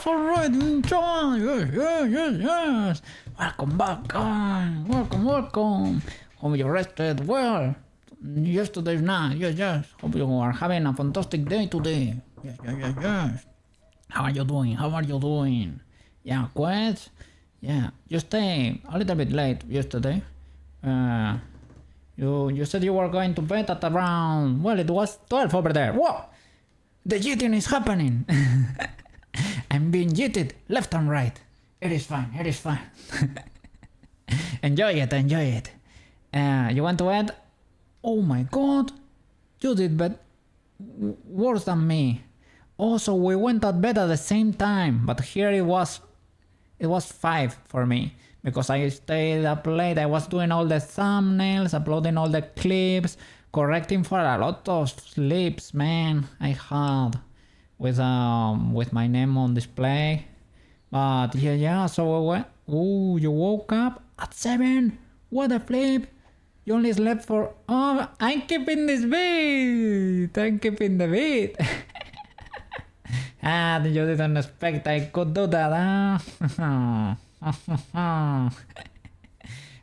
alright, John. Yes. Welcome back, welcome. Hope you rested well yesterday's night. Yes. Hope you are having a fantastic day today. Yes. How are you doing? Yeah, quiet. Yeah, you stay a little bit late yesterday. You said you were going to bed at around, well, it was 12 over there. Whoa! The cheating is happening. I'm being cheated left and right. It is fine. Enjoy it. You went to bed? Oh my god. You did bed worse than me. Also, we went to bed at the same time, but here it was 5 for me. Because I stayed up late, I was doing all the thumbnails, uploading all the clips, correcting for a lot of sleeps, man, I had with my name on display. But yeah, so we went. Ooh, you woke up at 7? What a flip! You only slept for... Oh, I'm keeping this beat! Ah, you didn't expect I could do that, huh?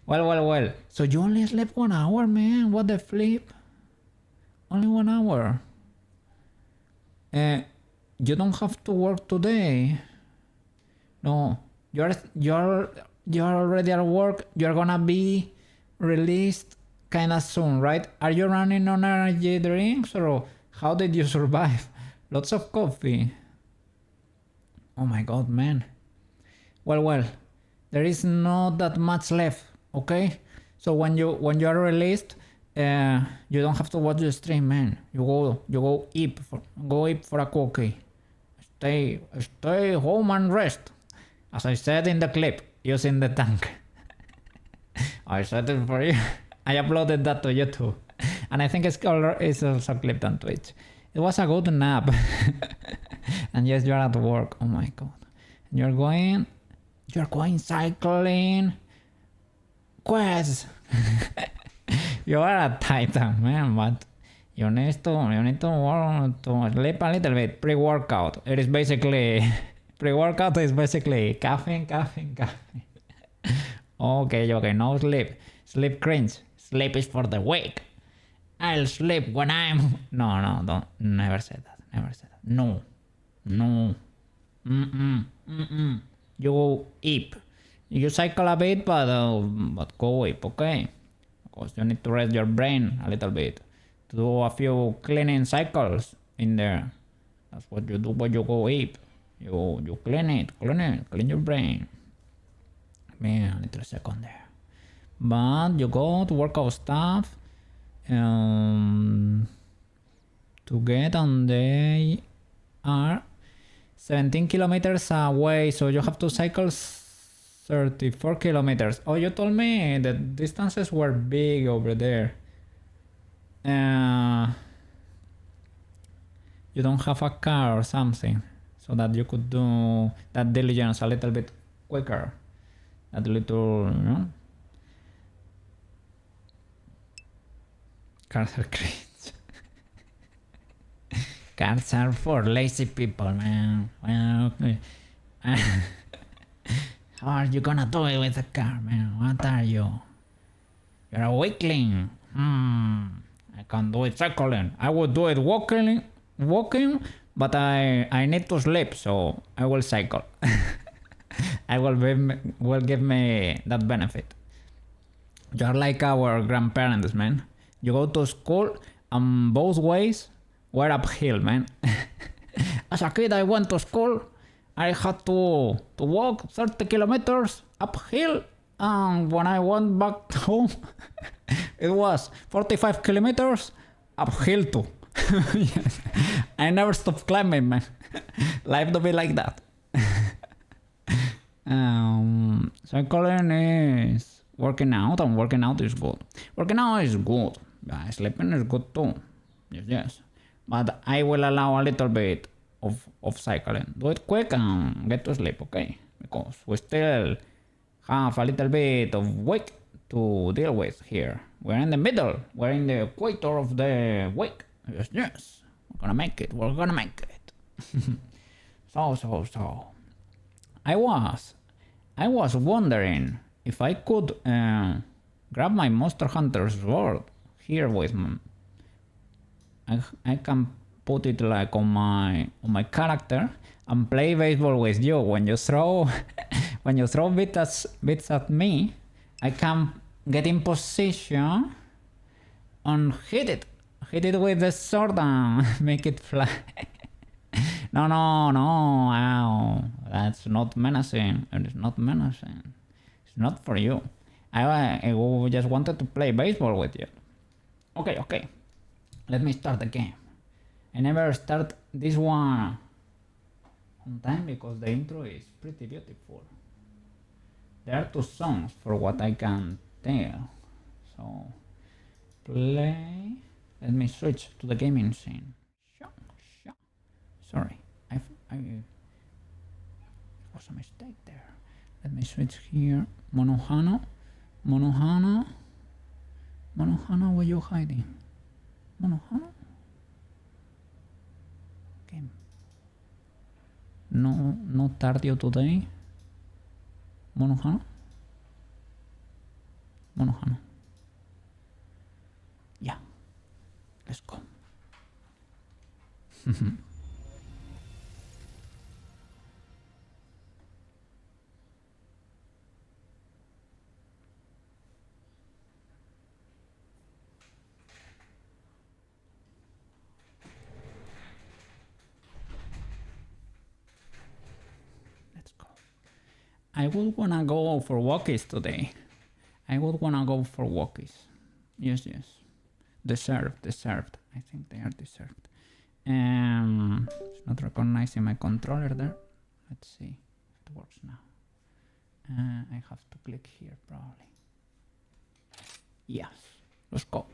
Well. So you only slept 1 hour, man. What the flip? Only 1 hour. You don't have to work today. No, you're already at work. You're gonna be released kinda soon, right? Are you running on energy drinks or how did you survive? Lots of coffee. Oh my god, man. Well. There is not that much left, okay? So when you are released, you don't have to watch the stream, man. You go eat for a cookie. Stay home and rest. As I said in the clip, using the tank. I said it for you. I uploaded that to YouTube, and I think it's also clipped on Twitch. It was a good nap. And yes, you're at work. Oh my god. You're going cycling. Quest. You are a titan, man, but you need to sleep a little bit. Pre-workout. It is basically pre-workout is basically caffeine. Okay, no sleep. Sleep cringe. Sleep is for the weak. I'll sleep when I'm... No, don't. Never say that. No. You go eat. You cycle a bit, but go eat, okay? Because you need to rest your brain a little bit. To do a few cleaning cycles in there. That's what you do when you go eat. You clean your brain. Man, a little second there. But you go to workout stuff. To get on they are 17 kilometers away, so you have to cycle 34 kilometers. Oh, you told me the distances were big over there. You don't have a car or something, so that you could do that diligence a little bit quicker. That little, you know. Cars are cringe. Cars are for lazy people, man. Well, how are you gonna do it with a car, man? What are you? You're a weakling. I can't do it cycling. I would do it walking, but I need to sleep, so I will cycle. I will give me that benefit. You're like our grandparents, man. You go to school, and both ways were uphill, man. As a kid, I went to school. I had to walk 30 kilometers uphill, and when I went back home, it was 45 kilometers uphill too. Yes. I never stopped climbing, man. Life to be like that. Cycling is working out, and working out is good. Working out is good. Yeah, sleeping is good too. Yes. But I will allow a little bit of cycling. Do it quick and get to sleep, okay? Because we still have a little bit of week to deal with here. We're in the middle. We're in the equator of the week. Yes. We're gonna make it. So. I was wondering if I could grab my Monster Hunter sword here with me. I can put it like on my character and play baseball with you. When you throw when you throw bits at me, I can get in position and hit it with the sword and make it fly. No, ow. That's not menacing. It is not menacing. It's not for you. I just wanted to play baseball with you. Okay. Let me start the game. I never start this one on time because the intro is pretty beautiful. There are 2 songs for what I can tell. So, play. Let me switch to the gaming scene. Sorry, I was a mistake there. Let me switch here. Monohana, where you hiding? Monohana? Game. No Tardio today. Monohana? Yeah. Let's go. I would wanna go for walkies today. Yes. Deserved. I think they are deserved. It's not recognizing my controller there. Let's see if it works now. I have to click here probably. Yes. Let's go.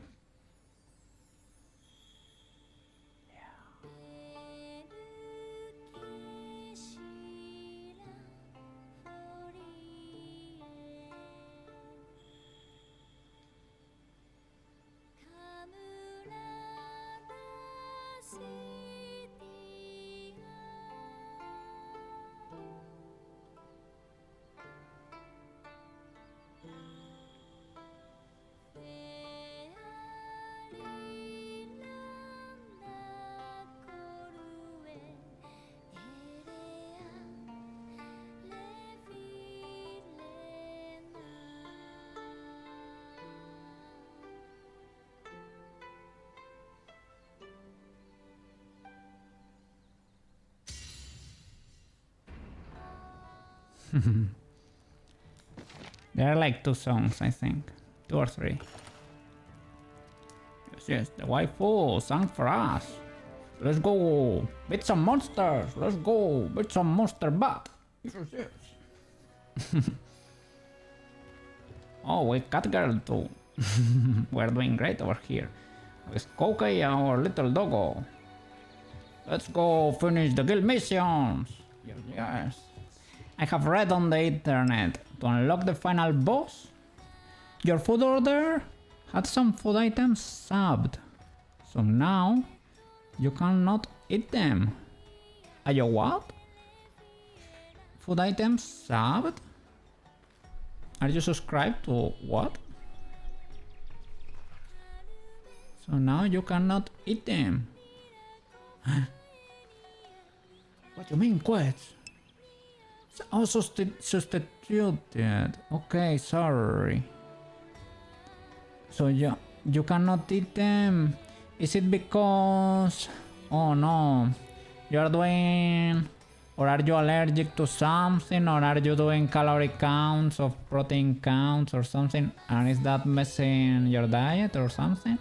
There are like 2 songs, I think. 2 or 3. Yes, the waifu sang for us. Let's go beat some monsters. Let's go beat some monster butt. Yes. Oh, with Catgirl too. We're doing great over here. With Koukei, our little doggo. Let's go finish the guild missions. Yes. I have read on the internet to unlock the final boss. Your food order had some food items subbed. So now you cannot eat them. Are you what? Food items subbed? Are you subscribed to what? So now you cannot eat them. What do you mean, quests? Oh, substituted. Okay, sorry. So you cannot eat them. Is it because... Oh no. You are doing... Or are you allergic to something? Or are you doing calorie counts or protein counts or something? And is that messing your diet or something?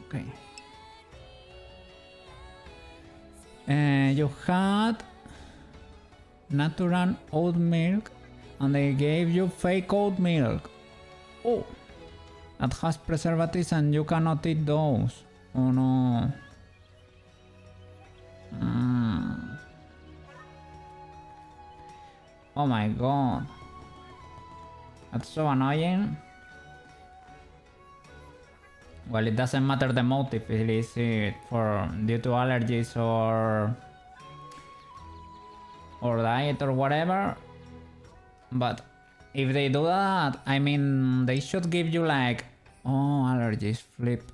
Okay. You had natural oat milk and they gave you fake oat milk. Oh, that has preservatives and you cannot eat those. Oh no. Oh my god. That's so annoying. Well, it doesn't matter the motive, it is for due to allergies or diet or whatever. But if they do that, I mean, they should give you like, oh, allergies, flip.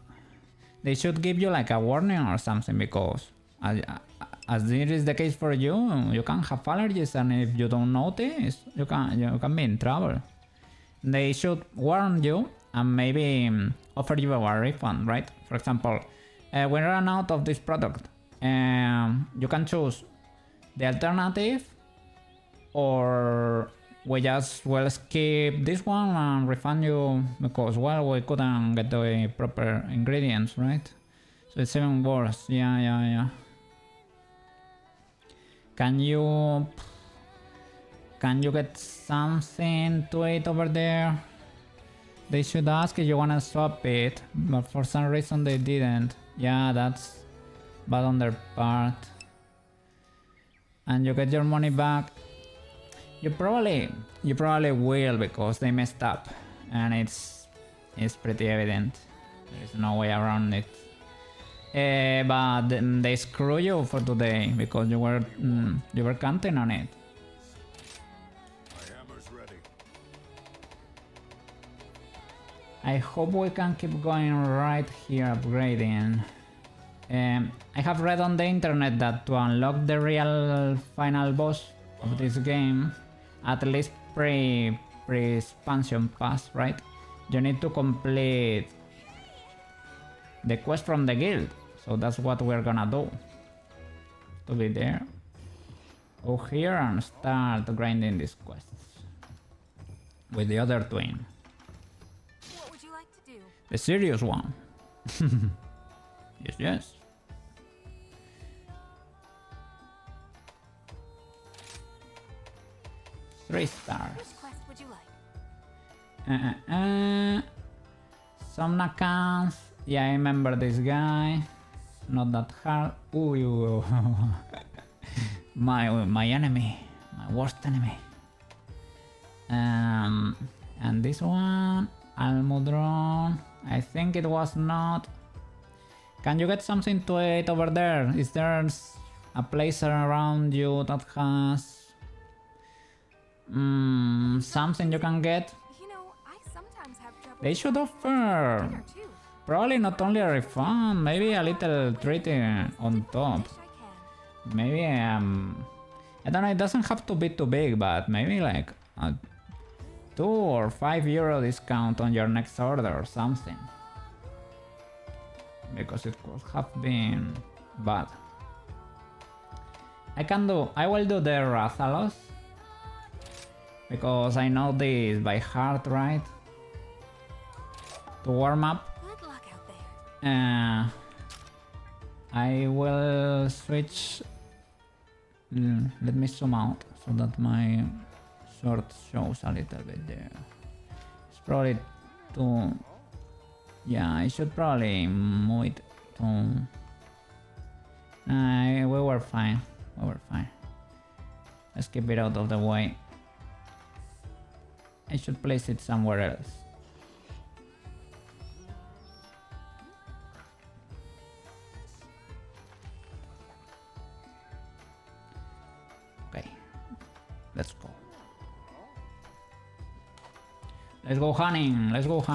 They should give you like a warning or something, because as it is the case for you, you can have allergies, and if you don't notice, you can be in trouble. They should warn you and maybe offer you a refund, right? For example, we run out of this product, you can choose the alternative, or we just will skip this one and refund you because, well, we couldn't get the proper ingredients, right? So it's even worse. Yeah. Can you get something to eat over there? They should ask if you wanna swap it, but for some reason they didn't. Yeah, that's bad on their part. And you get your money back. You probably will, because they messed up, and it's pretty evident. There's no way around it. But they screw you for today because you were counting on it. I hope we can keep going right here, upgrading. I have read on the internet that to unlock the real final boss of this game, at least pre-expansion pass, right? You need to complete the quest from the guild. So that's what we're gonna do. To be there. Go here and start grinding these quests. With the other twin. What would you like to do? The serious one. Yes. 3 stars. Which quest would you like? Some accounts. Yeah, I remember this guy. Not that hard. Ooh. my enemy. My worst enemy. And this one. Almudron. I think it was not. Can you get something to eat over there? Is there a place around you that has something you can get? You know, I sometimes have trouble. They should offer Dinner too. probably not only a refund, maybe a little treat on top. Wish I can. Maybe I don't know, it doesn't have to be too big, but maybe like a 2 or 5 euro discount on your next order or something. Because it could have been bad. I will do the Rathalos. Because I know this by heart, right? To warm up. Good luck out there. I will switch. Let me zoom out so that my sword shows a little bit there. It's probably too. Yeah, I should probably move it to. We were fine. Let's keep it out of the way. I should place it somewhere else. Okay, let's go. Let's go hunting. Let's go.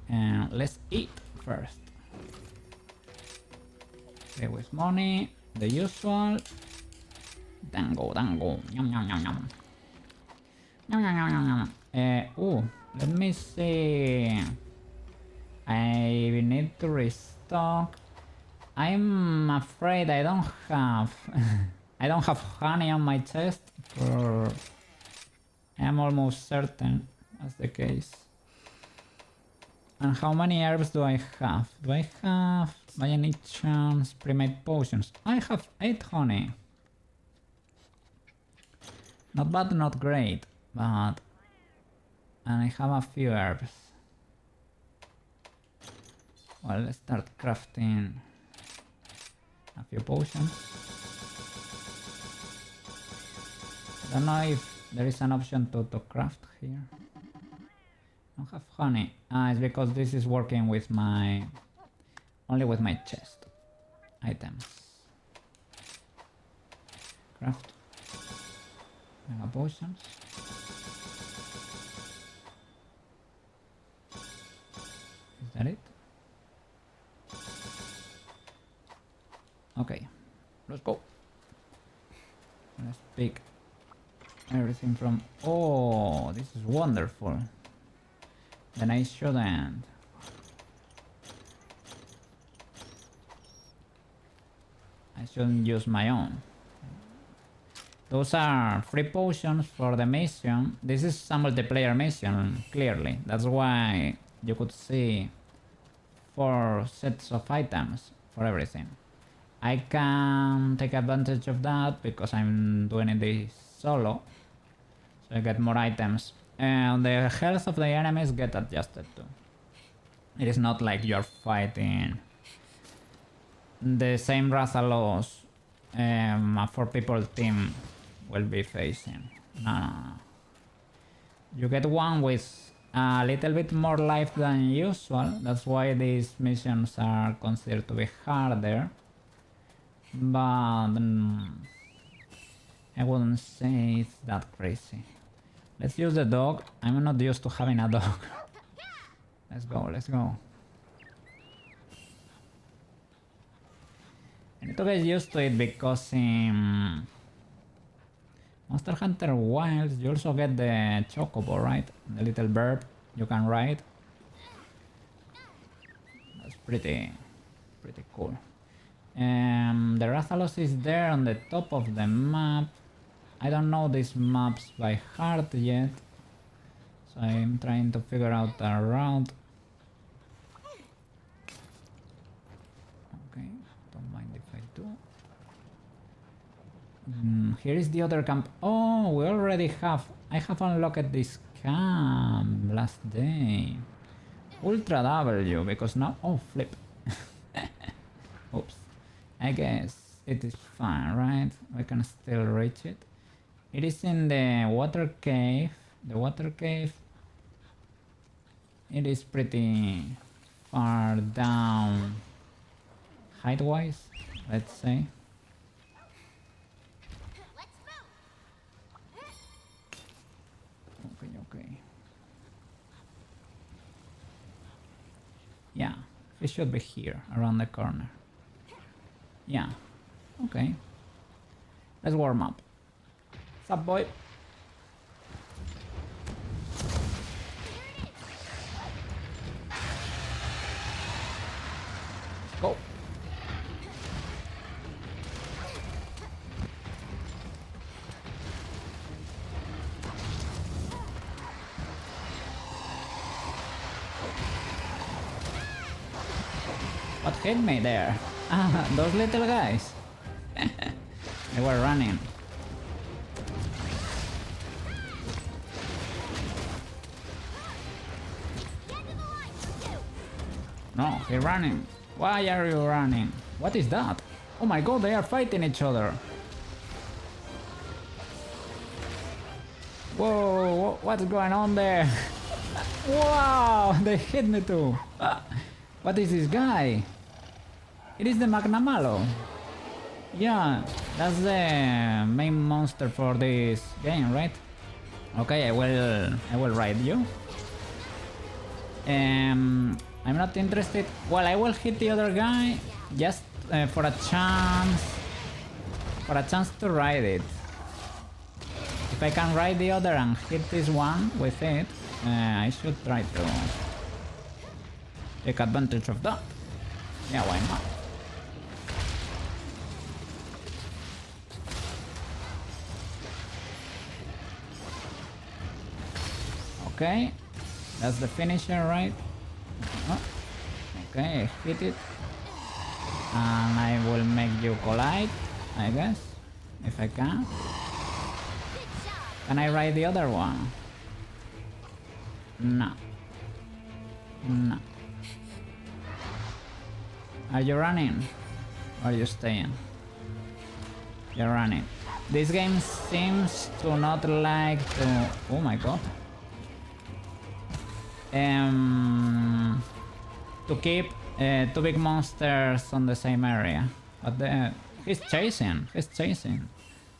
And let's eat first. Okay, with money. The usual. Dango. Yum. Let me see. I need to restock. I'm afraid I don't have I don't have honey on my chest, for I'm almost certain that's the case. And how many herbs do I have? Do I have, by any chance, pre-made potions? I have 8 honey. Not bad, not great, but... And I have a few herbs. Well, let's start crafting a few potions. I don't know if There is an option to craft here. I don't have honey. It's because this is working with my... only with my chest items. Craft. Mega potions. Is that it? Okay, let's go. Let's pick everything from... Oh, this is wonderful. Then I shouldn't. I shouldn't use my own. Those are free potions for the mission. This is a multiplayer mission, clearly. That's why you could see 4 sets of items for everything. I can take advantage of that because I'm doing this solo. So I get more items. And the health of the enemies get adjusted too. It is not like you're fighting the same Rathalos a 4-people team will be facing. No. You get one with a little bit more life than usual. That's why these missions are considered to be harder. But I wouldn't say it's that crazy. Let's use the dog. I'm not used to having a dog. Let's go, let's go. I need to get used to it because in Monster Hunter Wilds you also get the chocobo, right? The little bird you can ride. That's pretty cool. The Rathalos is there on the top of the map. I don't know these maps by heart yet, so I'm trying to figure out a route. Okay, don't mind if I do. Here is the other camp. Oh, we already have... I have unlocked this camp last day. Ultra W, because now... Oh, flip. Oops. I guess it is fine, right? We can still reach it. It is in the water cave. The water cave... It is pretty far down height-wise, let's say. Okay. Yeah, it should be here, around the corner. Yeah, okay. Let's warm up. What's up, boy? Go. What hit me there? Ah, those little guys. They were running. No, he's running. Why are you running? What is that? Oh my god, they are fighting each other. Whoa, what's going on there? Wow, they hit me too. What is this guy? It is the Magnamalo. Yeah, that's the main monster for this game, right? Okay, I will ride you. I'm not interested. Well, I will hit the other guy just for a chance to ride it. If I can ride the other and hit this one with it, I should try to take advantage of that. Yeah, why not? Okay, that's the finisher, right? Oh, okay, I hit it. And I will make you collide, I guess, if I can. Can I ride the other one? No. No. Are you running? Or are you staying? You're running. This game seems to not like to... Oh my god. To keep two big monsters on the same area. But he's chasing.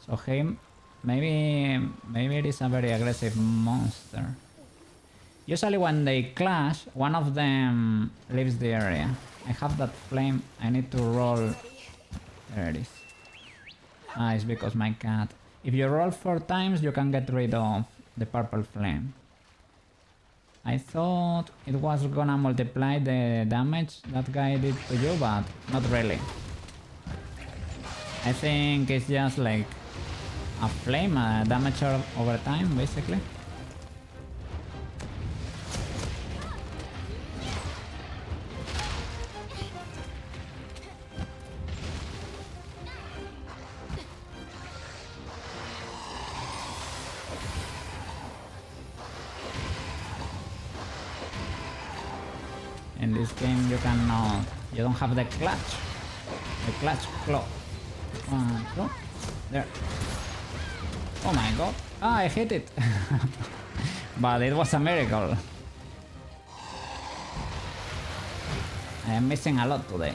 So him... Maybe it is a very aggressive monster. Usually when they clash, one of them leaves the area. I have that flame. I need to roll. There it is. Ah, it's because my cat. If you roll 4 times, you can get rid of the purple flame. I thought it was gonna multiply the damage that guy did to you, but not really. I think it's just like a flame, damage over time, basically. In this game you cannot, you don't have the clutch claw. 1, 2, there. Oh my god, ah, I hit it. But it was a miracle. I am missing a lot today.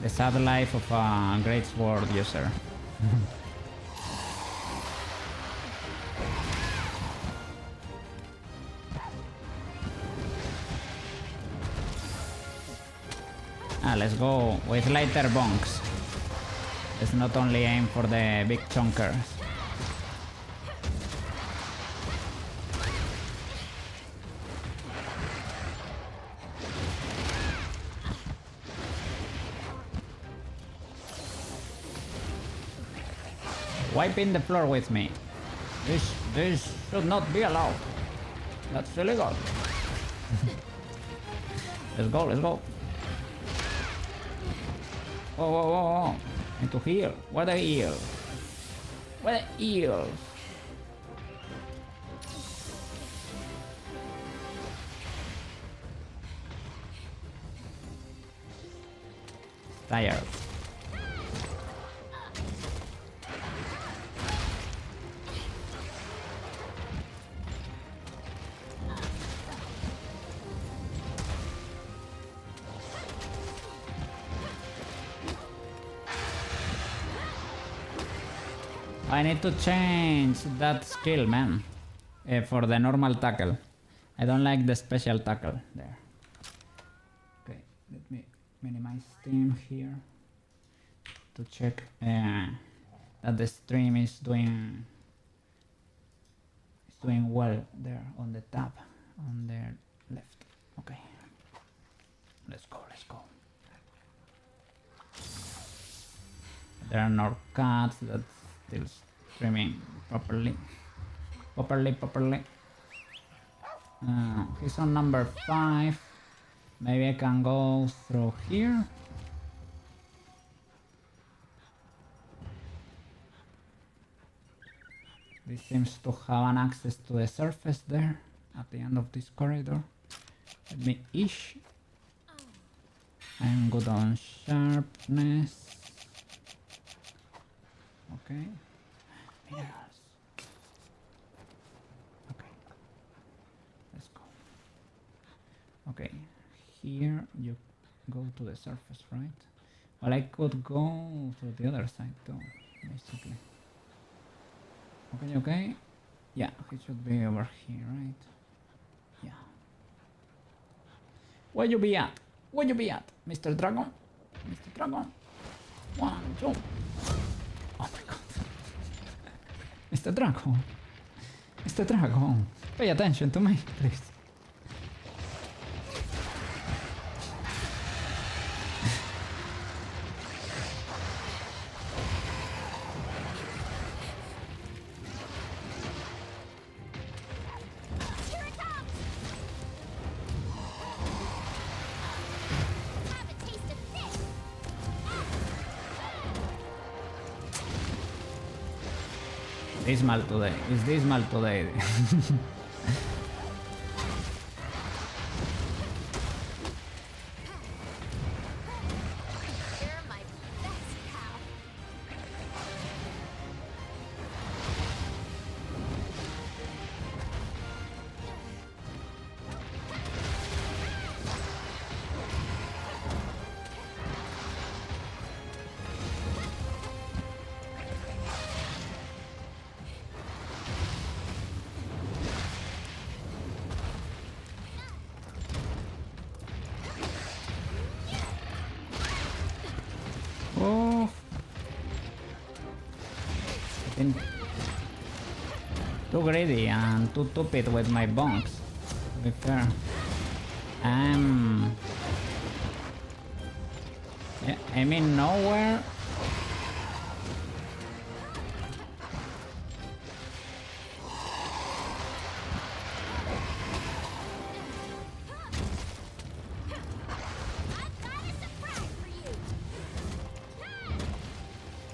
The sad life of a great sword user. Let's go with lighter bonks. Let's not only aim for the big chunkers. Wiping the floor with me. This should not be allowed. That's illegal. Let's go. Oh. Need to heal. What a heal. Tired. I need to change that skill, man, for the normal tackle. I don't like the special tackle there. Okay, let me minimize Steam here to check that the stream is doing well there on the tab on the left. Okay, let's go. There are no cuts that still streaming properly. He's on number 5. Maybe I can go through here. This seems to have an access to the surface there at the end of this corridor. Let me ish. I'm good on sharpness. Okay. Minerals. Okay. Let's go. Okay. Here you go to the surface, right? Well, I could go to the other side too, basically. Okay. Yeah, it should be over here, right? Yeah. Where you be at? Mr. Dragon? Mr. Dragon? 1, 2. Oh my god. Mr. Dragon. Pay attention to me, please. Dismal today. It's dismal today. You're my best pal. Oh. Been too greedy and too stupid with my bonks, to be fair. Yeah, I mean nowhere.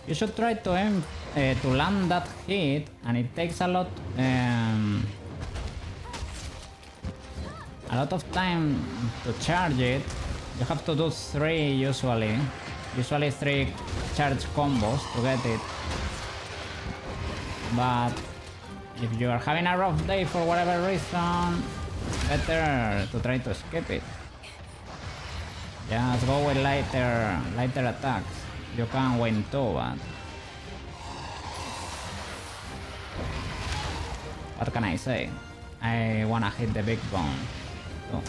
You should try to aim to land that hit, and it takes a lot of time to charge it. You have to do 3 usually 3 charge combos to get it. But if you are having a rough day for whatever reason, better to try to skip it. Just go with lighter attacks. You can win too, but what can I say? I wanna hit the big bone. So.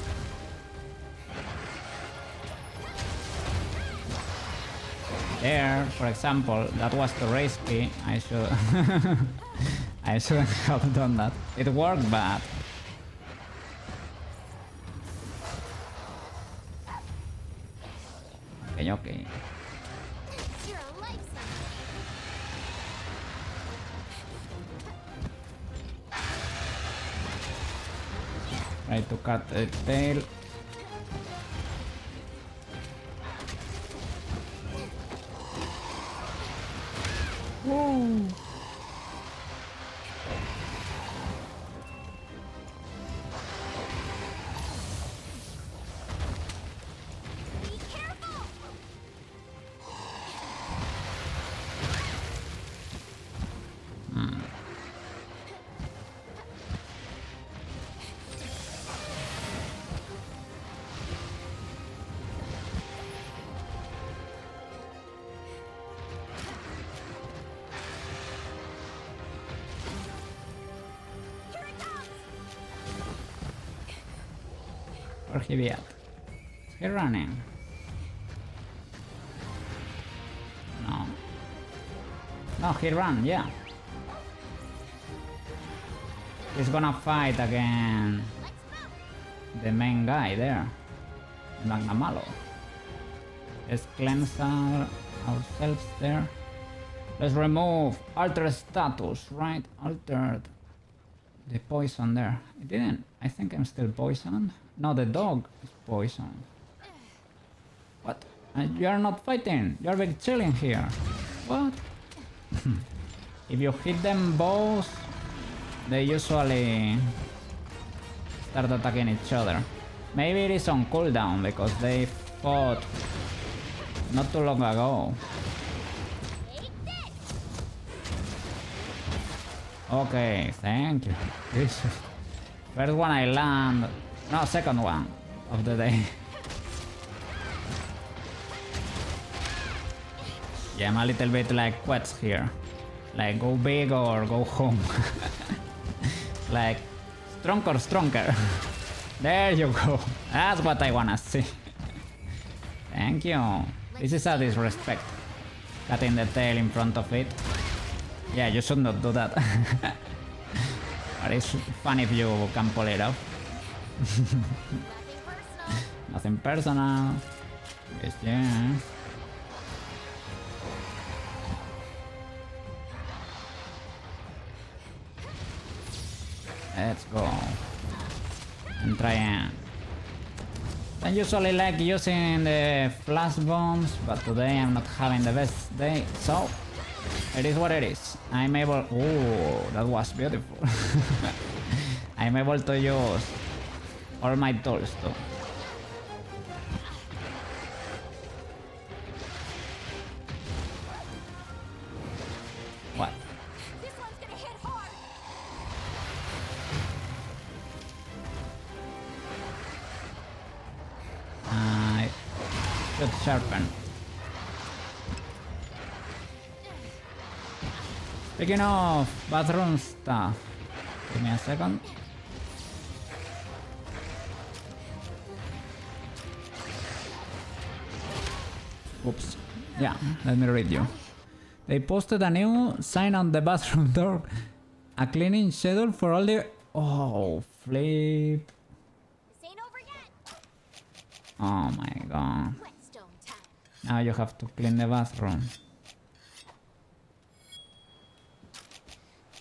There, for example, that was too risky. I should I shouldn't have done that. It worked, but okay. You're a lifesaver. Try to cut the tail. Woo. Be careful. Here it comes. Where he be at? Is he running? No. No, he ran, yeah. He's gonna fight again the main guy there. Magnamalo. Let's cleanse ourselves there. Let's remove alter status, right? Altered the poison there. It didn't. I think I'm still poisoned. No, the dog is poisoned. What? You're not fighting. You're very chilling here. What? If you hit them both, they usually start attacking each other. Maybe it is on cooldown because they fought not too long ago. Okay, thank you. Jesus. First one I land. No, second one of the day. Yeah, I'm a little bit like Quets here. Like go big or go home. Like stronger. There you go. That's what I wanna see. Thank you. This is a disrespect. Cutting the tail in front of it. Yeah, you should not do that. But it's fun if you can pull it off. Nothing personal. Yes, yeah. Let's go. And try and... I usually like using the flash bombs, but today I'm not having the best day, so It is what it is. I'm able... Oh, that was beautiful. I'm able to use all my tools too. What? This one's gonna hit hard. I should sharpen. Speaking of bathroom stuff, give me a second. Oops. Yeah, let me read you. They posted a new sign on the bathroom door. A cleaning schedule for all the... Oh, flip. This ain't over yet. Oh my god. Whetstone time. Now you have to clean the bathroom.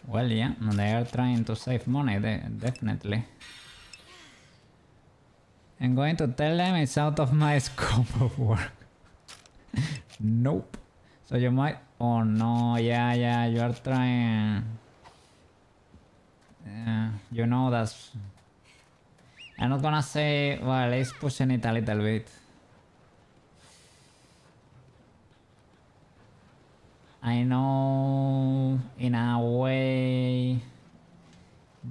Well, yeah, they are trying to save money, definitely. I'm going to tell them it's out of my scope of work. Nope. So you might... Oh no, yeah, you are trying... you know that's... I'm not gonna say... Well, it's pushing it a little bit. I know in a way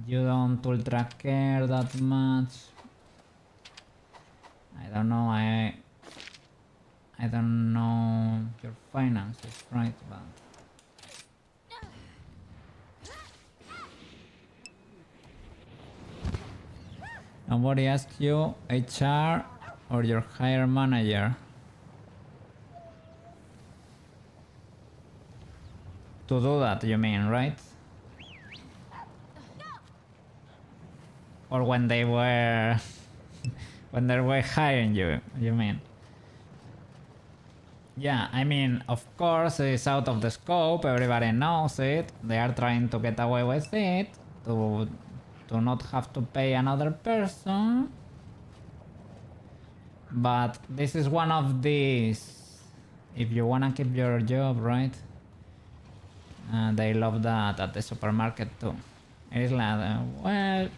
you don't ultra care that much. I don't know, I don't know your finances, right? But nobody asked you, HR or your hire manager, to do that, you mean, right? Or when they were when they were hiring you, you mean? Yeah, I mean, of course it's out of the scope, everybody knows it. They are trying to get away with it, to not have to pay another person. But this is one of these, if you wanna keep your job, right? They love that at the supermarket too. It's like, well,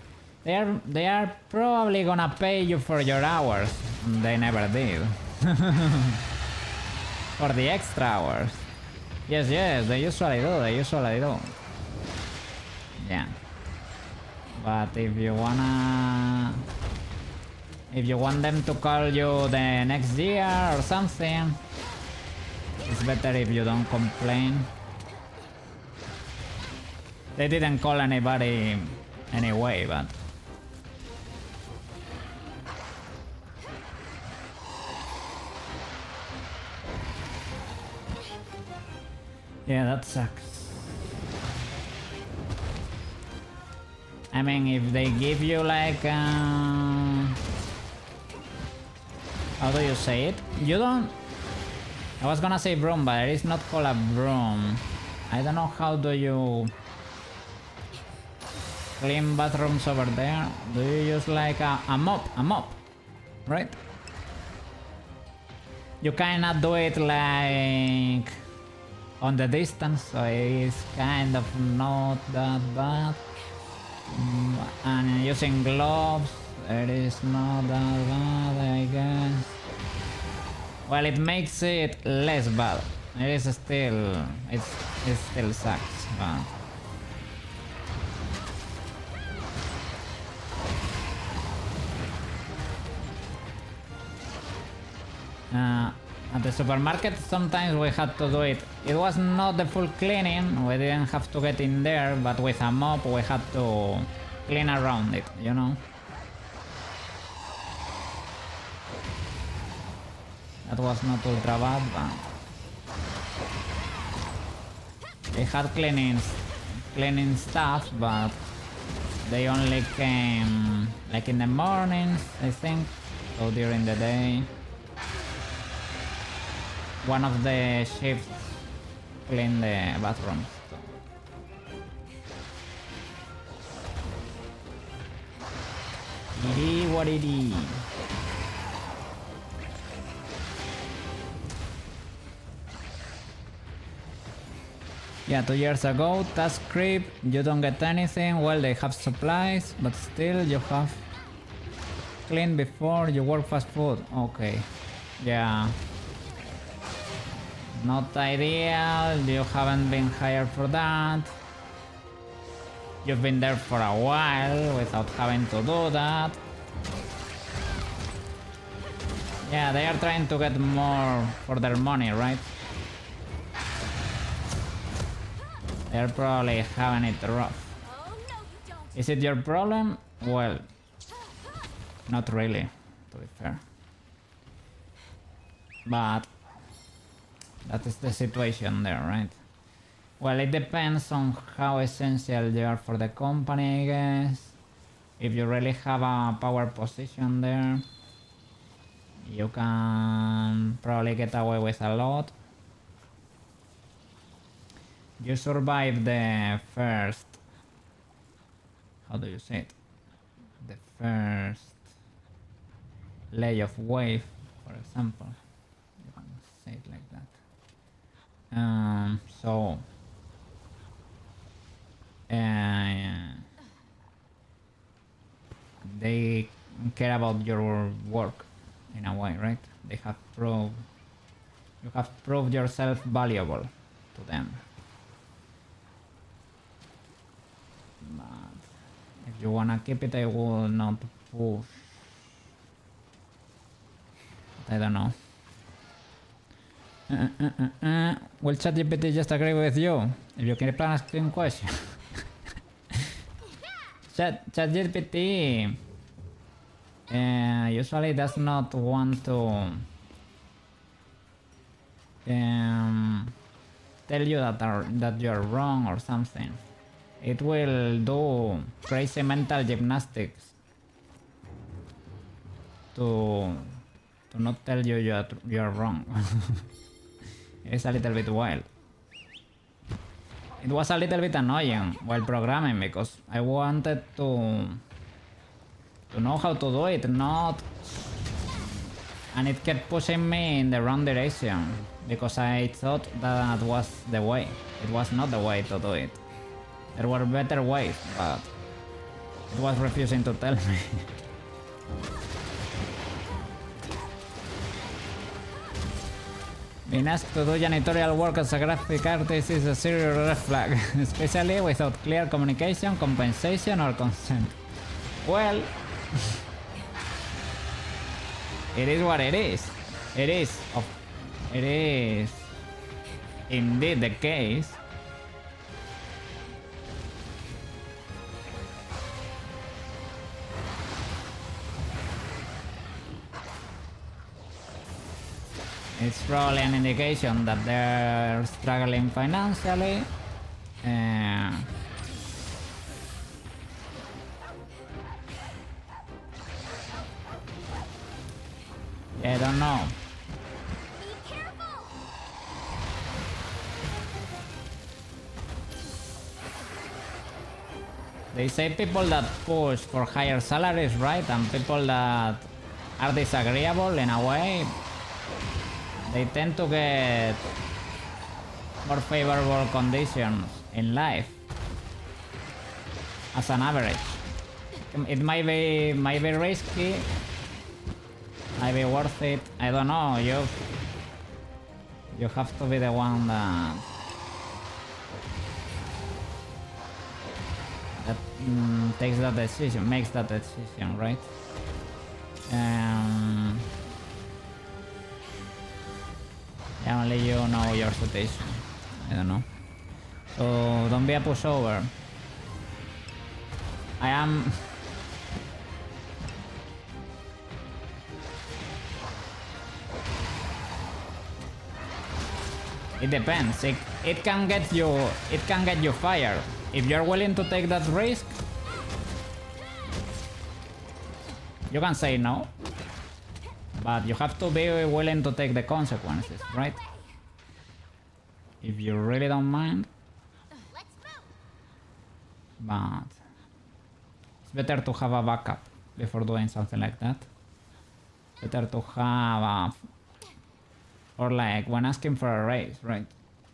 they are probably gonna pay you for your hours. They never did. For the extra hours. Yes, they usually do. Yeah. But if you want them to call you the next year or something, it's better if you don't complain. They didn't call anybody anyway, but... Yeah, that sucks. I mean, if they give you like... how do you say it? You don't... I was gonna say broom, but it is not called a broom. I don't know how do you... clean bathrooms over there. Do you use like a mop, right? You kinda do it like on the distance, so it's kind of not that bad. And using gloves, it is not that bad, I guess. Well, it makes it less bad. It is still, it still sucks, but... At the supermarket sometimes we had to do it. It was not the full cleaning, we didn't have to get in there, but with a mop we had to clean around it, you know? That was not ultra bad, but... They had cleaning stuff, but they only came like in the mornings, I think, so during the day. One of the shifts clean the bathrooms. So. It is what it is. Yeah, 2 years ago, task creep, you don't get anything. Well, they have supplies, but still you have clean before you work fast food. Okay. Yeah. Not ideal, you haven't been hired for that. You've been there for a while without having to do that. Yeah, they are trying to get more for their money, right? They're probably having it rough. Oh, no, you don't. Is it your problem? Well, not really, to be fair. But that is the situation there, right? Well, it depends on how essential you are for the company, I guess. If you really have a power position there, you can probably get away with a lot. You survive the first... How do you say it? The first layoff wave, for example. You can say it like that. So... they care about your work in a way, right? They have proved... You have proved yourself valuable to them. But if you wanna keep it, I will not push. But I don't know. Will ChatGPT just agree with you if you keep asking questions? ChatGPT usually does not want to tell you that you're wrong or something. It will do crazy mental gymnastics to not tell you you're wrong. It's a little bit wild. It was a little bit annoying while programming because I wanted to know how to do it, and it kept pushing me in the wrong direction because I thought that was the way. It was not the way to do it. There were better ways, but it was refusing to tell me. Being asked to do janitorial work as a graphic artist is a serious red flag, especially without clear communication, compensation, or consent. Well, it is what it is. It is indeed the case. It's probably an indication that they're struggling financially. I don't know. Be careful. They say people that push for higher salaries, right? And people that are disagreeable in a way, they tend to get more favorable conditions in life as an average. It might be risky, might be worth it. I don't know. You have to be the one that takes that decision, makes that decision, right? Only you know your situation. I don't know. So don't be a pushover. I am. It depends. It can get you fired. If you're willing to take that risk, you can say no. But you have to be willing to take the consequences, right? If you really don't mind. Let's move. But it's better to have a backup before doing something like that. Better to have or like when asking for a raise, right?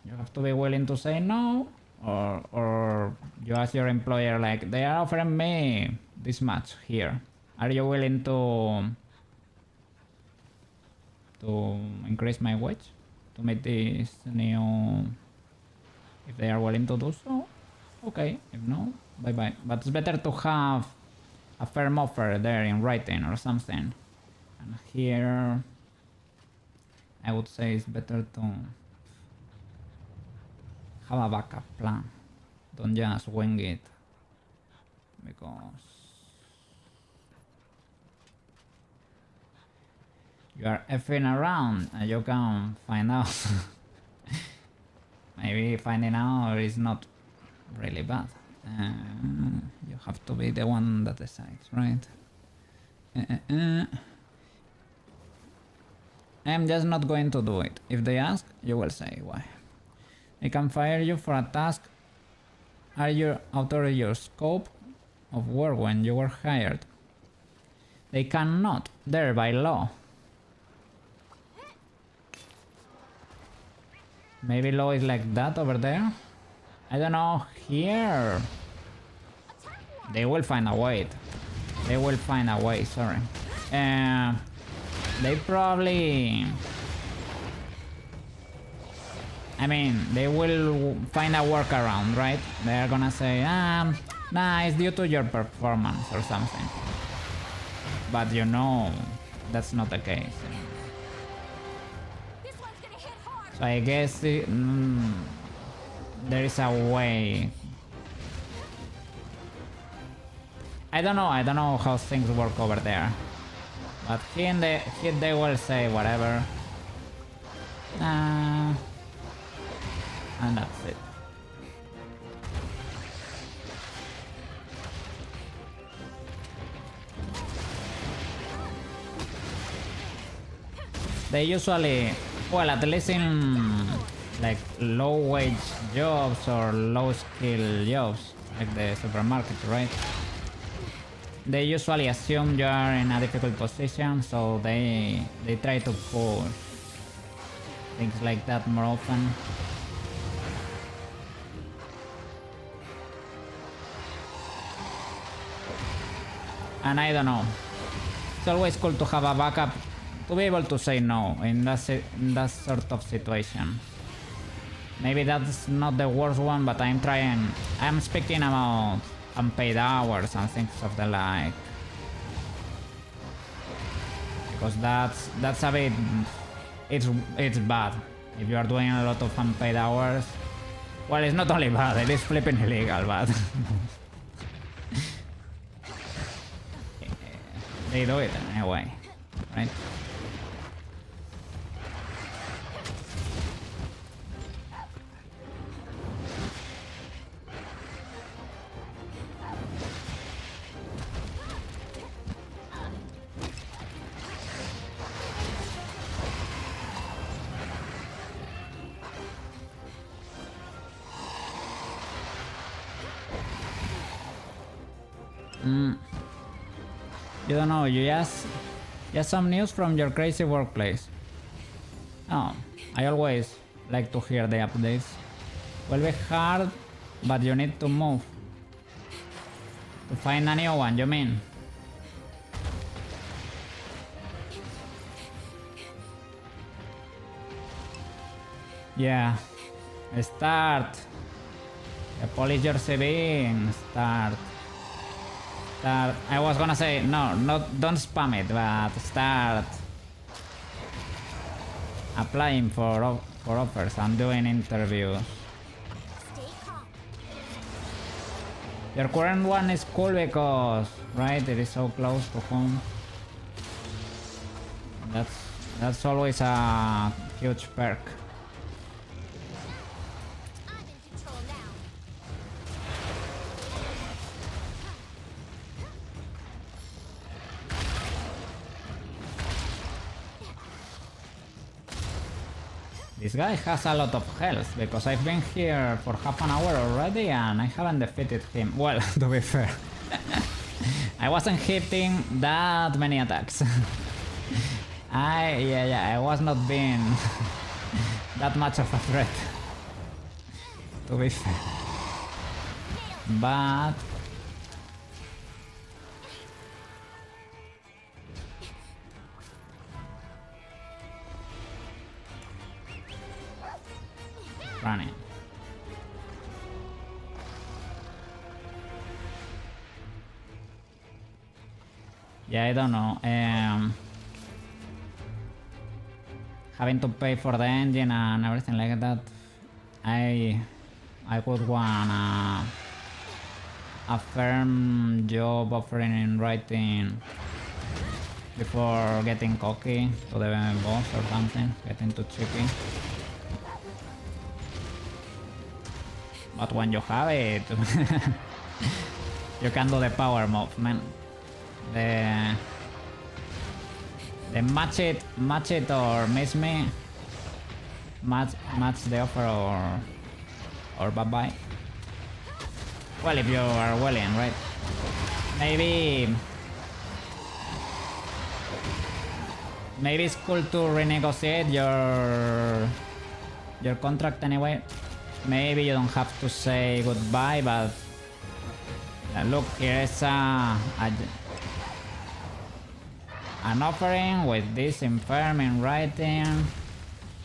You have to be willing to say no, or you ask your employer like, they are offering me this much here. Are you willing to increase my wage to meet this new? If they are willing to do so, okay. If no, bye bye. But it's better to have a firm offer there in writing or something. And here, I would say it's better to have a backup plan. Don't just wing it. Because you are effing around and you can find out. Maybe finding out is not really bad. You have to be the one that decides, right? I'm just not going to do it. If they ask, you will say why. They can fire you for a task are you out of your scope of work when you were hired. They cannot, there by law. Maybe law is like that over there? I don't know, here. They will find a way. They will find a way, sorry. They probably... I mean, they will find a workaround, right? They're gonna say, nah, it's due to your performance or something. But you know, that's not the case. So I guess there is a way. I don't know how things work over there. But here they will say whatever. And that's it. They usually, well, at least in like low wage jobs or low skill jobs, like the supermarket, right? They usually assume you are in a difficult position, so they try to push things like that more often. And I don't know. It's always cool to have a backup, to be able to say no in that sort of situation. Maybe that's not the worst one, but I'm speaking about unpaid hours and things of the like. Because that's a bit... It's bad. If you are doing a lot of unpaid hours... Well, it's not only bad, it is flipping illegal, but... They do it anyway, right? You don't know, you just some news from your crazy workplace. Oh, I always like to hear the updates. Will be hard, but you need to move. To find a new one, you mean? Yeah, start. Polish your CV, start. I was gonna say don't spam it, but start applying for offers and doing interviews. Your current one is cool because, right, it is so close to home. That's always a huge perk. This guy has a lot of health, because I've been here for half an hour already and I haven't defeated him. Well, to be fair. I wasn't hitting that many attacks. I was not being that much of a threat. to be fair. But running. Yeah, I don't know. Having to pay for the engine and everything like that, I would want a firm job offering in writing before getting cocky to the boss or something, getting too cheeky. But when you have it, you can do the power move, man. The match it or miss me, match the offer or bye bye. Well, if you are willing, right? Maybe it's cool to renegotiate your contract anyway. Maybe you don't have to say goodbye, but look, here's an offering with this infirm in writing.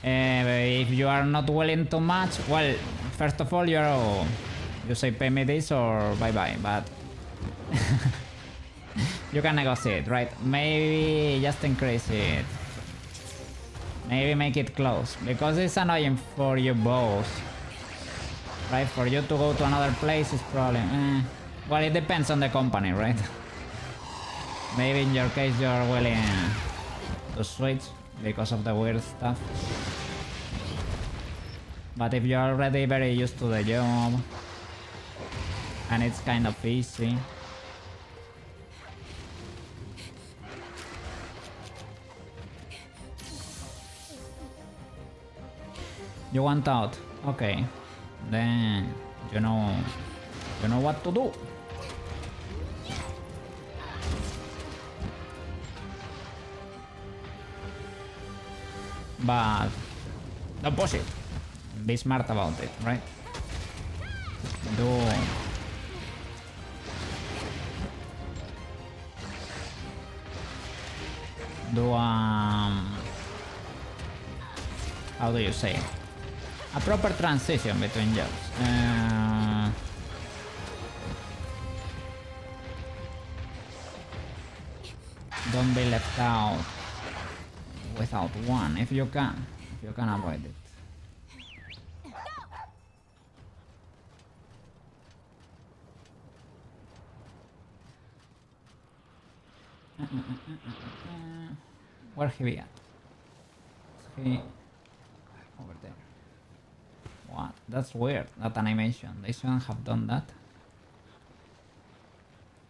If you are not willing to match, well, first of all, you say pay me this or bye bye, but you can negotiate, right? Maybe just increase it. Maybe make it close, because it's annoying for you both, right? For you to go to another place is probably well, it depends on the company, right? Maybe in your case you're willing to switch because of the weird stuff. But if you're already very used to the job and it's kind of easy, you want out? Okay, then you know what to do. But don't push it. Be smart about it, right? How do you say it? A proper transition between jobs. Don't be left out without one if you can avoid it. Where he be at? Is he over there? What? That's weird, that animation. They shouldn't have done that.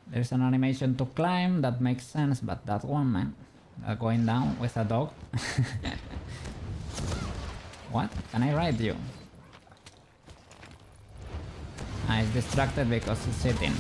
There's an animation to climb that makes sense, but that one, man, going down with a dog. What? Can I ride you? He's distracted because he's sitting.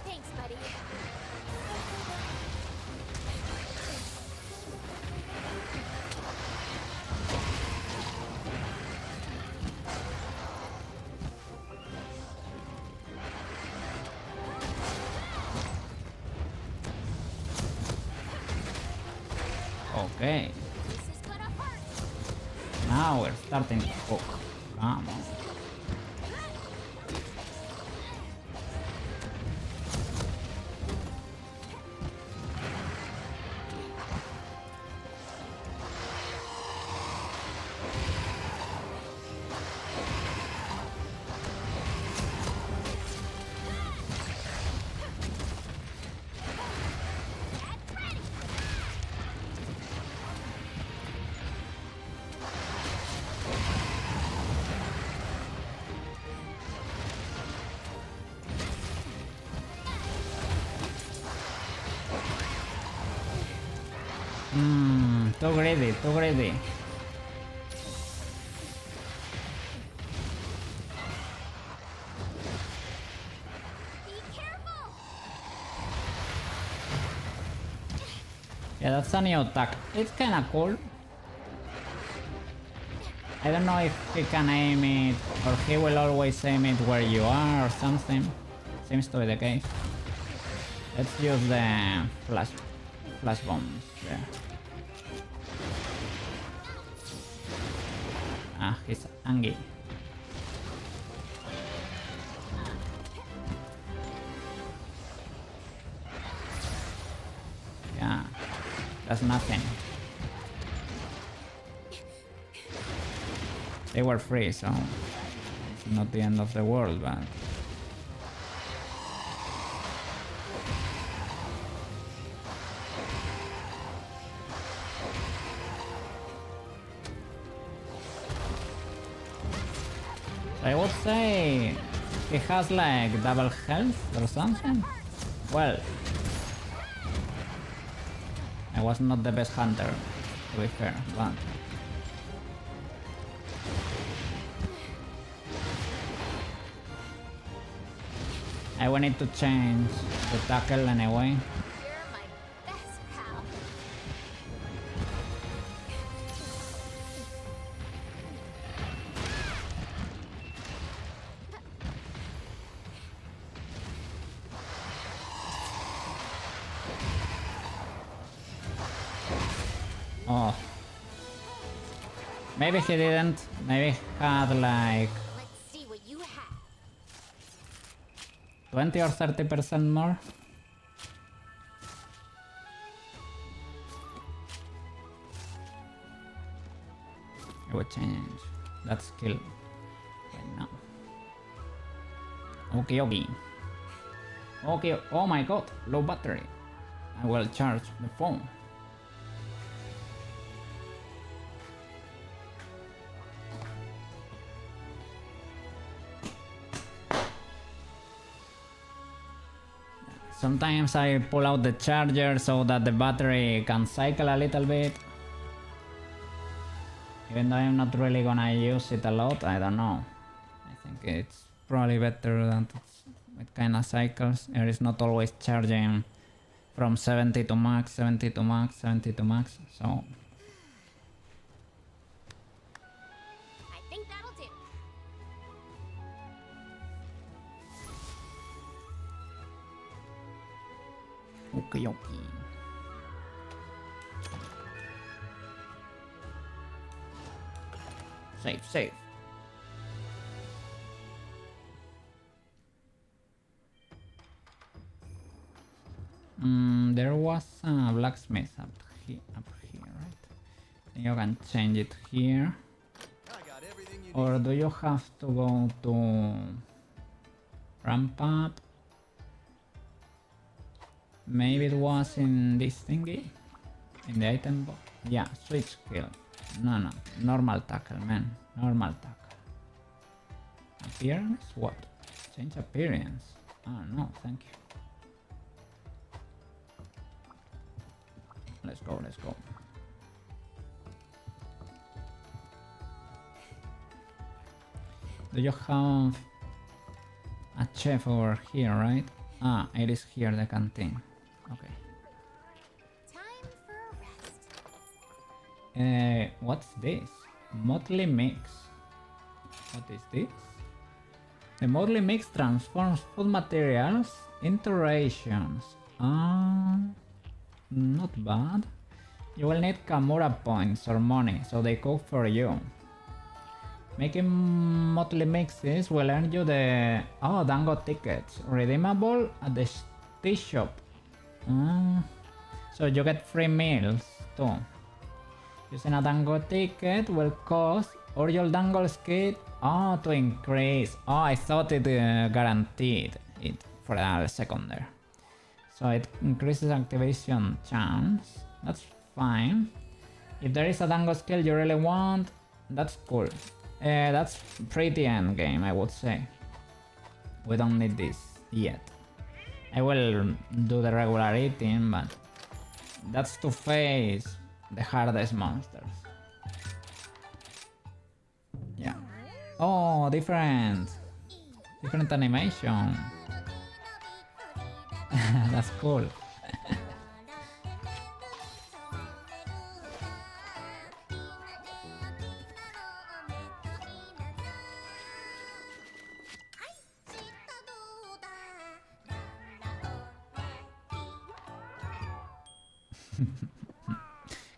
Thanks, buddy. Okay, This is gonna hurt. now we're starting to cook. Come on. Too greedy, too greedy. Be careful! Yeah, that's a new attack. It's kinda cool. I don't know if he can aim it or he will always aim it where you are or something. Seems to be the case. Let's use the flash bombs there. Ah, he's angry. Yeah, that's nothing. They were free, so it's not the end of the world, but... I would say he has like double health or something. Well, I was not the best hunter, to be fair, but... I wanted to change the tackle anyway. You're my best pal. Oh. Maybe he didn't. Maybe he had like Let's see what you have. 20 or 30% more. I would change that skill right now. Okay, okay. Okay, oh my god, low battery. I will charge the phone. Sometimes I pull out the charger so that the battery can cycle a little bit. Even though I'm not really gonna use it a lot, I don't know. I think it's probably better that it kinda cycles. It is not always charging from 70 to max, 70 to max, 70 to max, so... I think that'll do. Okay, okay. Save, save. There was a blacksmith up here, right? You can change it here. Or do you have to go to ramp up? Maybe it was in this thingy? In the item box? Yeah, switch skill. No, normal tackle, man. Normal tackle. Appearance? What? Change appearance. Oh no, thank you. Let's go, let's go. Do you have a chef over here, right? Ah, it is here, the canteen. Okay. Time for a rest. What's this? Motley Mix. What is this? The Motley Mix transforms food materials into rations. Not bad. You will need Kamura points or money, so they cook for you. Making Motley Mixes will earn you the... Oh, Dango tickets. Redeemable at the tea shop. So you get free meals too. Using a Dango ticket will cost or your Dango skill to increase. Oh, I thought it guaranteed it for a second there. So it increases activation chance. That's fine. If there is a Dango skill you really want, that's cool. That's pretty end game, I would say. We don't need this yet. I will do the regular eating, but that's to face the hardest monsters. Yeah. Oh, different animation. That's cool.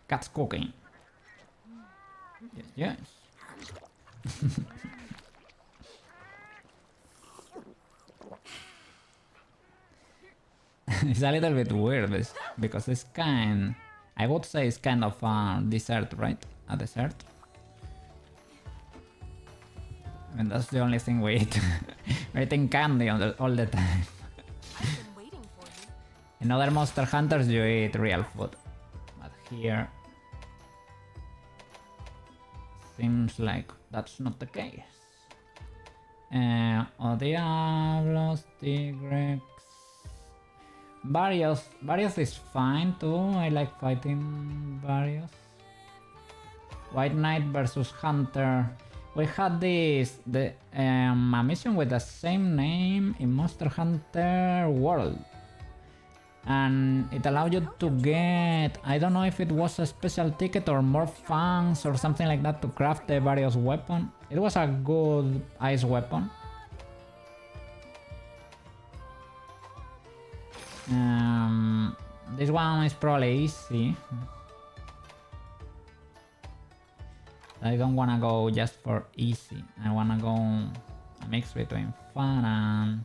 Cat's cooking. Yes, yes. It's a little bit weird because it's I would say it's kind of a dessert, right? A dessert. I mean, that's the only thing we eat. We're eating candy all the time. In other Monster Hunters you eat real food. But here... seems like that's not the case. O Diablos, Tigrex... Varios is fine too, I like fighting Varios. White Knight versus Hunter. We had a mission with the same name in Monster Hunter World. And it allowed you to get, I don't know if it was a special ticket or more funds or something like that to craft the various weapon. It was a good ice weapon. This one is probably easy. I don't wanna go just for easy. I wanna go a mix between fun and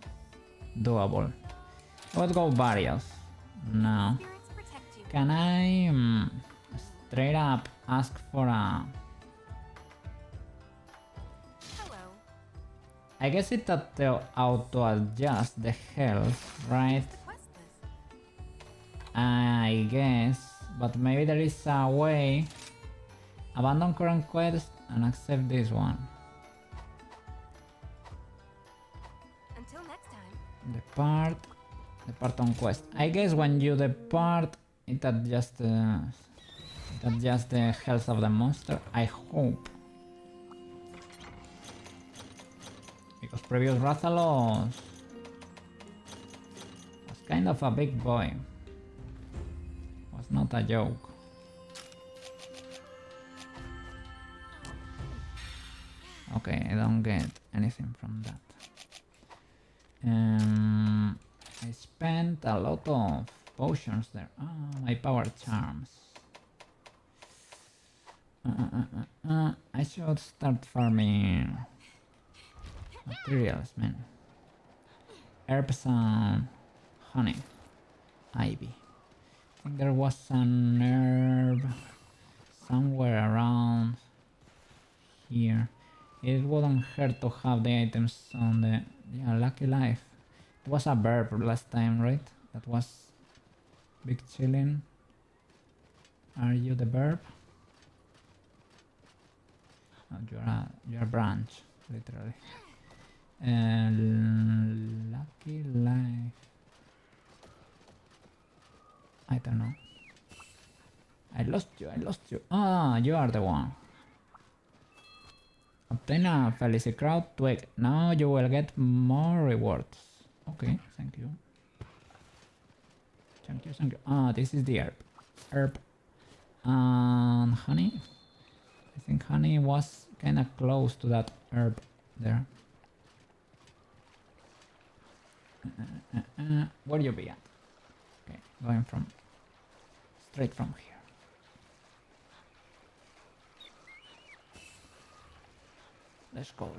doable. Let's go various. Now, can I straight up ask for a... I guess it auto adjust the health, right? I guess, but maybe there is a way. Abandon current quest and accept this one. Until next time. Depart on quest. I guess when you depart, it adjusts the health of the monster. I hope. Because previous Rathalos was kind of a big boy. Was not a joke. Okay, I don't get anything from that. I spent a lot of potions there. Ah, my power charms. I should start farming materials, man. Herbs and honey. Ivy. I think there was an herb somewhere around here. It wouldn't hurt to have the items on the... yeah, Lucky Life. It was a burp last time, right? That was big chillin'. Are you the burp? No, you're a branch, literally. Lucky Life. I don't know. I lost you. Ah, you are the one. Obtain a Felicicrown twig. Now you will get more rewards. Okay, thank you. Thank you. Ah, this is the herb. And honey. I think honey was kind of close to that herb there. Where you be at? Okay, going straight from here. Let's go.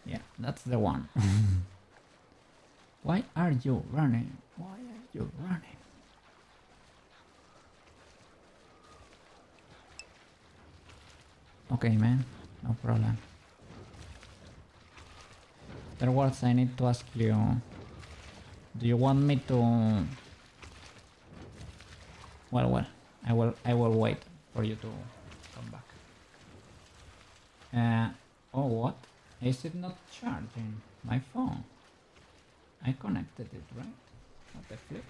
Yeah, that's the one. Why are you running? Okay, man, no problem. Afterwards, I need to ask you, do you want me to... Well, I will wait for you to come back. Oh, what? Is it not charging my phone? I connected it, right? What the flip?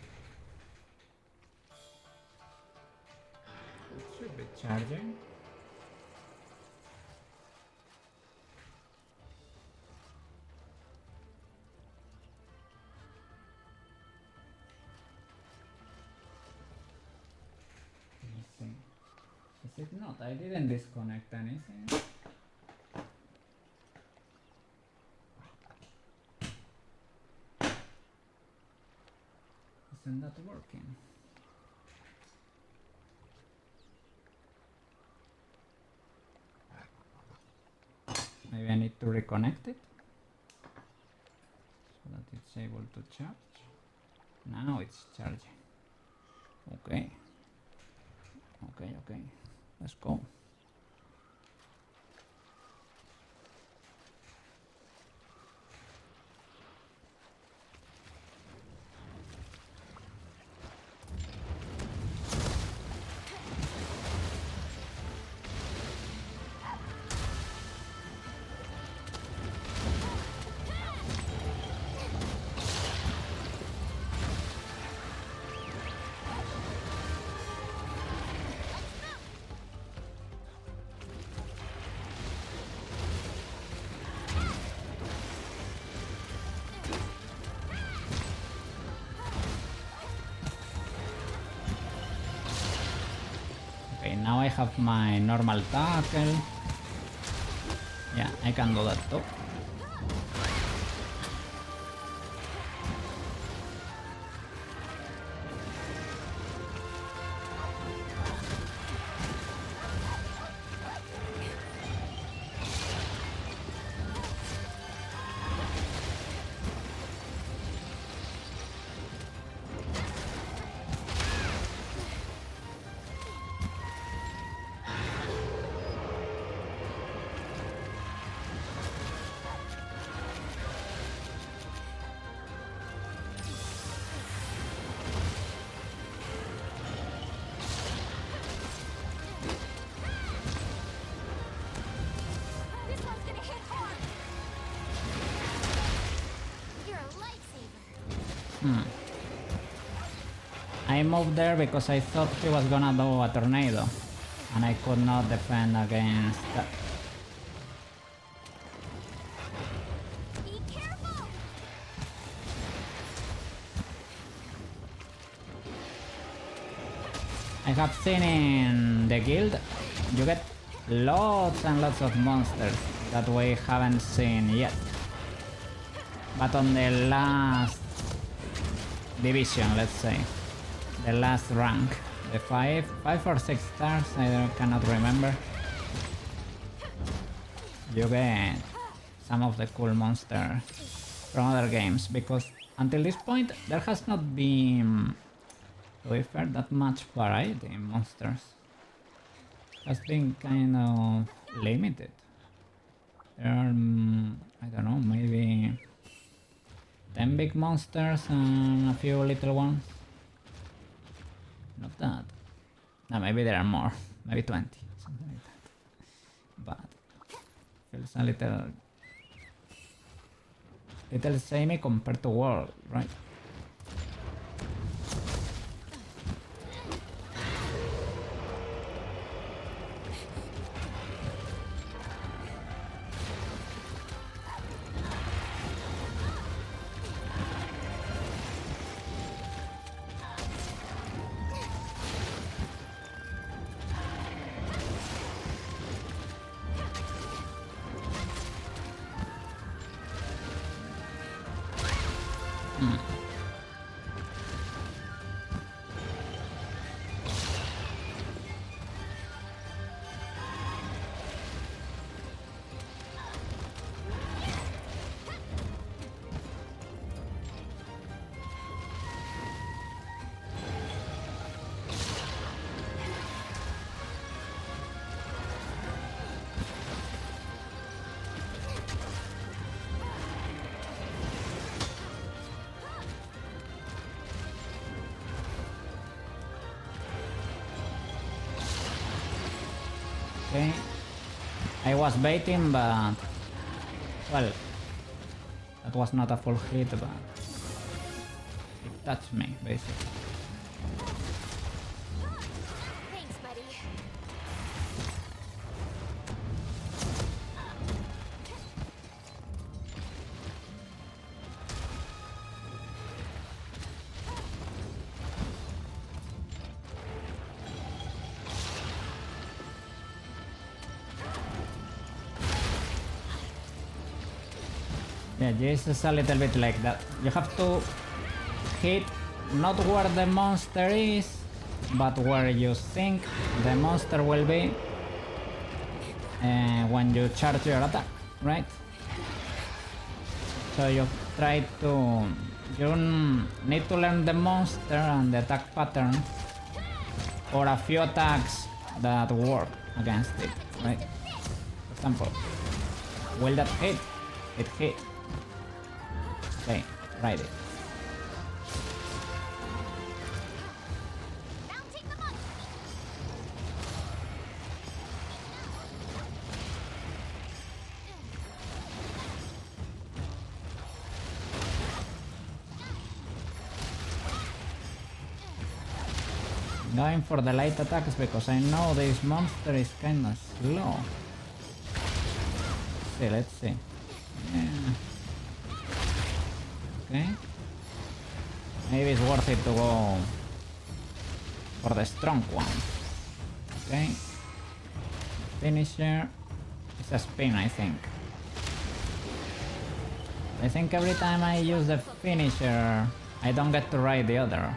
It should be charging. Is it not? I didn't disconnect anything. Isn't that working? Maybe I need to reconnect it so that it's able to charge. Now it's charging. Okay. Okay. Let's go. Okay, now I have my normal tackle. Yeah, I can do that too. This one's gonna hit hard. You're a lifesaver. I moved there because I thought he was gonna do a tornado and I could not defend against that. Be careful. I have seen in the guild you get lots and lots of monsters that we haven't seen yet. But on the last division, let's say, the last rank, the 5 or 6 stars, I cannot remember, you get some of the cool monsters from other games, because until this point there has not been, to be fair, that much variety in monsters. Has been kind of limited. There are, I don't know, maybe 10 big monsters and a few little ones. Not that. No, maybe there are more. Maybe 20, something like that. But feels a little samey compared to World, right? I was baiting, but well, that was not a full hit, but it touched me basically. Thanks, buddy. Yeah, this is a little bit like that. You have to hit not where the monster is, but where you think the monster will be when you charge your attack, right? So you try to... You need to learn the monster and the attack pattern or a few attacks that work against it, right? For example, will that hit? It hit. Okay, ride it. Mounting the monkey. Going for the light attacks because I know this monster is kinda slow. Let's see. Yeah. Okay. Maybe it's worth it to go for the strong one. Okay. Finisher. It's a spin, I think. I think every time I use the finisher, I don't get to ride the other.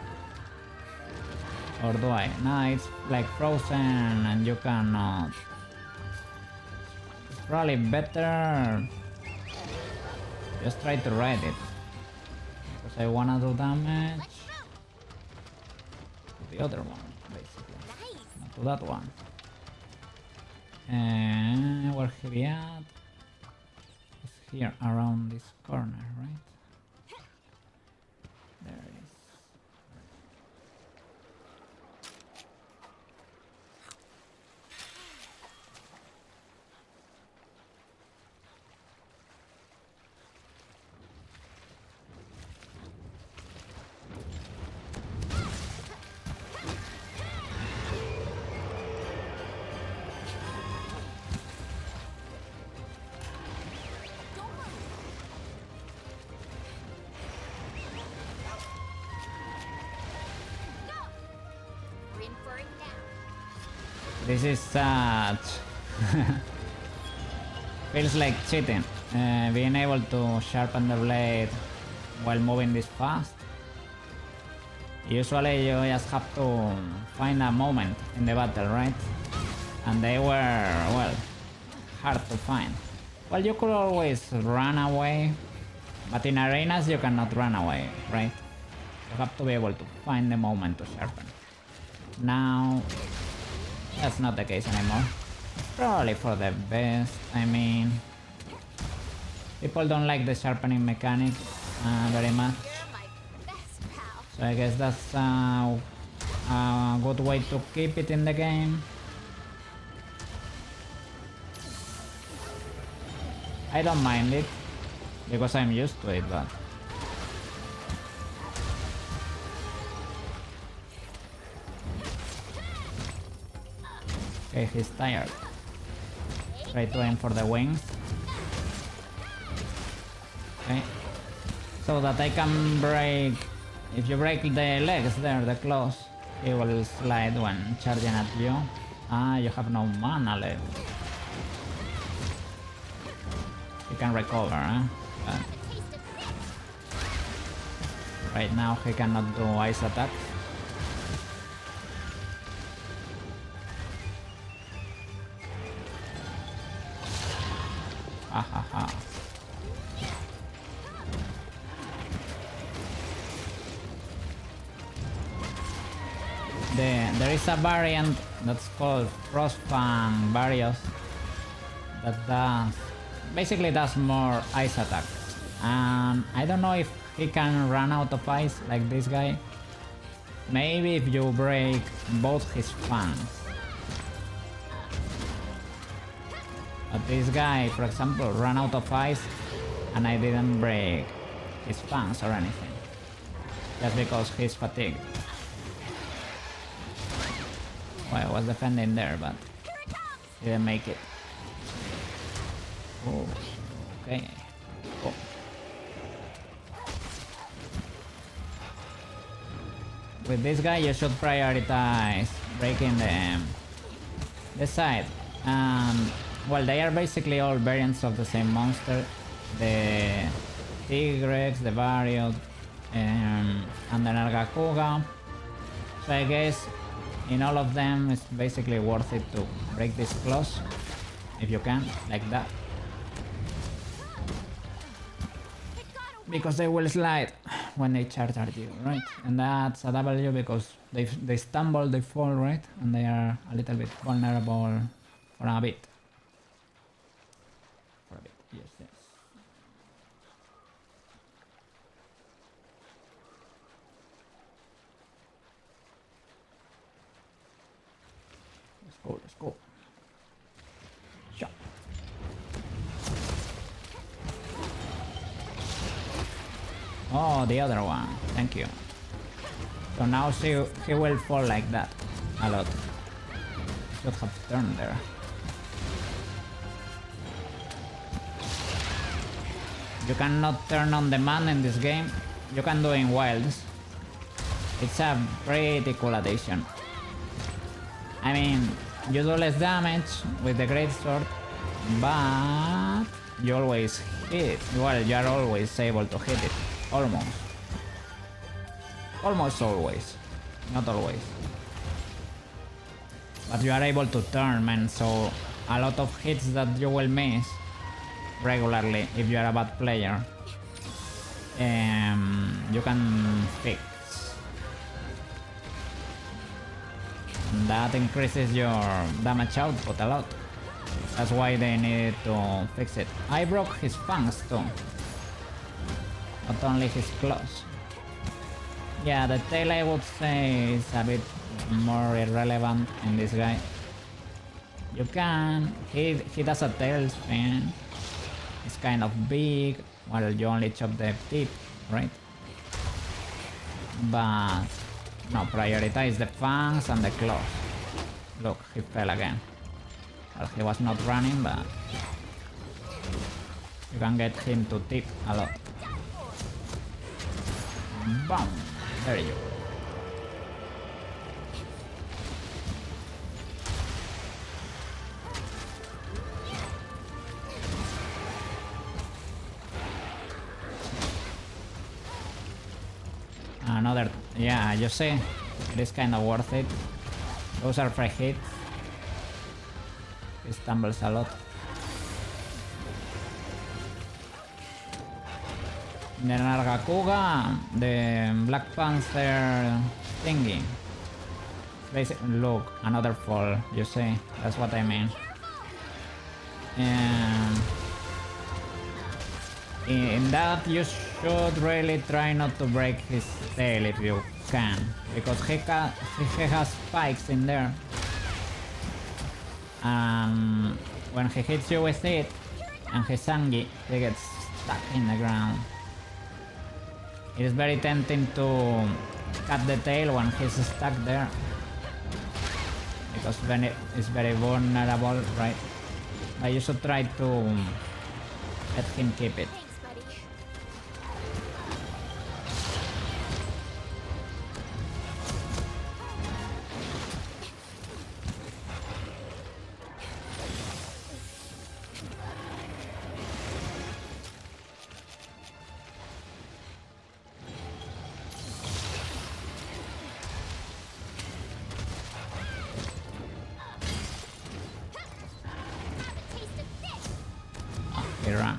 Or do I? No, it's like frozen and you cannot. It's probably better just try to ride it. Because I wanna do damage to the other one, basically. Nice. Not to that one. And where he at? It's here around this corner, right? There it is. We're in for it now. This is such... Feels like cheating. Being able to sharpen the blade while moving this fast. Usually you just have to find a moment in the battle, right? And they were, well, hard to find. Well, you could always run away, but in arenas you cannot run away, right? You have to be able to find the moment to sharpen. Now, that's not the case anymore. Probably for the best, I mean... People don't like the sharpening mechanic very much. You're my best pal. So I guess that's a good way to keep it in the game. I don't mind it, because I'm used to it, but... Okay, he's tired. Try to aim for the wings. Okay. So that I can break... If you break the legs there, the claws, he will slide when charging at you. Ah, you have no mana left. You can recover, huh? But Taste of six. right now he cannot do ice attacks. Ahaha. There is a variant that's called Frostfang Varios that basically does more ice attacks. And I don't know if he can run out of ice like this guy. Maybe if you break both his fangs. But this guy, for example, ran out of ice and I didn't break his fangs or anything. Just because he's fatigued. Well, I was defending there, but didn't make it. Oh, okay. Oh. With this guy, you should prioritize breaking the side. Well, they are basically all variants of the same monster. The Tigrex, the Variod, and the Nargacuga. So I guess in all of them it's basically worth it to break this claws if you can, like that. Because they will slide when they charge at you, right? And that's a W because they stumble, they fall, right? And they are a little bit vulnerable for a bit. For a bit, yes, yes. Let's go, let's go. Shot. Oh, the other one. Thank you. So now he will fall like that a lot. Should have turned there. You cannot turn on demand in this game. You can do in wilds. It's a pretty cool addition. I mean, you do less damage with the great sword, but you always hit. Well, you are always able to hit it. Almost. Almost always. Not always. But you are able to turn, man, so a lot of hits that you will miss regularly if you are a bad player, you can fix. And that increases your damage output a lot. That's why they needed to fix it. I broke his fangs too. Not only his claws. Yeah, the tail I would say is a bit more irrelevant in this guy. You can... He does a tail spin. It's kind of big. Well, you only chop the tip, right? But... no, prioritize the fangs and the claws. Look, he fell again. Well, he was not running, but... you can get him to tip a lot. Boom! There you go. Another, yeah, you see, it is kind of worth it. Those are free hits. He stumbles a lot. The Nargacuga, the Black Panther thingy. Basically, look, another fall, you see, that's what I mean. In that you should really try not to break his tail if you can, because he has spikes in there. When he hits you with it and his sangi, he gets stuck in the ground. It is very tempting to cut the tail when he's stuck there, because then it is very vulnerable, right? But you should try to let him keep it. Thanks, buddy. He ran.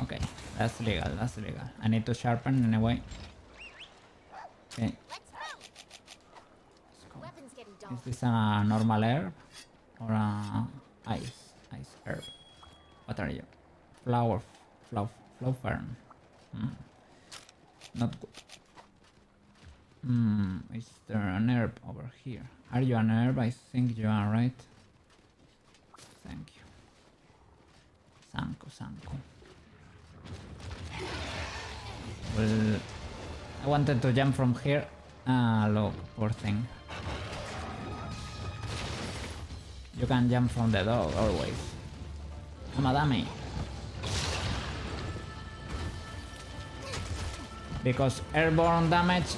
Okay, that's legal, that's legal. I need to sharpen anyway. Okay, Let's move. let's go. Weapons getting dull. Is this a normal herb or a ice herb? What are you? Flower fern. Not good. Is there an herb over here? Are you an herb? I think you are, right? Thanks. Sanko. Well, I wanted to jump from here. Ah, look, poor thing. You can jump from the dog always. Amadami. Because airborne damage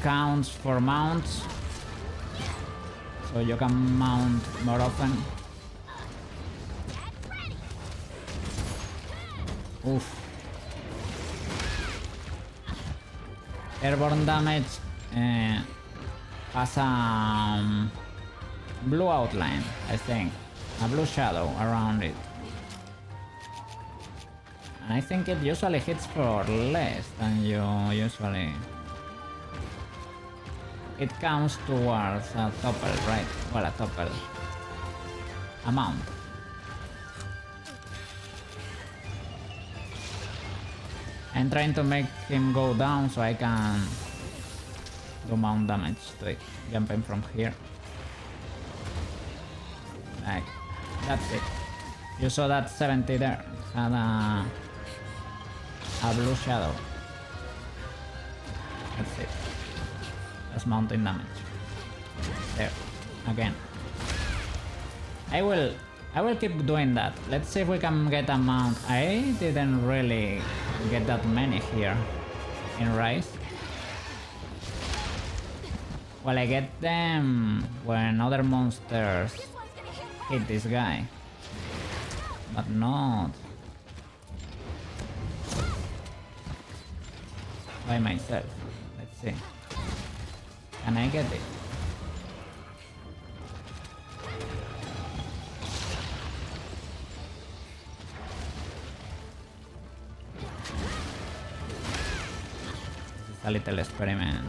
counts for mounts, so you can mount more often. Oof. Airborne damage has a blue outline, I think, a blue shadow around it. And I think it usually hits for less than you usually. It counts towards a topple, right? Well, a topple. A mount. I'm trying to make him go down so I can do mount damage to it. Jumping from here. Like, that's it. You saw that 70 there. Had a blue shadow. That's it. That's mounting damage. There. Again. I will keep doing that. Let's see if we can get a mount. I didn't really get that many here in Rise. Well, I get them when other monsters hit this guy. But not by myself. Let's see. Can I get it? This is a little experiment.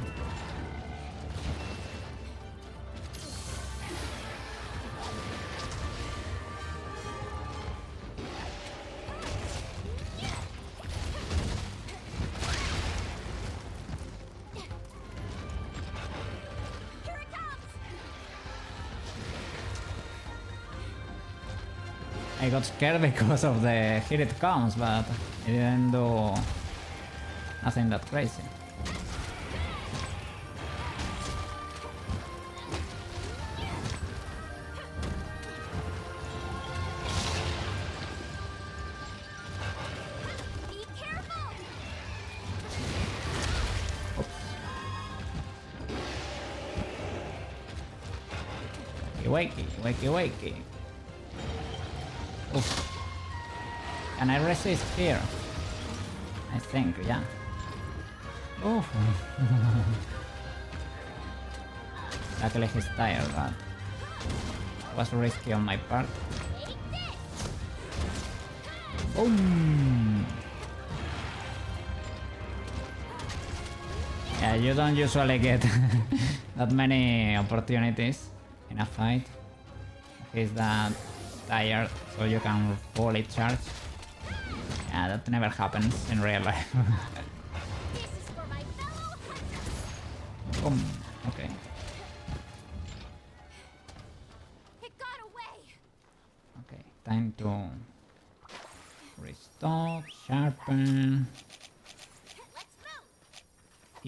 I got scared because of the here it comes, but it didn't do nothing that crazy. Be careful! Wakey, wakey, wakey. Oof. Can I resist here? I think, yeah. Oof. Luckily he's tired, but it was risky on my part. Boom! Yeah, you don't usually get that many opportunities in a fight. He's that tired, so you can fully charge. Yeah, that never happens in real life. This is for my fellow hunters. Boom. Okay. It got away. Okay. Time to restock, sharpen, Let's move.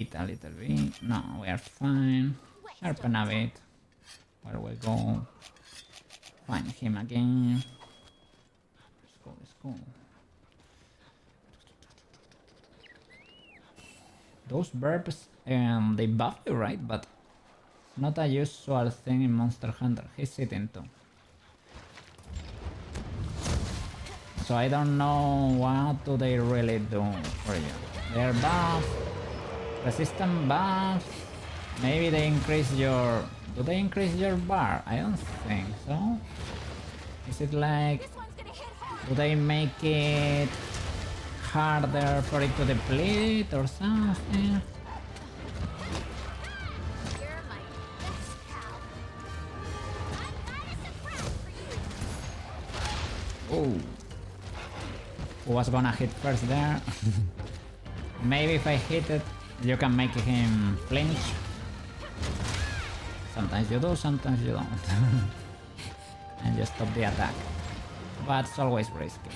eat a little bit. No, we are fine. Sharpen a bit. Where we go? Find him again. Let's go, let's go. Those burps, they buff you, right? But not a usual thing in Monster Hunter. He's sitting too. So I don't know what do they really do for you. They're buffs, resistant buffs. Maybe they increase your... Do they increase your bar? I don't think so. Is it like... This one's gonna hit hard. Do they make it harder for it to deplete or something? You're my best pal. I've got a surprise for you. Oh. Who was gonna hit first there? Maybe if I hit it, you can make him flinch. Sometimes you do, sometimes you don't. And just stop the attack. but it's always risky.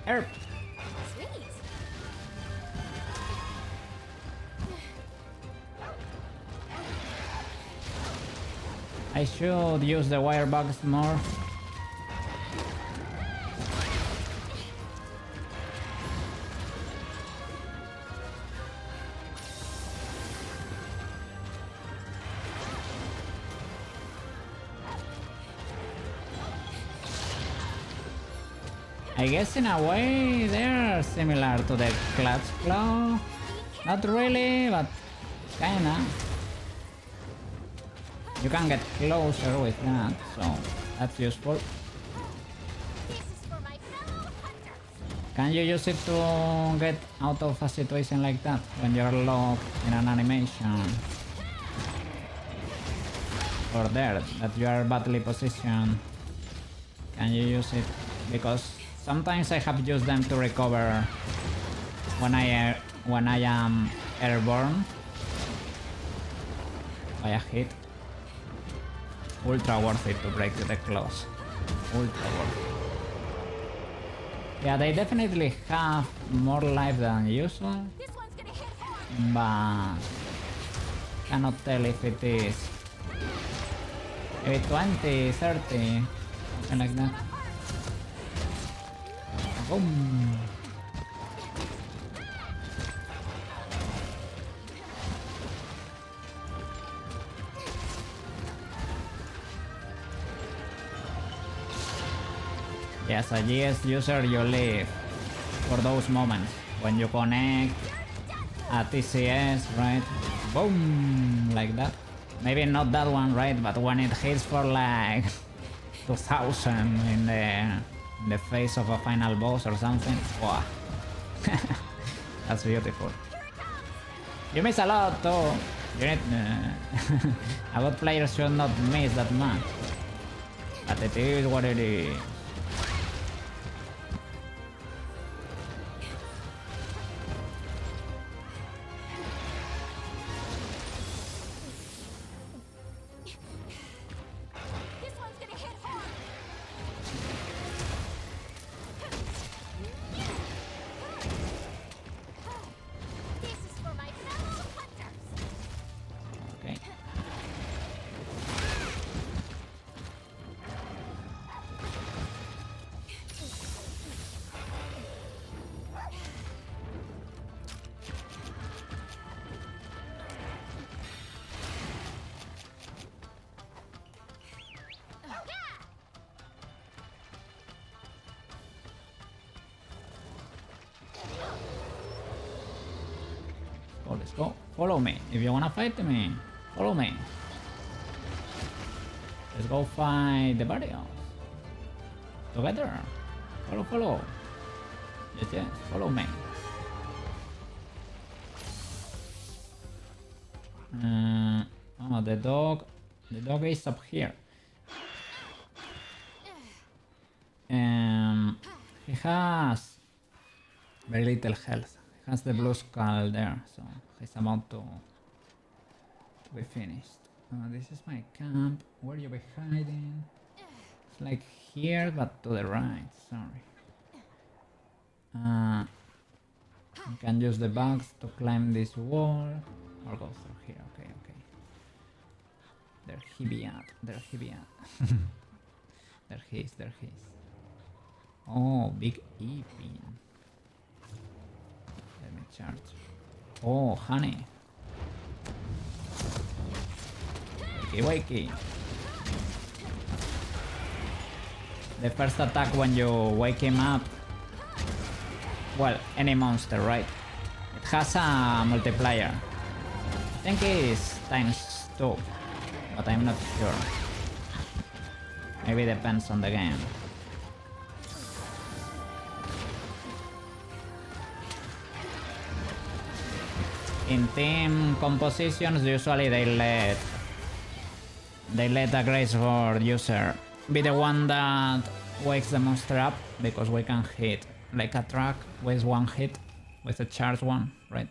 Erp. Sweet. I should use the wire bugs more. I guess in a way they're similar to the Clutch Claw. Not really, but kinda. You can get closer with that, so that's useful. This is for my fellow hunters. Can you use it to get out of a situation like that when you're locked in an animation? Or there, that you are badly positioned. Can you use it? Because sometimes I have used them to recover when I am airborne by a hit. Ultra worth it to break the claws. Ultra worth it. Yeah, they definitely have more life than usual, This one's gonna hit hard. but cannot tell if it is maybe 20, 30, something like that. Boom. Yes, a GS user you live for those moments when you connect a TCS, right? Boom, like that. Maybe not that one, right? But when it hits for like 2000 in the face of a final boss or something, wow. That's beautiful. You miss a lot though. You need, a good player should not miss that much. But it is what it is. This one's gonna hit hard. This is for my fellow hunters. Okay. Oh, let's go. Follow me. If you wanna fight me, follow me. Let's go fight the barriers. Together. Follow, follow. Yes, yes. Follow me. Oh, the dog. The dog is up here. He has very little health. He has the blue skull there, so he's about to be finished. This is my camp. Where you be hiding? It's like here, but to the right. Sorry. You can use the bugs to climb this wall or go through here. Okay, okay. There he be at. There he be at. There he is. There he is. Oh, big E pin. Let me charge. Oh, honey. Wakey, wakey. The first attack when you wake him up. Well, any monster, right? It has a multiplier. I think it's ×2, but I'm not sure. Maybe depends on the game. In team compositions, usually they let a Grace Sword user be the one that wakes the monster up because we can hit like a truck with one hit, with a charged one, right?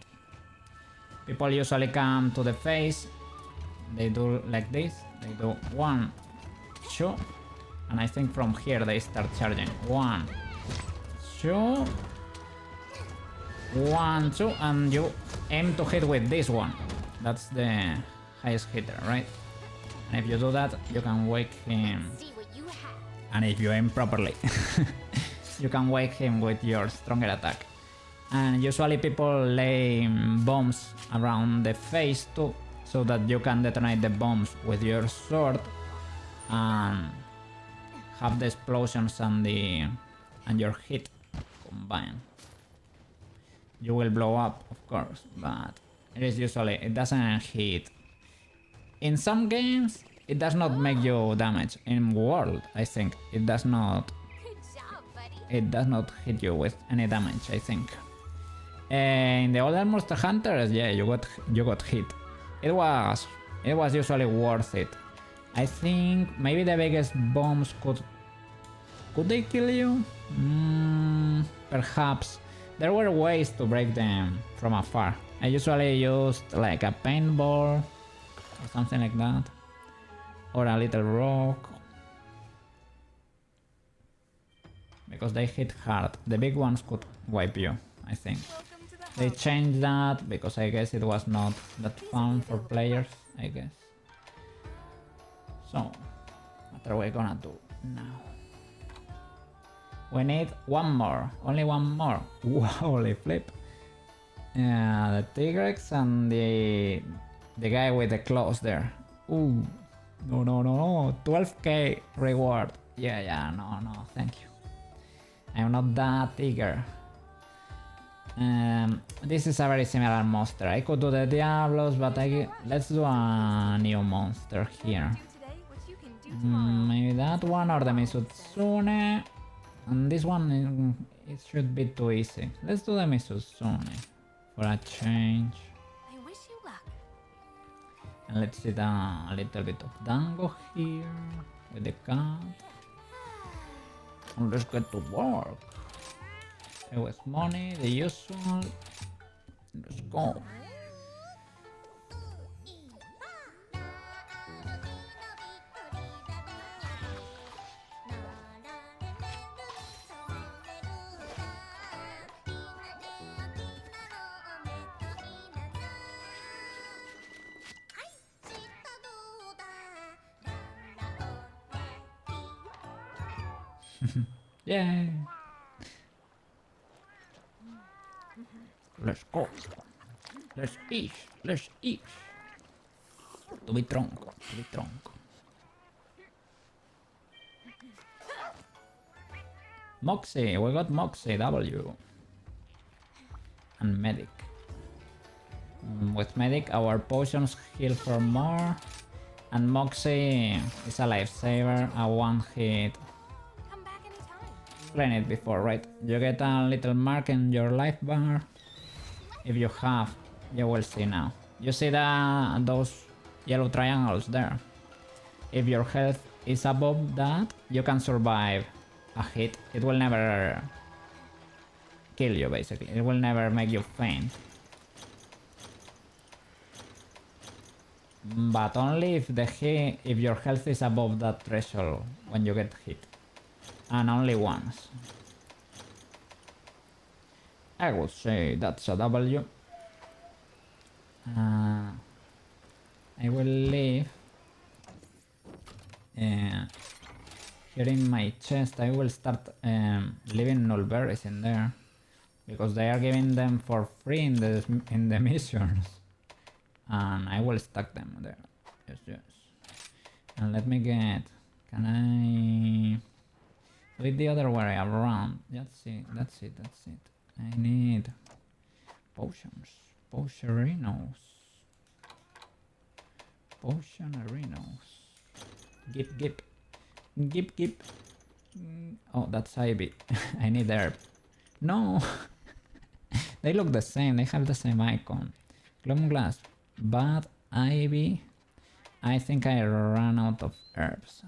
People usually come to the face, they do like this, they do 1, 2, and I think from here they start charging. 1, 2, 1, 2, and you aim to hit with this one. That's the highest hitter, right? And if you do that, you can wake him. See what you have. And if you aim properly, you can wake him with your stronger attack. And usually people lay bombs around the face too, so that you can detonate the bombs with your sword and have the explosions and your hit combined. You will blow up, of course, but it doesn't hit. In some games, it does not make you damage. In World, I think it does not. Good job, buddy. It does not hit you with any damage, I think. In the older Monster Hunters, yeah, you got hit. It was usually worth it. I think maybe the biggest bombs could they kill you? Perhaps. There were ways to break them from afar. I usually used like a paintball or something like that, or a little rock, because they hit hard. The big ones could wipe you, I think. They changed that because I guess it was not that fun for players, I guess. So, what are we gonna do now? We need one more, only one more. Holy flip. The Tigrex and the guy with the claws there. Ooh, no, 12k reward. Yeah, no, thank you. I'm not that eager. This is a very similar monster. I could do the Diablos, but let's do a new monster here. Maybe that one or the Misutsune. And this one, it should be too easy. Let's do the Misutsune for a change. I wish you luck. And let's see a little bit of Dango here with the cat. And let's get to work. It was money, the usual. Let's go. Yay! Let's go. Let's eat. To be tronco. Moxie, we got Moxie W. And Medic. With Medic, our potions heal for more. And Moxie is a lifesaver, a one hit. Come back anytime. Explained it before, right? You get a little mark in your life bar. If you have, you will see now. You see those yellow triangles there. If your health is above that, you can survive a hit. It will never kill you, basically. It will never make you faint. But only if your health is above that threshold when you get hit. And only once. I would say that's a W. I will leave here in my chest. I will start leaving null berries in there because they are giving them for free in the missions, and I will stack them there. Yes. And let me get. Can I do it the other way around? That's it. I need potions. Potionerinos. Gip. Oh, that's Ivy. I need herb. No! They look the same, they have the same icon. Gloom glass. But Ivy. I think I ran out of herbs.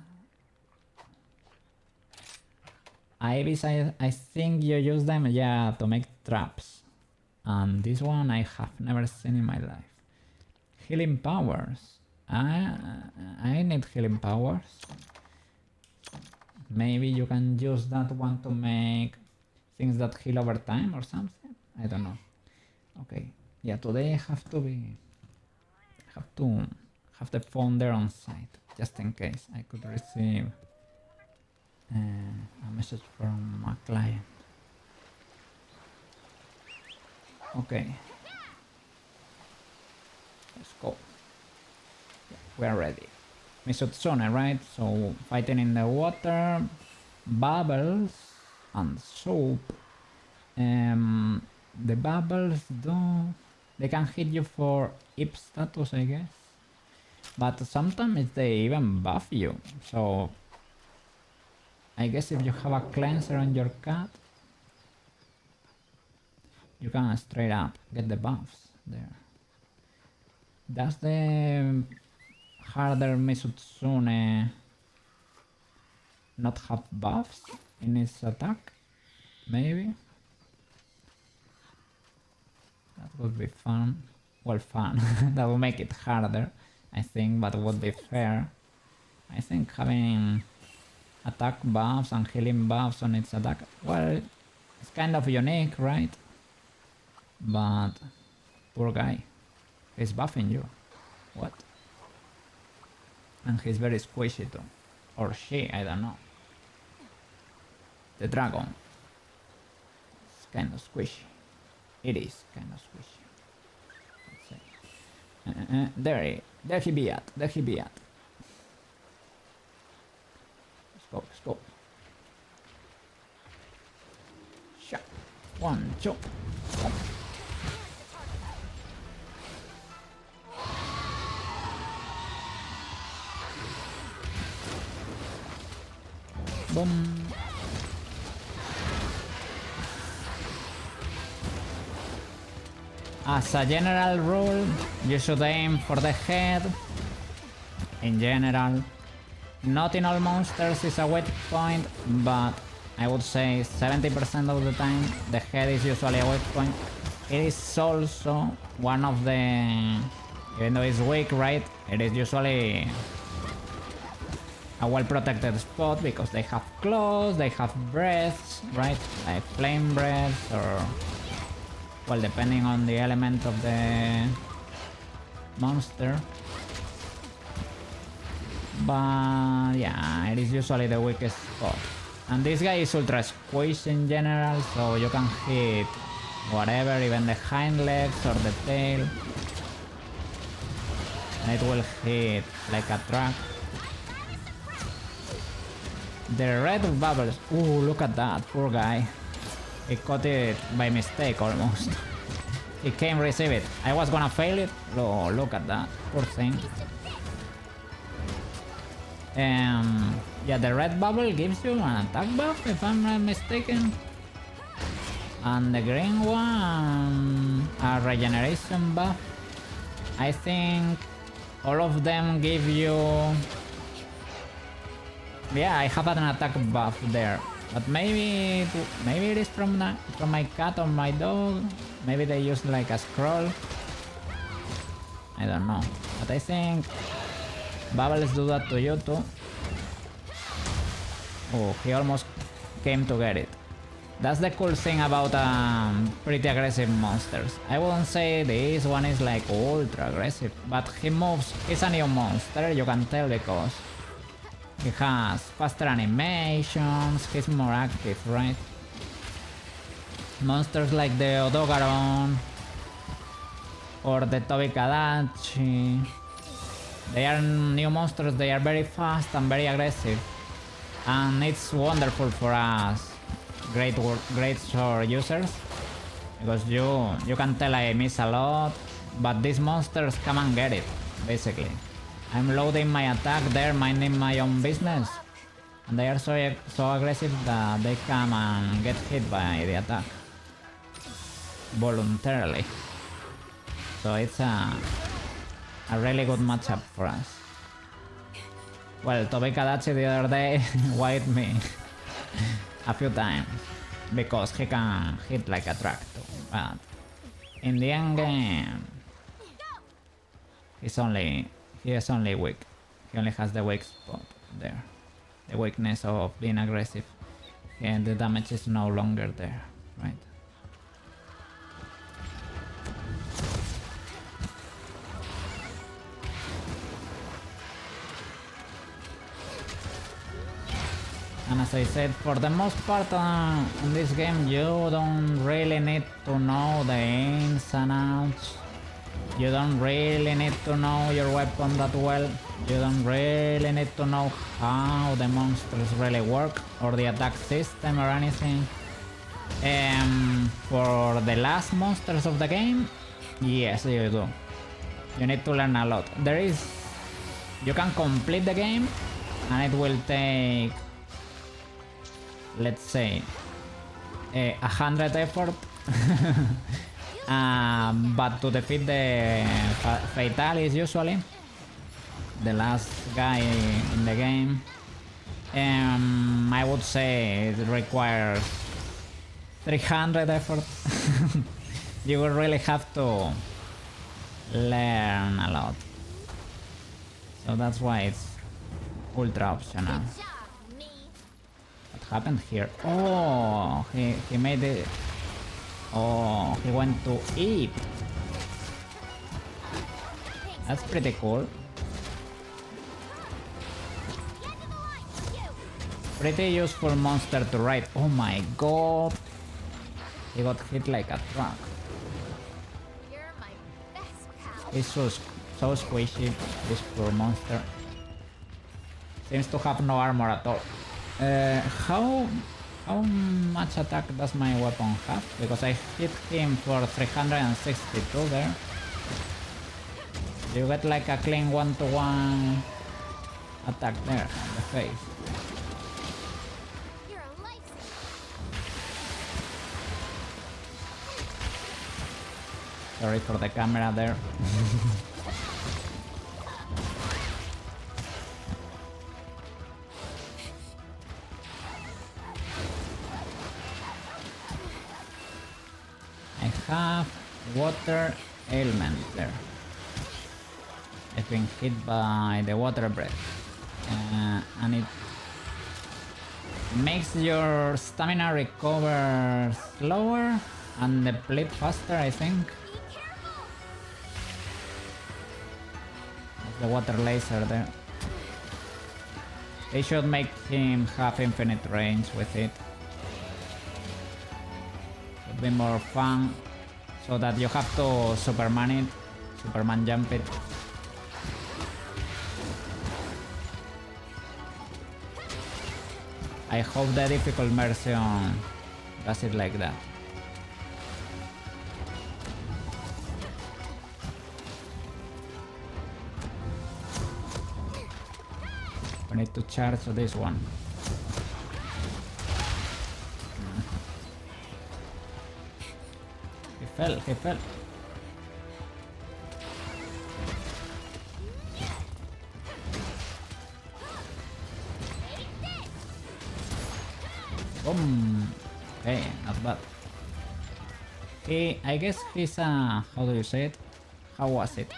Ibis, I think you use them, yeah, to make traps. And this one I have never seen in my life. Healing powers. I need healing powers. Maybe you can use that one to make things that heal over time or something. I don't know. Okay. Yeah, today I have to have the phone there on site, just in case I could receive a message from a client. Okay. Let's go. Yeah, we are ready. Misutsune, right? So fighting in the water, bubbles, and soap. The bubbles they can hit you for IP status, I guess. But sometimes they even buff you. So I guess if you have a cleanser on your cat, you can straight up get the buffs there. Does the harder Misutsune not have buffs in its attack? Maybe? That would be fun. Well, fun. That would make it harder, I think, but would be fair. I think having attack buffs and healing buffs on its attack, well, it's kind of unique, right? But poor guy, he's buffing you. What? And he's very squishy too. Or she, I don't know. The dragon. It's kind of squishy. It is kind of squishy. Let's say. There he be at. Let's go. Shot. 1, 2. Boom. As a general rule, you should aim for the head. In general, not in all monsters is a weak point, but I would say 70% of the time the head is usually a weak point. It is also one of the, even though it's weak, right, it is usually a well-protected spot because they have claws, they have breaths, right, like flame breaths, or, well, depending on the element of the monster. But yeah, it is usually the weakest spot. And this guy is ultra squish in general, so you can hit whatever, even the hind legs or the tail, and it will hit like a truck. The red bubbles, ooh, look at that, poor guy. He caught it by mistake almost. He came receive it. I was gonna fail it. Oh, look at that, poor thing. Yeah, the red bubble gives you an attack buff, if I'm not mistaken. And the green one, a regeneration buff. I think all of them give you... Yeah, I have an attack buff there. But maybe it is from my cat or my dog. Maybe they use like a scroll. I don't know. But I think bubbles do that to you too. Oh, he almost came to get it. That's the cool thing about pretty aggressive monsters. I wouldn't say this one is like ultra aggressive, but he moves. He's a new monster, you can tell, because he has faster animations, he's more active, right? Monsters like the Odogaron or the Tobikadachi, they are new monsters, they are very fast and very aggressive. And it's wonderful for us great sword users, because you can tell I miss a lot, but these monsters come and get it, basically. I'm loading my attack there, minding my own business, and they are so aggressive that they come and get hit by the attack voluntarily. So it's a really good matchup for us. Well, Tobikadachi the other day wiped me a few times because he can hit like a truck too, but in the end game he is only weak. He only has the weak spot there, the weakness of being aggressive, and the damage is no longer there, right? And as I said, for the most part in this game you don't really need to know the ins and outs. You don't really need to know your weapon that well. You don't really need to know how the monsters really work or the attack system or anything. For the last monsters of the game, yes you do. You need to learn a lot. You can complete the game and it will take, let's say, 100 effort. But to defeat the Fatalis, usually the last guy in the game, I would say it requires 300 effort. You will really have to learn a lot, so that's why it's ultra optional. Good job, me. What happened here? Oh, he made it. Oh, he went to eat. That's pretty cool. Pretty useful monster to ride. Oh my god. He got hit like a truck. You're my best pal. He's so squishy, this poor monster. Seems to have no armor at all. How much attack does my weapon have? Because I hit him for 362 there. You get like a clean 1-to-1 attack there on the face. You're a lifesaver. Sorry for the camera there. I have water ailment there. I've been hit by the water breath, and it makes your stamina recover slower and deplete faster, I think. Be careful. That's the water laser there. They should make him have infinite range with it. Would be more fun, so that you have to Superman it, Superman jump it. I hope the difficult version does it like that. We need to charge this one. He fell. Boom. Okay, not bad. I guess he's how do you say it? How was it?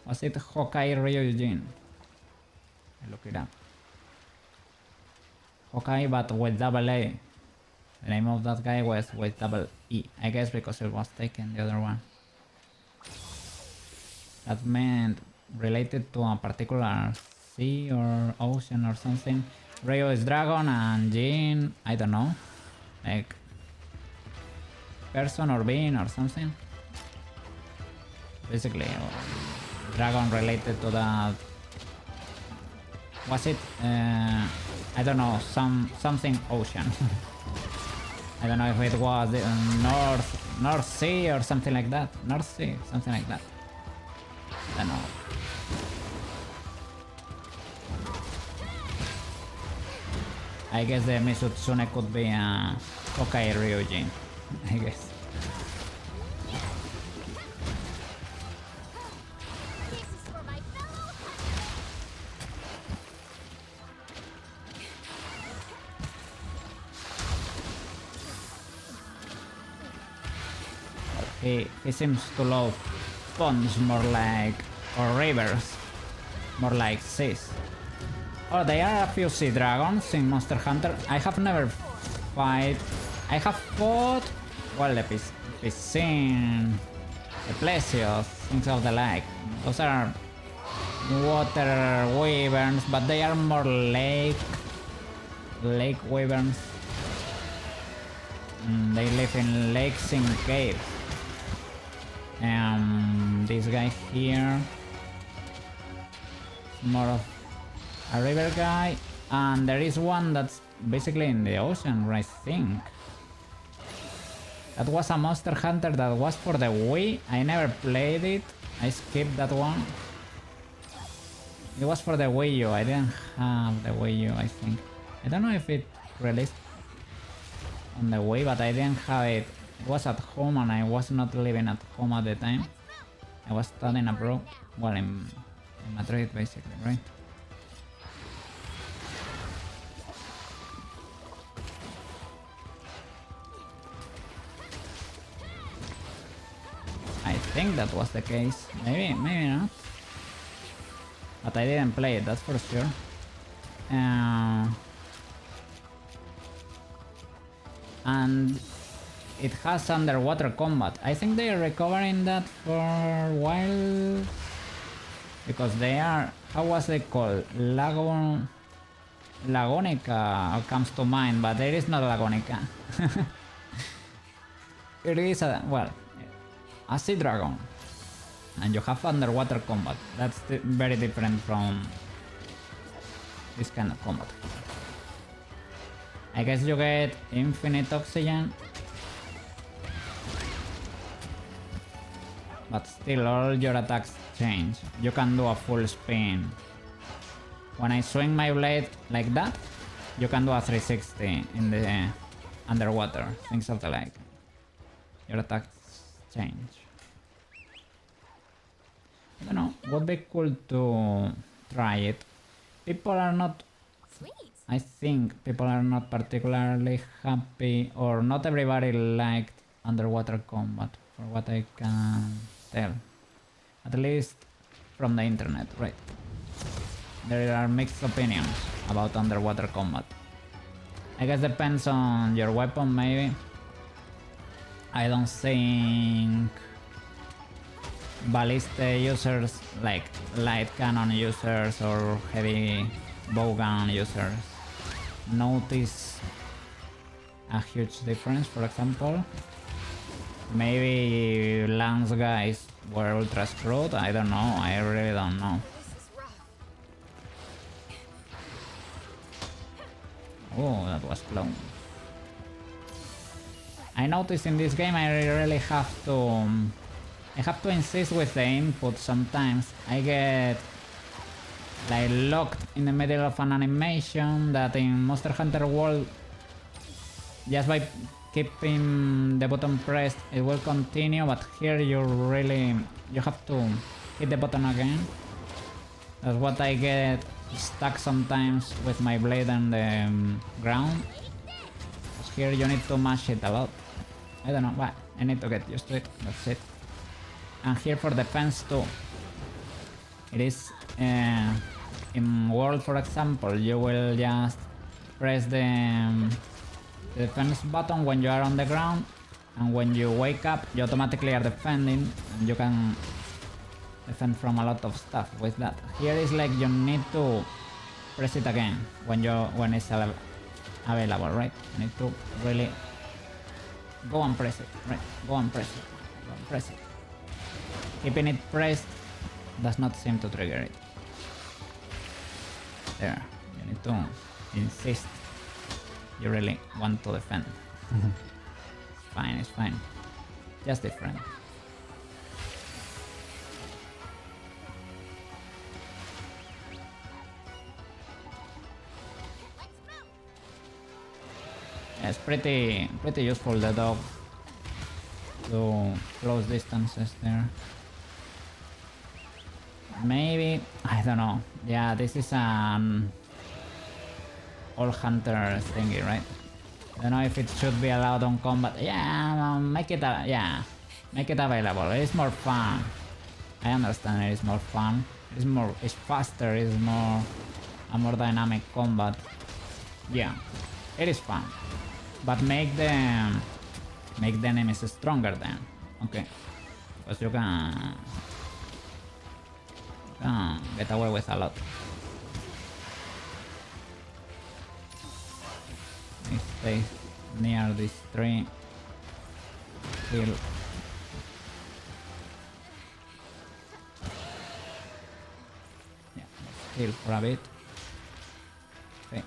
Was it Hawkeye Ryujin? I look it up. Hawkeye, but with double A. The name of that guy was with double E, I guess, because it was taken the other one. That meant related to a particular sea or ocean or something. Ryo is dragon and Jin, I don't know, like person or being or something. Basically, dragon related to that. Was it? I don't know, something ocean. I don't know if it was the North Sea or something like that. North Sea, something like that. I don't know. I guess the Misutsune could be a Hawkeye Ryujin, I guess. This is for my fellow He seems to love ponds more like, or rivers, more like seas. Oh, there are a few sea dragons in Monster Hunter. I have never fight. I have fought, well, the piscine, the plesios, things of the like. Those are water wyverns, but they are more lake wyverns. They live in lakes and caves. This guy here, more of a river guy, and there is one that's basically in the ocean, I think. That was a Monster Hunter that was for the Wii. I never played it. I skipped that one. It was for the Wii U. I didn't have the Wii U, I think. I don't know if it released on the Wii, but I didn't have it. It was at home and I was not living at home at the time. I was studying abroad. Well, in Madrid, basically, right? I think that was the case. Maybe not. But I didn't play it, that's for sure. And it has underwater combat. I think they are recovering that for a while. Because they are... How was it called? Lagonica comes to mind, but it is not Lagonica. It is a... well... a sea dragon. And you have underwater combat. That's very different from this kind of combat. I guess you get infinite oxygen. But still all your attacks change. You can do a full spin. When I swing my blade like that, you can do a 360 in the underwater. Things of the like. Your attacks change. I don't know, would be cool to try it. People are not... Sweet. I think people are not particularly happy, or not everybody liked underwater combat, for what I can tell. At least from the internet, right? There are mixed opinions about underwater combat. I guess depends on your weapon, maybe. I don't think ballista users, like light cannon users or heavy bowgun users, notice a huge difference. For example, maybe lance guys were ultra screwed. I don't know. I really don't know. This is rough. Oh, that was close. I noticed in this game I really have to insist with the input sometimes. I get like locked in the middle of an animation that in Monster Hunter World, just by keeping the button pressed it will continue, but here you have to hit the button again. That's what I get stuck sometimes with my blade on the ground. Because here you need to mash it a lot. I don't know, but I need to get used to it, that's it. And here for defense too. It is in World, for example, you will just press the defense button when you are on the ground, and when you wake up you automatically are defending, and you can defend from a lot of stuff with that. Here is like you need to press it again when it's available, right? You need to really go and press it, right? Go and press it, go and press it. Keeping it pressed does not seem to trigger it. There, you need to insist. You really want to defend. It's fine, it's fine. Just different. Yeah, it's pretty useful, the dog, to close distances there. Maybe, I don't know. Yeah, this is an all hunter thingy, right? I don't know if it should be allowed on combat. Yeah, make it yeah. Make it available. It is more fun. I understand it is more fun. It's faster. It's more a more dynamic combat. Yeah, it is fun. But make the enemies stronger then. Okay, because you can get away with a lot. Stay near this tree. Heal. Yeah, let's heal for a bit. Okay.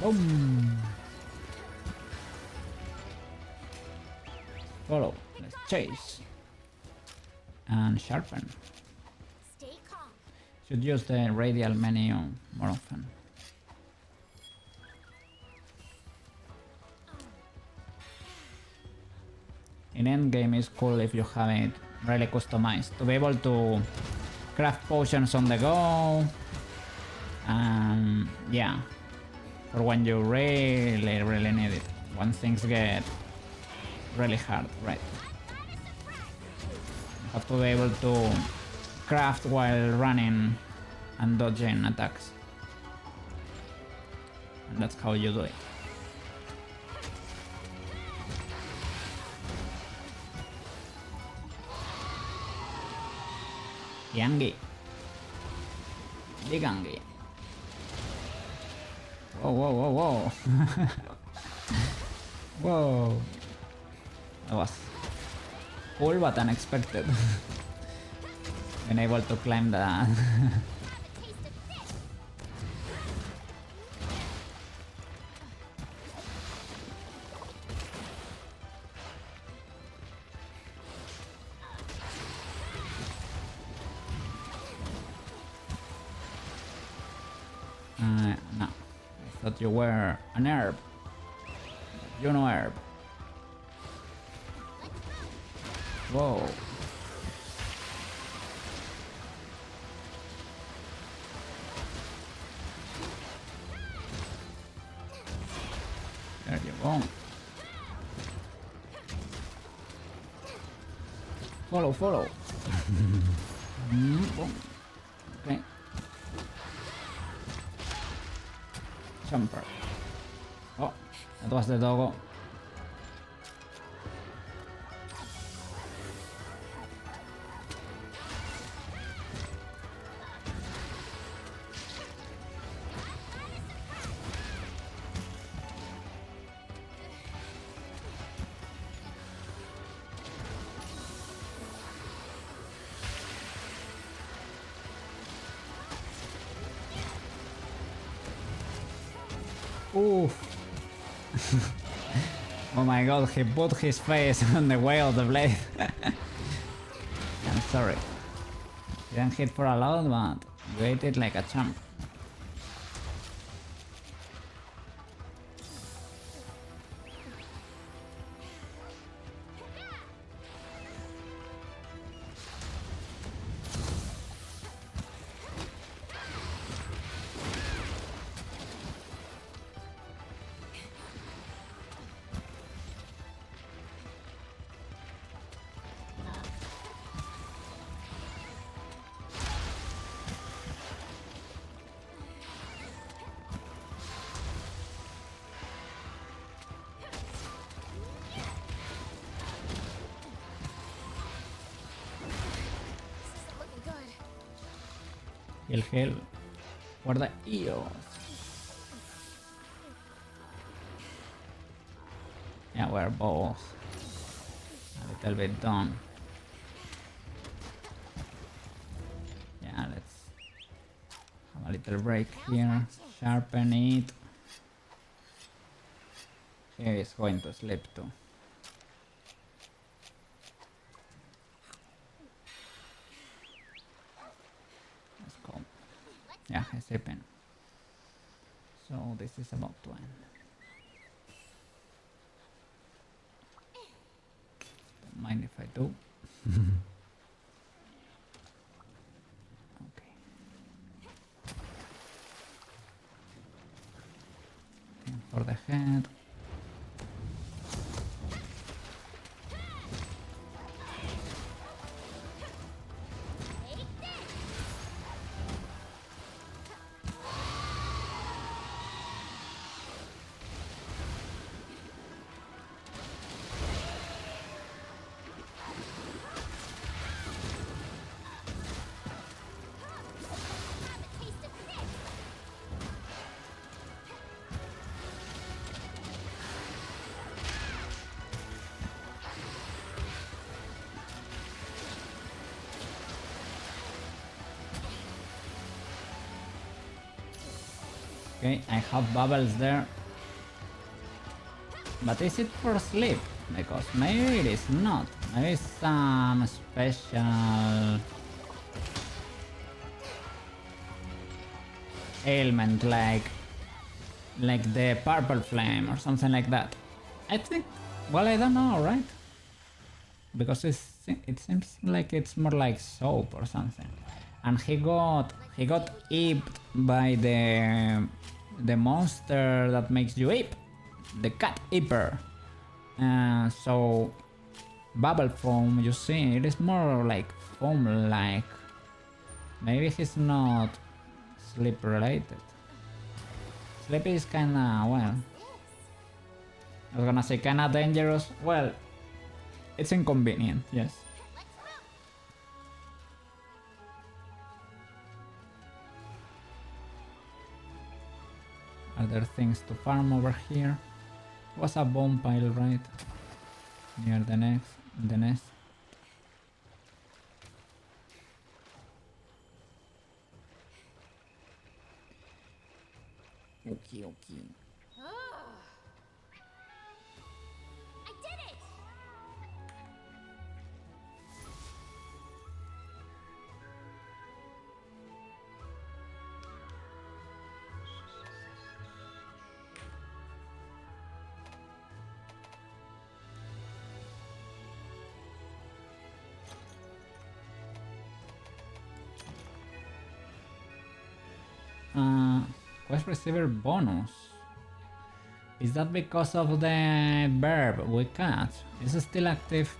Boom. Follow. Let's chase. And sharpen. Stay calm. Should use the radial menu more often. In endgame is cool if you have it really customized. To be able to craft potions on the go. Yeah. For when you really need it. When things get really hard, right? You have to be able to craft while running and dodging attacks. And that's how you do it. Yangi. Digangi. Whoa, whoa, whoa, whoa. Whoa. That was cool but unexpected. Being able to climb the... Taste of this. No. I thought you were an herb. You know herb. Whoa. There you go. Follow, follow. Boom. Okay. Jumper. Oh, that was the doggo. Oof. Oh my god, he put his face on the way of the blade. I'm sorry. Didn't hit for a lot, but you ate it like a champ. Looking good. Heal, heal. For the EOS. Yeah, we're both a little bit done. Yeah, let's have a little break here. Sharpen it. He is going to sleep too. Let's go. Yeah, he's sleeping. So this is about to end. mind if I do. Okay. Aim for the head. Take this! Have a taste of this! Okay, I have bubbles there. But is it for sleep? Because maybe it is not. Maybe some special ailment like the purple flame or something like that. I think, well, I don't know, right? Because it seems like it's more like soap or something. And he got eeped by the monster that makes you eep, the cat eeper. So bubble foam, you see, it is more like foam like. Maybe he's not sleep related. Sleep is kinda, well, I was gonna say kinda dangerous. Well, it's inconvenient, yes. Are there things to farm over here? Was a bomb pile, right? Near the nest. Okay. I did it! Quest receiver bonus. Is that because of the verb we catch? Is it still active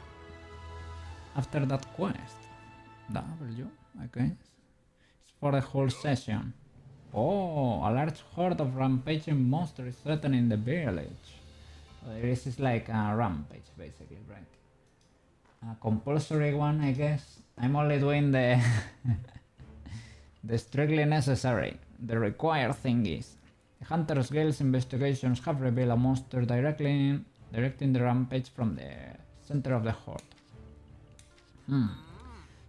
after that quest? W, I guess. It's for the whole session. Oh, a large horde of rampaging monsters is threatening the village. So this is like a rampage, basically, right? A compulsory one, I guess. I'm only doing the the strictly necessary. The required thing is the Hunter's Guild's investigations have revealed a monster directing the rampage from the center of the horde.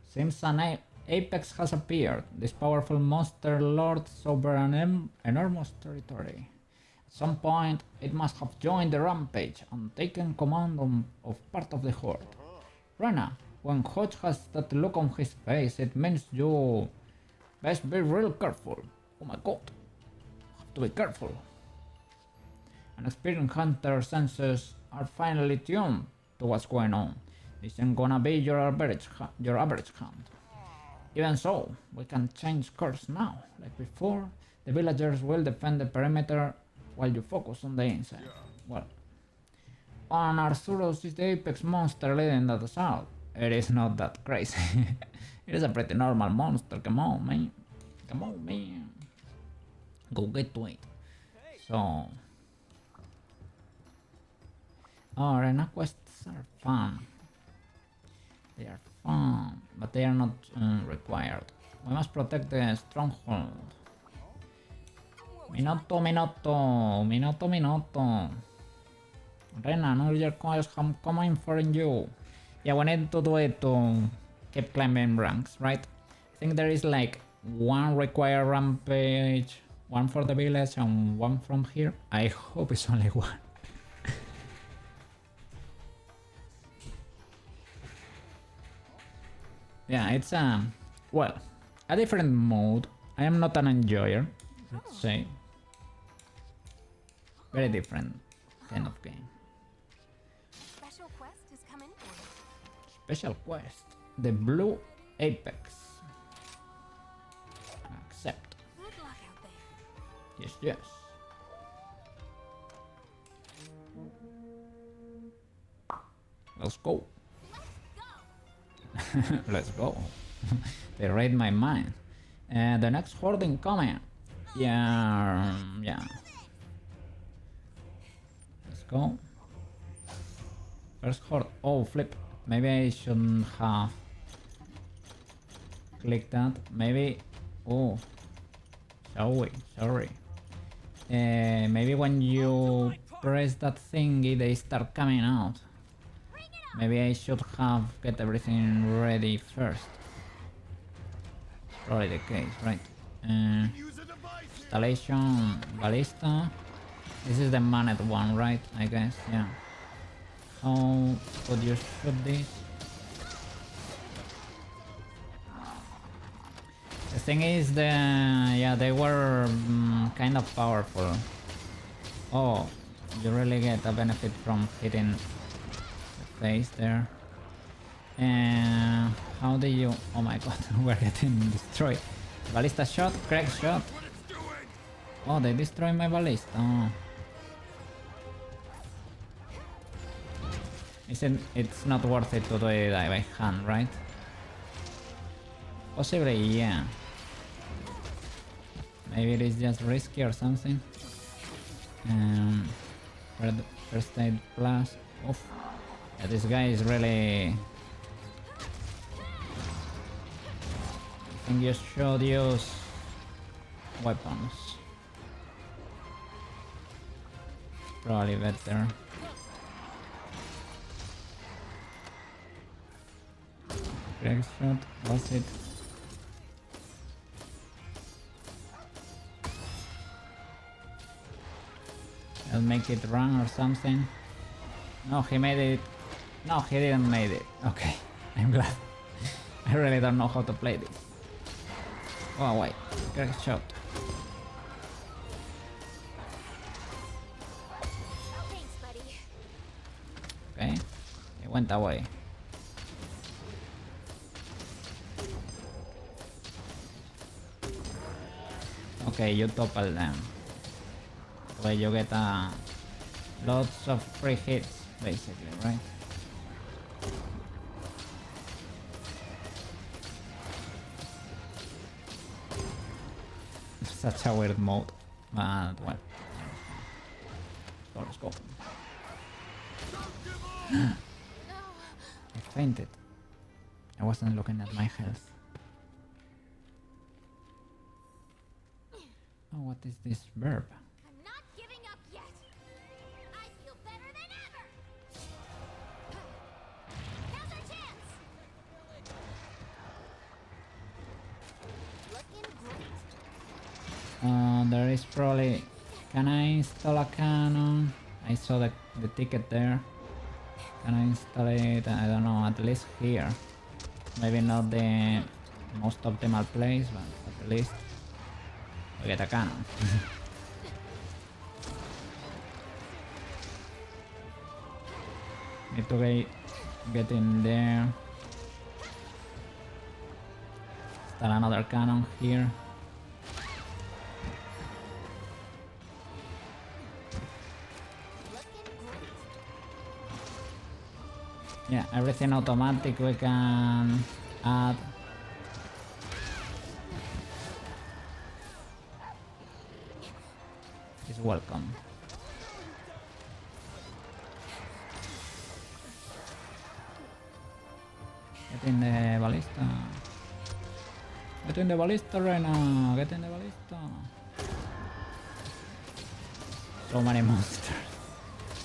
Seems an apex has appeared. This powerful monster lords over an enormous territory. At some point, it must have joined the rampage and taken command of part of the horde. Rena, when Hodge has that look on his face, it means you best be real careful. Oh my god, have to be careful. An experienced hunter's senses are finely tuned to what's going on. This ain't gonna be your average hunt. Even so, we can change course now. Like before, the villagers will defend the perimeter while you focus on the inside. Well, and Arthurus is the apex monster leading that assault. It is not that crazy. It is a pretty normal monster, come on man. Come on man. Go get to it. So... oh, arena quests are fun. They are fun, but they are not required. We must protect the stronghold. Minoto. Renan, all your coils have coming for you. Yeah, we need to do it to keep climbing ranks, right? I think there is like one required rampage, one for the village and one from here. I hope it's only one. Yeah, it's well, a different mode. I am not an enjoyer, let's say. Very different kind of game. Special quest is coming for you. Special quest. The Blue Apex. Accept. Good luck out there. Yes, yes. Let's go. Let's go. Let's go. They read my mind. The next horde incoming. Yeah, yeah. Let's go. First horde. Oh, flip. Maybe I shouldn't have clicked that. Maybe. Oh, sorry. Maybe when you press that thingy, they start coming out. Bring it on. Maybe I should have get everything ready first. Probably the case, right? Installation ballista. This is the manned one, right? I guess, yeah. How could you shoot this? The thing is, yeah, they were kind of powerful. Oh, you really get a benefit from hitting the face there. And how do you? Oh my god, we're getting destroyed. Ballista shot, crack shot. Oh, they destroyed my ballista. Oh. It's not worth it to do it by hand, right? Possibly, yeah. Maybe it is just risky or something. First aid plus. Oof. Yeah, this guy is really. I think you should use weapons. Probably better. Crack shot, was it? I'll make it run or something. No, he made it. No, he didn't made it. Okay, I'm glad. I really don't know how to play this. Oh wait, crack shot. Thanks, buddy. Okay, he went away. Okay, you topple them. Where you get lots of free hits, basically, right? Such a weird mode, but well. Let's go. No. I fainted. I wasn't looking at my health. Oh, what is this verb? I'm not giving up yet. I feel better than ever. Now's our chance. Looking great. There is probably... Can I install a cannon? I saw the ticket there. Can I install it? I don't know, at least here. Maybe not the most optimal place, but at least we get a cannon. Need to get in there. Install another cannon here. Yeah, everything automatic we can add. Is welcome. Get in the ballista. Get in the ballista right now. Get in the ballista. So many monsters.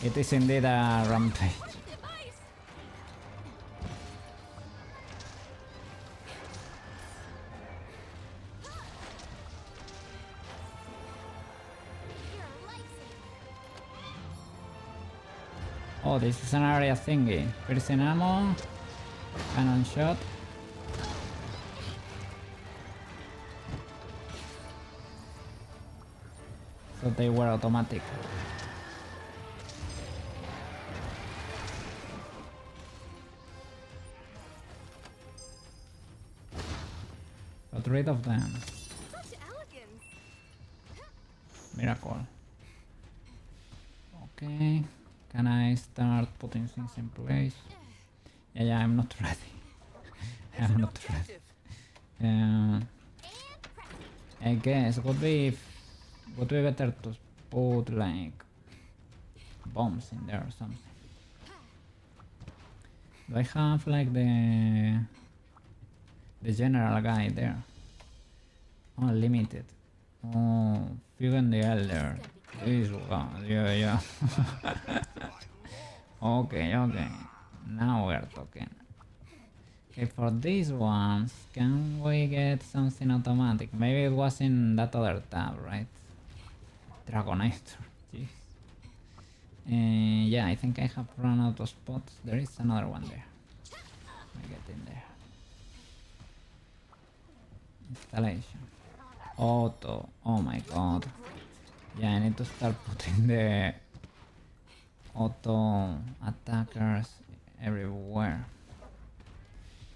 It is indeed a rampage. Oh, this is an area thingy. Piercing ammo. Cannon shot. So they were automatic. got rid of them. Such elegance. Miracle. Okay. Can I start putting things in place? Yeah, I'm not ready. I'm not ready. I guess would be better to put like bombs in there or something. Do I have like the general guy there? Oh, limited. Oh, Fugan the Elder. This one, yeah. Okay. Now we're talking. Okay, for these ones, can we get something automatic? Maybe it was in that other tab, right? Dragonator. Jeez. Yeah, I think I have run out of spots. There is another one there. Let me get in there. Installation. Auto. Oh my god. Yeah, I need to start putting the auto attackers everywhere.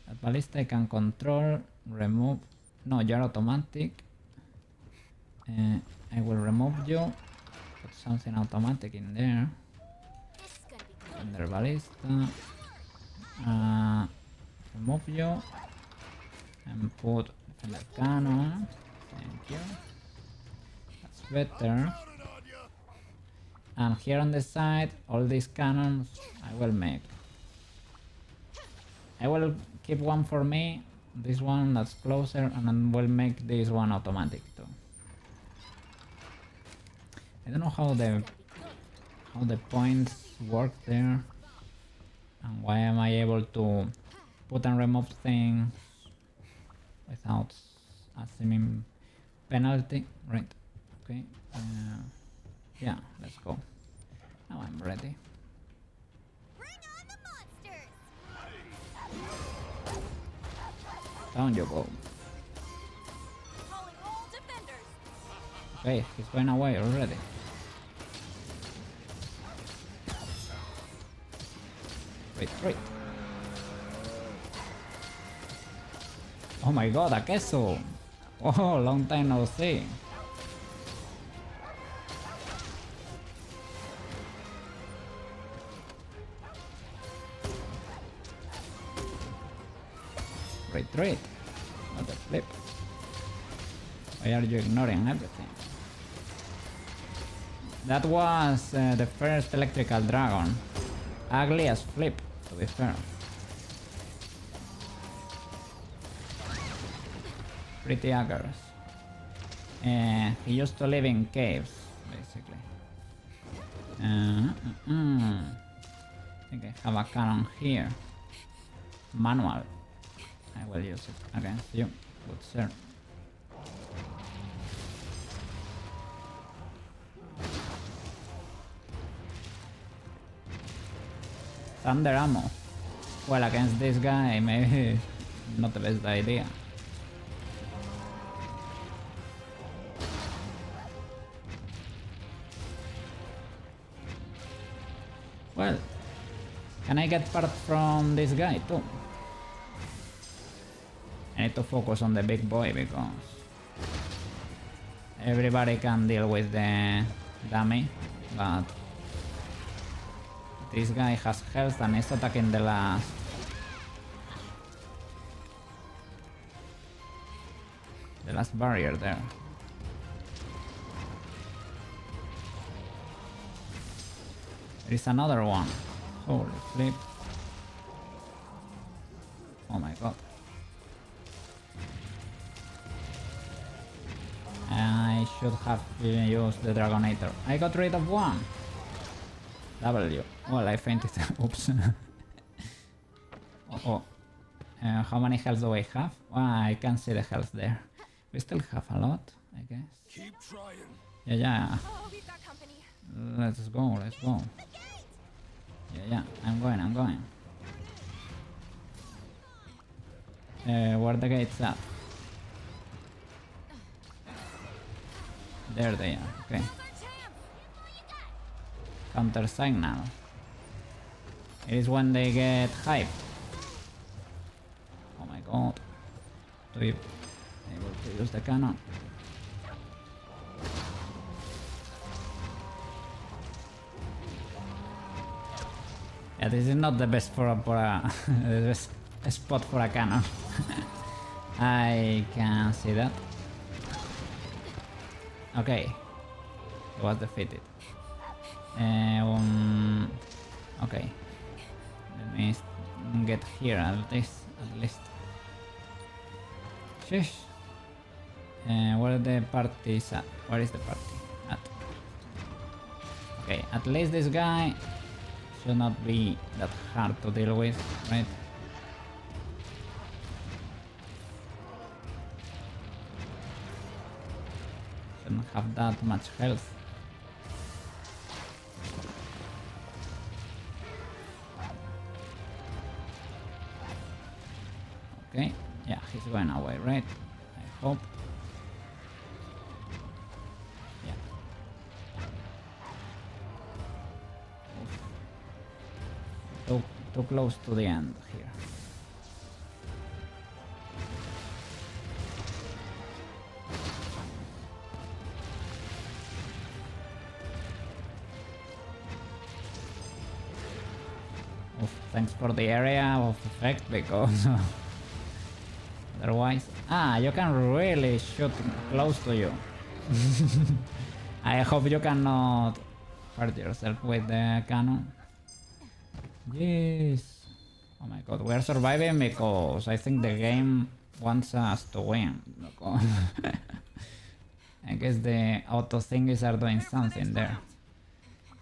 That ballista I can control, remove. No, you're automatic. I will remove you. Put something automatic in there. This is gonna be good. Under ballista. Remove you. And put defender cannon. Thank you. That's better. And here on the side, all these cannons I will make. I will keep one for me, this one that's closer, and then we'll make this one automatic too. I don't know how the points work there, and why am I able to put and remove things without a seeming penalty, right? Okay. Yeah, let's go. Now I'm ready. Bring on the monsters. Down you go. Calling all defenders. Okay, he's going away already. Wait. Oh my god, a queso! Oh, long time no see. Retreat. Not a flip. Why are you ignoring everything? That was the first electrical dragon. Ugly as flip, to be fair. Pretty aggressive. He used to live in caves, basically. I think I have a cannon here. Manual. I will use it against you, good sir. Thunder ammo. Well, against this guy, maybe not the best idea. Well, can I get part from this guy too? I need to focus on the big boy because everybody can deal with the dummy, but this guy has health and is attacking the last barrier there. There is another one. Holy flip. Oh my god. I should have used the Dragonator. I got rid of one. W. Well, I fainted. Oops. Oh. How many health do I have? Well, I can see the health there. We still have a lot, I guess. Keep trying. Yeah. Oh, we've got company. Let's go. Yeah. I'm going. Where the gates at? There they are. Okay. Counter signal. It is when they get hyped. Oh my god. I will use the cannon. Yeah, this is not the best for a the best spot for a cannon. I can see that. Okay, it was defeated. Okay, let me get here at least. Sheesh. Where the party is at? Where is the party at? Okay, at least this guy should not be that hard to deal with, right? Shouldn't have that much health. Okay, yeah, he's going away, right? I hope. Yeah. Too close to the end here. Oof, thanks for the area of effect because otherwise... Ah, you can really shoot close to you. I hope you cannot hurt yourself with the cannon. Yes. Oh my god, we are surviving because I think the game wants us to win. I guess the auto thingies are doing something there.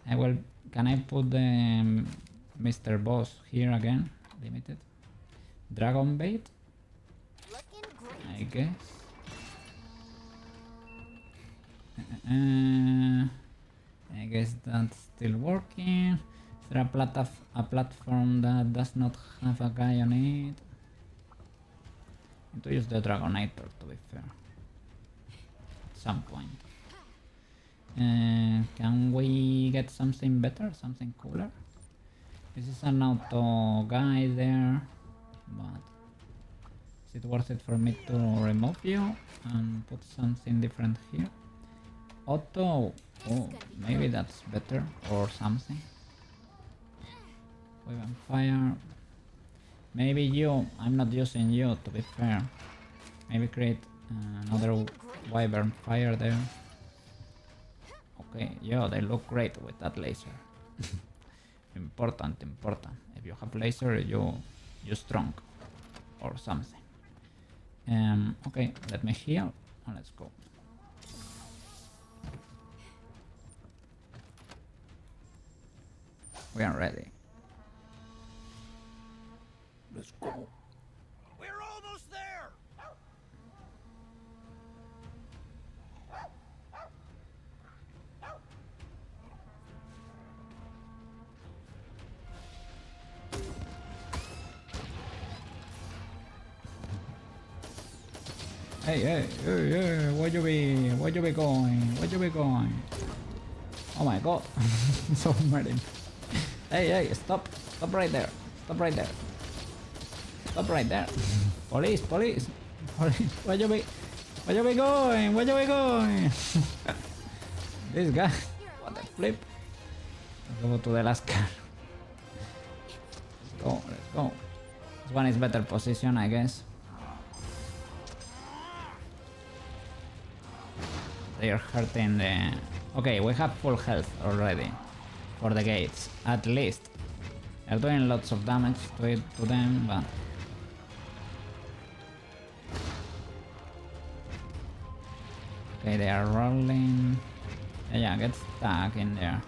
I will... Can I put the Mr. Boss here again? Limited. Dragon bait? Looking great. I guess. I guess that's still working. Is there a platform that does not have a guy on it? I need to use the Dragonator to be fair. At some point. Can we get something better? Something cooler? This is an auto guy there, but is it worth it for me to remove you and put something different here? Auto, oh, maybe that's better or something. Weapon fire. Maybe you, I'm not using you to be fair. Maybe create another wyvern fire there. Okay, yeah, they look great with that laser. Important. If you have laser, you strong or something. Okay, let me heal and let's go. We are ready. Let's go. We're almost there. Hey, where you be going? Oh my god, submarine. Hey, stop right there. Stop right there. Police. Where you be going? This guy, what a flip. Let's go to the last car. Let's go. This one is better position, I guess. They are hurting the... Okay, we have full health already for the gates, at least. They're doing lots of damage to them, but... Okay, they are rolling... Yeah, get stuck in there.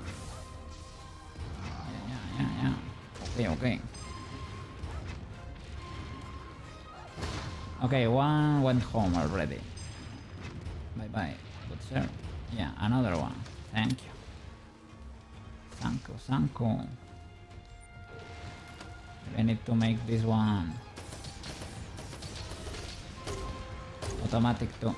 Yeah. Okay. Okay, one went home already. Bye. Good sir. Yeah, another one. Thank you. Sanko. I need to make this one automatic too.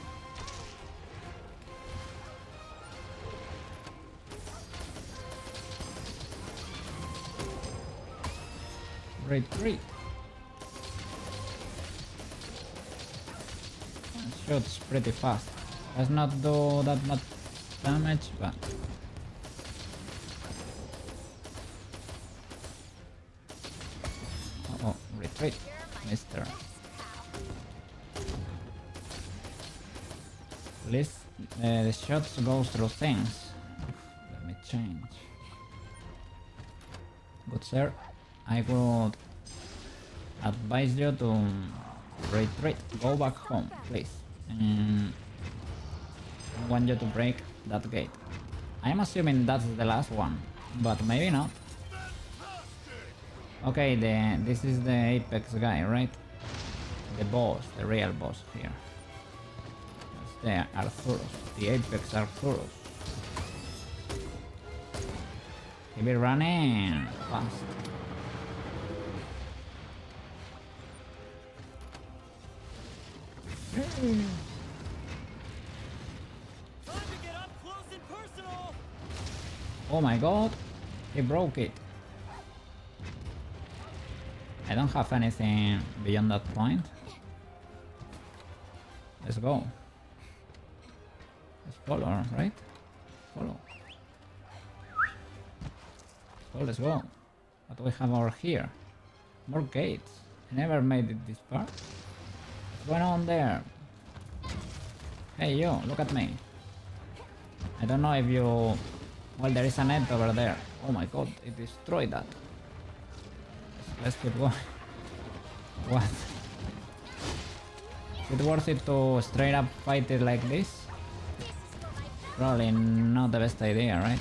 Great. shoots pretty fast. Does not do that much damage, but... Oh, retreat, mister. At least the shots go through things. Let me change. Good sir, I would advise you to retreat. Go back home, please. I want you to break that gate. I'm assuming that's the last one, but maybe not. Okay, this is the Apex guy, right? The boss, the real boss here. That's the Arthurus, the Apex Arthurus. He be running fast. Time to get up close and personal. Oh my god, he broke it. I don't have anything beyond that point. Let's go. Let's follow, right? Follow. So let's go. What do we have over here? More gates. I never made it this far. What's going on there? Hey you, look at me. I don't know if you... Well, there is a net over there. Oh my god, it destroyed that. Let's keep going. What? Is it worth it to straight up fight it like this? Probably not the best idea, right?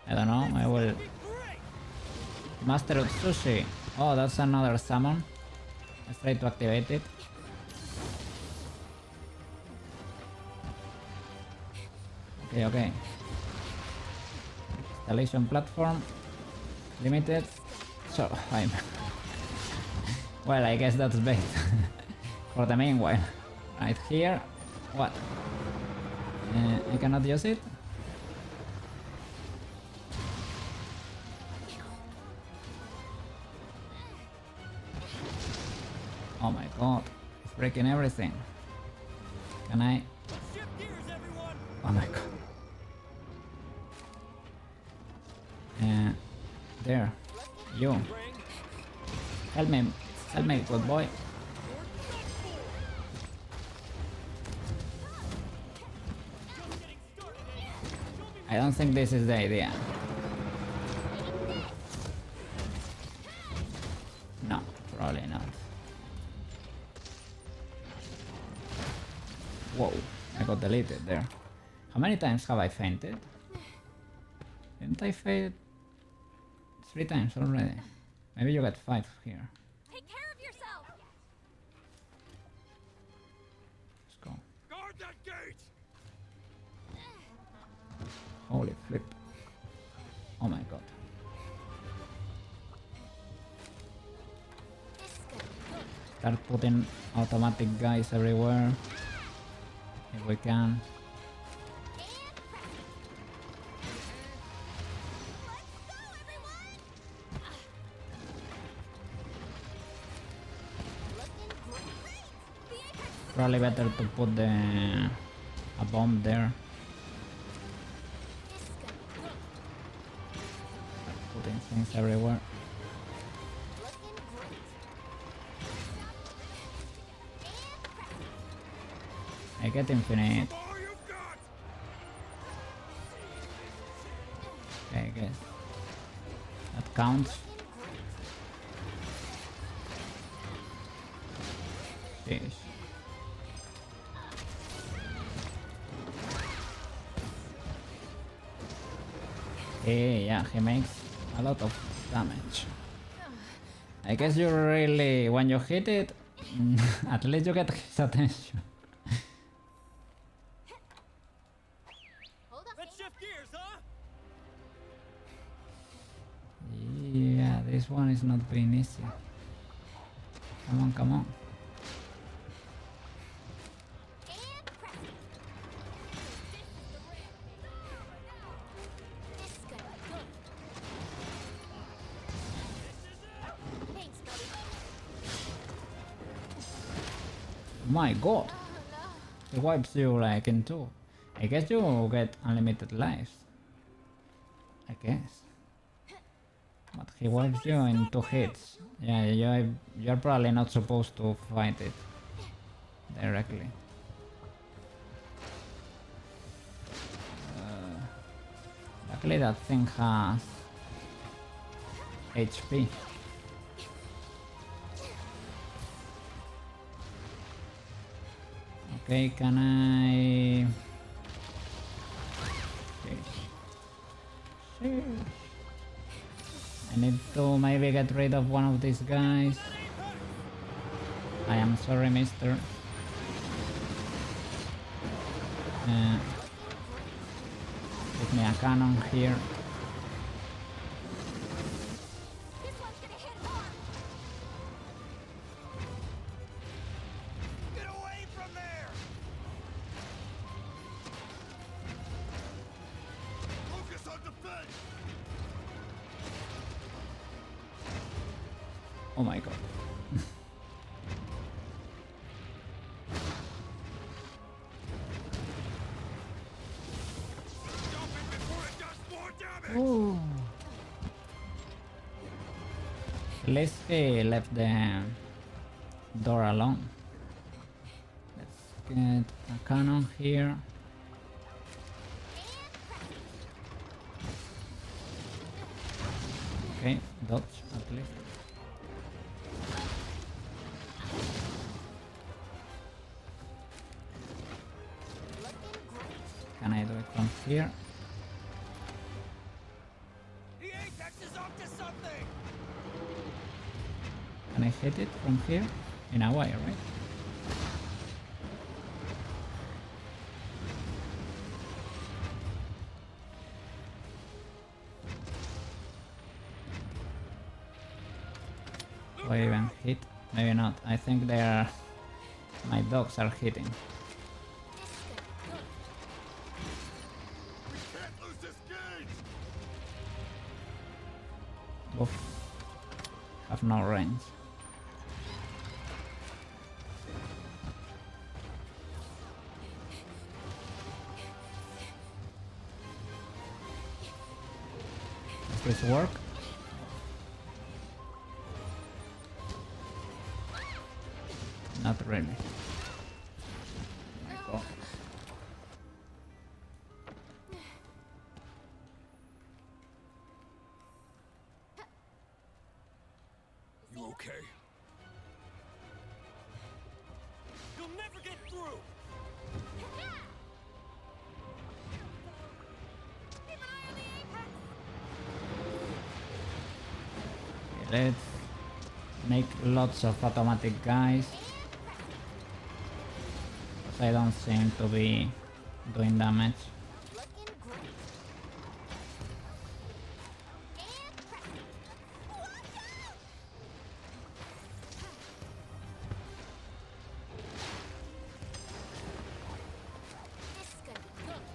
I don't know, I will... Master of Sushi. Oh, that's another summon. Let's try to activate it. Okay, okay. Installation platform. Limited. So, I'm... Well, I guess that's bait. For the meanwhile. Right here. What? I cannot use it? Oh my god. It's breaking everything. Can I? Shift gears, everyone. Oh my god. There. You. Help me. Help me, good boy. I don't think this is the idea. No, probably not. Whoa, I got deleted there. How many times have I fainted? Didn't I faint 3 times already? Maybe you got 5 here. Take care of yourself. Let's go. Guard that gate. Holy flip. Oh my god. Start putting automatic guys everywhere. If we can. Probably better to put a bomb there. Putting things everywhere. I get infinite. All you've got. Okay, I guess that counts. Jeez. Yeah, he makes a lot of damage. I guess you really, when you hit it, at least you get his attention. Hold up. Let's shift gears, huh? Yeah, this one is not being easy. Come on, come on. My god. He wipes you like in two. I guess you get unlimited lives. I guess. But he wipes you in 2 hits. Yeah, you're probably not supposed to fight it directly. Luckily that thing has HP. Okay, can I... I need to maybe get rid of one of these guys. I am sorry, mister. Give me a cannon here. This one's gonna hit hard. Get away from there! Focus on defense! Oh my god. Stop it before it does more damage! Ooh. At least he left the door alone. Let's get a cannon here. Okay, dodge at least. Can I do it from here? The Apex is up to something! Can I hit it from here? In a way, right? Do I even hit? Maybe not. I think they are... My dogs are hitting. We can't lose this gate! Both have no range. Does this work? Not really. My god. You okay? You'll never get through! Keep an eye on the Apex. Okay, let's make lots of automatic guys. I don't seem to be doing damage. Looking great. And crack. Watch out! This is gonna be good.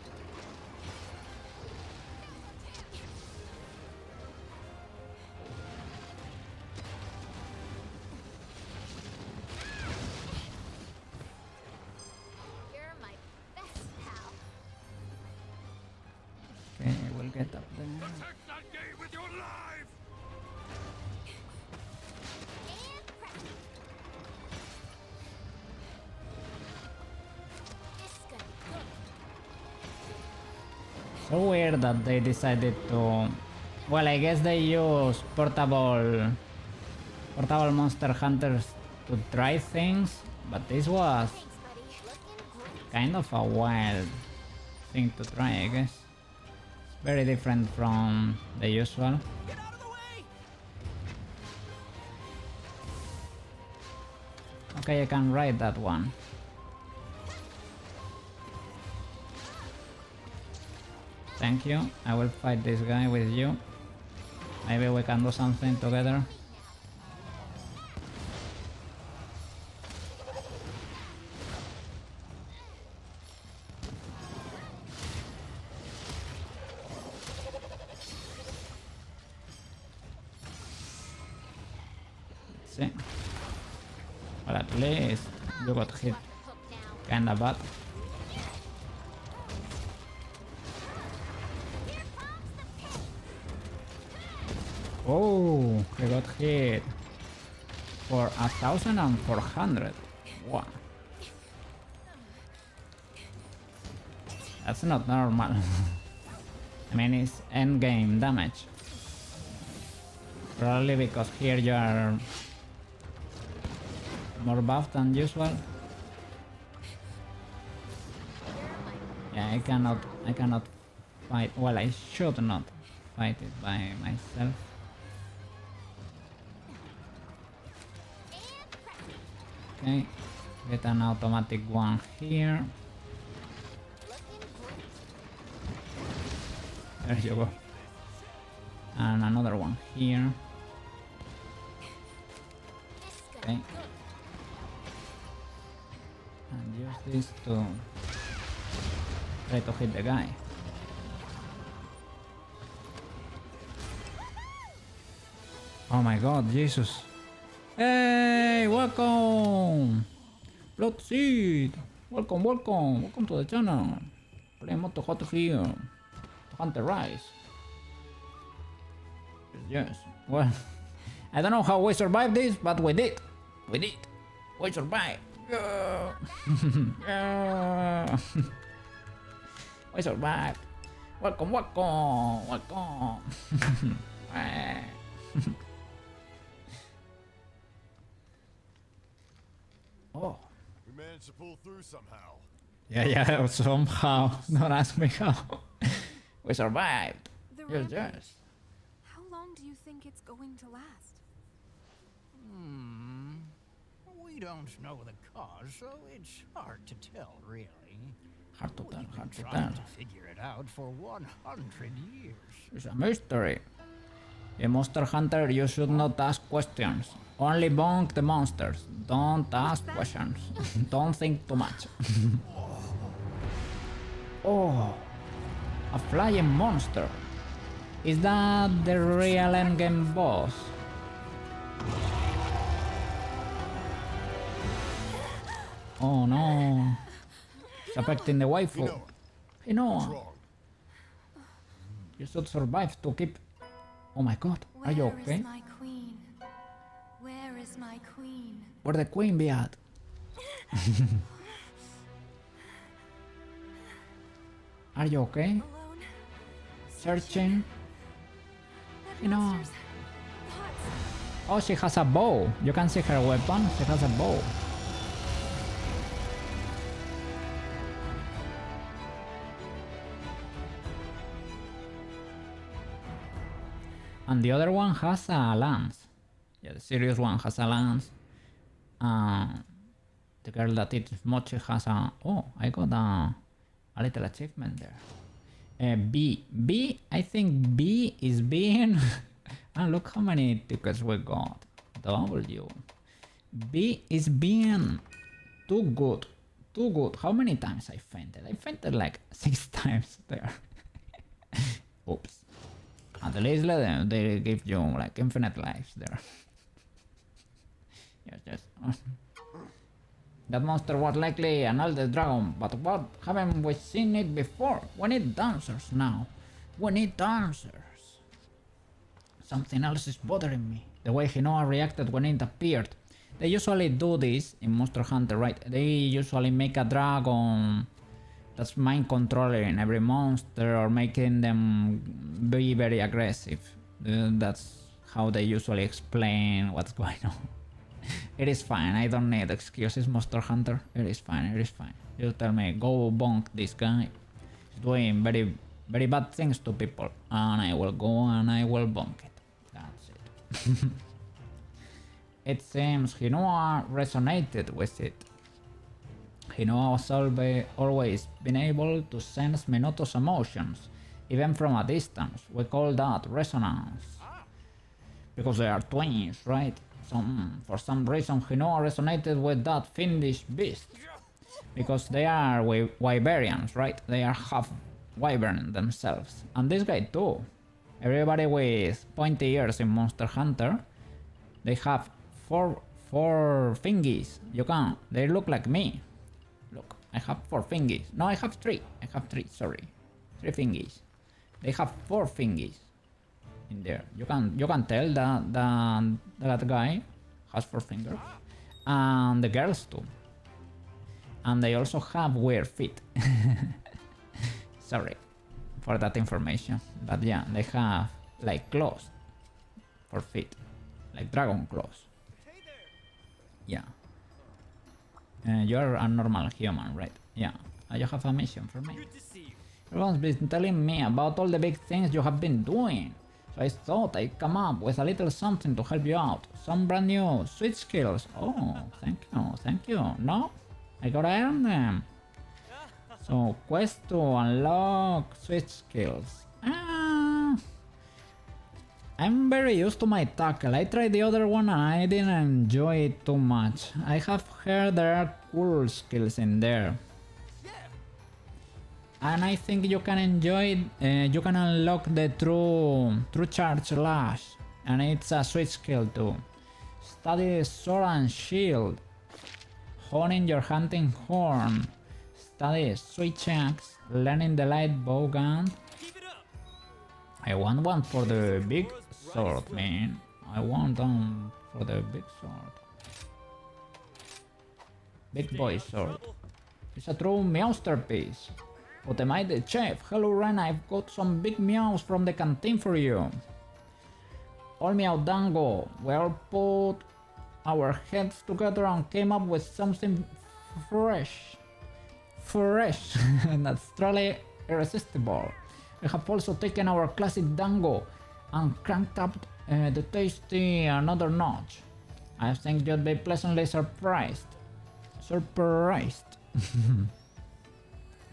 You're my best pal. Okay, we'll get up there. Protect that gate with your life! And crack. This is gonna be good. So weird that they decided to... Well, I guess they use portable monster hunters to try things, but this was Thanks, buddy. Looking great. kind of a wild thing to try, I guess. It's very different from the usual. Get out of the way! Okay, I can ride that one. Thank you. I will fight this guy with you. Maybe we can do something together. Let's see. Well, at least you got hit Kinda bad. Oh, he got hit for 1,400. Wow. That's not normal. I mean, it's endgame damage. Probably because here you are more buffed than usual. Yeah, I cannot fight. Well, I should not fight it by myself. Okay, get an automatic one here. There you go. And another one here. Okay. And use this to try to hit the guy. Oh my god, Jesus. Hey, welcome! Blood Seed! Welcome, welcome! Welcome to the channel! Playing Moto Hot here. Hunter Rise. Yes, well, I don't know how we survived this, but we did. We did. We survived. Yeah. Yeah. We survived. Welcome, welcome, welcome. Oh. We managed to pull through somehow. Yeah, somehow. Don't ask me how. We survived. The Yes, rampage. yes. How long do you think it's going to last? We don't know the cause, so it's hard to tell, really. Hard to tell, We've been hard to trying tell. to figure it out for 100 years. It's a mystery. In Monster Hunter, you should not ask questions. Only bonk the monsters. Don't ask questions. Don't think too much. Oh, a flying monster. Is that the real endgame boss? Oh no. It's affecting the waifu. Hinoa, Hinoa. what's wrong? You should survive to keep. Oh my god, are you Where is okay? my queen? Where is my queen? Where the queen be at? Are you okay? Alone? Searching. That You know. monster's thoughts. Oh, she has a bow. You can see her weapon. She has a bow. And the other one has a lance. Yeah, the serious one has a lance. The girl that eats mochi has a... Oh, I got a little achievement there. B. I think B is being... And look how many tickets we got. W. B is being too good. Too good. How many times I fainted? I fainted like 6 times there. Oops. At least they give you like infinite lives there. Yes. That monster was likely an elder dragon, but what? Haven't we seen it before? We need answers now. We need answers. Something else is bothering me. The way Hinoa reacted when it appeared. They usually do this in Monster Hunter, right? They usually make a dragon that's mind controlling every monster or making them be very aggressive. That's how they usually explain what's going on. It is fine, I don't need excuses, Monster Hunter. It is fine, it is fine. You tell me, go bonk this guy. He's doing very, very bad things to people. And I will go and I will bonk it. That's it. It seems Hinoa resonated with it. Hinoa was always been able to sense Minoto's emotions, even from a distance. We call that resonance. Because they are twins, right? For some reason Hinoa resonated with that fiendish beast. Because they are wyverians, right? They are half wyvern themselves. And this guy too. Everybody with pointy ears in Monster Hunter, they have four fingies. They look like me. Look. I have 4 thingies. No, I have 3. I have 3, sorry. 3 thingies. They have 4 thingies in there. You can tell that guy has 4 fingers. And the girls too. And they also have weird feet. Sorry for that information. But yeah, they have like claws for feet. Like dragon claws. Yeah. You're a normal human, right? Yeah. You have a mission for me. Everyone's been telling me about all the big things you have been doing. So I thought I'd come up with a little something to help you out. Some brand new sweet skills. Oh, thank you. No? I gotta earn them. So, quest to unlock sweet skills. I'm very used to my tackle. I tried the other one and I didn't enjoy it too much. I have heard there are cool skills in there. And I think you can enjoy it, you can unlock the true charge lash. And it's a sweet skill too. Study sword and shield. Honing your hunting horn. Study switch axe. Learning the light bow gun. I want one for the big sword, man. I want one for the big sword. Big boy sword. It's a true masterpiece. But am I the chef? Hello Ren, I've got some big meows from the canteen for you. All meow dango. We all put our heads together and came up with something fresh. That's truly irresistible. We have also taken our classic dango and cranked up the tasty another notch. I think you'd be pleasantly surprised.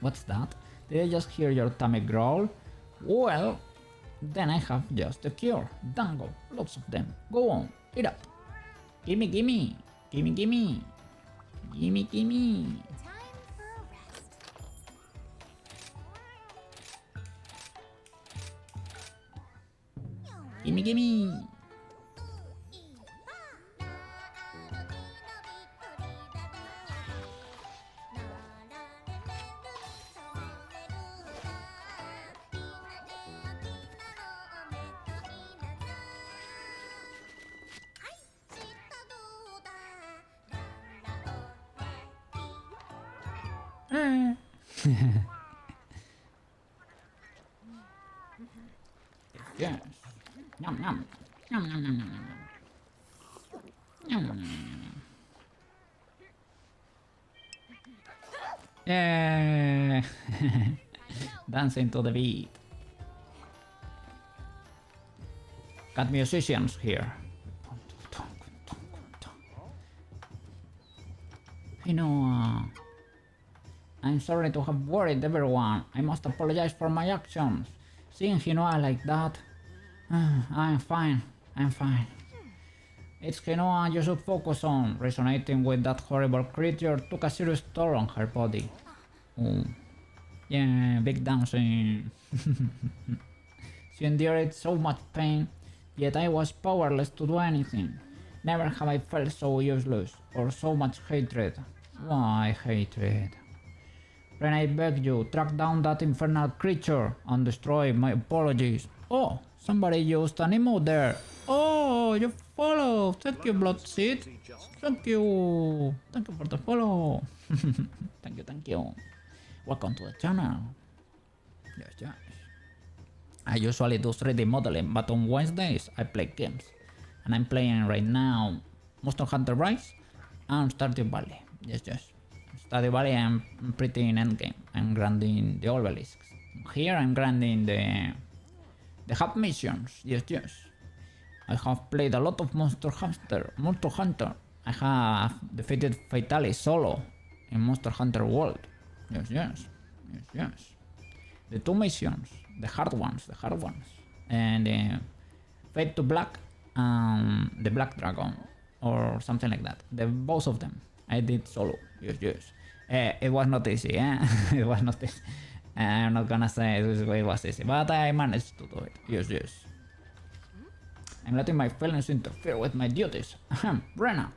What's that? Did I just hear your tummy growl? Well, then I have just the cure. Dango, lots of them. Go on, eat up. Gimme. Time for a rest. Gimme. Yes. Yum yum. Yeah. Dancing to the beat. Got musicians here. Hinoa. I'm sorry to have worried everyone. I must apologize for my actions. Seeing Hinoa like that... I'm fine. It's Hinoa you should focus on. Resonating with that horrible creature took a serious toll on her body. Oh. Yeah, big dancing. She endured so much pain, yet I was powerless to do anything. Never have I felt so useless, or so much hatred. Why hatred? Ren, I beg you, track down that infernal creature and destroy my apologies. Oh, somebody used an emote there. Oh, you follow. Thank you, Blood Seed. Thank you. Thank you for the follow. Thank you. Welcome to the channel. Yes. I usually do 3D modeling, but on Wednesdays I play games. And I'm playing right now Monster Hunter Rise and Stardew Valley. Yes. Stardew Valley I'm pretty in endgame. I'm grinding the obelisks. Here I'm grinding the hub missions. Yes. I have played a lot of Monster Hunter. I have defeated Fatali solo in Monster Hunter World. Yes. The 2 missions, the hard ones. And Fade to Black and the Black Dragon, or something like that. Both of them I did solo. Yes. It was not easy, it was not easy. I'm not gonna say it was easy, but I managed to do it. Yes. I'm letting my feelings interfere with my duties. Brenna,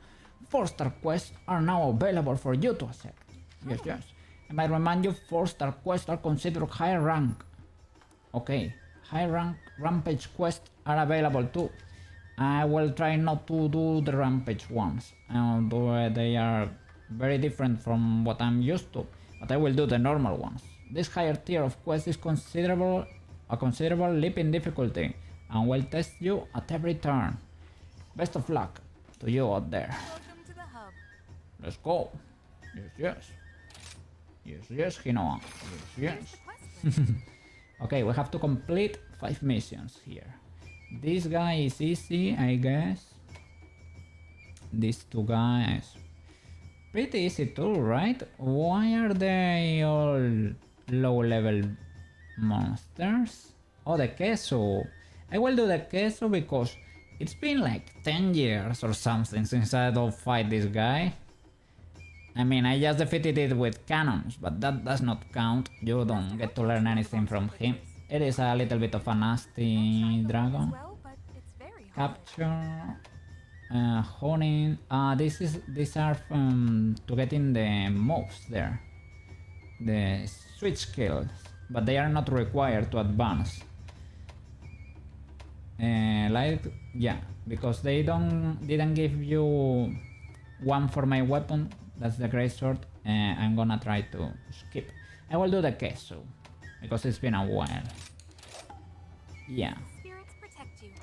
4-star quests are now available for you to accept. Yes. I might remind you, 4-star quests are considered high rank. Okay, high rank rampage quests are available too. I will try not to do the rampage ones, although they are very different from what I'm used to, but I will do the normal ones. This higher tier of quest is a considerable leap in difficulty and will test you at every turn. Best of luck to you out there. Welcome to the hub. Let's go. Yes. Yes, Hinoa. Yes. Here's the quest list. Okay, we have to complete 5 missions here. This guy is easy, I guess. These 2 guys. Pretty easy too, right? Why are they all low level monsters? Oh, the queso. I will do the queso because it's been like 10 years or something since I don't fight this guy. I mean, I just defeated it with cannons, but that does not count. You don't get to learn anything from him. It is a little bit of a nasty dragon. Well, but it's very hard. Capture, honing. These are to get in the moves there, the switch skills, but they are not required to advance. Because they didn't give you one for my weapon. That's the great sword. I'm gonna try to skip. I will do the queso because it's been a while. Yeah. Spirits protect you.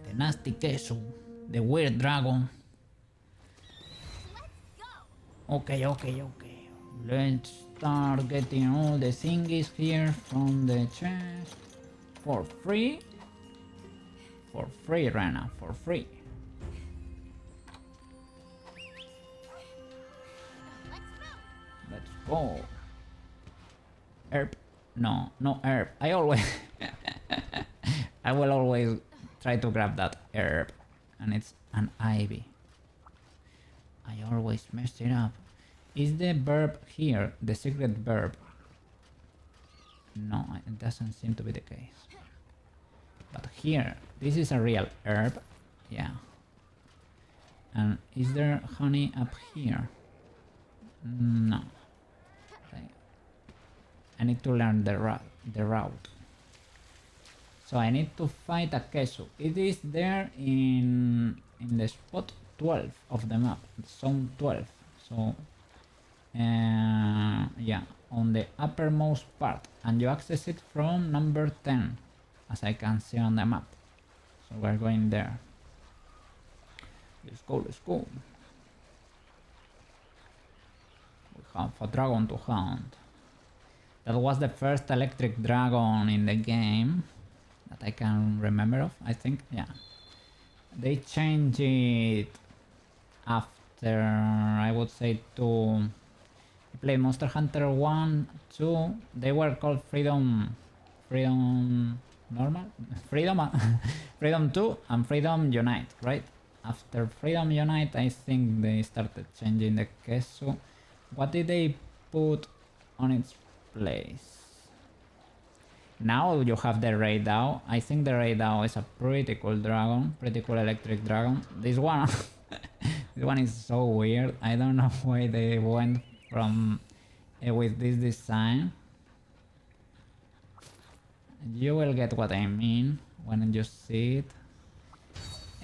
The nasty queso, the weird dragon. Okay. Let's start getting all the thingies here from the chest. For free? For free, Rena, for free. Let's go. Herb. No herb. I will always try to grab that herb. And it's an ivy. I always mess it up. Is the verb here the secret verb? No, it doesn't seem to be the case. But here, this is a real herb. Yeah. And is there honey up here? No. I need to learn the route. So I need to fight a queso. It is there in the spot 12 of the map, zone 12. So yeah, on the uppermost part, and you access it from number 10, as I can see on the map. So we're going there. Let's go. We have a dragon to hunt. That was the first electric dragon in the game that I can remember of, I think, yeah. They changed it after, I would say, to play Monster Hunter 1, 2, they were called Freedom Normal? Freedom 2 and Freedom Unite, right? After Freedom Unite, I think they started changing the queso. What did they put on its place? Now you have the Raidao. I think the Raidao is a pretty cool dragon, pretty cool electric dragon. This one, this one is so weird. I don't know why they went from with this design. You will get what I mean when you see it.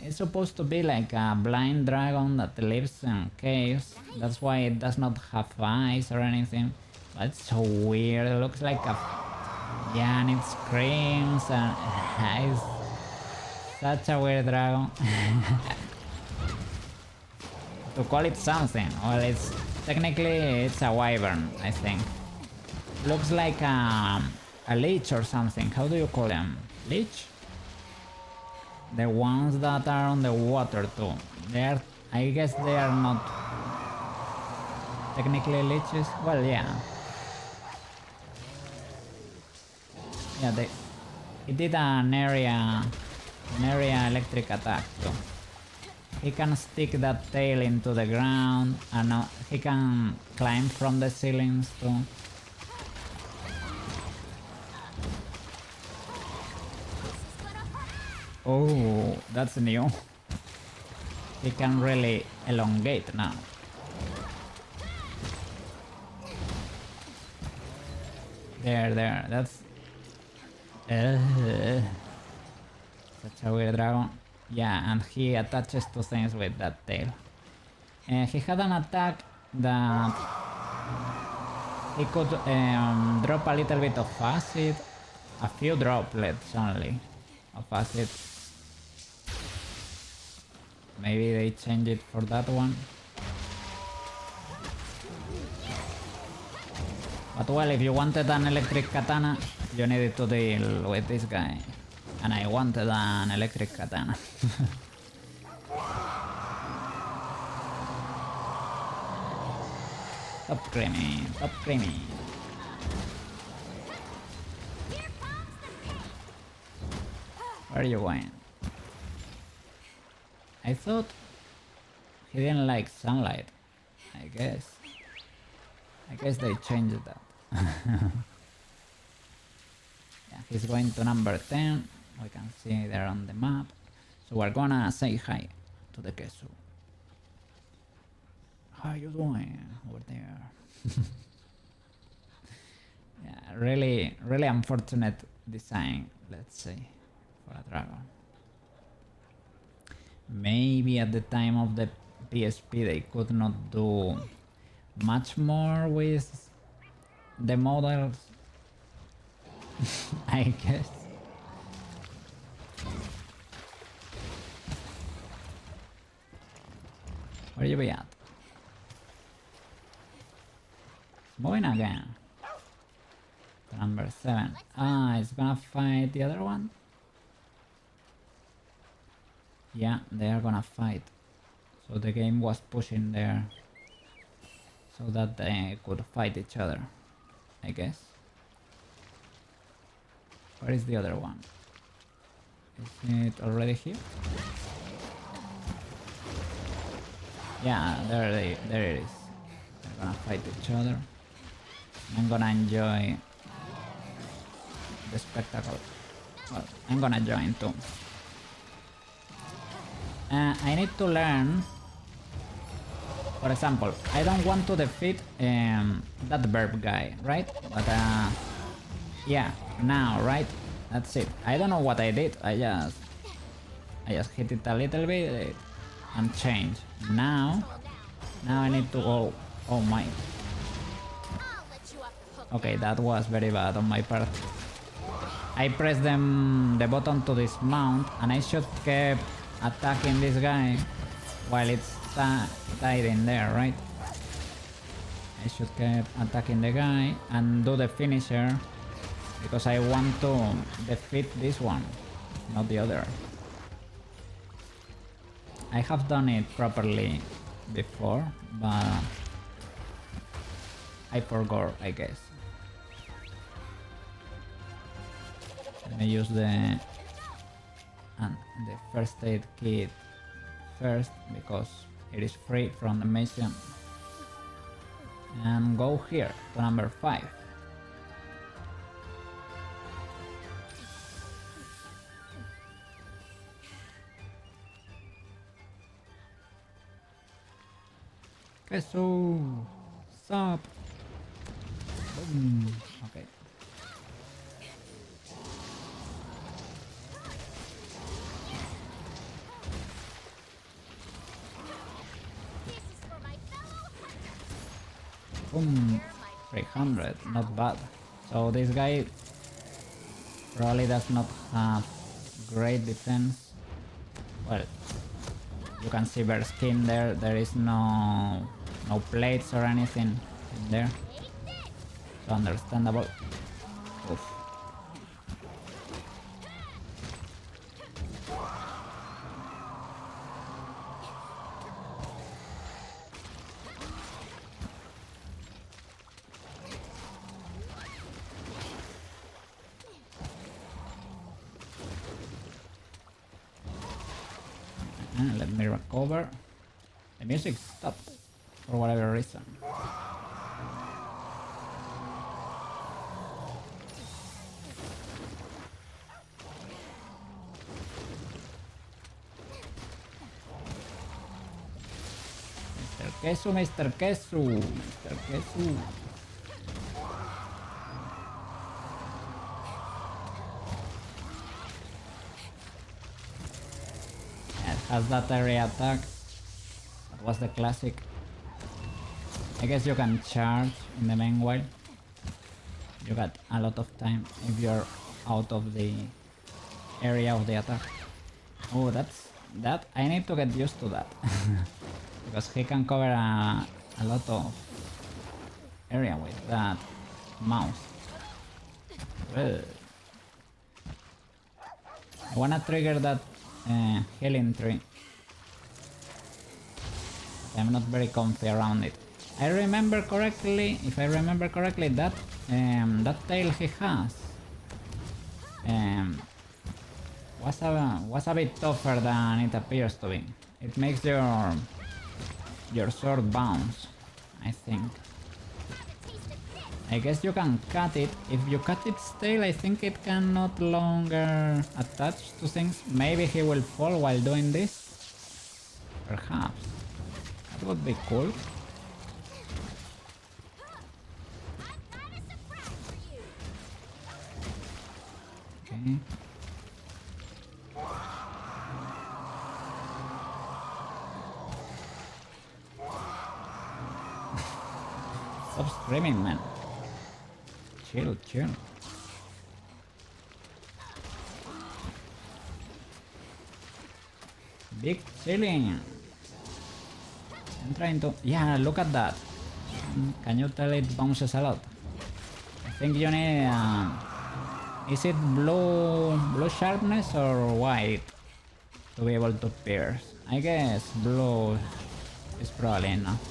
It's supposed to be like a blind dragon that lives in caves. That's why it does not have eyes or anything. But it's so weird. It looks like a... Yeah, and it screams and it's such a weird dragon. To call it something. Well, it's technically it's a wyvern, I think. Looks like a leech or something. How do you call them? Leech? The ones that are on the water too. They are, I guess they are not technically leeches. Well, yeah. Yeah, it did an area electric attack too. He can stick that tail into the ground and he can climb from the ceilings too. Oh, that's new. He can really elongate now. There. That's such a weird dragon. Yeah, and he attaches to things with that tail. He had an attack that he could drop a little bit of acid, a few droplets only of acid. Maybe they change it for that one. But well, if you wanted an electric katana, you needed to deal with this guy. And I wanted an electric katana. Stop screaming, stop screaming. Where are you going? I thought he didn't like sunlight. I guess they changed that. Yeah, he's going to number 10. We can see there on the map. So we're gonna say hi to the Kesu. How are you doing over there? Yeah, really unfortunate design, let's say, for a dragon. Maybe at the time of the PSP they could not do much more with the models. I guess. Where you be at? Moving again. To number 7. Ah, it's gonna fight the other one? Yeah, they are gonna fight. So the game was pushing there so that they could fight each other, I guess. Where is the other one? Is it already here? Yeah, there it is. They're gonna fight each other. I'm gonna enjoy the spectacle. Well, I'm gonna join too. I need to learn. For example, I don't want to defeat that verb guy, right? But yeah, now, right? That's it. I don't know what I did. I just hit it a little bit and change. Now I need to go. Oh my. I'll let you off the hook. Okay, that was very bad on my part. I pressed the button to dismount, and I should keep attacking this guy while it's tied in there, right? I should keep attacking the guy and do the finisher because I want to defeat this one, not the other. I have done it properly before, but I forgot, I guess. Let me use the first aid kit first because it is free from the mission. And go here to number 5. Okay, so stop. Boom. Okay. This is for my fellow hunters. Boom. 300, not bad. So this guy probably does not have great defense. Well, you can see bare skin there. There is no plates or anything in there. So understandable. Oof. Let me recover. The music stopped for whatever reason. Mr. Kesu. has that area attack. That was the classic. I guess you can charge in the meanwhile. You got a lot of time if you're out of the area of the attack. Oh, that I need to get used to that. Because he can cover a lot of area with that mouse. Ugh. I wanna trigger that healing tree. I'm not very comfy around it. I remember correctly, if I remember correctly, that tail he has was a bit tougher than it appears to be. It makes your sword bounce, I think. I guess you can cut it. If you cut its tail, I think it can no longer attach to things. Maybe he will fall while doing this. Perhaps. That would be cool. Okay. Stop screaming, man. Chill, chill. Big chilling. I'm trying to... Yeah, look at that. Can you tell it bounces a lot? I think you need... is it blue sharpness or white to be able to pierce? I guess blue is probably enough.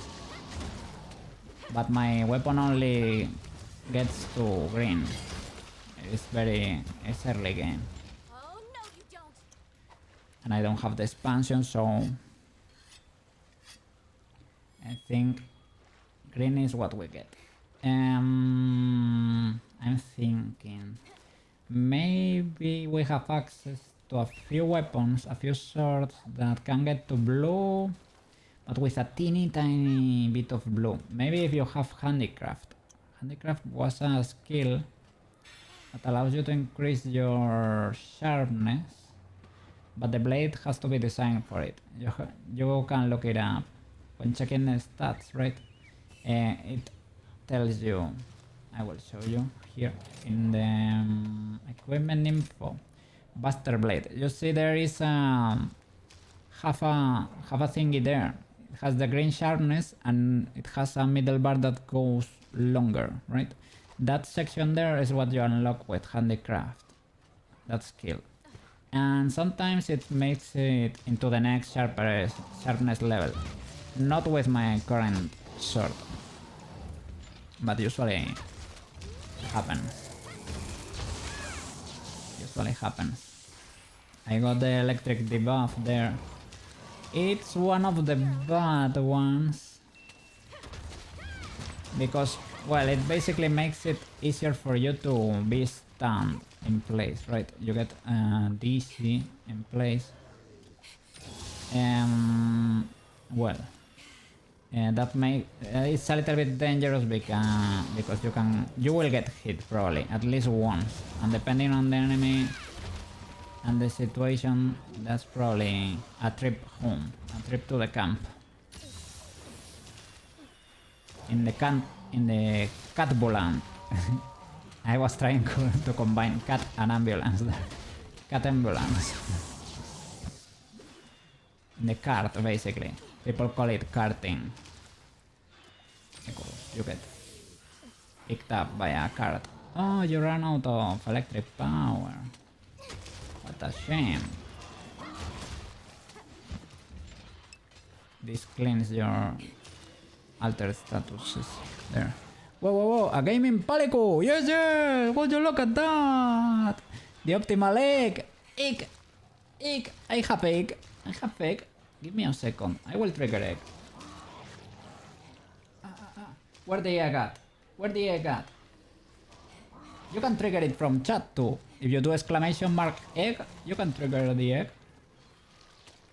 But my weapon only gets to green. It's early game. Oh, no, you don't. And I don't have the expansion, so I think green is what we get. I'm thinking maybe we have access to a few weapons, a few swords that can get to blue, but with a teeny tiny bit of blue. Maybe if you have handicraft. Handicraft was a skill that allows you to increase your sharpness, but the blade has to be designed for it. You can look it up. When checking the stats, right? It tells you, I will show you here in the equipment info. Buster blade. You see there is half a thingy there. It has the green sharpness and it has a middle bar that goes longer, right? That section there is what you unlock with handicraft. That skill. And sometimes it makes it into the next sharpness level. Not with my current sword, but usually happens. Usually happens. I got the electric debuff there. It's one of the bad ones because, well, it basically makes it easier for you to be stunned in place, right? You get DC in place. Well, that may it's a little bit dangerous because you will get hit probably at least once, and depending on the enemy and the situation, that's probably a trip home, a trip to the camp. In the catbulan. I was trying to combine cat and ambulance there. Cat ambulance. In the cart, basically. People call it carting. Because you get picked up by a cart. Oh, you ran out of electric power. What a shame. This cleans your altered statuses there. Whoa, whoa, whoa, a gaming palico! Yes, yes! Would you look at that? The optimal egg! Egg! Egg! I have egg! I have egg! Give me a second. I will trigger egg. Where the egg at? Where the egg at? You can trigger it from chat too. If you do exclamation mark egg, you can trigger the egg.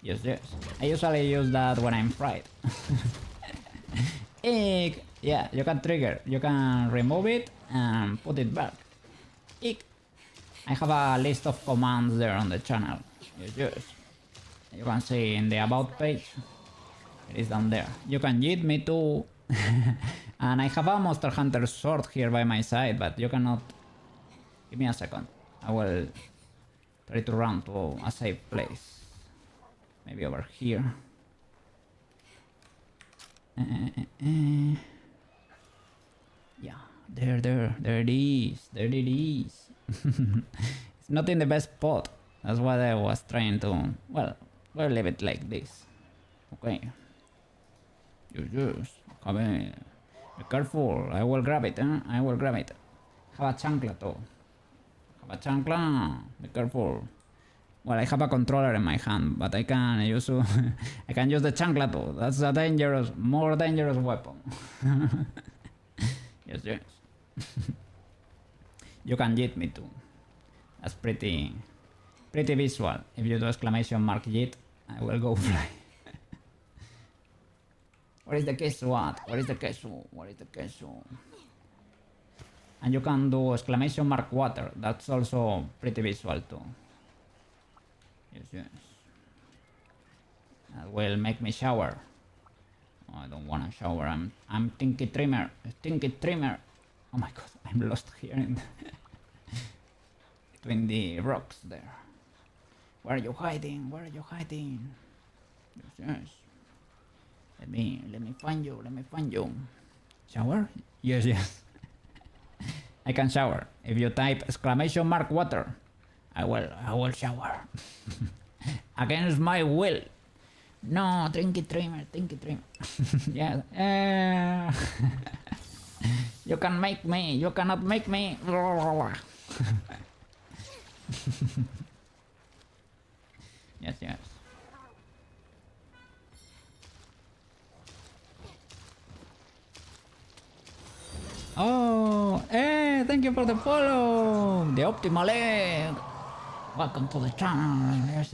Yes, yes. I usually use that when I'm fried. Egg! Yeah, you can trigger. You can remove it and put it back. Egg! I have a list of commands there on the channel. Yes, yes. You can see in the about page. It is down there. You can yeet me too. And I have a Monster Hunter sword here by my side, but you cannot... Give me a second. I will try to run to a safe place. Maybe over here. Yeah, there it is. There it is. It's not in the best spot. That's what I was trying to... Well, we'll leave it like this. Okay. Yes. Come in. Be careful. I will grab it, huh? I will grab it. Have a chancla too. Have a chancla. Be careful. Well, I have a controller in my hand, but I can use I can use the chancla too. That's a dangerous, more dangerous weapon. Yes. You can yeet me too. That's pretty visual. If you do exclamation mark yeet, I will go fly. Where is the queso? Where is the queso? Where is the queso? And you can do exclamation mark water. That's also pretty visual too. Yes. That will make me shower. Oh, I don't wanna shower. I'm Tinky Trimmer. Tinky Trimmer. Oh my god, I'm lost here in between the rocks there. Where are you hiding? Where are you hiding? Yes. Let me find you. Let me find you. Shower? Yes. I can shower. If you type exclamation mark water, I will shower. Against my will. No, Tinky Trimmer. Yes. You can make me. You cannot make me. Yes. Oh, hey, thank you for the follow. The optimal egg. Welcome to the channel. Yes.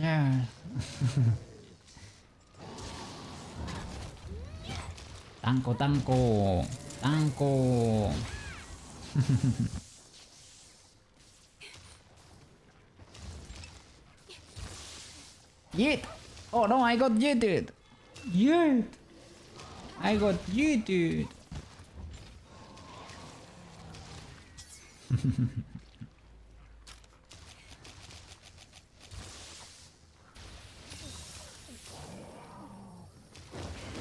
Tanko. Yeet! Oh no, I got yeeted! Yeet! I got yeeted!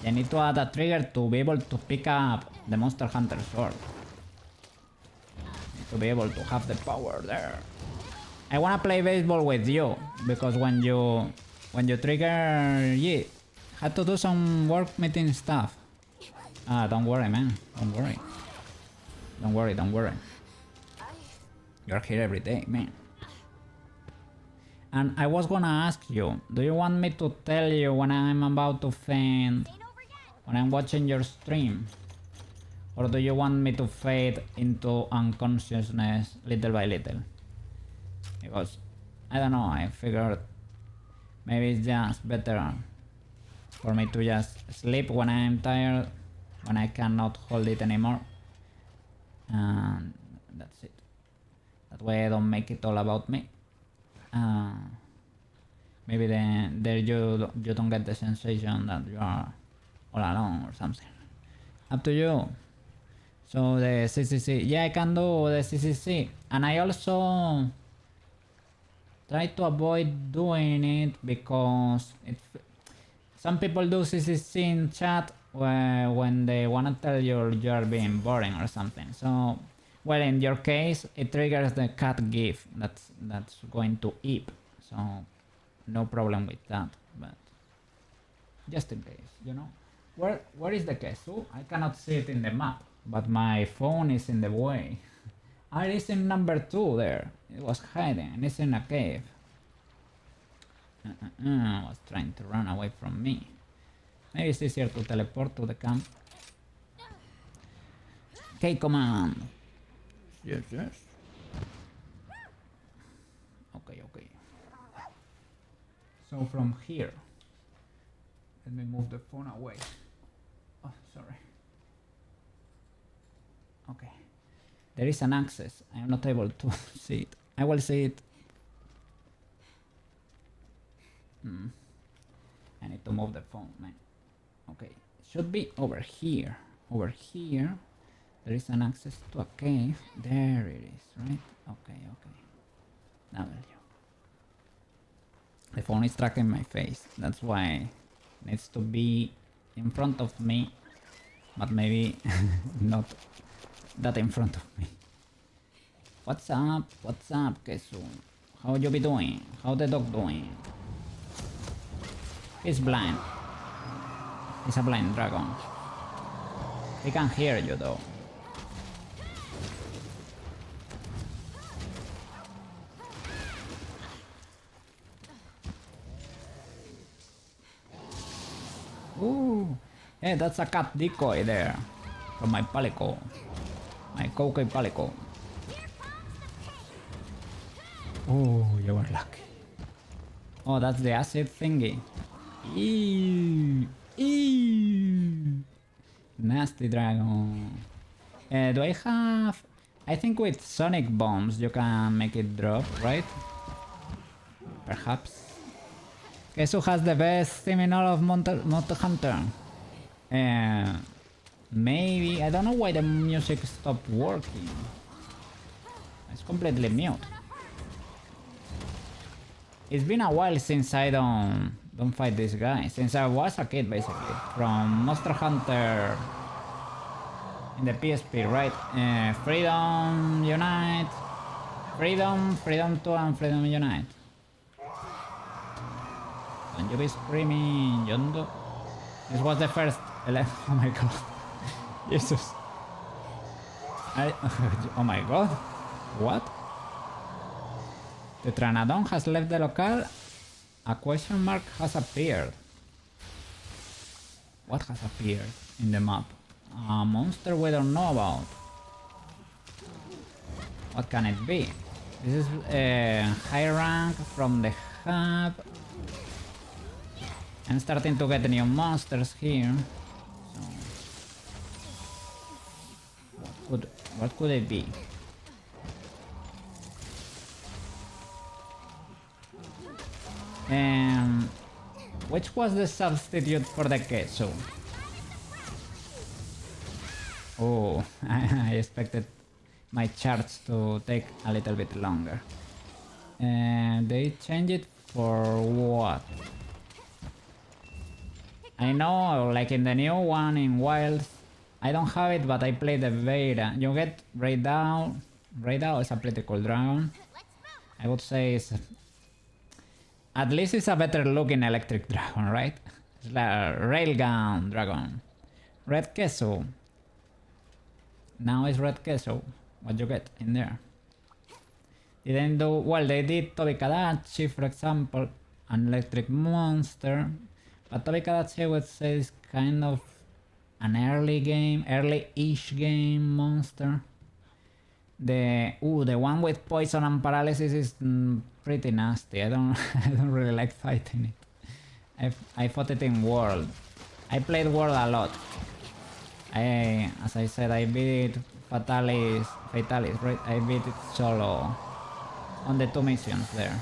I need to add a trigger to be able to pick up the Monster Hunter sword. To be able to have the power there. I wanna play baseball with you because when you trigger, yeah, had to do some work meeting stuff. Don't worry, man. Don't worry. You're here every day, man. And I was gonna ask you, do you want me to tell you when I'm about to faint, when I'm watching your stream? Or do you want me to fade into unconsciousness little by little? Because, I don't know, I figured maybe it's just better for me to just sleep when I'm tired, when I cannot hold it anymore. And that's it. That way I don't make it all about me. Maybe then there you don't get the sensation that you are all alone or something. Up to you. So the CCC, yeah, I can do the CCC, and I also try to avoid doing it because some people do CCC in chat when they wanna tell you you're being boring or something. So, well, in your case, it triggers the cat gif that's going to eep. So, no problem with that. But just in case, you know. Where is the queso? I cannot see it in the map, but my phone is in the way. It is in number 2 there. It was hiding and it's in a cave. Was trying to run away from me. Maybe it's easier to teleport to the camp. K command. Yes. Okay. So from here, let me move the phone away. Oh, sorry. Okay. There is an access. I am not able to see it. I will see it. move the phone, man. Okay, it should be over here. Over here, there is an access to a cave. There it is, right? Okay, okay. W. The phone is tracking my face. That's why it needs to be in front of me, but maybe not that in front of me. What's up? What's up, Kesu? How you be doing? How the dog doing? He's blind. He's a blind dragon. He can hear you though. Ooh, hey, that's a cat decoy there from my palico, my Koke palico. Oh, you were lucky. Oh, that's the acid thingy. Ew, ew. Nasty dragon. Do I have? I think with sonic bombs you can make it drop, right? Perhaps. Guess who has the best theme in all of Monster Hunter? Maybe. I don't know why the music stopped working. It's completely mute. It's been a while since I don't fight this guy. Since I was a kid, basically, from Monster Hunter in the PSP, right? Freedom Unite, Freedom 2, and Freedom Unite. Don't you be screaming, Yondo? This was the first. Oh my god, Jesus! Oh my god, what? The Tranadon has left the locale. A question mark has appeared. What has appeared in the map? A monster we don't know about. What can it be? This is a high rank from the hub. I'm starting to get new monsters here. So what could it be? Which was the substitute for the queso? Oh, I expected my charge to take a little bit longer. And they changed it for what? I know, like in the new one in Wilds, I don't have it, but I played the beta. You get Raidao. Raidao is a pretty cool dragon. I would say it's... At least it's a better looking electric dragon, right? It's like a railgun dragon. Red queso. Now it's red queso. What you get in there? Didn't do well. They did Tobikadachi, for example, an electric monster. But Tobikadachi, I would say, is kind of an early-ish game monster. The one with poison and paralysis is pretty nasty. I don't really like fighting it. I fought it in World. I played World a lot. As I said, I beat Fatalis, right? I beat it solo on the 2 missions there.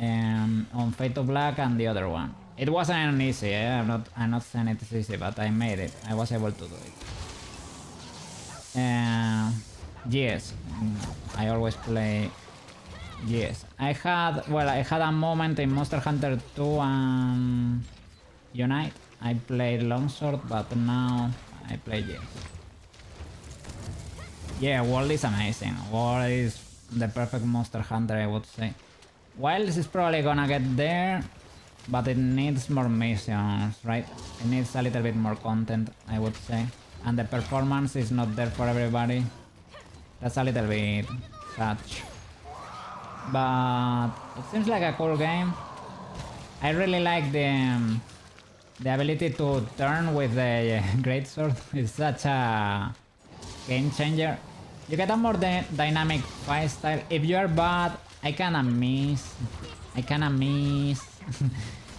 On Fate of Black and the other one. It wasn't easy. I'm not saying it's easy, but I made it. I was able to do it. Yes, I always play. Yes, I had a moment in Monster Hunter 2 and Unite. I played Longsword, but now I play Yes. Yeah, World is amazing. World is the perfect Monster Hunter, I would say. Wilds is probably gonna get there, but it needs more missions, right? It needs a little bit more content, I would say. And the performance is not there for everybody. That's a little bit such. But it seems like a cool game. I really like the ability to turn with the greatsword. It's such a game changer. You get a more dynamic fight style. If you are bad, I kinda miss.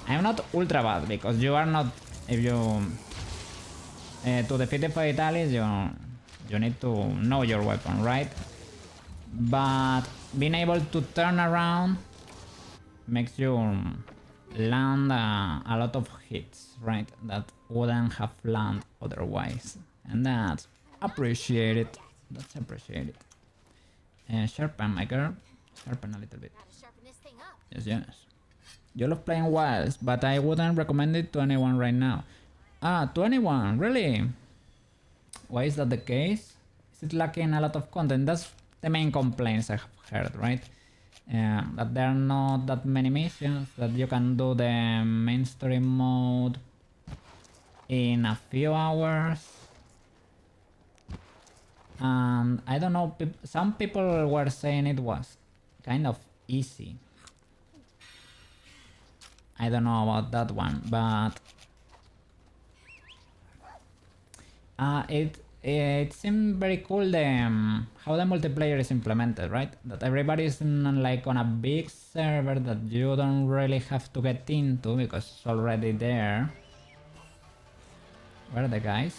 I'm not ultra bad because you are not. If you to defeat the Fatalis, you need to know your weapon, right? But being able to turn around makes you land a lot of hits, right? That wouldn't have land otherwise. And that's appreciated. That's appreciated. Sharpen, my girl. Sharpen a little bit. Gotta sharpen this thing up. Yes, yes. You love playing wilds, but I wouldn't recommend it to anyone right now. Ah, to anyone? Really? Why is that the case? Is it lacking a lot of content? That's the main complaints I have heard, right? That there are not that many missions, that you can do the mainstream mode in a few hours. And I don't know, some people were saying it was kind of easy. I don't know about that one, but it seemed very cool how the multiplayer is implemented, right? That everybody is like on a big server that you don't really have to get into because it's already there. Where are the guys?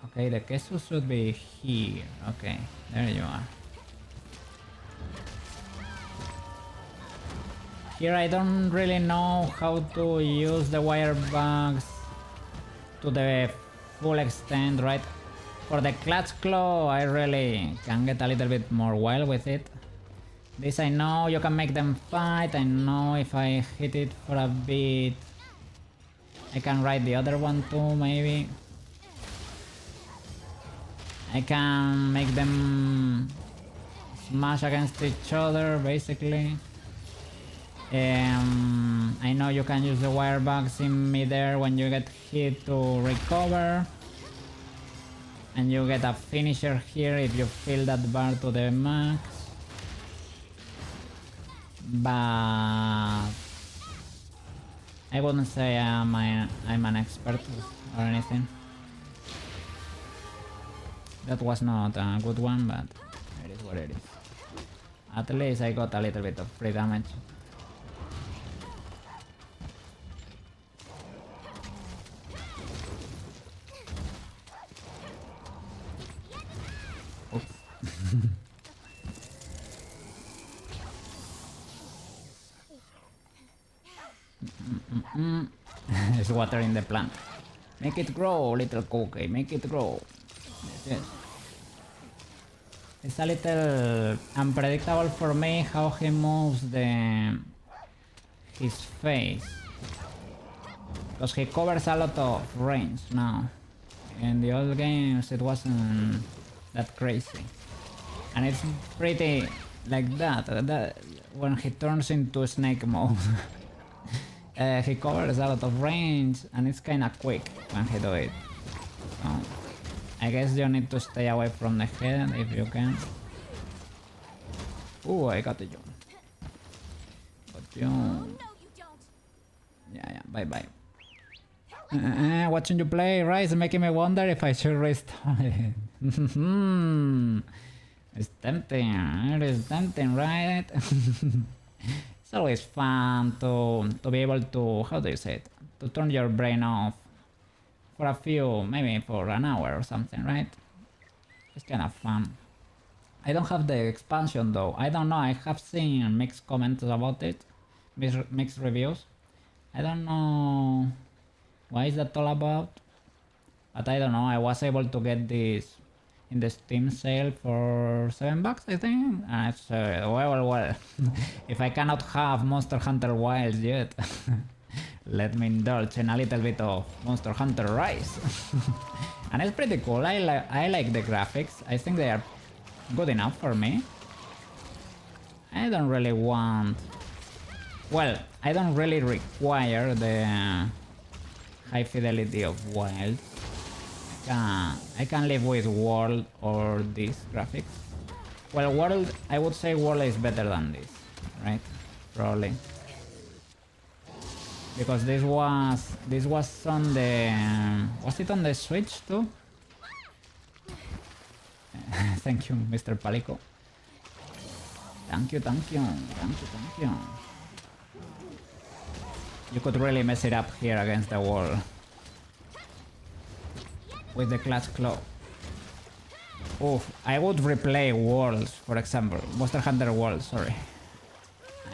Okay, the queso should be here. Okay, there you are. Here I don't really know how to use the wire bugs to the full extent, right? For the clutch claw, I really can get a little bit more wild with it. This I know you can make them fight. I know if I hit it for a bit, I can ride the other one too, maybe. I can make them smash against each other, basically. I know you can use the wire bugs in midair when you get hit to recover. And you get a finisher here if you fill that bar to the max. But I wouldn't say I'm an expert or anything. That was not a good one, but it is what it is. At least I got a little bit of free damage. It's watering the plant. Make it grow, little cookie. Make it grow. Yes. It's a little unpredictable for me how he moves his face, because he covers a lot of range now. In the old games it wasn't that crazy, and it's pretty like that when he turns into snake mode. He covers a lot of range and it's kinda quick when he do it. So I guess you need to stay away from the head if you can. Ooh, I got you. Got you. Oh, no, you don't. Yeah, bye bye. Watching you play, right, is making me wonder if I should restart it. It's tempting. It is tempting, right? It's always fun to be able to, how do you say it? To turn your brain off for a few, maybe for an hour or something, right? It's kind of fun. I don't have the expansion though. I don't know, I have seen mixed comments about it. Mixed reviews. I don't know what is that all about. But I don't know, I was able to get this in the Steam sale for $7, I think. And I said, well. If I cannot have Monster Hunter Wilds yet, let me indulge in a little bit of Monster Hunter Rise. And it's pretty cool. I like the graphics. I think they are good enough for me. I don't really want... Well, I don't really require the high fidelity of Wild. I can live with World or these graphics. Well, World, I would say World is better than this, right? Probably. Because this was on the... was it on the Switch too? Thank you, Mr. Palico. Thank you. You could really mess it up here against the wall. With the Clutch Claw. Oof, I would replay Worlds, for example. Monster Hunter Worlds, sorry.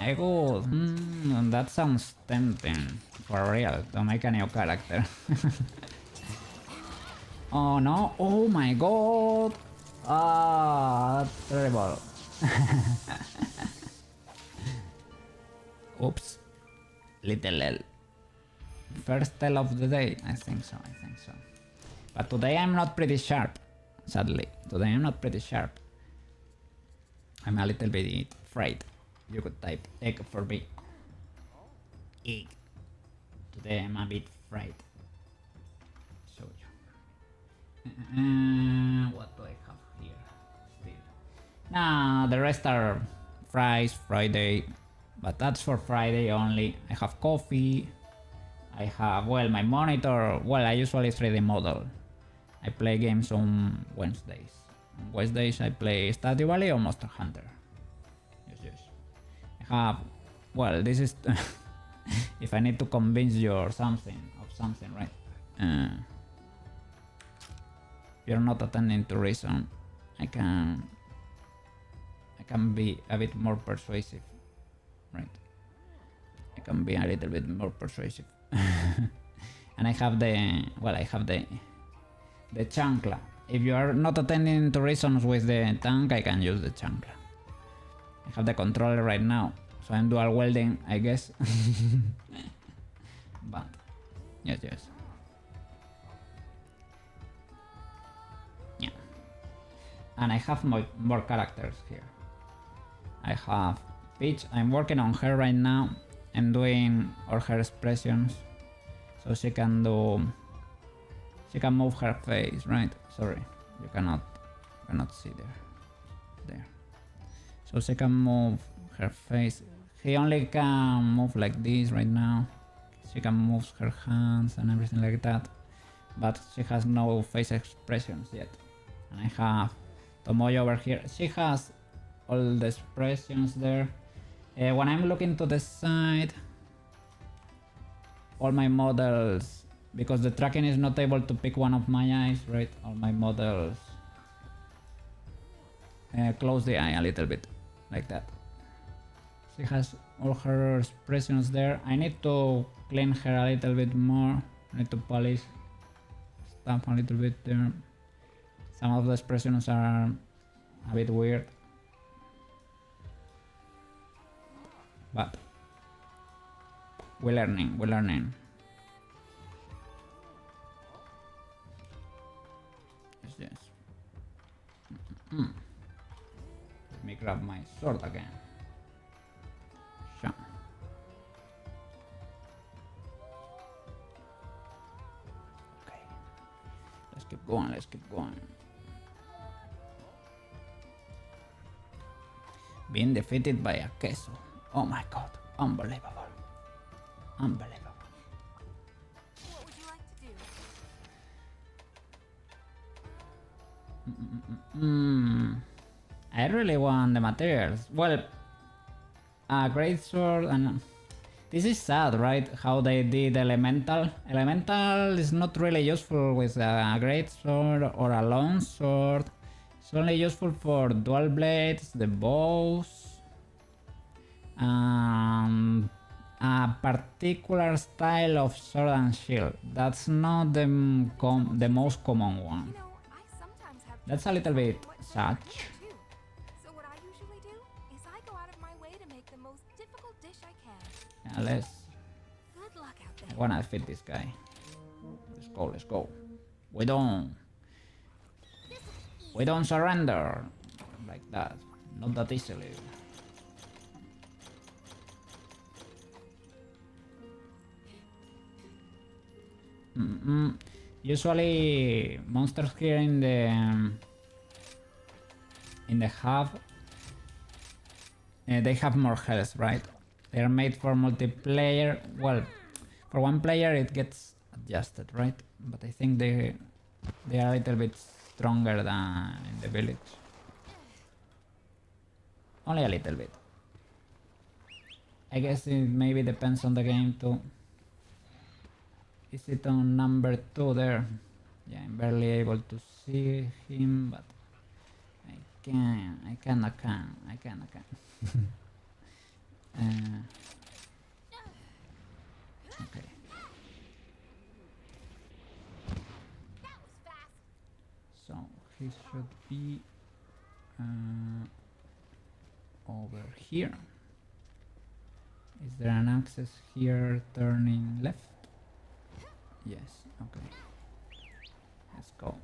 I would. That sounds tempting. For real, to make a new character. Oh no, oh my god! Ah, that's terrible. Oops. Little L. First tell of the day. I think so. But today I'm not pretty sharp. Sadly. Today I'm not pretty sharp. I'm a little bit afraid. You could type egg for me. Egg. Today I'm a bit afraid. Show you. What do I have here? Still. Nah, the rest are fries, Friday. But that's for Friday only. I have coffee. I have, well, my monitor. Well, I usually 3D model. I play games on Wednesdays. On Wednesdays I play Stardew Valley or Monster Hunter. Yes. I have, well, this is if I need to convince you or something, right? If you're not attending to reason, I can be a bit more persuasive, right? I can be a little bit more persuasive. And I have the chancla. If you are not attending to reasons with the tank, I can use the chancla. I have the controller right now, so I'm dual wielding, I guess. But yes. Yeah. And I have more characters here. I have Peach. I'm working on her right now. I'm doing all her expressions, so she can move her face, right? Sorry, you cannot see there. So she can move her face. He only can move like this right now. She can move her hands and everything like that, but she has no face expressions yet. And I have Tomoyo over here. She has all the expressions there. When I'm looking to the side, all my models, because the tracking is not able to pick one of my eyes, right? All my models close the eye a little bit, like that. She has all her expressions there. I need to clean her a little bit more. I need to polish stuff a little bit there. Some of the expressions are a bit weird. But we're learning. Yes. Let me grab my sword again. Sure. Okay. Let's keep going. Being defeated by a queso. Oh my god, unbelievable. What would you like to do? I really want the materials. Well, a great sword, and this is sad, right? How they did elemental. Elemental is not really useful with a great sword or a long sword. It's only useful for dual blades, the bows. A particular style of sword and shield. That's not the most common one. You know, I sometimes have That's a little bit what sad. I do. So what I usually do is I go out of my way to make the most difficult dish I can. Yeah, Good luck out there. I wanna defeat this guy. Let's go. We don't surrender like that. Not that easily. Usually monsters here in the hub, they have more health, right? They are made for multiplayer. Well, for one player it gets adjusted, right? But I think they are a little bit stronger than in the village. Only a little bit. I guess it maybe depends on the game too. Is it on number 2 there? Yeah, I'm barely able to see him, but I can. this should be over here. Is there an access here turning left? Yes, okay. Let's go.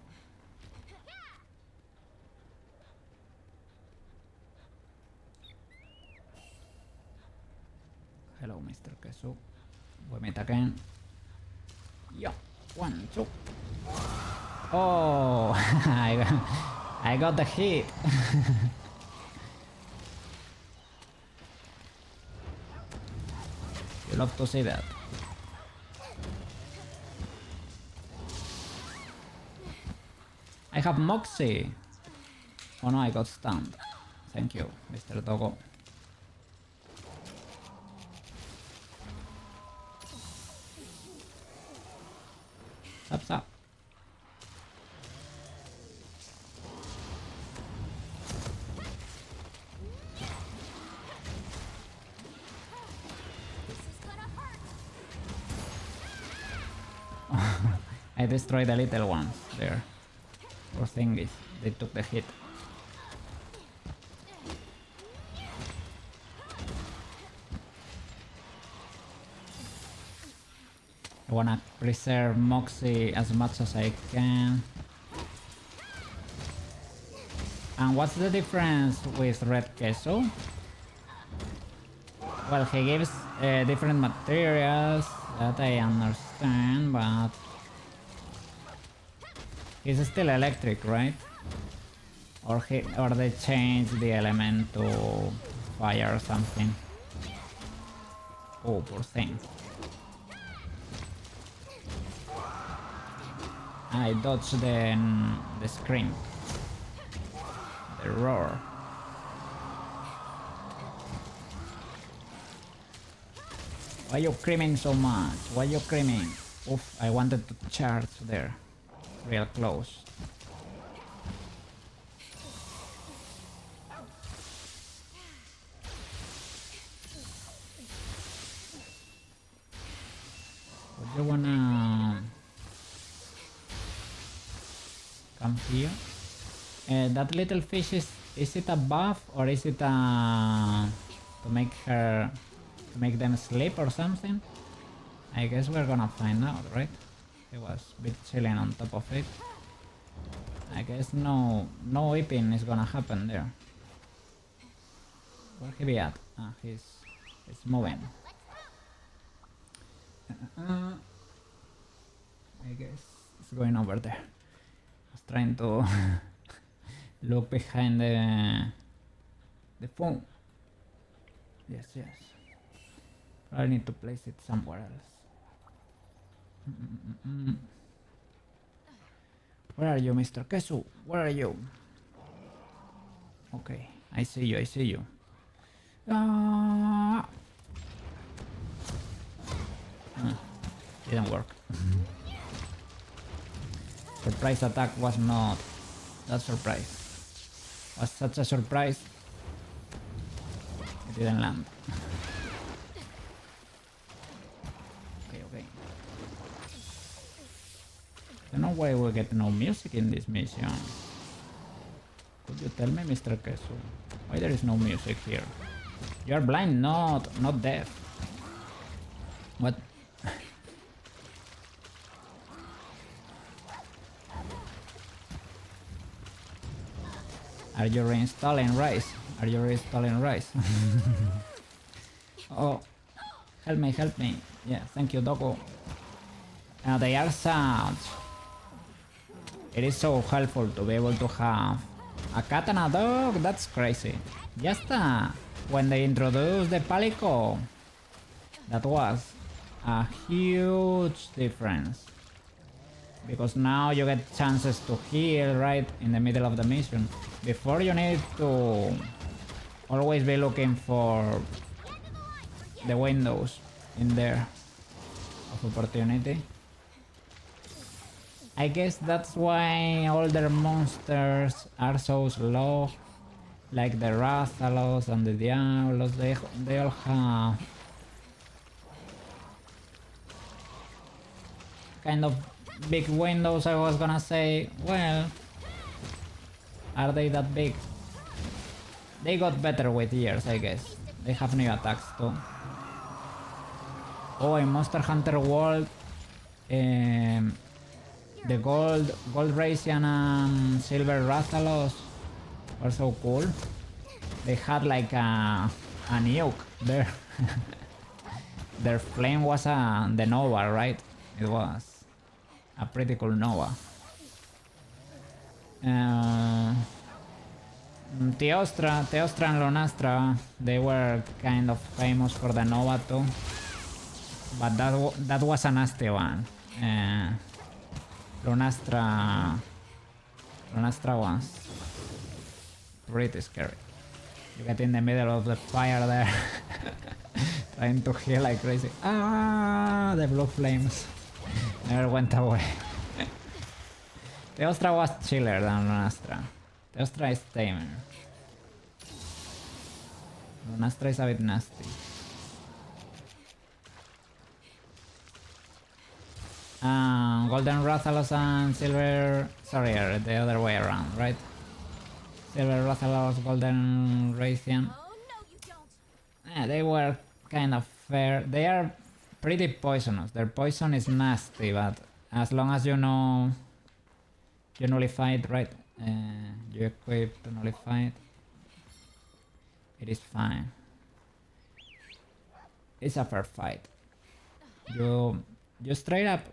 Hello, Mr. Kesu. We meet again. Yeah, 1, 2. Oh, I got the hit. You love to see that. I have Moxie. Oh no, I got stunned. Thank you, Mr. Doggo. Up. This is gonna hurt. I destroyed the little ones there. Poor thingies, they took the hit. I wanna preserve Moxie as much as I can. And what's the difference with Red Queso? Well, he gives different materials, that I understand, but he's still electric, right? Or they changed the element to fire or something. Oh, poor thing. I dodged the scream. The roar. Why you screaming so much? Why you screaming? Oof, I wanted to charge there. Real close. Would you wanna come here? That little fish is it a buff or is it a to make them sleep or something? I guess we're gonna find out, right? He was a bit chilling on top of it. I guess no whipping is gonna happen there. Where he be at? Ah, he's moving. I guess it's going over there. I was trying to look behind the phone. Yes. I need to place it somewhere else. Where are you, Mr. Kesu? Where are you? Okay, I see you. Ah! Didn't work. Surprise attack was not that surprise. Was such a surprise. It didn't land. Okay. There's no way we'll get no music in this mission. Could you tell me, Mr. Kesu, why there is no music here? You are blind, not deaf. What? Are you reinstalling Rise? Oh, help me. Yeah, thank you, Doggo. They are sounds. It is so helpful to be able to have a cat and a dog. That's crazy. Just when they introduced the Palico, that was a huge difference. Because now you get chances to heal right in the middle of the mission. Before you need to always be looking for the windows in there of opportunity. I guess that's why all their monsters are so slow. Like the Rathalos and the Diablos, they all have kind of big windows. I was gonna say, well, Are they that big? They got better with years, I guess. They have new attacks too. Oh, in Monster Hunter World, the gold Racian and silver Rathalos were so cool. They had like a nuke there. Their flame was the Nova, right? It was a pretty cool Nova. Teostra and Lunastra, they were kind of famous for the Nova too. But that was a nasty one. Lunastra was pretty scary. You get in the middle of the fire there, trying to heal like crazy. Ah, the blue flames never went away. Teostra was chiller than Lunastra. Teostra is tamer. Lunastra is a bit nasty. Golden Rathalos and Silver... Sorry, the other way around, right? Silver Rathalos, Golden Rathian. Oh, no, you don't. Yeah, they were kind of fair. They are pretty poisonous. Their poison is nasty, but as long as you know... You nullify it, right? You equip to nullify it. It is fine. It's a fair fight. You straight up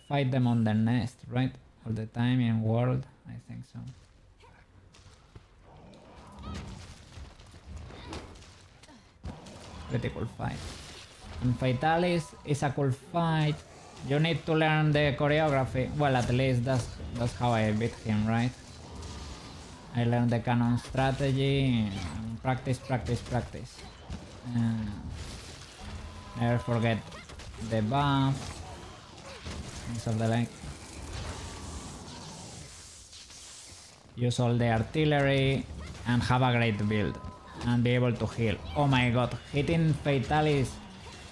fight them on the nest, right? All the time in world, I think so. Pretty cool fight. And Fatalis is a cool fight. You need to learn the choreography. Well, at least that's how I beat him, right? I learned the canon strategy. And practice. Never forget the buff. Things of the like. Use all the artillery and have a great build and be able to heal. Oh my god, hitting Fatalis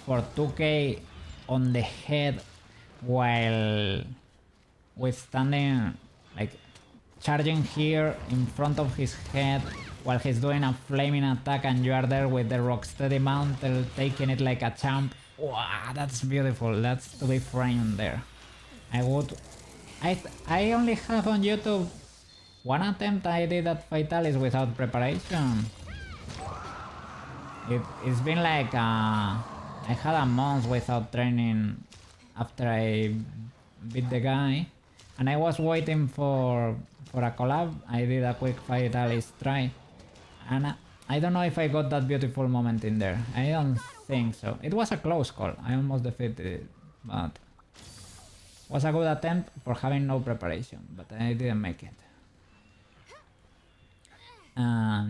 for 2k on the head while withstanding, like charging here in front of his head while he's doing a flaming attack and you are there with the Rocksteady Mantle taking it like a champ. Wow, that's beautiful. That's to be framed there. I only have on YouTube one attempt I did at Fatalis without preparation. It's been like I had a month without training after I beat the guy, and I was waiting for a collab. I did a quick Fatalis try, and I don't know if I got that beautiful moment in there. I don't think so. It was a close call. I almost defeated it, but was a good attempt for having no preparation, but I didn't make it.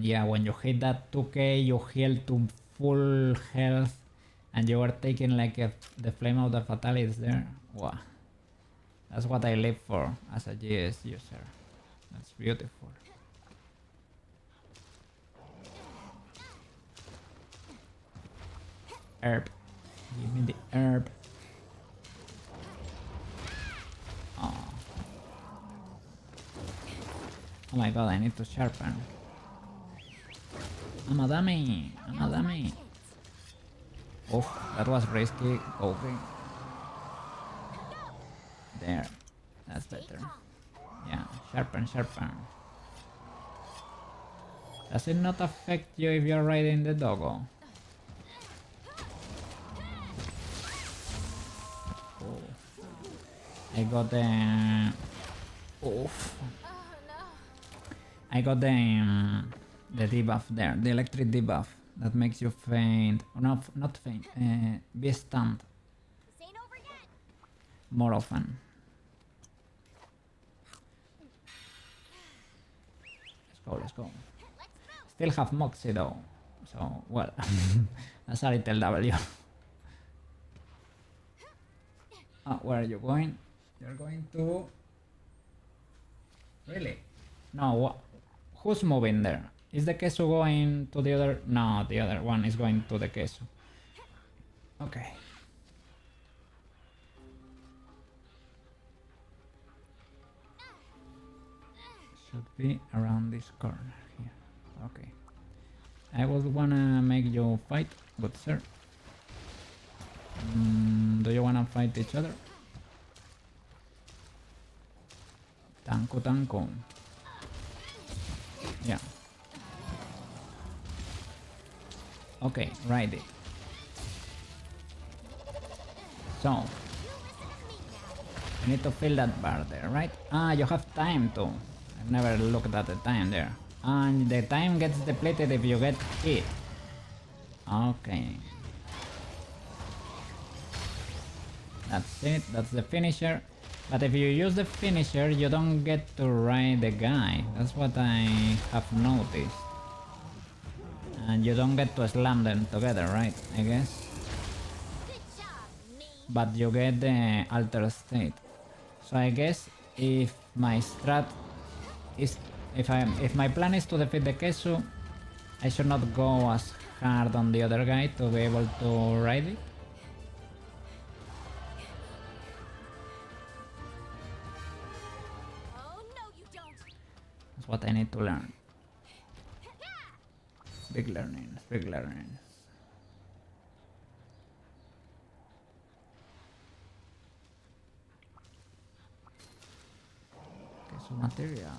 Yeah, when you hit that 2k, you heal to full health, and you are taking like the flame of the Fatalis there. Wow, that's what I live for as a GS user. That's beautiful. Herb, give me the herb. Oh my god, I need to sharpen. I'm a dummy. Oof, that was risky. Okay. There. That's better. Yeah, sharpen. Does it not affect you if you're riding the doggo? Oh. I got the... Oof. I got the debuff there, the electric debuff that makes you faint. No, not faint. Be stunned This ain't over yet. more often. Let's go. Still have Moxie though, so well, that's a little W. Oh, where are you going? You're going to... Really? No, who's moving there? Is the queso going to the other? No, the other one is going to the queso. Okay. should be around this corner here. Okay. I would wanna make you fight, good sir. Do you wanna fight each other? Tanko, tanko. Yeah. Okay, right it. So, you need to fill that bar there, right? Ah, you have time too. I've never looked at the time there. And the time gets depleted if you get hit. Okay. That's it, that's the finisher. But if you use the finisher, you don't get to ride the guy. That's what I have noticed. And you don't get to slam them together, right? I guess. Good job, me. But you get the alter state. So I guess if my strat is if my plan is to defeat the Kesu, I should not go as hard on the other guy to be able to ride it. Oh, no, you don't. That's what I need to learn. Big learnings, big learnings. Kesu material.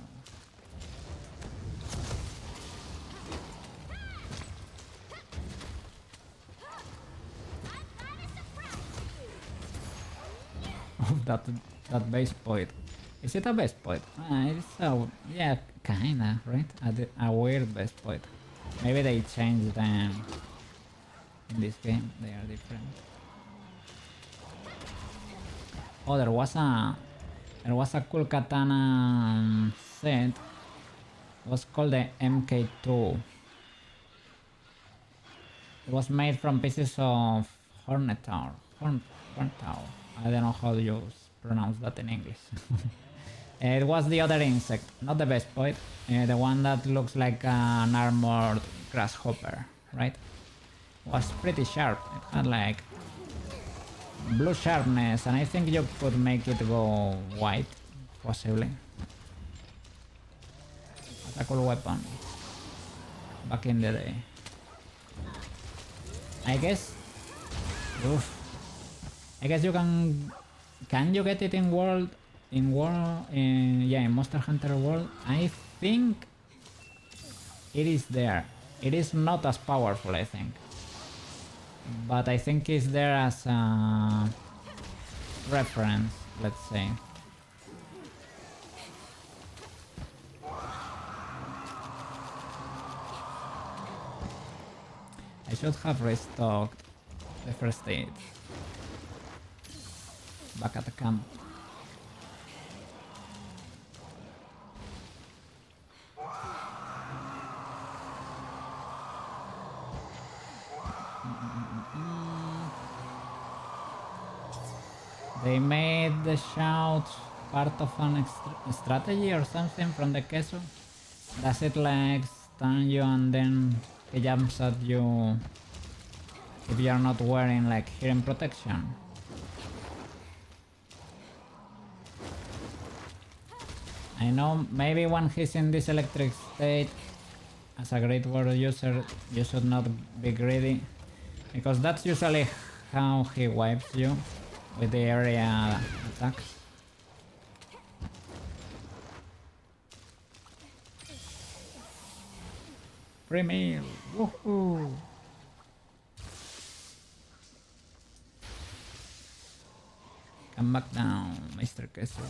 Oh, that base point. Is it a base point? It's a yeah, kinda, right? A weird base point. Maybe they changed them in this game. They are different. Oh, there was a cool katana set. It was called the MK2. It was made from pieces of Hornetaur. Hornetaur. I don't know how you pronounce that in English. It was the other insect, not the best point. The one that looks like an armored grasshopper, right? Was pretty sharp. It had like blue sharpness, and I think you could make it go white, possibly. That's a cool weapon. Back in the day. I guess. Oof. I guess you can. Can you get it in World? In Monster Hunter World? I think it is there. It is not as powerful, I think. But I think it's there as a reference, let's say. I should have restocked the first aid back at the camp. They made the shout part of an strategy or something from the Kesu. Does it like stun you and then it jumps at you if you are not wearing like hearing protection? I know maybe when he's in this electric state, as a Great War user, you should not be greedy, because that's usually how he wipes you, with the area attacks. Free meal! Woohoo! Come back down, Mr. Kesu.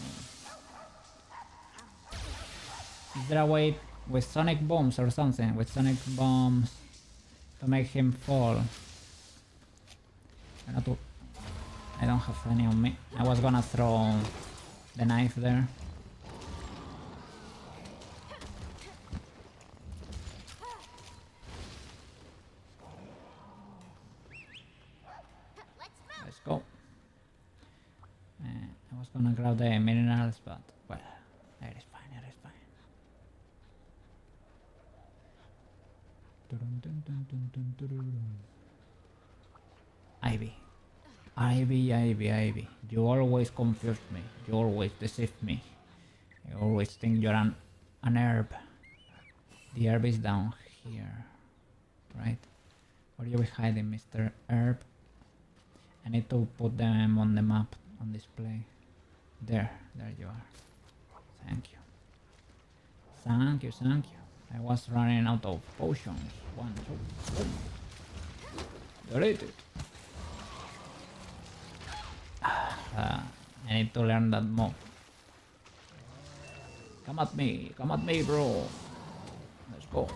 Is there a way with sonic bombs or something? With sonic bombs to make him fall? I don't have any on me. I was gonna throw the knife there. Let's go. I was gonna grab the minerals, but well, it is fine, it is fine. Ivy. Ivy. You always confuse me. You always deceive me. You always think you're an an herb. The herb is down here, right? Where are you hiding, Mr. Herb? I need to put them on the map, on display. There you are. Thank you. Thank you, thank you. I was running out of potions. 1, 2, boom. Deleted. I need to learn that move. Come at me, bro. Let's go.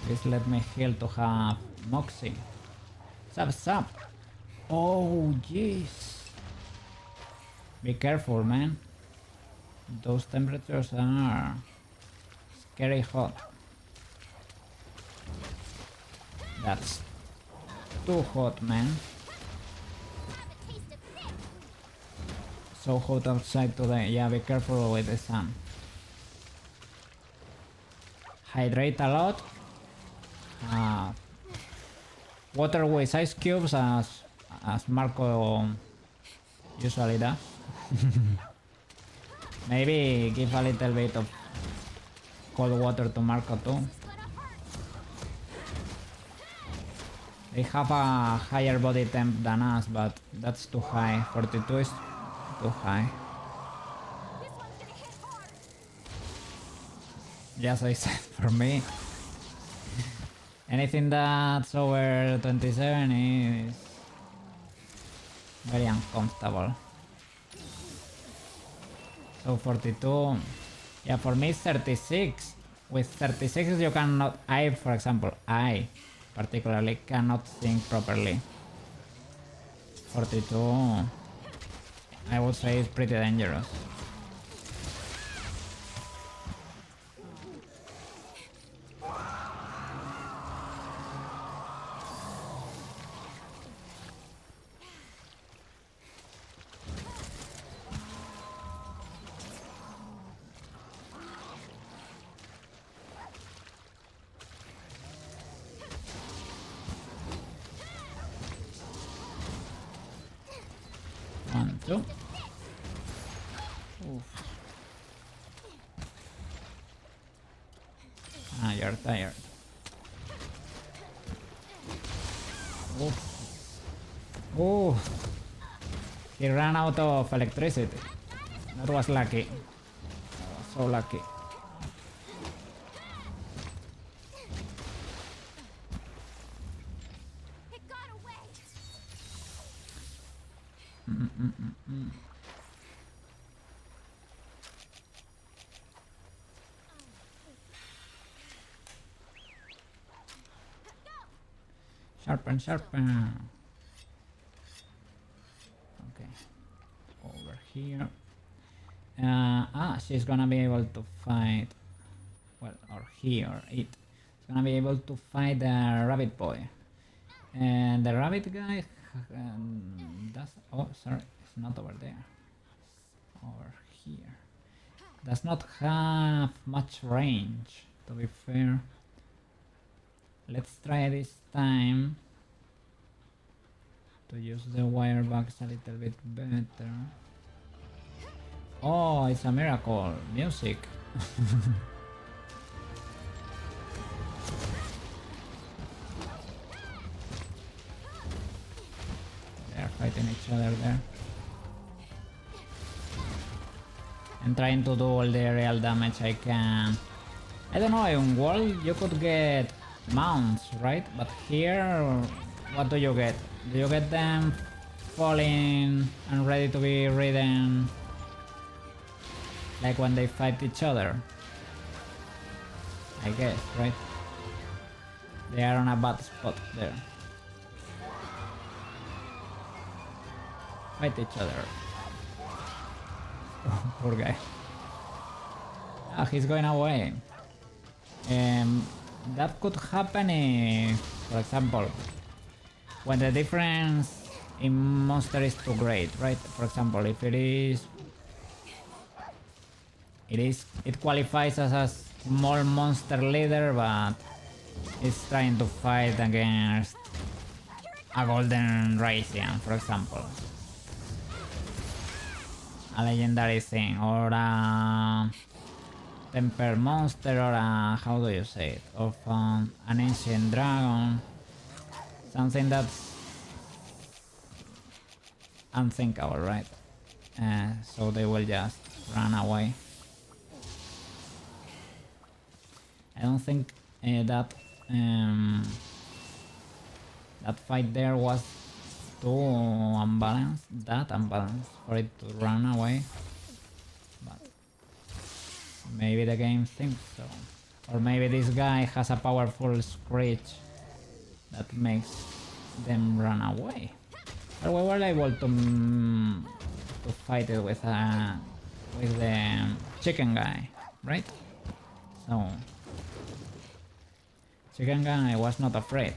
Please let me heal to have Moxie. Sup. Oh, jeez. Be careful, man. Those temperatures are scary hot. That's too hot, man. So hot outside today. Yeah, be careful with the sun. Hydrate a lot. Water with ice cubes as Marco usually does. Maybe give a little bit of cold water to Marco too. They have a higher body temp than us, but that's too high. 42 is too high. Yes, I said for me. Anything that's over 27 is very uncomfortable. So 42, yeah, for me it's 36. With 36 you cannot, for example, I particularly cannot think properly. 42, I would say it's pretty dangerous. One, two. Oof. Ah, you're tired. Oof. Oh, he ran out of electricity. That was lucky. That was so lucky. It got away. Sharpen. Okay. Over here. She's gonna be able to fight. Well, or he or it. It's gonna be able to fight the rabbit boy. And the rabbit guy does. Oh, sorry. It's not over there. It's over here. Does not have much range, to be fair. Let's try this time to use the wire bugs a little bit better. Oh, it's a miracle. Music. They're fighting each other there. I'm trying to do all the real damage I can. I don't know, in World you could get mounts, right? But here, what do you get? Do you get them falling and ready to be ridden? Like when they fight each other? I guess, right? They are on a bad spot there. Fight each other. Poor guy. Ah, he's going away. That could happen if, for example, when the difference in monster is too great, right? For example, if it qualifies as small monster leader, but is trying to fight against a golden Raisian, for example. A legendary thing, or a temper monster, or a, how do you say it, of an ancient dragon. Something that's unthinkable, right? So they will just run away. I don't think that that fight there was too unbalanced, for it to run away. But maybe the game thinks so. Or maybe this guy has a powerful screech that makes them run away. But we were able to fight it with the chicken guy, right? So chicken guy was not afraid.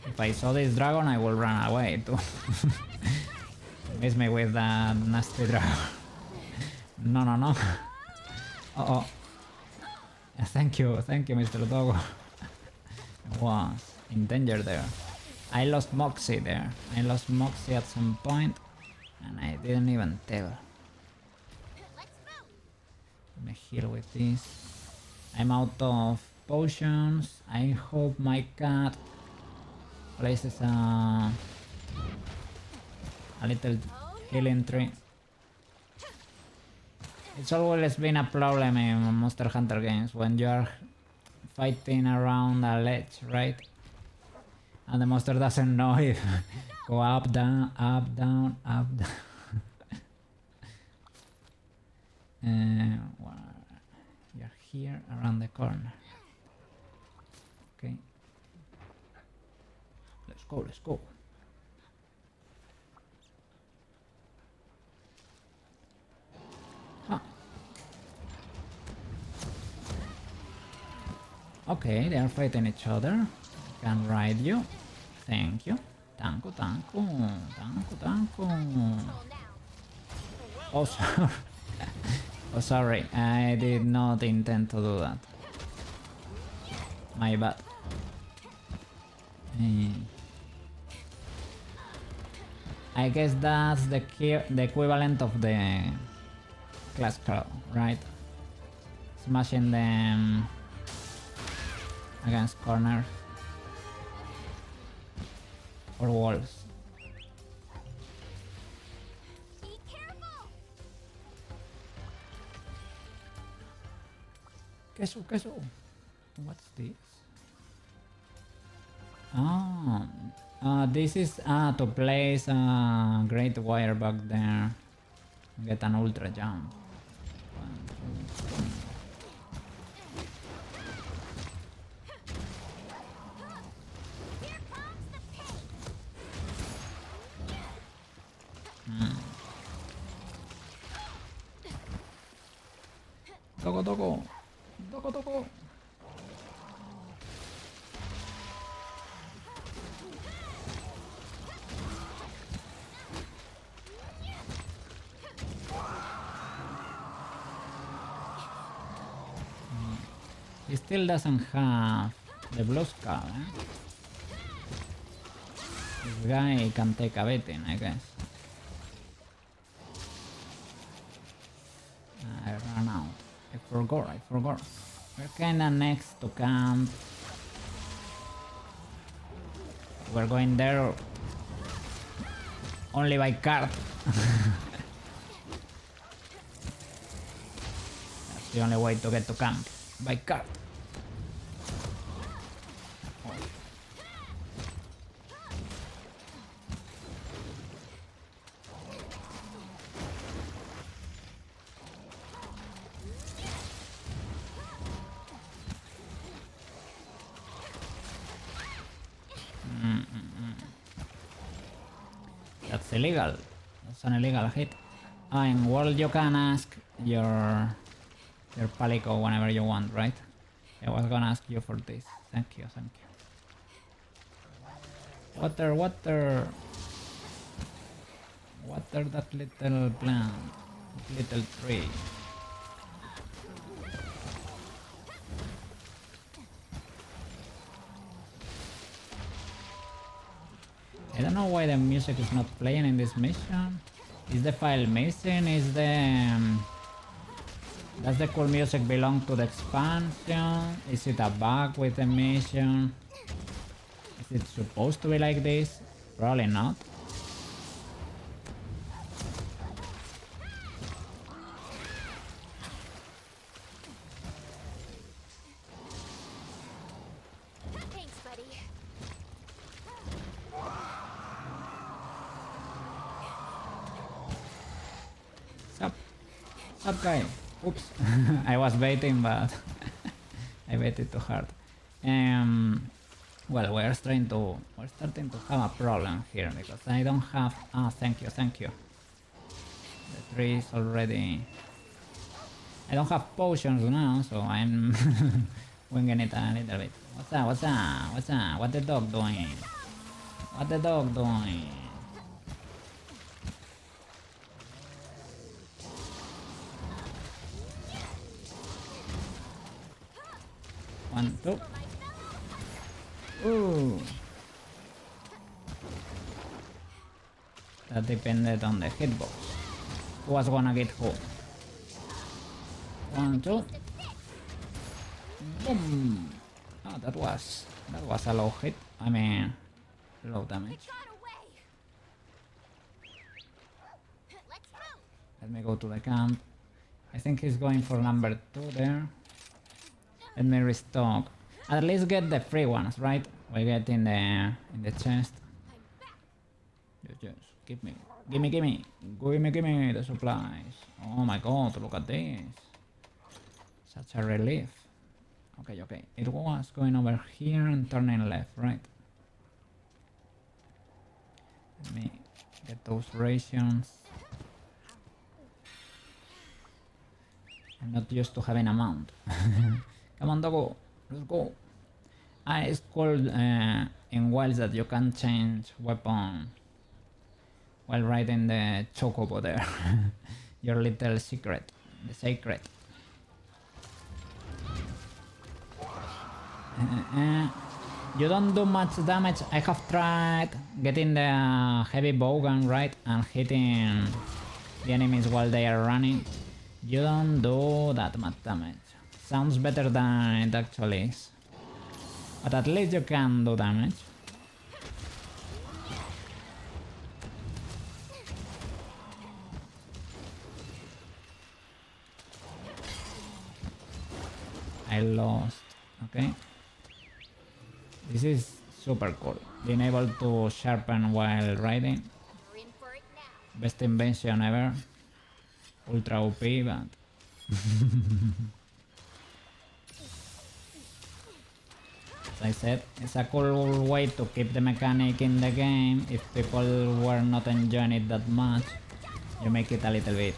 If I saw this dragon, I will run away too. Miss me with that nasty dragon. No, no, no. Uh oh. Thank you, Mr. Dogo. I was in danger there. I lost Moxie there. I lost Moxie at some point, and I didn't even tell. Let me heal with this. I'm out of potions. I hope my cat places a little healing tree. It's always been a problem in Monster Hunter games when you are fighting around a ledge, right? And the monster doesn't know if go up, down, up, down, up, down. Well, you're here around the corner. Okay. Let's go, let's go. Huh. Okay, they are fighting each other. Can ride you. Thank you. Tanko, tanko, tanko, tanko. Oh, sorry. Oh, sorry. I did not intend to do that. My bad. I guess that's the equivalent of the class crow, right? Smashing them against corners or walls. Be careful! Queso. What's this? Oh, this is to place a great wire back there. Get an ultra jump. 1, 2, 3. Here comes the pain! Toco. He still doesn't have the blue skull, eh? This guy can take a beating, I guess. I ran out. I forgot. We're kinda next to camp. We're going there only by cart. That's the only way to get to camp. By cart. That's illegal. That's an illegal hit. In World you can ask your palico whenever you want, right? I was gonna ask you for this. Thank you. Water. Water that little plant. Little tree. I don't know why the music is not playing in this mission. Is the file missing? Is the... does the cool music belong to the expansion? Is it a bug with the mission? Is it supposed to be like this? Probably not. Thanks, buddy. Sup? Sup, guy? Oops. I was baiting, but I baited too hard. Well, we're starting to have a problem here because I don't have... Ah, thank you, thank you. The tree is already... I don't have potions now, so I'm winging it a little bit. What's up, what's up, what's up? What the dog doing? What the dog doing? One, two. Ooh. That depended on the hitbox. Who was gonna get who? 1, 2. Boom. Oh, that was a low hit. I mean, low damage. It got away. Let's move. Let me go to the camp. I think he's going for number 2 there. Let me restock. At least get the free ones, right? We get in the chest. Just give me the supplies. Oh my god, look at this. Such a relief. Okay, okay. It was going over here and turning left, right? Let me get those rations. I'm not used to having a mount. Come on, doggo. Let's go. Ah, it's called in wilds that you can change weapon while riding the chocobo there. Your little secret. The secret. You don't do much damage. I have tried getting the heavy bowgun, right, and hitting the enemies while they are running. You don't do that much damage. Sounds better than it actually is. But at least you can do damage. I lost. Okay. This is super cool. Being able to sharpen while riding. We're in for it now. Best invention ever. Ultra OP, but... As I said, it's a cool way to keep the mechanic in the game. If people were not enjoying it that much, you make it a little bit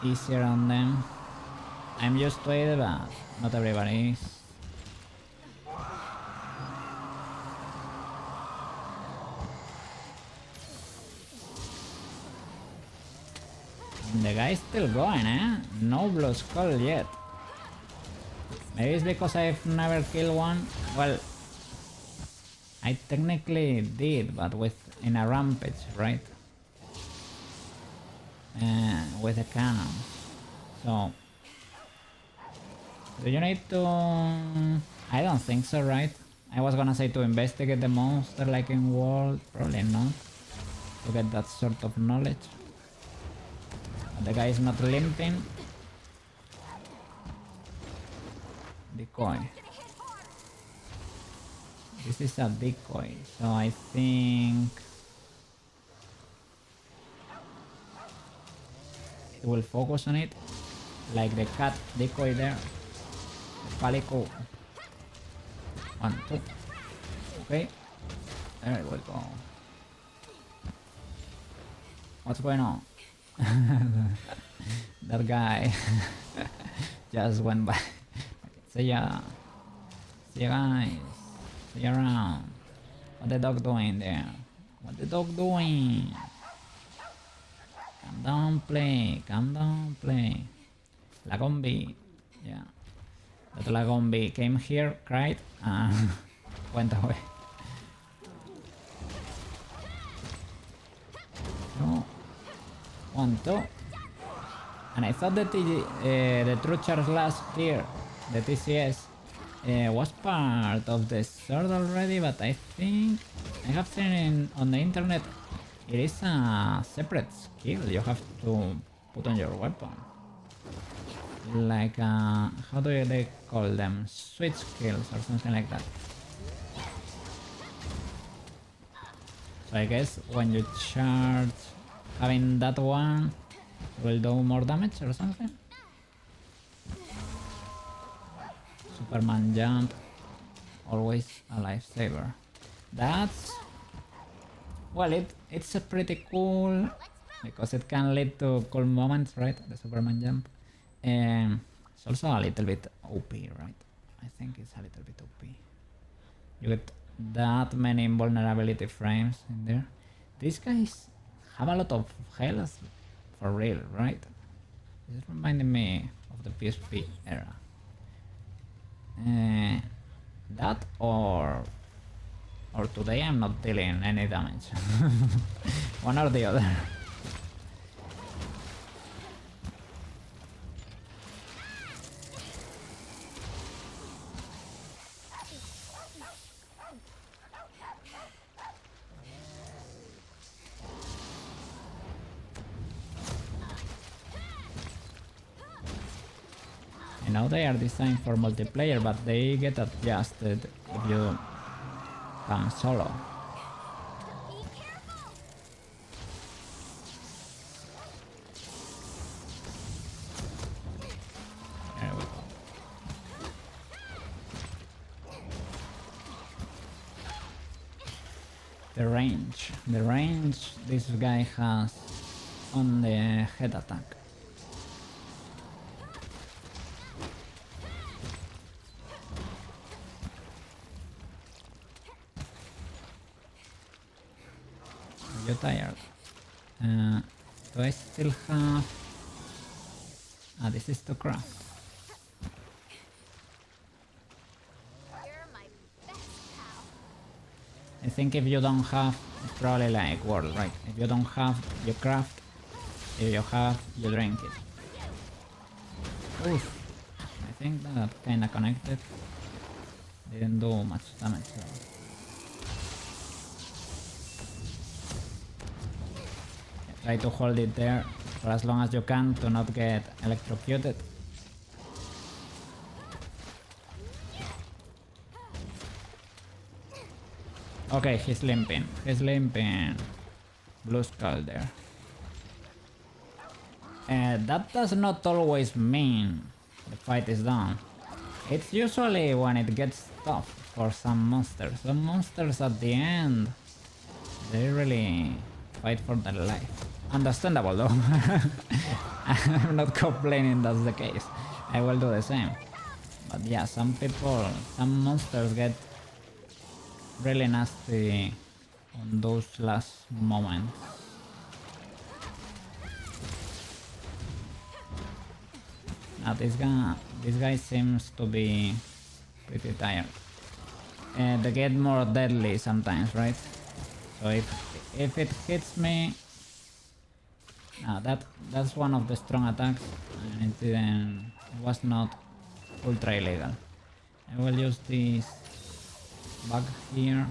easier on them. I'm used to it, but not everybody is. The guy's still going, eh? No blue skull yet. Maybe it's because I've never killed one. Well, I technically did, but in a rampage, right? With a cannon. So, do you need to... I don't think so, right? I was gonna say to investigate the monster like in World. Probably not. To get that sort of knowledge. But the guy is not limping. Decoy. This is a decoy, so I think it will focus on it, like the cat decoy there. The palico. 1, 2. Okay, there we go. What's going on? That guy just went by. See ya. See ya, guys. See you around. What the dog doing there? What the dog doing? Calm down, play. Calm down, play. Lagombi. Yeah. That Lagombi came here, cried, and went away. 1, 2. And I thought that the True Charge Last here, the TCS, was part of the sword already, but I think I have seen on the internet it is a separate skill you have to put on your weapon. Like, how do they call them? Switch skills or something like that. So I guess when you charge, having that one will do more damage or something. Superman jump, always a lifesaver. That's, well, it's a pretty cool because it can lead to cool moments, right? The Superman jump. It's also a little bit OP, right? I think it's a little bit OP. You get that many invulnerability frames in there. These guys have a lot of health for real, right? This reminded me of the PSP era. That or today I'm not dealing any damage. One or the other. I know they are designed for multiplayer, but they get adjusted if you come solo. Be careful! There we go. The range this guy has on the head attack. You're tired. Do I still have... this is to craft. You're my best pal. I think if you don't have, it's probably like World, right? If you don't have, you craft. If you have, you drink it. Oof. I think that kinda connected. Didn't do much damage though. Try to hold it there for as long as you can to not get electrocuted. Okay, he's limping. He's limping. Blue skull there. That does not always mean the fight is done. It's usually when it gets tough for some monsters. Some monsters at the end, they really fight for their life. Understandable though. I'm not complaining that's the case. I will do the same. But yeah, some people, some monsters get really nasty on those last moments. Now this guy seems to be pretty tired. They get more deadly sometimes, right? So if it hits me, that's one of the strong attacks, and it was not ultra illegal. I will use this bug here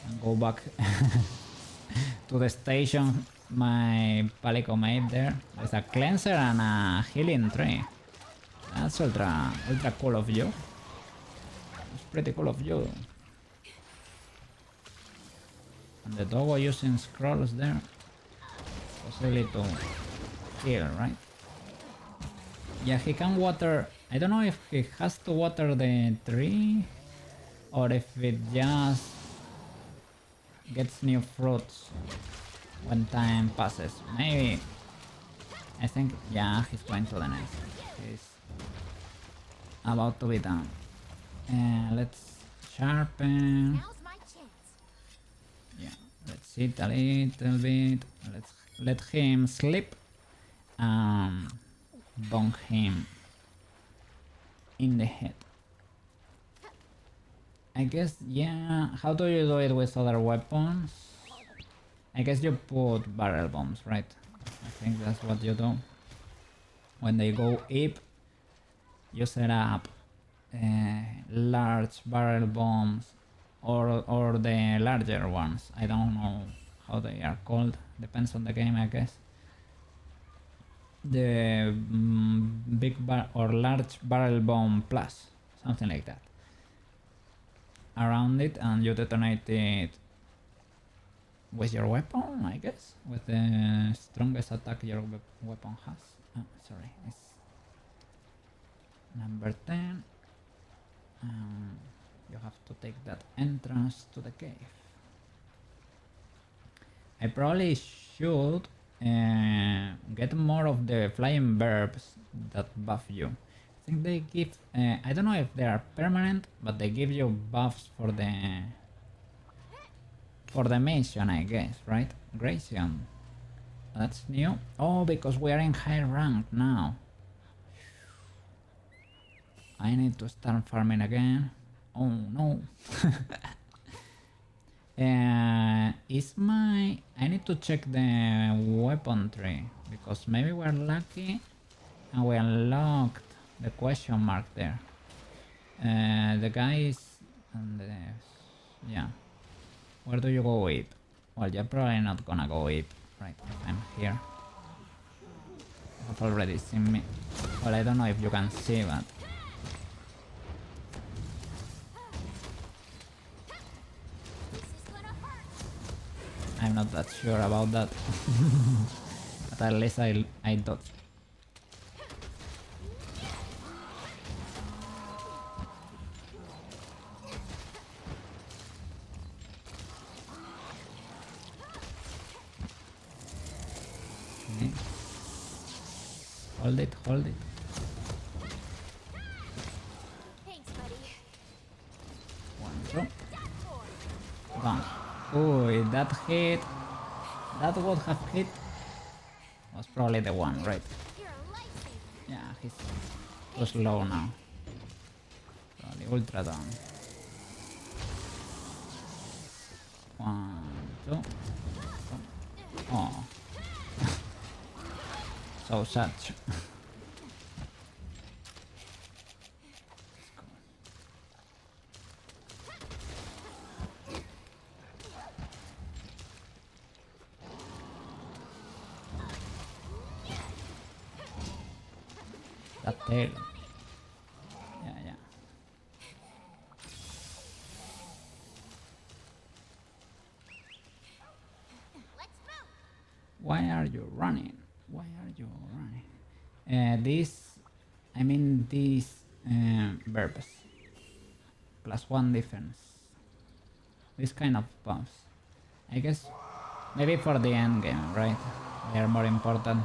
and go back to the station. My Palico made there. There's a cleanser and a healing tree. That's ultra cool of you. It's pretty cool of you. And the doggo using scrolls there. Possibly to heal, right? Yeah, he can water. I don't know if he has to water the tree or if it just gets new fruits when time passes. Maybe. I think, yeah, he's going to the next. He's about to be done. Let's sharpen. Now's my chance. Yeah, let's hit a little bit. Let's let him sleep. Bonk him in the head. I guess, yeah. How do you do it with other weapons? I guess you put barrel bombs, right? I think that's what you do. When they go ape, you set up large barrel bombs or the larger ones. I don't know how they are called. Depends on the game, I guess. The big bar or large barrel bomb plus, something like that. Around it, and you detonate it with your weapon, I guess, with the strongest attack your weapon has. Sorry, it's number 10. You have to take that entrance to the cave. I probably should get more of the flying verbs that buff you. I think they give, I don't know if they are permanent, but they give you buffs for the mission, I guess, right? Gracian. That's new. Oh, because we are in high rank now. I need to start farming again. Oh no. I need to check the weapon tree, because maybe we're lucky and we unlocked the question mark there. The guys and the... yeah. Where do you go ape? Well, you're probably not gonna go ape, right? If I'm here. You've already seen me. Well, I don't know if you can see, but... I'm not that sure about that. But at least I dodged. Okay. Hold it, hold it. Thanks, buddy. One, two. Gone. Oh, if that hit, that would have hit, was probably the one, right? You're a lifesaver. Yeah, he's too slow now. Probably ultra down. One, two. Oh. So sad. That tail. Yeah, yeah. Let's move. Why are you running? Why are you running? These verbs. +1 defense. This kind of buffs. I guess maybe for the end game, right? They are more important.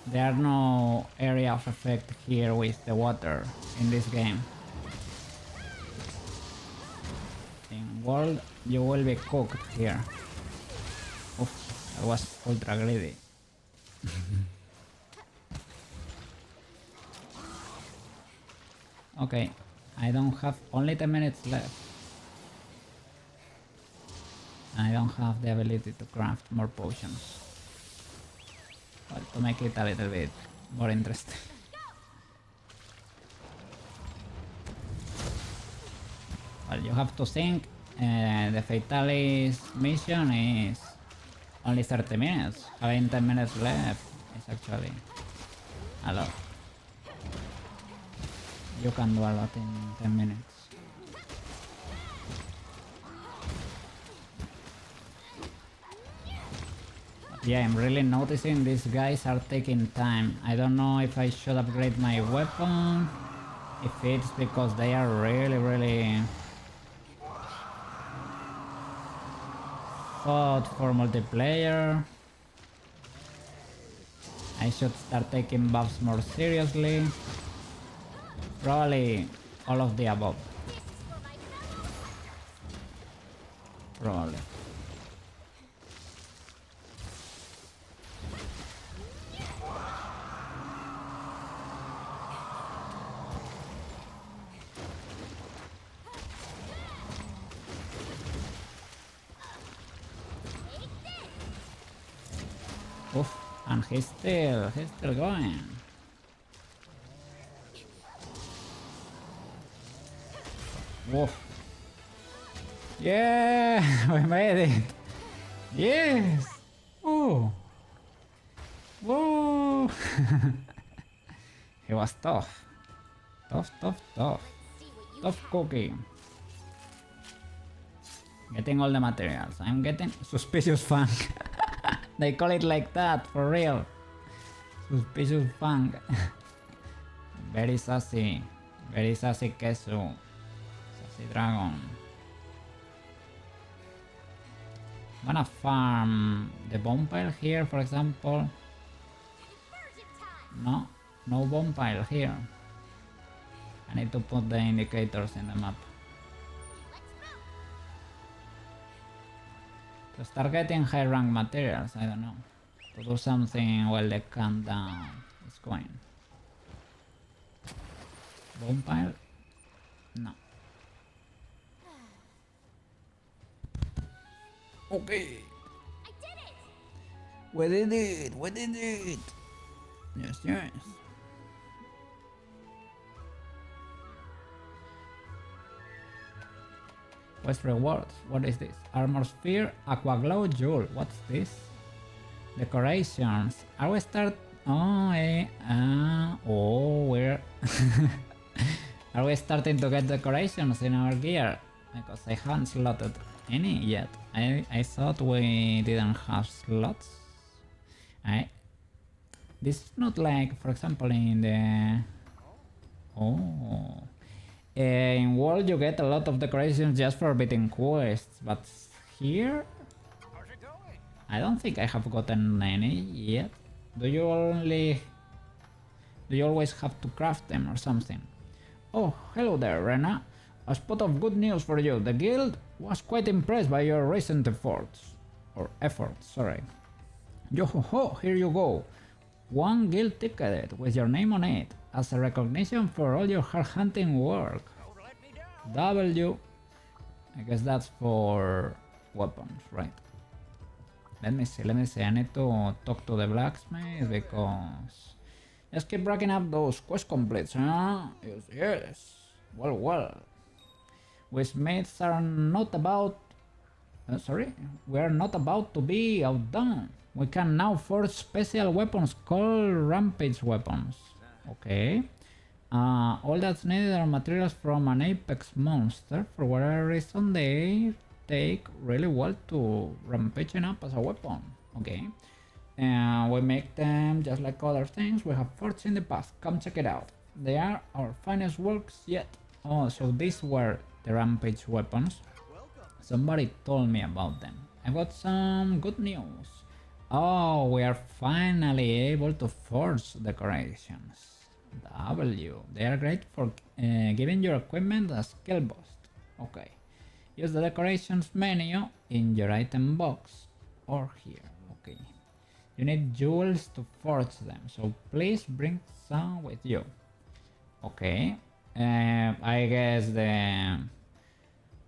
There are no area of effect here with the water in this game. In world, you will be cooked here. Oof, I was ultra greedy. Okay, I don't have only 10 minutes left. I don't have the ability to craft more potions. Well, to make it a little bit more interesting. Well, you have to think the Fatalis mission is only 30 minutes. Having 10 minutes left is actually a lot. You can do a lot in 10 minutes. Yeah, I'm really noticing these guys are taking time. I don't know if I should upgrade my weapon, if it's because they are really thought for multiplayer. I should start taking buffs more seriously. Probably all of the above. Probably. Oof, and he's still going. Woof. Yeah, we made it. Yes. Oh. Whoa. He was tough. Tough. See what you Tough cookie. Getting all the materials. I'm getting suspicious funk. They call it like that, for real. Suspicious funk. Very sassy. Very sassy Kesu. Sassy dragon. I'm gonna farm the bonfire here, for example. Inversion time. No, no bonfire here. I need to put the indicators in the map. Let's go. To start getting high rank materials, I don't know. To do something while the countdown is going. Bonfire? No. Okay. I did it. We did it! We did it! Yes, yes. Quest rewards. What is this? Armor sphere, aqua glow jewel. What's this? Decorations. Are we start? Oh, oh, we're. Are we starting to get decorations in our gear? Because I haven't slotted any yet. I thought we didn't have slots. This is not like, for example, in the. Oh. In World you get a lot of decorations just for beating quests, but here How's it going? I don't think I have gotten any yet. Do you always have to craft them or something? Oh, hello there, Rena. A spot of good news for you. The guild was quite impressed by your recent efforts. Sorry. Yo ho ho, here you go. One guild ticket with your name on it, as a recognition for all your hard hunting work. Don't let me down. W. I guess that's for weapons, right? Let me see. I need to talk to the blacksmith because... Just keep racking up those quest completes, huh? Yes. Well. We smiths are not about... We are not about to be outdone. We can now forge special weapons called rampage weapons. Okay. All that's needed are materials from an apex monster. For whatever reason, they take really well to rampaging up as a weapon. Okay. We make them just like other things we have forged in the past. Come check it out. They are our finest works yet. Oh, so these were the rampage weapons. Somebody told me about them. I got some good news. Oh, we are finally able to forge decorations. W. They are great for giving your equipment a skill boost. Okay. Use the decorations menu in your item box or here. Okay. You need jewels to forge them, so please bring some with you. Okay. I guess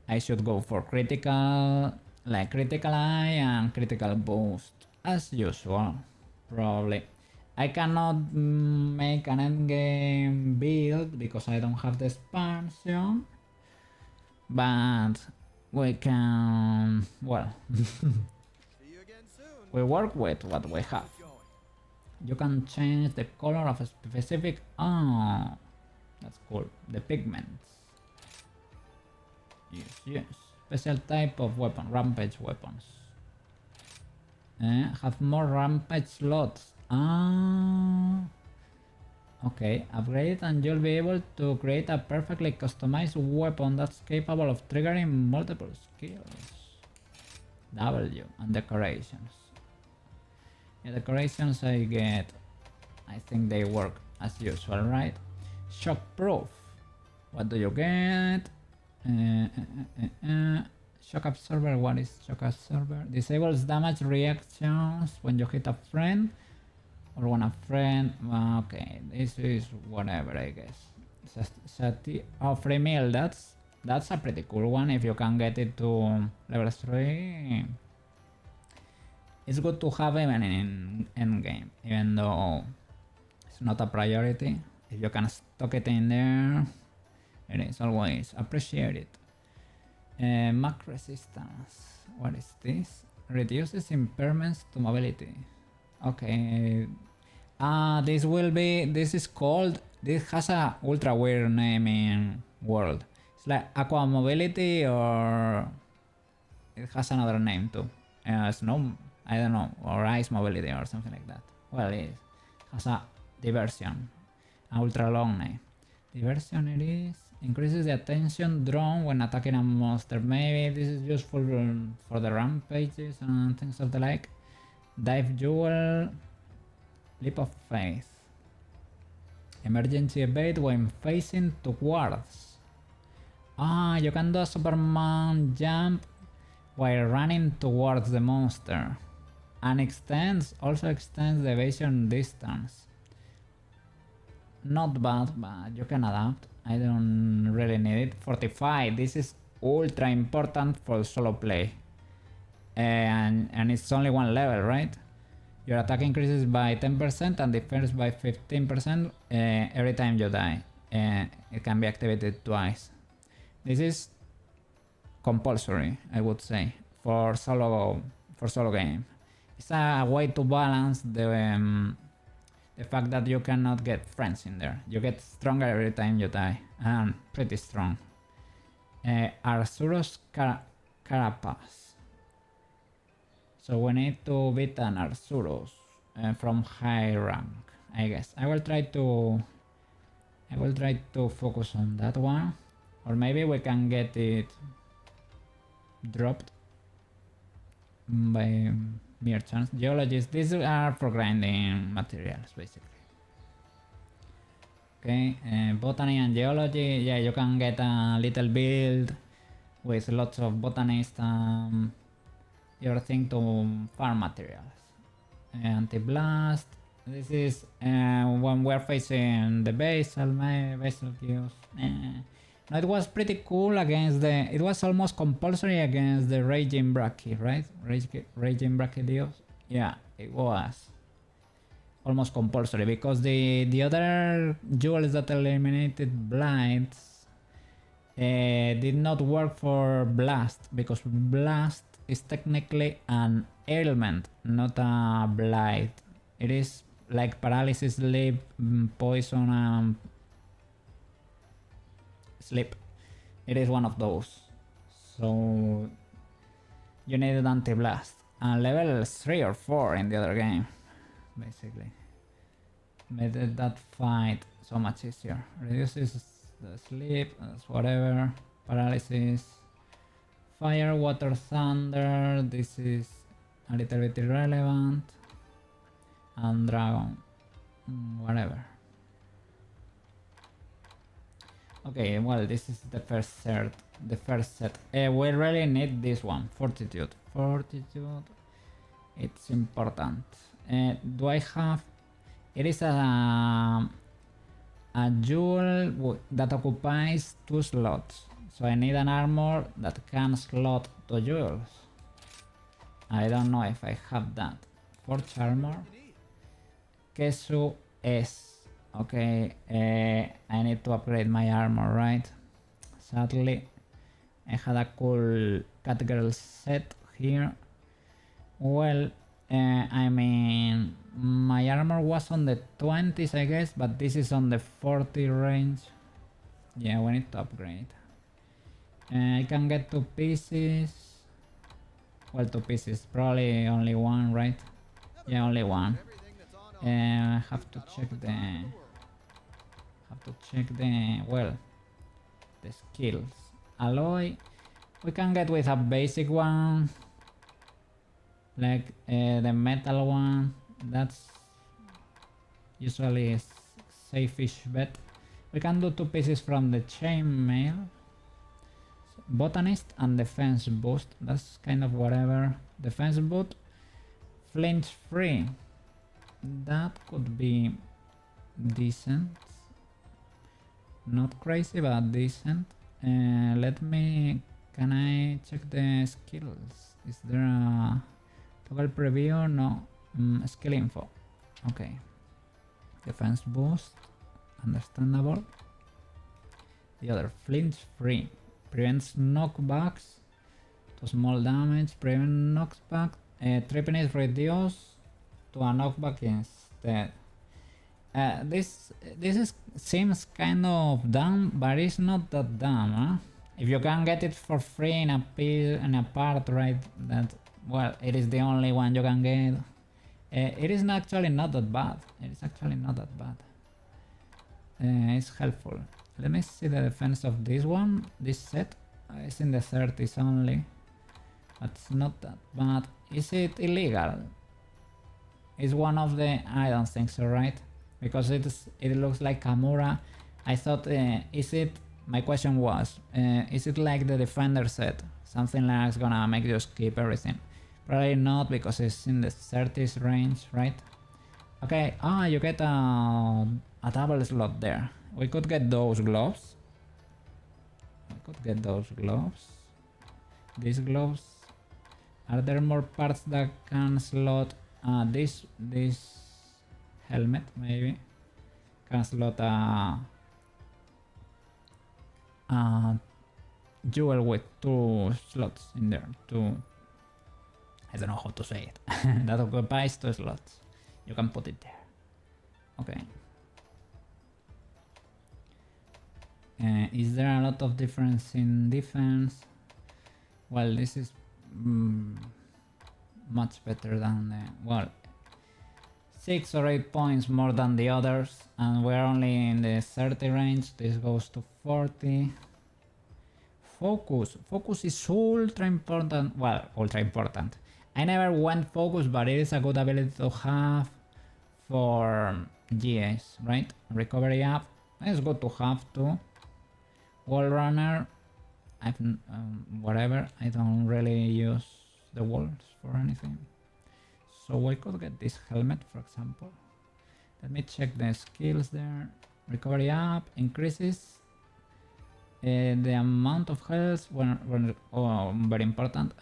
I should go for critical eye and critical boost as usual. Probably. I cannot make an endgame build because I don't have the expansion, but we can, well, we work with what we have. You can change the color of a specific, oh, that's cool, the pigments. Yes. Special type of weapon, rampage weapons. Have more rampage slots. Okay, upgrade it and you'll be able to create a perfectly customized weapon that's capable of triggering multiple skills. W and decorations. Yeah, decorations I get, I think they work as usual, right? Shockproof. What do you get? Shock absorber. What is shock absorber? Disables damage reactions when you hit a friend or when a friend. Okay, this is whatever, I guess. Oh, free meal. That's a pretty cool one if you can get it to level 3. It's good to have even in endgame, even though it's not a priority. If you can stock it in there, it is always appreciated. Mac resistance. What is this? Reduces impairments to mobility. Okay. This is called, this has a ultra weird name in world. It's like aqua mobility, or it has another name too. Snow, I don't know, or ice mobility or something like that. Well, it has a diversion, an ultra long name. Diversion it is. Increases the attention drawn when attacking a monster. Maybe this is useful for the rampages and things of the like. Dive Jewel. Leap of Faith. Emergency evade when facing towards. You can do a Superman jump while running towards the monster. And also extends the evasion distance. Not bad, but you can adapt. I don't really need it. Fortify. This is ultra important for solo play. And it's only one level, right? Your attack increases by 10% and defense by 15% every time you die. It can be activated twice. This is compulsory, I would say, for solo game. It's a way to balance the fact that you cannot get friends in there. You get stronger every time you die, and pretty strong. Arsuros Carapace. So we need to beat an Arsuros from high rank, I guess. I will try to focus on that one, or maybe we can get it dropped by mere chance. Geologists, these are for grinding materials basically. Okay, botany and geology. Yeah, you can get a little build with lots of botanists. Your thing to farm materials. Anti-blast. This is when we're facing the basal geos. No, it was pretty cool against it was almost compulsory against the Raging Brachy, right? Raging Brachydios. Yeah, it was almost compulsory because the other jewels that eliminated blinds did not work for blast, because blast is technically an ailment, not a blight. It is like paralysis, sleep, poison, and sleep. It is one of those. So you needed anti-blast. And level 3 or 4 in the other game, basically. Made that fight so much easier. Reduces the sleep, whatever. Paralysis. Fire, water, thunder, this is a little bit irrelevant. And dragon, whatever. Okay, well, this is the first set. We really need this one, fortitude. It's important. Do I have? It is a jewel that occupies 2 slots. So I need an armor that can slot 2 jewels. I don't know if I have that. Forge armor. Kesu S. Okay, I need to upgrade my armor, right? Sadly, I had a cool Catgirl set here. Well, I mean, my armor was on the 20s, I guess, but this is on the 40 range. Yeah, we need to upgrade. I can get 2 pieces. Well, 2 pieces, probably only one, right? Yeah, only one. Have to check well, the skills. Alloy, we can get with a basic one, like the metal one. That's usually a safe-ish bet. We can do 2 pieces from the chainmail. Botanist and defense boost. That's kind of whatever. Defense boot, flinch free. That could be decent. Not crazy, but decent. Can I check the skills? Is there a Toggle preview, no. Skill info. Okay. Defense boost, understandable. The other, flinch free. Prevents knockbacks to small damage, prevent knockback. Tripping is reduced to a knockback instead. This seems kind of dumb, but it's not that dumb, huh? If you can get it for free in a part, right? That, well, it is the only one you can get. It is actually not that bad. It is actually not that bad. It's helpful. Let me see the defense of this one. This set is in the 30s only. That's not that bad. Is it illegal? It's one of the... I don't think so, right? Because it looks like Kamura. I thought, is it... My question was, is it like the Defender set? Something like it's gonna make you skip everything. Probably not, because it's in the 30s range, right? Okay, you get a double slot there. We could get those gloves. These gloves. Are there more parts that can slot this helmet, maybe? Can slot a jewel with 2 slots in there. I don't know how to say it. That occupies 2 slots. You can put it there. Okay. Is there a lot of difference in defense? Well, this is much better than the... Well, 6 or 8 points more than the others, and we're only in the 30 range. This goes to 40. Focus is ultra important. Well, ultra important. I never went focus, but it is a good ability to have for GS, right? Recovery up. It's good to have too. Wall runner. I've whatever. I don't really use the walls for anything. So I could get this helmet, for example. Let me check the skills there. Recovery up increases the amount of health when very important.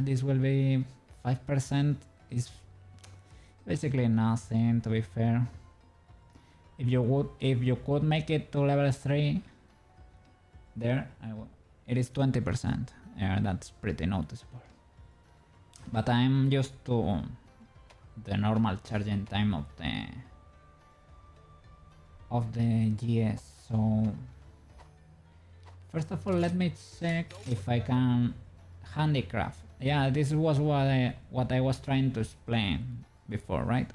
This will be 5%. Is basically nothing, to be fair. If you could make it to level 3, there, it is 20%. Yeah, that's pretty noticeable. But I'm used to the normal charging time of the GS. So first of all, let me check if I can handicraft. Yeah, this was what I was trying to explain before, right?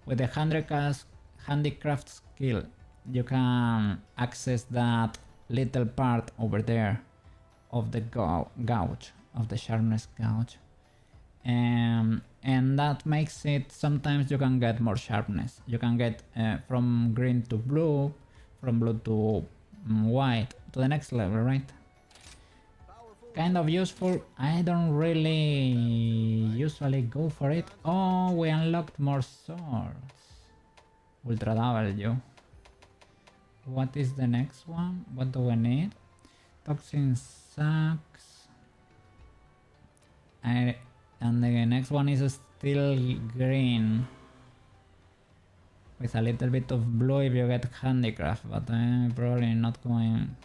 With the handicraft skill, you can access that little part over there of the gouge, of the sharpness gouge, and that makes it, sometimes you can get more sharpness. You can get from green to blue, from blue to white, to the next level, right? Kind of useful. I don't really usually go for it. Oh, we unlocked more swords. Ultra W. What is the next one? What do we need? Toxin sacks. And the next one is still green. With a little bit of blue if you get handicraft, but I'm probably not going...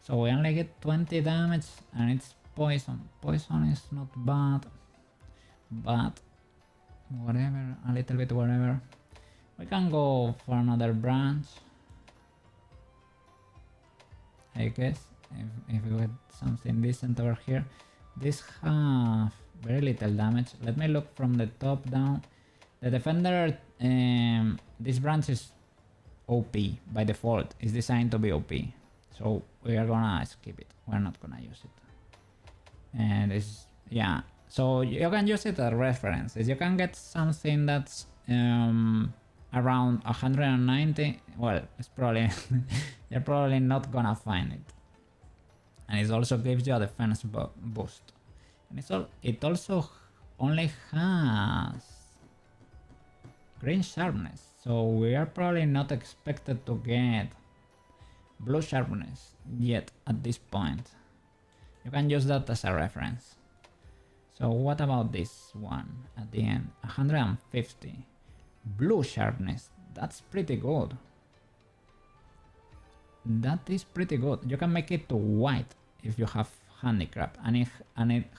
So we only get 20 damage and it's poison. Poison is not bad, but whatever, a little bit whatever. We can go for another branch, I guess, if we get something decent over here. These have very little damage. Let me look from the top down. The defender, this branch is OP by default. It's designed to be OP. So we are gonna skip it. We're not gonna use it. And it's, yeah. So you can use it as reference. If you can get something that's around 190, well, it's probably you're probably not gonna find it. And it also gives you a defense boost. And it also only has green sharpness, so we are probably not expected to get blue sharpness yet at this point. You can use that as a reference. So what about this one at the end? 150. Blue sharpness. That's pretty good. That is pretty good. You can make it to white if you have handicraft and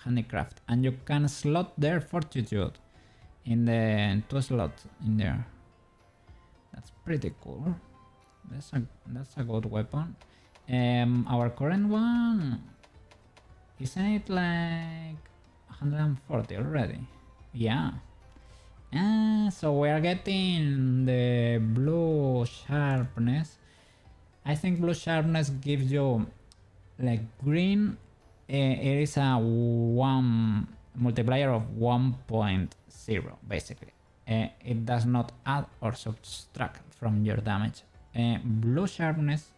handicraft, and you can slot their fortitude in the 2 slots in there. That's pretty cool. That's a good weapon. Our current one, isn't it like 140 already? Yeah. So we are getting the blue sharpness. I think blue sharpness gives you like green. It is a one multiplier of 1.0 basically. It does not add or subtract from your damage. Blue sharpness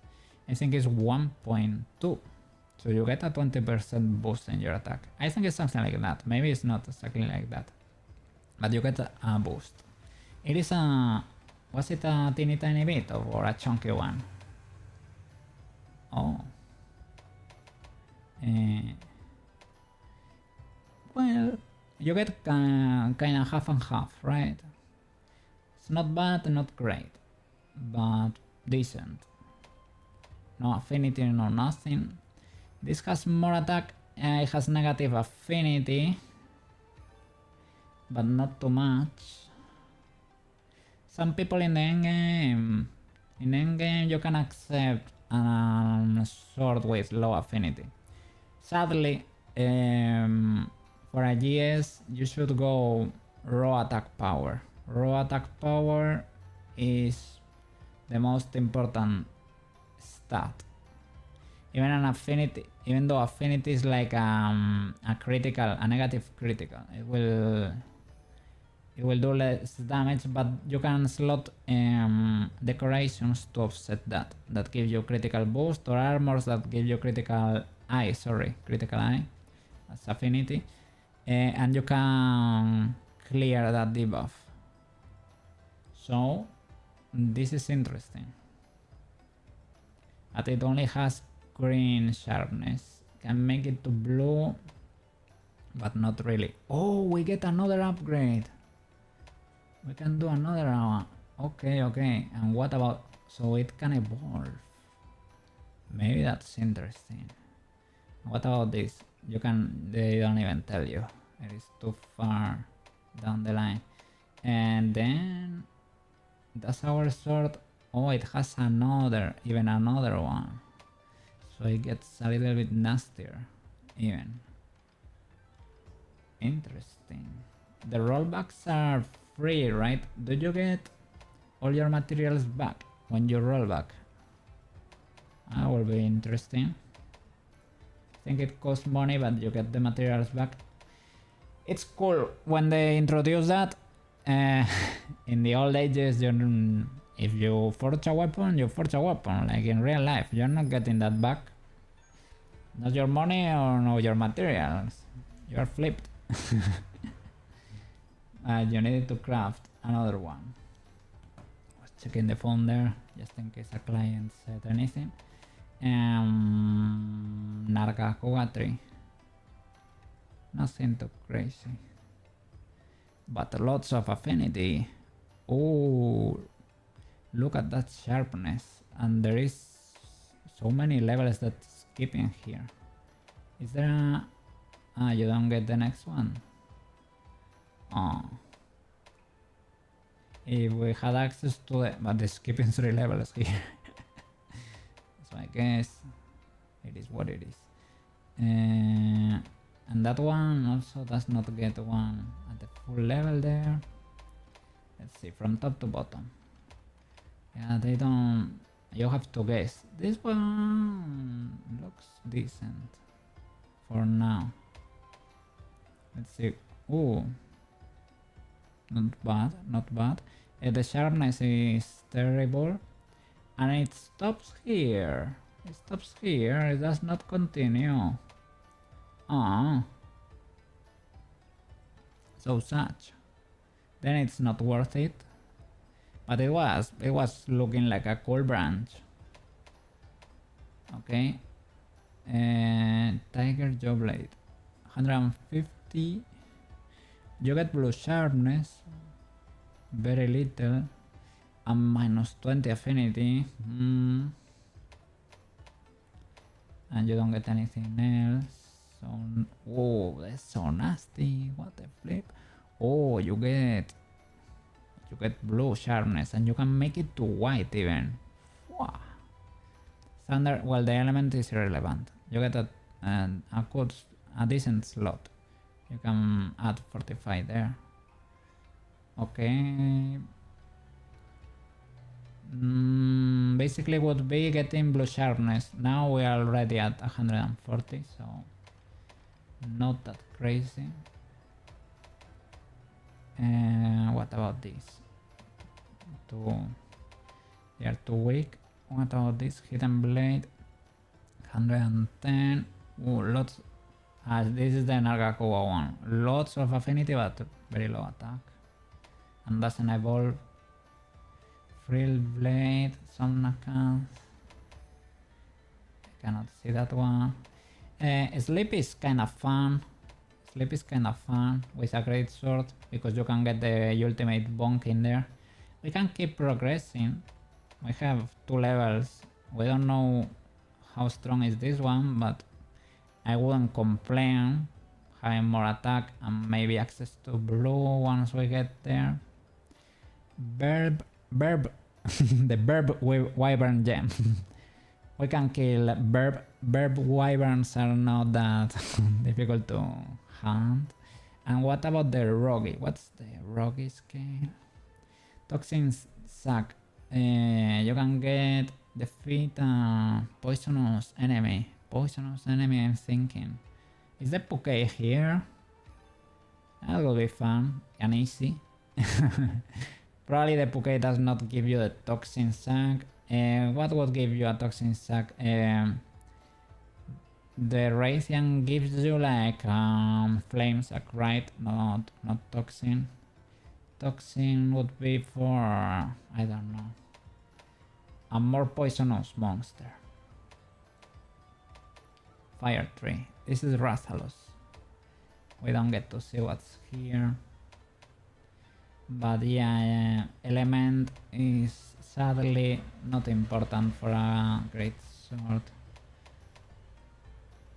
I think is 1.2, so you get a 20% boost in your attack. I think it's something like that. Maybe it's not exactly like that, but you get a boost. It is a... was it a teeny tiny bit or a chunky one? Oh. Well, you get kind of half and half, right? It's not bad, not great, but decent. No affinity, no nothing. This has more attack, it has negative affinity, but not too much. Some people in the endgame, you can accept a sword with low affinity. Sadly, for a GS, you should go raw attack power. Raw attack power is the most important stat. Even an affinity, even though affinity is like a critical, a negative critical, it will do less damage, but you can slot decorations to offset that. That give you critical boost, or armors that give you critical eye. That's affinity, and you can clear that debuff. So this is interesting. But it only has green sharpness. Can make it to blue, but not really. Oh, we get another upgrade. We can do another one. Okay. And what about... so it can evolve. Maybe that's interesting. What about this? You can... they don't even tell you. It is too far down the line. And then... that's our sword. Oh, it has even another one. So it gets a little bit nastier, even. Interesting. The rollbacks are free, right? Do you get all your materials back when you roll back? That will be interesting. I think it costs money, but you get the materials back. It's cool when they introduce that. In the old ages, if you forge a weapon, you forge a weapon, like in real life. You're not getting that back. Not your money or no your materials. You're flipped. You need to craft another one. I was checking the phone there, just in case a client said anything. Nargacuga tree. Nothing too crazy. But lots of affinity. Oh, look at that sharpness. And there is so many levels that skip in here. Is there a... ah, you don't get the next one. Oh. If we had access to the... but the skipping 3 levels here. So I guess it is what it is. And that one also does not get one at the full level there. Let's see, from top to bottom. Yeah, they don't... you have to guess. This one looks decent for now. Let's see. Ooh. Not bad. The sharpness is terrible. And it stops here. It does not continue. Ah. So such. Then it's not worth it. But it was looking like a cool branch. Okay. Tiger Jawblade. 150. You get blue sharpness, very little, and minus 20 affinity. And you don't get anything else. So, oh, that's so nasty. What the flip? Oh, you get blue sharpness, and you can make it to white even. Wow. Thunder. Well, the element is irrelevant. You get a decent slot. You can add 45 there. Okay. Basically would be getting blue sharpness. Now we are already at 140, so not that crazy. What about this? They are too weak. What about this? Hidden blade, 110. Ooh, lots. This is the Nargacuba one. Lots of affinity, but very low attack. And doesn't evolve. Frill blade, some knockouts. I cannot see that one. Sleep is kind of fun. Sleep is kind of fun with a great sword because you can get the ultimate bonk in there. We can keep progressing. We have 2 levels. We don't know how strong is this one, but I wouldn't complain having more attack and maybe access to blue once we get there. Burb the Burb Wyvern gem. We can kill Burb Wyverns are not that difficult to hunt. And what about the Rogi? What's the Rogi scale? Toxin sack. You can get defeat a poisonous enemy. Poisonous enemy, I'm thinking. Is the Puke here? That will be fun and easy. Probably the Puke does not give you the toxin sack. What would give you a toxin sack? The Raytheon gives you like flame sack, right? Not toxin. Toxin would be for, I don't know, a more poisonous monster. Fire tree. This is Rathalos. We don't get to see what's here. But yeah, element is sadly not important for a great sword.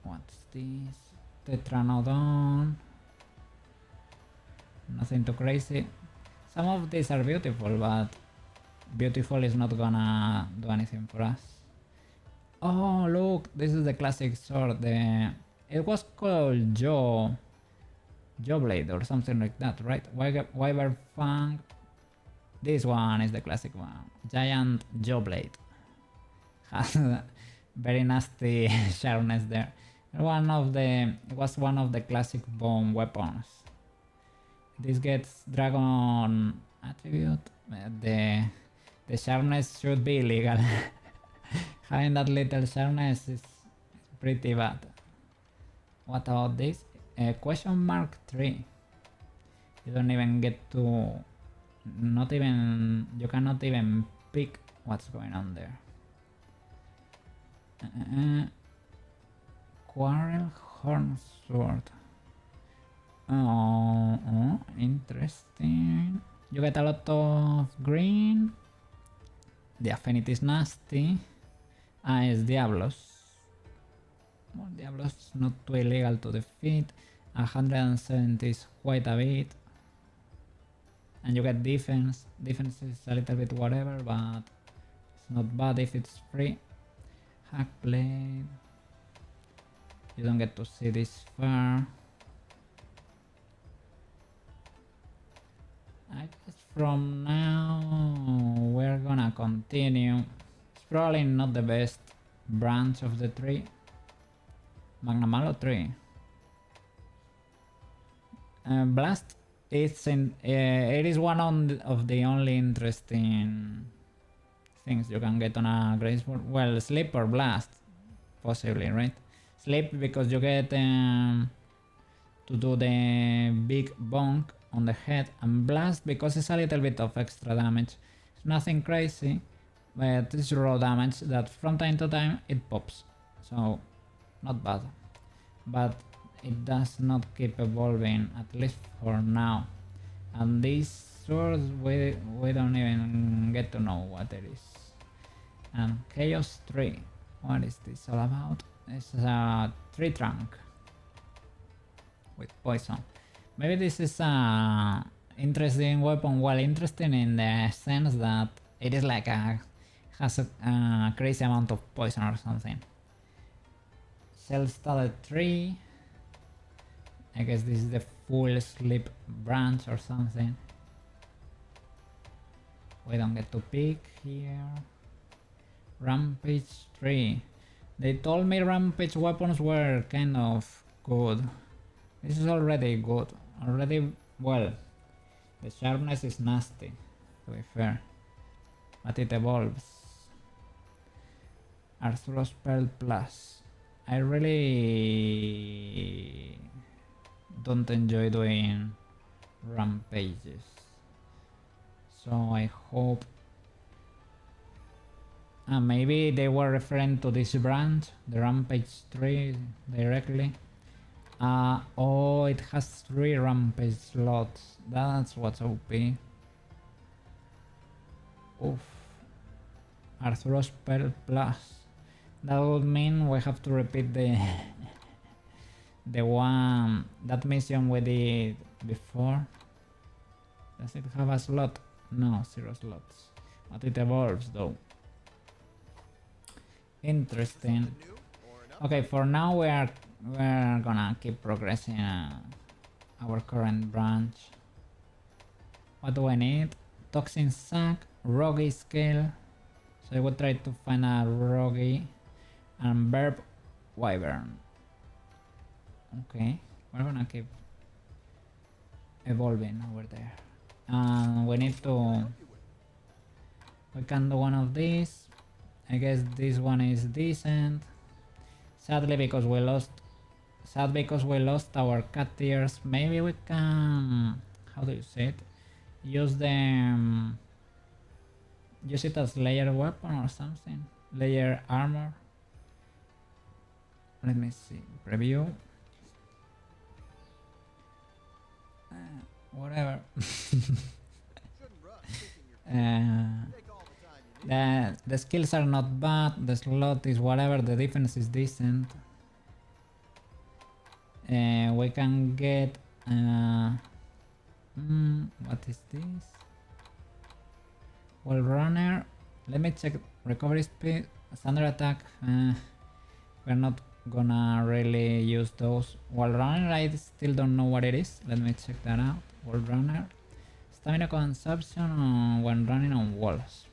What's this? Tetranodon. Nothing too crazy. Some of these are beautiful, but beautiful is not gonna do anything for us. Oh look, this is the classic sword. It was called Jawblade or something like that, right? Wyvern Fang. This one is the classic one. Giant Jawblade. Has very nasty sharpness there. It was one of the classic bomb weapons. This gets dragon attribute. The sharpness should be illegal. Having that little sharpness is pretty bad. What about this? Question mark 3. You don't even get to... You cannot even pick what's going on there. Quarrel Horn Sword. Oh, interesting. You get a lot of green. The affinity is nasty. It's Diablos. Well, Diablos is not too illegal to defeat. 170 is quite a bit. And you get defense. Defense is a little bit whatever, but it's not bad if it's free. Hackblade. You don't get to see this far. I guess from now we're gonna continue. It's probably not the best branch of the tree. Magnamalo tree. Blast. It is one of the only interesting things you can get on a graceful. Well, sleep or blast, possibly, right? Sleep because you get to do the big bonk on the head, and blast because it's a little bit of extra damage. It's nothing crazy, but it's raw damage that from time to time it pops, so not bad. But it does not keep evolving, at least for now. And these swords, we don't even get to know what it is. And Chaos Tree, what is this all about? It's a tree trunk with poison. Maybe this is a interesting weapon. Well, interesting in the sense that it is like has a crazy amount of poison or something. Shell-studded tree. I guess this is the full sleep branch or something. We don't get to pick here. Rampage tree. They told me rampage weapons were kind of good. This is already good. Already, well, the sharpness is nasty, to be fair. But it evolves. Arthur's Pearl Plus. I really don't enjoy doing rampages. So I hope... maybe they were referring to this branch, the rampage tree, directly. Oh, it has 3 rampage slots. That's what's OP. Oof. Arthur's Pearl Plus. That would mean we have to repeat the that mission we did before. Does it have a slot? No, 0 slots. But it evolves though. Interesting. Okay, for now we're gonna keep progressing our current branch. What do I need? Toxin sac, roguey scale. So I will try to find a roguey and verb wyvern. Okay, we're gonna keep evolving over there. And we need to... we can do one of these. I guess this one is decent. Sadly because we lost our cat ears. Maybe we can... how do you say it? Use them... use it as layer weapon or something. Layer armor. Let me see. Preview. Whatever. The skills are not bad. The slot is whatever. The defense is decent. We can get... what is this? Well, runner. Let me check recovery speed. Thunder attack. We're not gonna really use those. Wall runner, I still don't know what it is. Let me check that out. Wall runner. Stamina consumption when running on walls.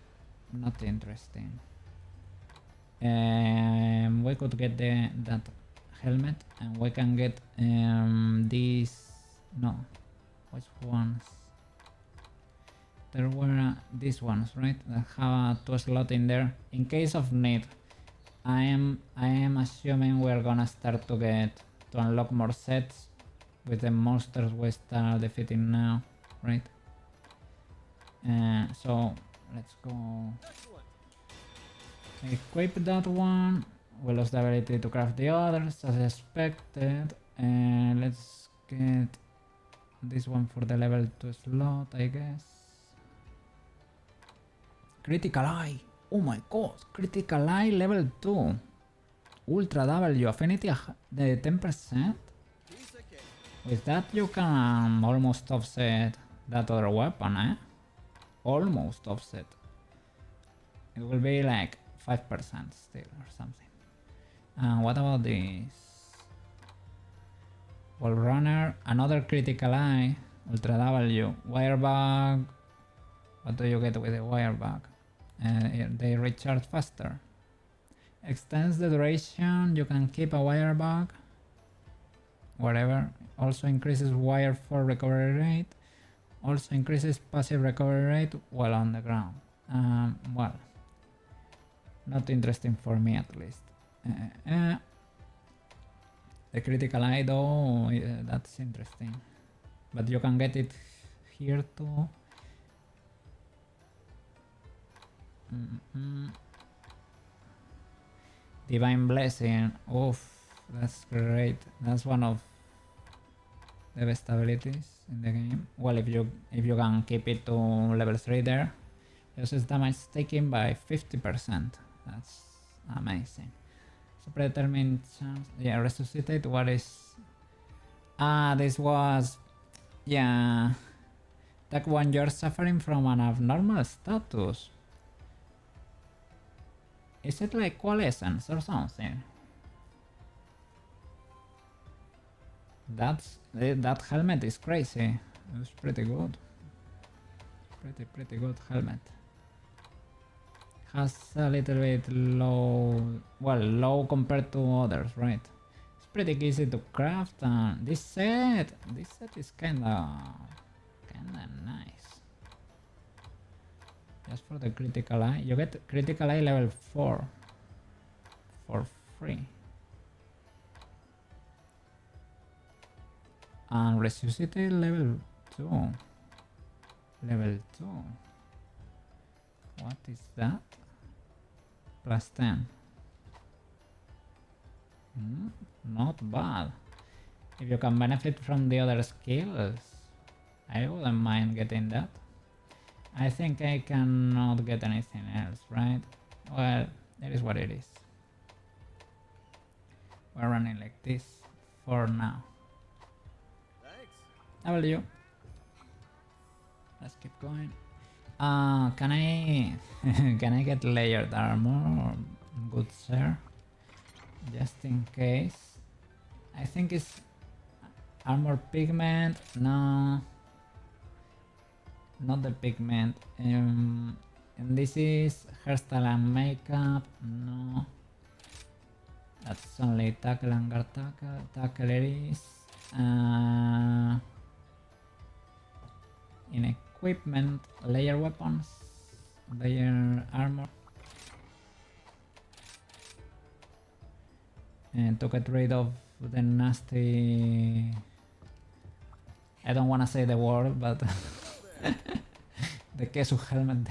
Not interesting. We could get that helmet, and we can get these. No, which ones? There were these ones, right? That have a 2 slot in there in case of need. I am assuming we're gonna start to unlock more sets with the monsters we start defeating now, right? So let's go equip that one. We lost the ability to craft the others as expected. And let's get this one for the level 2 slot, I guess. Critical Eye. Oh my god, Critical Eye level 2. Ultra W affinity the 10%. With that you can almost offset that other weapon, eh? Almost offset. It will be like 5% still or something. What about this? Wall runner, another Critical Eye, Ultra W, wire bag. What do you get with a wire bag? They recharge faster. Extends the duration. You can keep a wire bag. Whatever. Also increases wire for recovery rate. Also increases passive recovery rate while on the ground. Well, not interesting for me at least. The Critical Eye though, that's interesting. But you can get it here too. Divine Blessing. Oof, that's great. That's one of the best abilities in the game. Well, if you can keep it to level 3 there, reduces damage taken by 50%. That's amazing. So predetermined chance. Yeah, resuscitate. What is? This was, yeah. Attack when you're suffering from an abnormal status. Is it like coalescence or something? That helmet is crazy. It's pretty good. Pretty good helmet. Has a little bit low, well, low compared to others, right? It's pretty easy to craft, and this set is kinda nice. Just for the critical eye, you get critical eye level 4 for free. And resuscitate level 2. Level 2. What is that? Plus 10. Not bad. If you can benefit from the other skills, I wouldn't mind getting that. I think I cannot get anything else, right? Well, it is what it is. We're running like this for now. W. Let's keep going. Can I can I get layered armor? Good sir. Just in case. I think it's armor pigment. No. Not the pigment. And this is hairstyle and makeup. No. That's only tackle and guard tackle. Tackle it is. In equipment, layer weapons, layer armor. And to get rid of the nasty... I don't want to say the word, but the Kesu helmet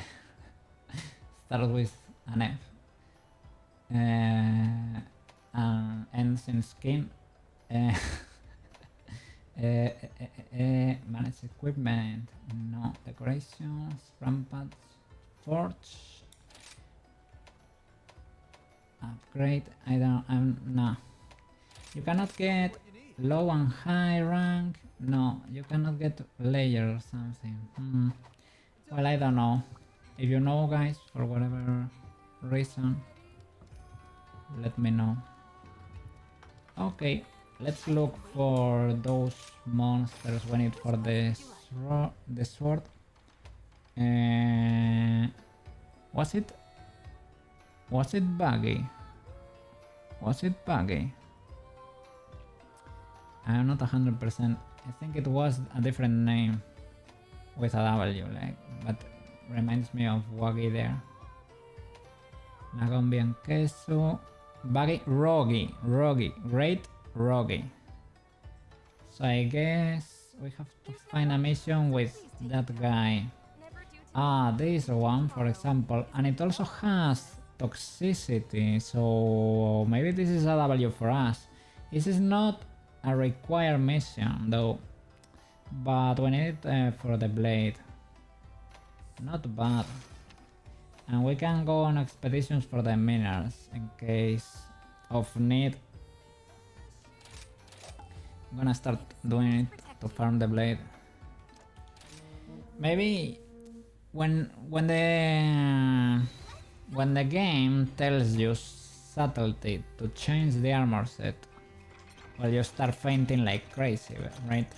starts with an F. And ends in skin. Manage equipment, no. Decorations, ramparts, forge, upgrade. No. You cannot get low and high rank. No, you cannot get layer or something. Well, I don't know. If you know, guys, for whatever reason, let me know. Okay. Let's look for those monsters we need for the sword. Was it buggy? Was it buggy? I'm not 100%. I think it was a different name with a W, like, but reminds me of Waggy there. Nagombian queso. Buggy, Rogi, great Rogi. So I guess we have to find a mission with that guy. This one, for example, and it also has toxicity, so maybe this is a W for us. This is not a required mission though, but we need it for the blade. Not bad. And we can go on expeditions for the minerals in case of need. I'm gonna start doing it to farm the blade. Maybe when the game tells you subtlety to change the armor set, well, you start fainting like crazy, right?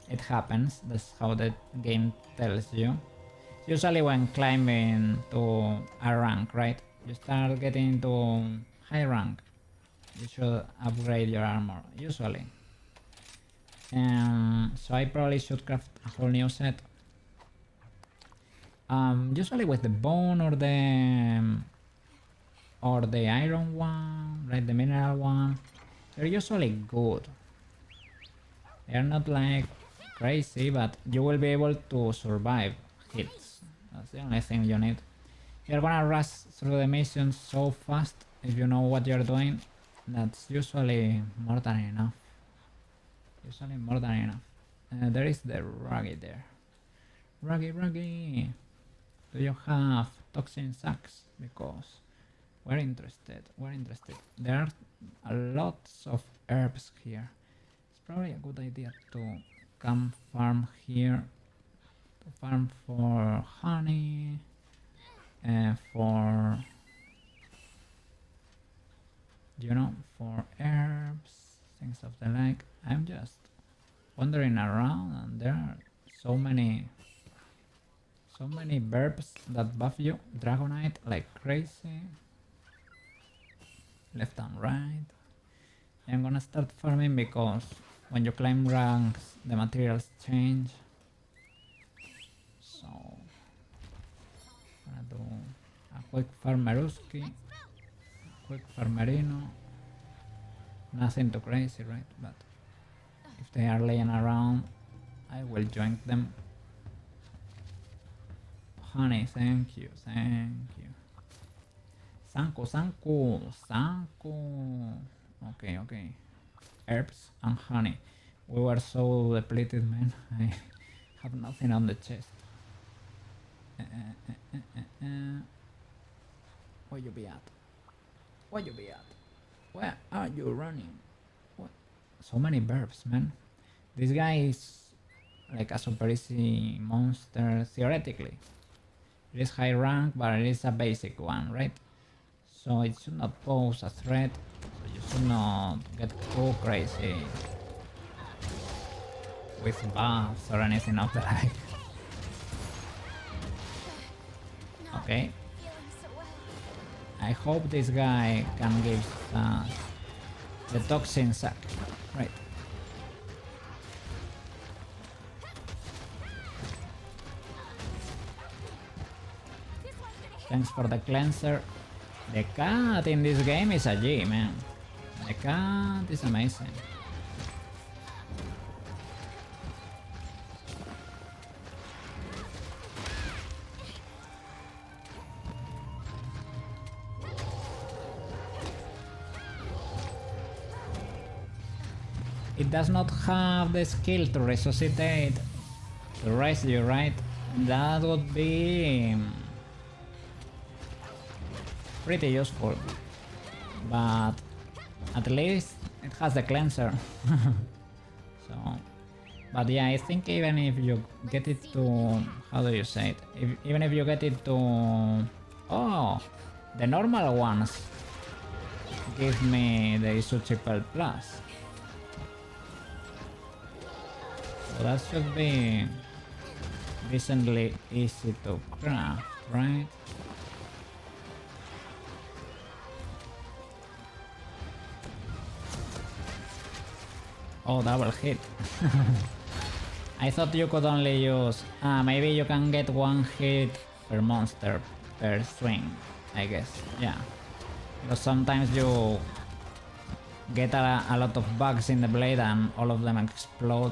It happens. That's how the game tells you. Usually when climbing to a rank, right? You start getting to high rank. You should upgrade your armor, usually. So I probably should craft a whole new set. Usually with the bone or the iron one, right? The mineral one. They're usually good. They're not like crazy, but you will be able to survive hits. That's the only thing you need. You're gonna rush through the missions so fast if you know what you're doing. That's usually more than enough. Usually more than enough. There is the Ruggy there. Ruggy! Do you have toxin sacks? Because we're interested. There are a lots of herbs here. It's probably a good idea to come farm here. To farm for honey. For... you know, for herbs. Things of the like. I'm just wandering around and there are so many verbs that buff you. Dragonite like crazy. Left and right. I'm gonna start farming because when you climb ranks the materials change. So gonna do a quick farmeruski, quick farmerino. Nothing too crazy, right? But if they are laying around I will join them. Honey, thank you. Sanku. Okay. Herbs and honey. We were so depleted, man. I have nothing on the chest. Where you be at? Where are you running? What? So many verbs, man. This guy is like a super easy monster theoretically. It is high rank, but it is a basic one, right? So it should not pose a threat. So you should not get too crazy with buffs or anything of the like. Okay. I hope this guy can give us the toxin sack. Right. Thanks for the cleanser. The cat in this game is a G, man. The cat is amazing. It does not have the skill to resuscitate, to raise you, right? That would be pretty useful, but at least it has the cleanser. So, but yeah, I think even if you get it to, how do you say it? Even if you get it to, oh, the normal ones give me the Isuchipel Plus. So that should be decently easy to craft, right? Oh, double hit. I thought you could only use... maybe you can get one hit per monster per swing, I guess. Yeah. Because sometimes you get a lot of bugs in the blade and all of them explode.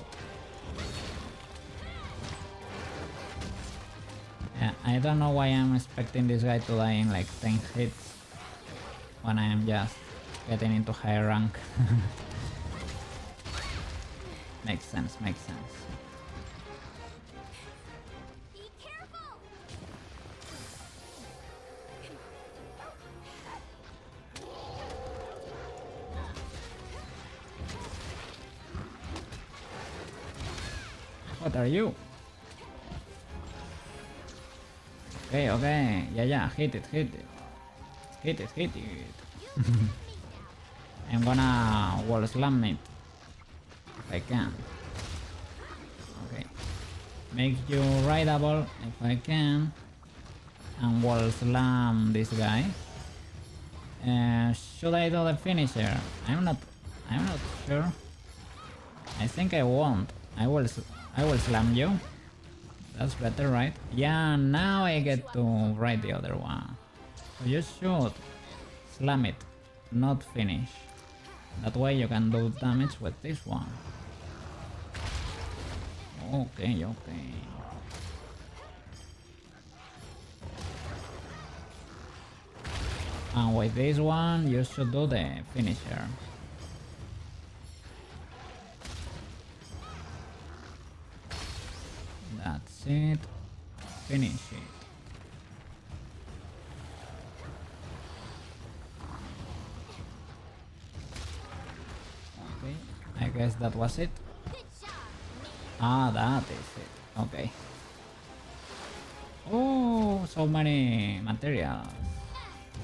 Yeah, I don't know why I'm expecting this guy to die in like 10 hits when I am just getting into high rank. Makes sense. Be careful! What are you? Okay. Yeah. Hit it. I'm gonna wall slam it. If I can. Okay. Make you rideable if I can. And wall slam this guy. Should I do the finisher? I'm not sure. I think I won't. I will slam you. That's better, right? Yeah, now I get to ride the other one. So you should slam it, not finish. That way you can do damage with this one. Okay. And with this one, you should do the finisher. That's it. Finish it. Okay, I guess that was it. Good job, me. Ah, that is it. Okay. Oh, so many materials.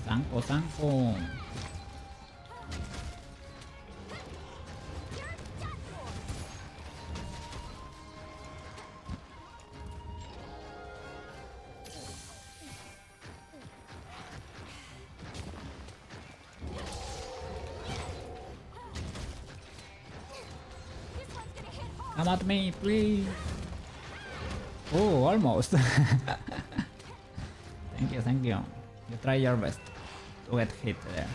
Sanko, Sanko. This one's gonna hit hard. Come at me, please. Oh, almost. Thank you, thank you. You try your best to get hit there.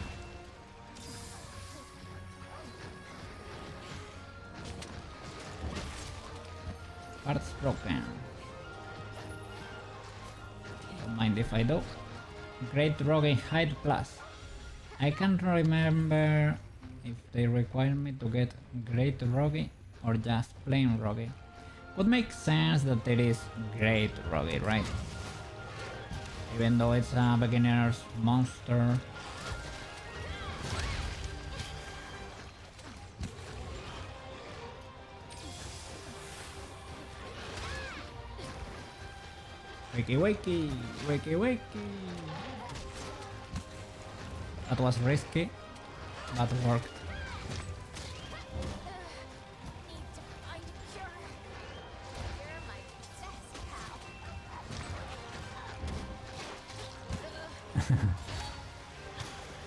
Parts broken. Don't mind if I do. Great Rogue Height Plus. I can't remember if they require me to get Great Rogue or just plain Rogue. Would make sense that it is Great Rogue, right? Even though it's a beginner's monster. Wakey wakey, wakey wakey. That was risky, but worked. Need to find a cure. You're my best pal.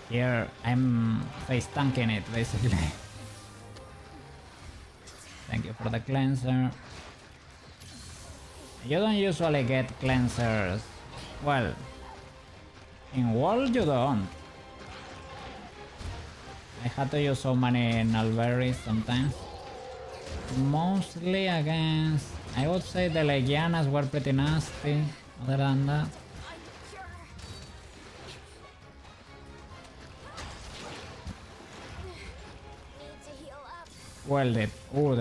Here, I'm face tanking it basically. Thank you for the cleanser. You don't usually get cleansers. Well, in World you don't. I had to use so many null berries sometimes. Mostly against, I would say the Legianas were pretty nasty. Other than that, Find a cure. Need to heal up. well, the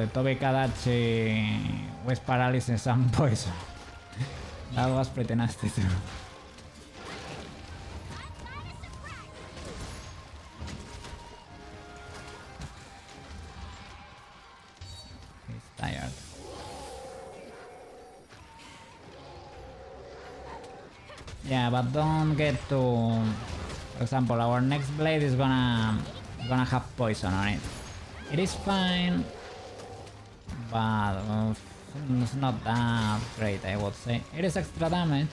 Tobi Kadachi with paralysis and poison. That was pretty nasty too. He's tired. Yeah, but don't get too. For example, our next blade is gonna have poison on it. It is fine, but it's not that great, I would say. It is extra damage,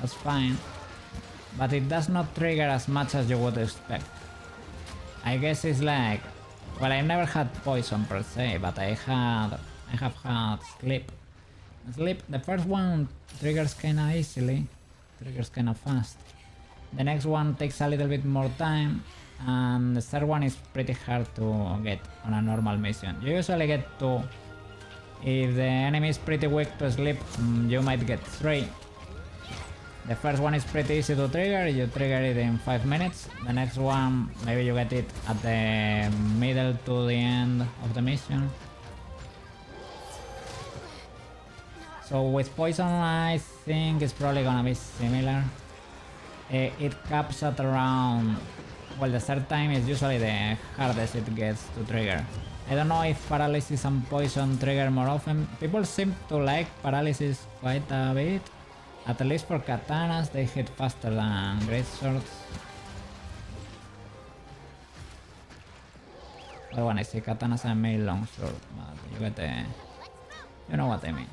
that's fine, but it does not trigger as much as you would expect. I guess it's like, well, I never had poison per se, but I have had sleep. Sleep, the first one triggers kinda easily, triggers kinda fast. The next one takes a little bit more time, and the third one is pretty hard to get on a normal mission. You usually get 2. If the enemy is pretty weak to sleep, you might get 3. The first one is pretty easy to trigger, you trigger it in 5 minutes. The next one, maybe you get it at the middle to the end of the mission. So with poison, I think it's probably gonna be similar. It caps at around, well, the third time is usually the hardest it gets to trigger. I don't know if paralysis and poison trigger more often. People seem to like paralysis quite a bit. At least for katanas, they hit faster than greatswords. Well, when I say katanas, I mean longsword, but you get the... you know what I mean.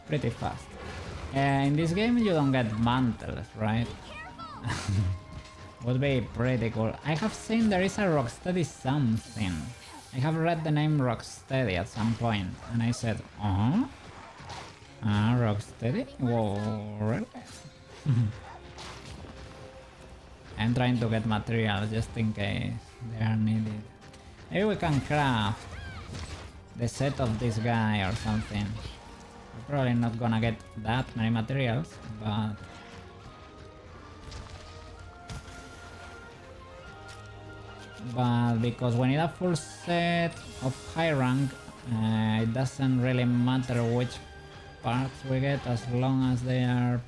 Pretty fast. In this game you don't get mantles, right? Would be pretty cool. I have seen there is a Rocksteady something. I have read the name Rocksteady at some point, and I said, Ah, Rocksteady? Whoa, really? I'm trying to get materials just in case they are needed. Maybe we can craft the set of this guy or something. We're probably not gonna get that many materials, but... because we need a full set of high rank, it doesn't really matter which parts we get as long as they are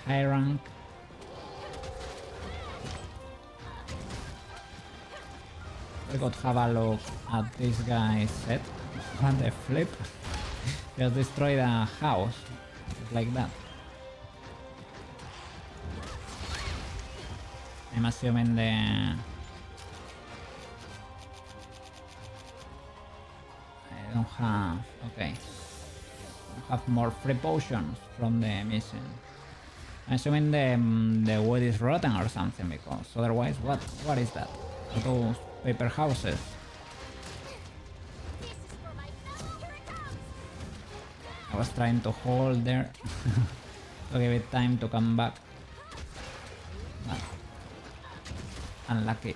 high rank. We could have a look at this guy's set. What the flip? Just destroyed a house. Just like that. I'm assuming the... I don't have... okay. I have more free potions from the mission. I'm assuming the wood is rotten or something, because otherwise what is that? Those paper houses. This is for my fellow. Here it comes. I was trying to hold there to give it time to come back. But unlucky.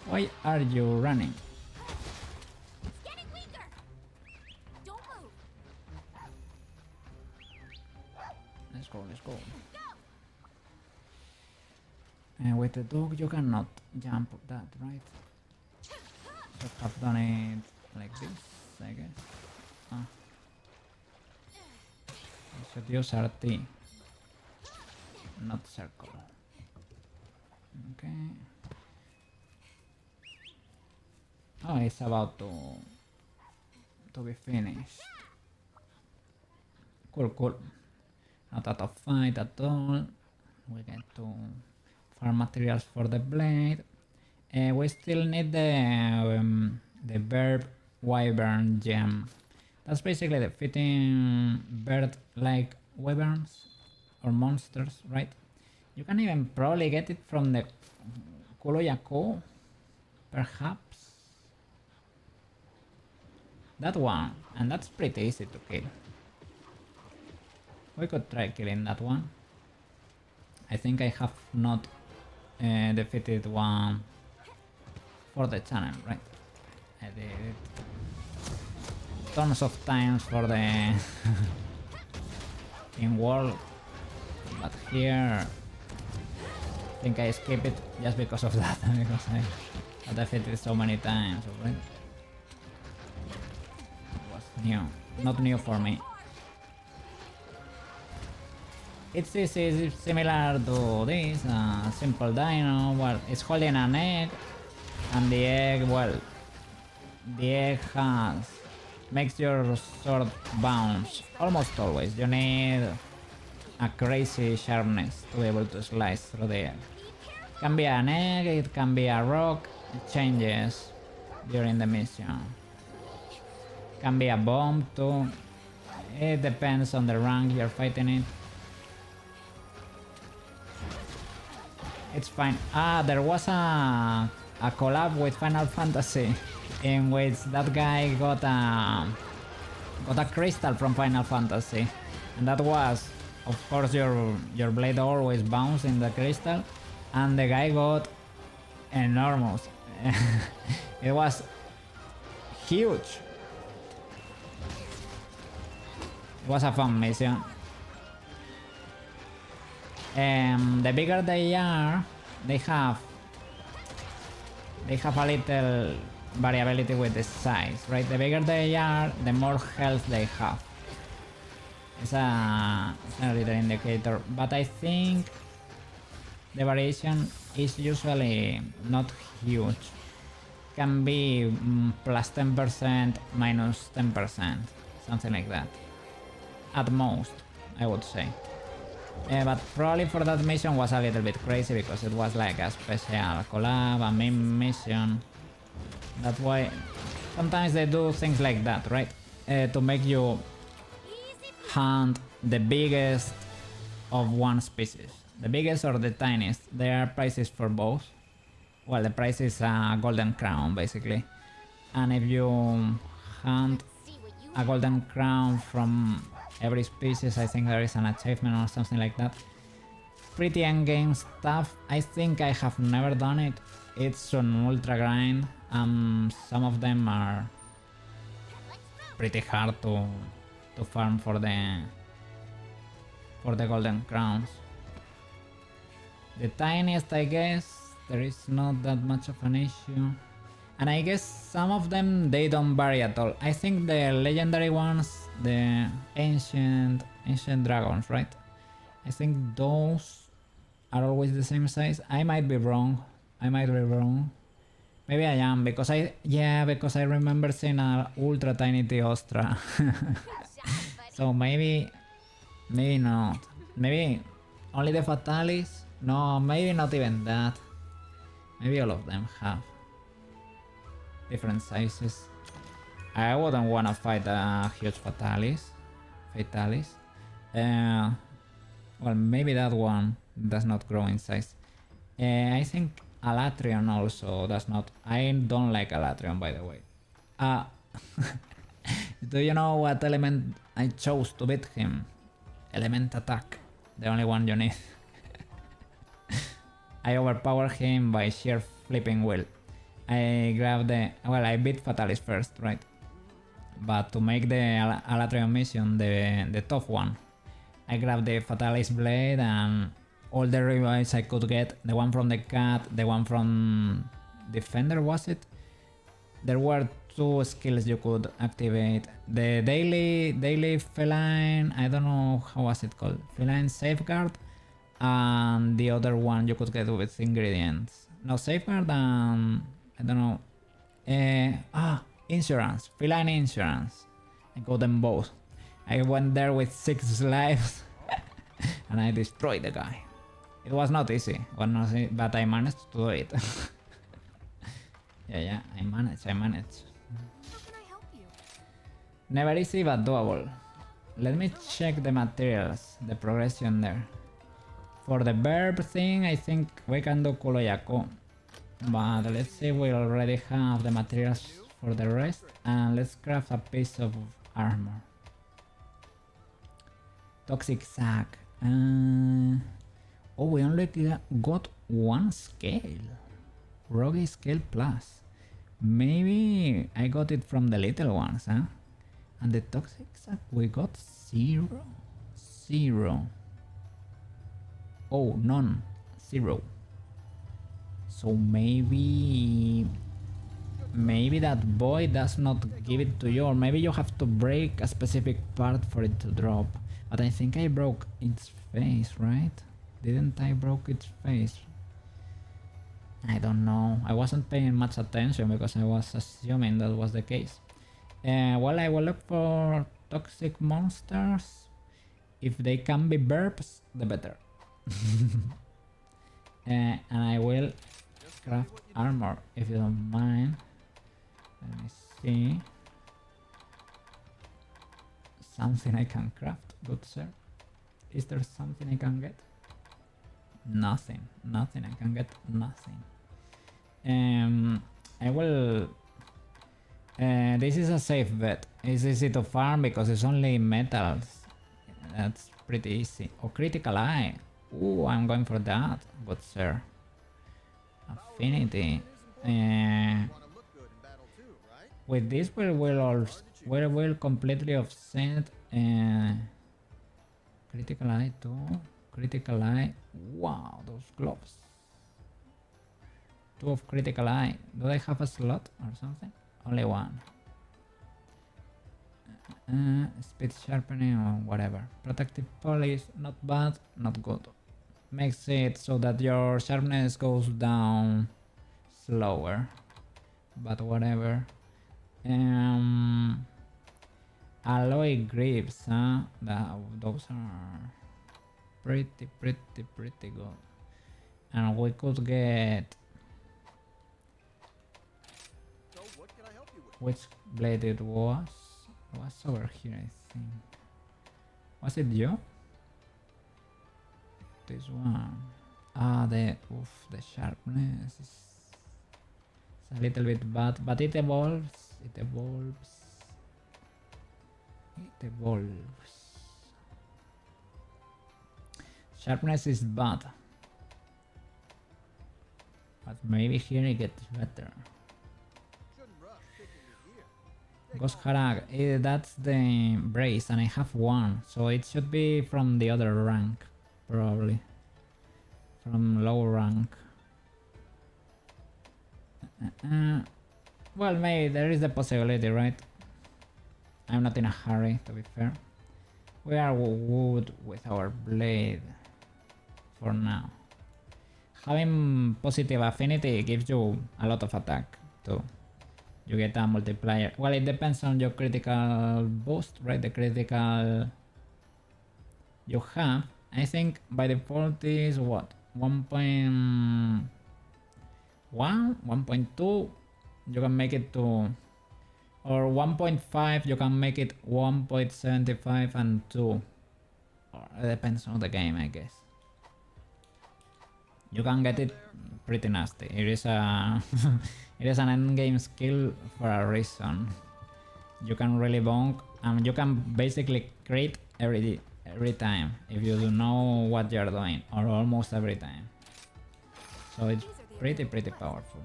Why are you running? It's getting weaker. Don't move. Let's go. And with the dog you cannot jump that, right? Should have done it like this, I guess. Ah. I should use RT, not circle. Okay. Oh, it's about to be finished. Cool. Not out of fight at all. We get to farm materials for the blade. We still need the bird wyvern gem. That's basically defeating bird-like wyverns or monsters, right? You can even probably get it from the Kuloyako, perhaps. That one, and that's pretty easy to kill. We could try killing that one. I think I have not defeated one for the channel, right? I did it tons of times for the in world, but here I think I skip it just because of that, because I defeated so many times already. It was new, not new for me. It's similar to this simple dino. Well, it's holding an egg, and the egg, well, the egg makes your sword bounce almost always. You need a crazy sharpness to be able to slice through the egg. It can be an egg, it can be a rock. It changes during the mission. It can be a bomb too. It depends on the rank you're fighting it. It's fine. There was a collab with Final Fantasy in which that guy got a crystal from Final Fantasy, and that was, of course, your blade always bounce in the crystal, and the guy got enormous. It was huge. It was a fun mission. The bigger they are, they have a little variability with the size, right? The bigger they are, the more health they have. It's a little indicator, but I think the variation is usually not huge. Can be plus 10%, minus 10%, something like that. At most, I would say. But probably for that mission was a little bit crazy because it was like a special collab, a meme mission. That's why sometimes they do things like that, right? To make you hunt the biggest of one species. The biggest or the tiniest. There are prices for both. Well, the price is a golden crown, basically. And if you hunt a golden crown from every species. I think there is an achievement or something like that. Pretty endgame stuff. I think I have never done it. It's an ultra grind. Some of them are pretty hard to farm for the golden crowns. The tiniest, I guess, there is not that much of an issue. And I guess some of them, they don't vary at all. I think the legendary ones, the ancient dragons, right? I think those are always the same size. I might be wrong. Maybe I am, because I remember seeing an ultra tiny Teostra. So maybe not. Maybe only the Fatalis? No, maybe not even that. Maybe all of them have different sizes. I wouldn't wanna fight a huge Fatalis. Well, maybe that one does not grow in size. I think Alatrion also does not. I don't like Alatrion, by the way. Do you know what element I chose to beat him? Element attack. The only one you need. I overpowered him by sheer flipping will. I grabbed the... Well, I beat Fatalis first, right? But to make the Alatrion mission, the tough one, I grabbed the Fatalis blade and all the revives I could get. The one from the cat, the one from Defender, was it? There were 2 skills you could activate. The daily feline, I don't know how was it called, feline safeguard, and the other one you could get with ingredients. No, safeguard and I don't know. Insurance, feline insurance. I got them both. I went there with 6 lives and I destroyed the guy. It was not easy, but I managed to do it. yeah, I managed. How can I help you? Never easy, but doable. Let me check the materials, the progression there. For the verb thing, I think we can do Kuloyako. But let's see, we already have the materials for the rest. And let's craft a piece of armor. Toxic sack. Oh, we only got 1 scale. Rogue scale plus. Maybe I got it from the little ones, huh? And the toxic sack we got 0. Oh, none. 0. So maybe that boy does not give it to you, or maybe you have to break a specific part for it to drop. But I think I broke its face, right? Didn't I broke its face? I don't know. I wasn't paying much attention because I was assuming that was the case. Well, I will look for toxic monsters. If they can be burps, the better. And I will craft armor if you don't mind. Let me see. Something I can craft, good sir. Is there something I can get? Nothing. I can get nothing. I will... this is a safe bet. It's easy to farm because it's only metals. That's pretty easy. Oh, critical eye. Ooh, I'm going for that. Good sir. Affinity. With this we will completely offset critical eye too. Critical eye. Wow, those gloves. 2 of critical eye. Do I have a slot or something? Only 1. Speed sharpening or whatever. Protective polish, not bad, not good. Makes it so that your sharpness goes down slower. But whatever. Alloy grips, huh? Those are pretty good. And we could get... So what can I help you with? Which blade it was? It was over here, I think. Was it you? This one. The sharpness is a little bit bad, but it evolves. It evolves. Sharpness is bad. But maybe here it gets better. Shouldn't rush picking me here. Ghost Harag, that's the brace and I have one, so it should be from the other rank, probably. From low rank. Well, maybe there is the possibility, right? I'm not in a hurry, to be fair. We are good with our blade for now. Having positive affinity gives you a lot of attack too. You get a multiplier. Well, it depends on your critical boost, right? The critical you have. I think by default is what? 1.1? 1.2? You can make it to... Or 1.5, you can make it 1.75 and 2. Or it depends on the game, I guess. You can get it pretty nasty. It is a it is an endgame skill for a reason. You can really bonk and you can basically crit every time if you do know what you're doing, or almost every time. So it's pretty powerful.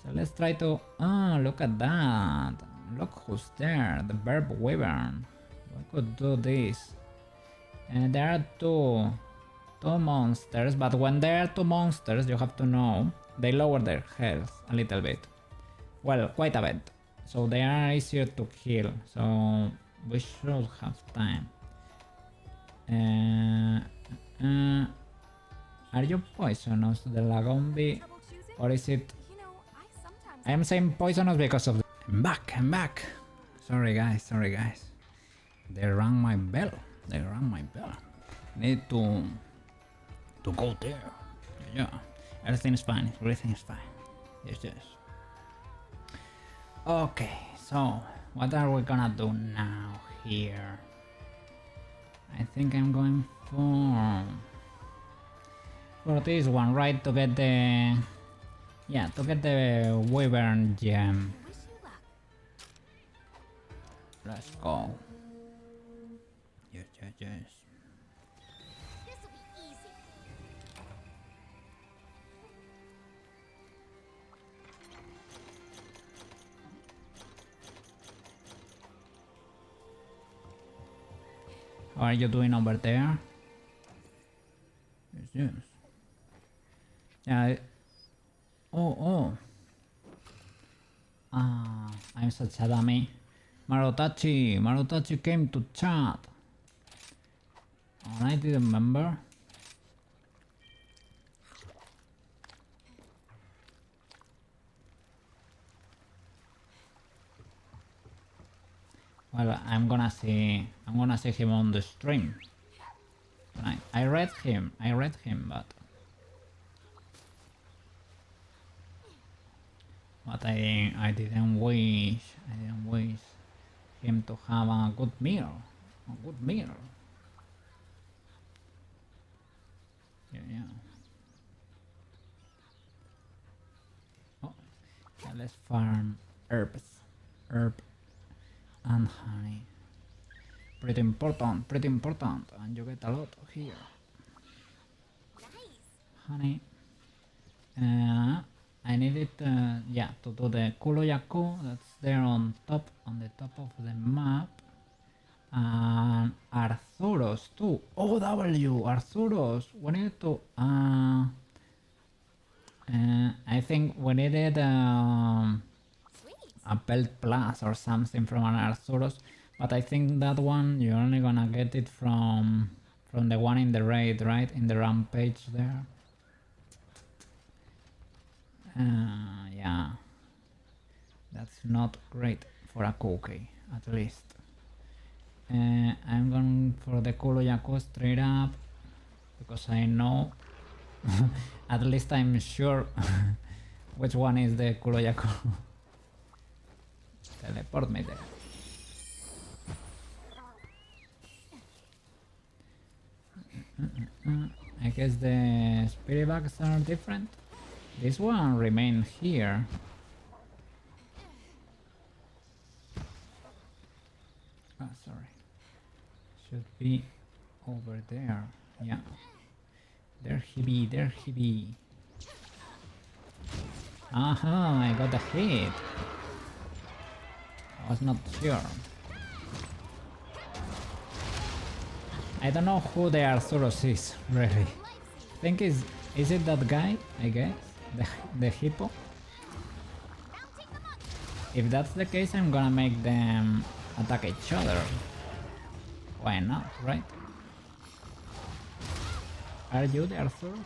So let's try to... Oh, look at that. Look who's there. The Verb Wyvern. We could do this. And there are two monsters, but when there are two monsters, you have to know they lower their health a little bit. Well, quite a bit. So they are easier to kill. So we should have time. Are you poisonous, the Lagombi? Trouble choosing? Or is it... You know, I sometimes I am saying poisonous because of... I'm back. Sorry guys. They rang my bell. Need to go there. Yeah. Everything is fine. Yes. Okay, so what are we gonna do now here? I think I'm going for this one, right? To get the... Yeah, to get the Wyvern gem. wish you luck. Let's go. Yes. This'll be easy. How are you doing over there? Yes. Yeah. Oh. I'm such a dummy. Marotachi came to chat. And I didn't remember. Well, I'm gonna see him on the stream. I read him, but I didn't wish him to have a good meal. Yeah. Oh, yeah, let's farm herb and honey. Pretty important, and you get a lot here. Nice. Honey. I needed to do the Kuloyaku, that's there on the top of the map. And Arthuros too. OW, Arthuros. We need to I think we needed Sweet. a belt plus or something from an Arthuros, but I think that one you're only gonna get it from the one in the raid, right? In the rampage there. Yeah, that's not great for a cookie, at least. I'm going for the Kuloyaku straight up because I know, at least I'm sure which one is the Kuloyaku. Teleport me there. I guess the spirit bags are different. This one remains here. Ah, sorry. should be over there. Yeah. There he be, there he be. Aha, I got a hit. I was not sure. I don't know who the Arthurus is, really. I think is it that guy, I guess? The hippo? If that's the case, I'm gonna make them attack each other. Why not, right? Are you the Arthurus?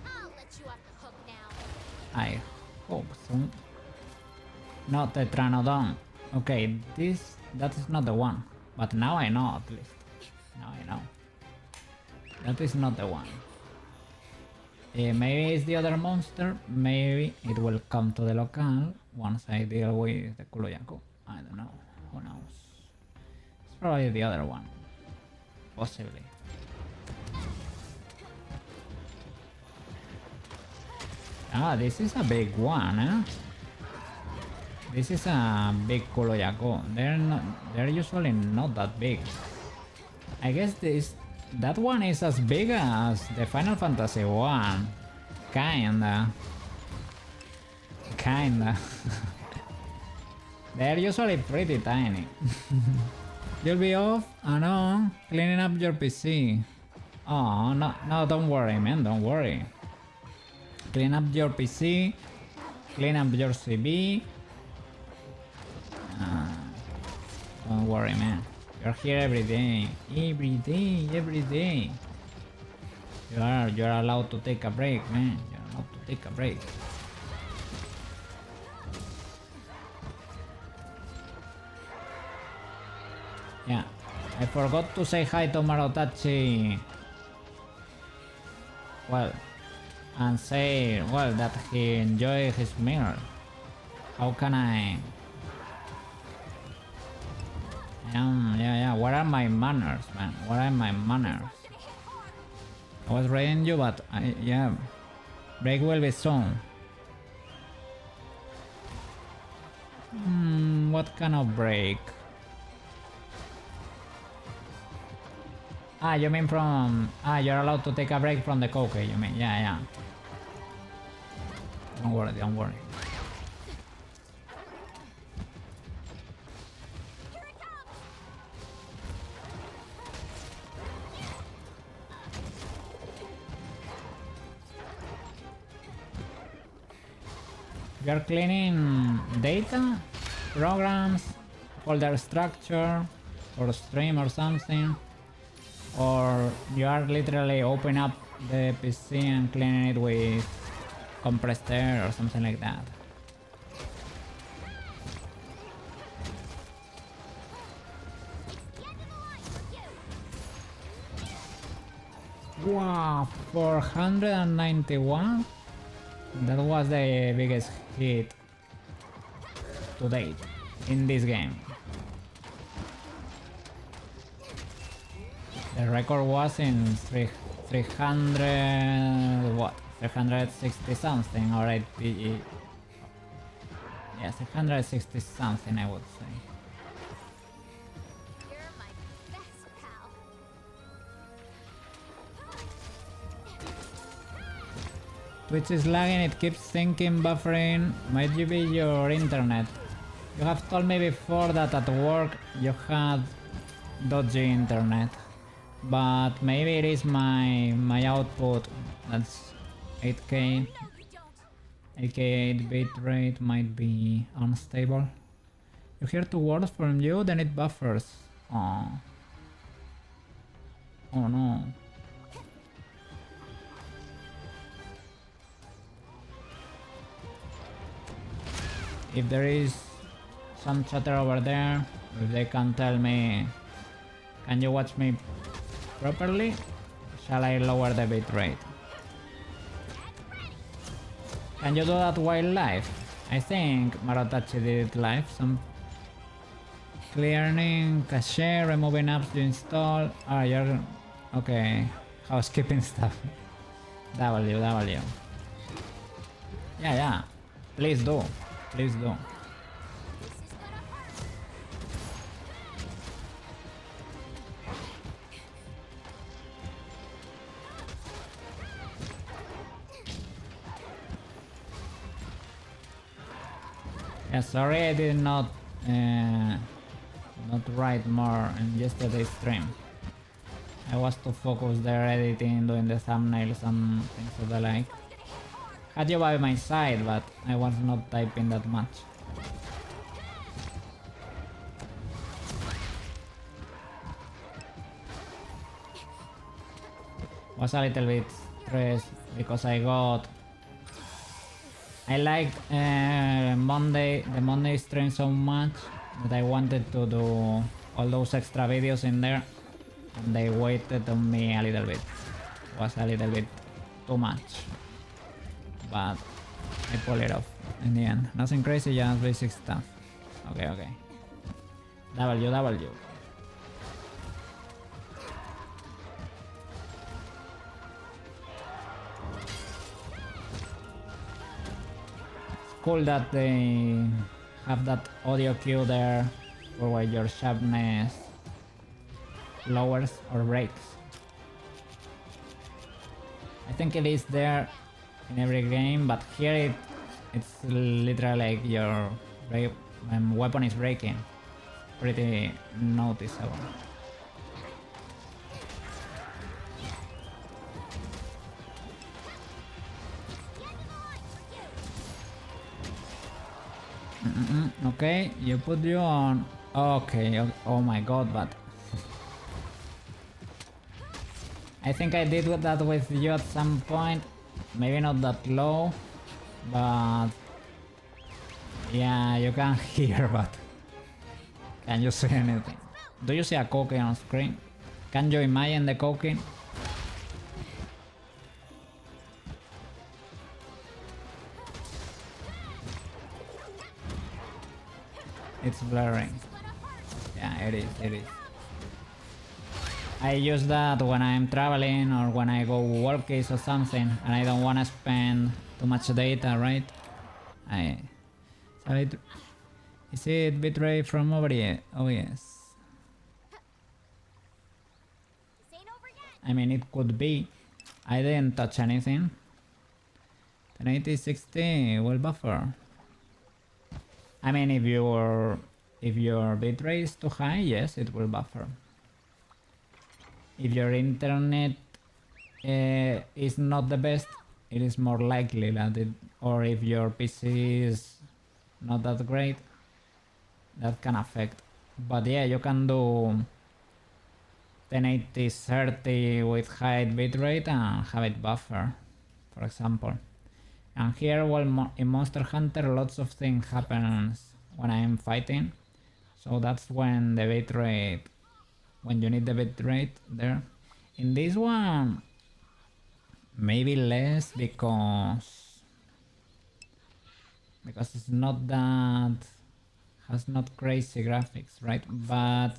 I'll let you off the hook now. I hope so. Not the Tranodon. Okay, that is not the one. But now I know at least. Now I know. That is not the one. Maybe it's the other monster. Maybe it will come to the local once I deal with the Kuroyaku. I don't know. Who knows? It's probably the other one. Possibly. Ah, this is a big one, eh? This is a big Kuroyaku. They're usually not that big. I guess that one is as big as the Final Fantasy one. Kinda. They're usually pretty tiny. You'll be off and on cleaning up your PC. Oh, no, don't worry, man, don't worry. Clean up your PC, clean up your CV. Don't worry, man. You're here every day. Every day. You're allowed to take a break, man. You're allowed to take a break. Yeah. I forgot to say hi to Marotachi. Well, and say, well, that he enjoyed his meal. How can I? Yeah. What are my manners, man? What are my manners? I was reading you, but yeah. Break will be soon. What kind of break? Ah, you mean from... Ah, you're allowed to take a break from the coke, you mean? Yeah. Don't worry. Here it comes! You're cleaning data, programs, folder structure, or stream or something. Or you are literally opening up the PC and cleaning it with compressed air or something like that. Wow, 491? That was the biggest hit to date in this game. The record was in 300... what? 360 something, or 80... Yeah, 360 something, I would say. You're my best pal. Twitch is lagging, it keeps thinking buffering. Might you be your internet? You have told me before that at work you had dodgy internet. But maybe it is my output. That's 8K. No, you don't. 8K 8 bitrate might be unstable. You hear 2 words from you, then it buffers. Oh. Oh no. If there is some chatter over there, if they can tell me, can you watch me properly? Shall I lower the bitrate? Can you do that while live? I think Marotachi did it live. Some clearing cache, removing apps to install. Ah, you're okay. housekeeping stuff. W. Yeah. Please do. This is gonna hurt. Yeah, sorry I did not write more in yesterday's stream. I was too focused there editing, doing the thumbnails and things of the like. Had you by my side, but I was not typing that much. Was a little bit stressed because I liked the Monday stream so much that I wanted to do all those extra videos in there, and they waited on me a little bit. Was a little bit too much, but I pulled it off in the end. Nothing crazy, just basic stuff. Okay. W. Cool that they have that audio cue there for where your sharpness lowers or breaks. I think it is there in every game, but here it's literally like your weapon is breaking. Pretty noticeable. Okay, you put you on. Okay, oh my god, but I think I did that with you at some point. Maybe not that low, but yeah, you can hear, but can you see anything? Do you see a cookie on screen? Can you imagine the cookie? It's blurring. Yeah, it is. I use that when I'm traveling or when I go walkies or something and I don't want to spend too much data, right? Is it bitrate from over here? Oh yes. This ain't over yet. I mean, it could be. I didn't touch anything. 1080 60 will buffer. I mean, if your bitrate is too high, yes, it will buffer. If your internet is not the best, it is more likely that it, or if your PC is not that great, that can affect. But yeah, you can do 1080 30 with high bitrate and have it buffer, for example. And here, well, in Monster Hunter, lots of things happens when I'm fighting. So that's when the bitrate, when you need the bitrate there. In this one, maybe less because it's not that, has not crazy graphics, right? But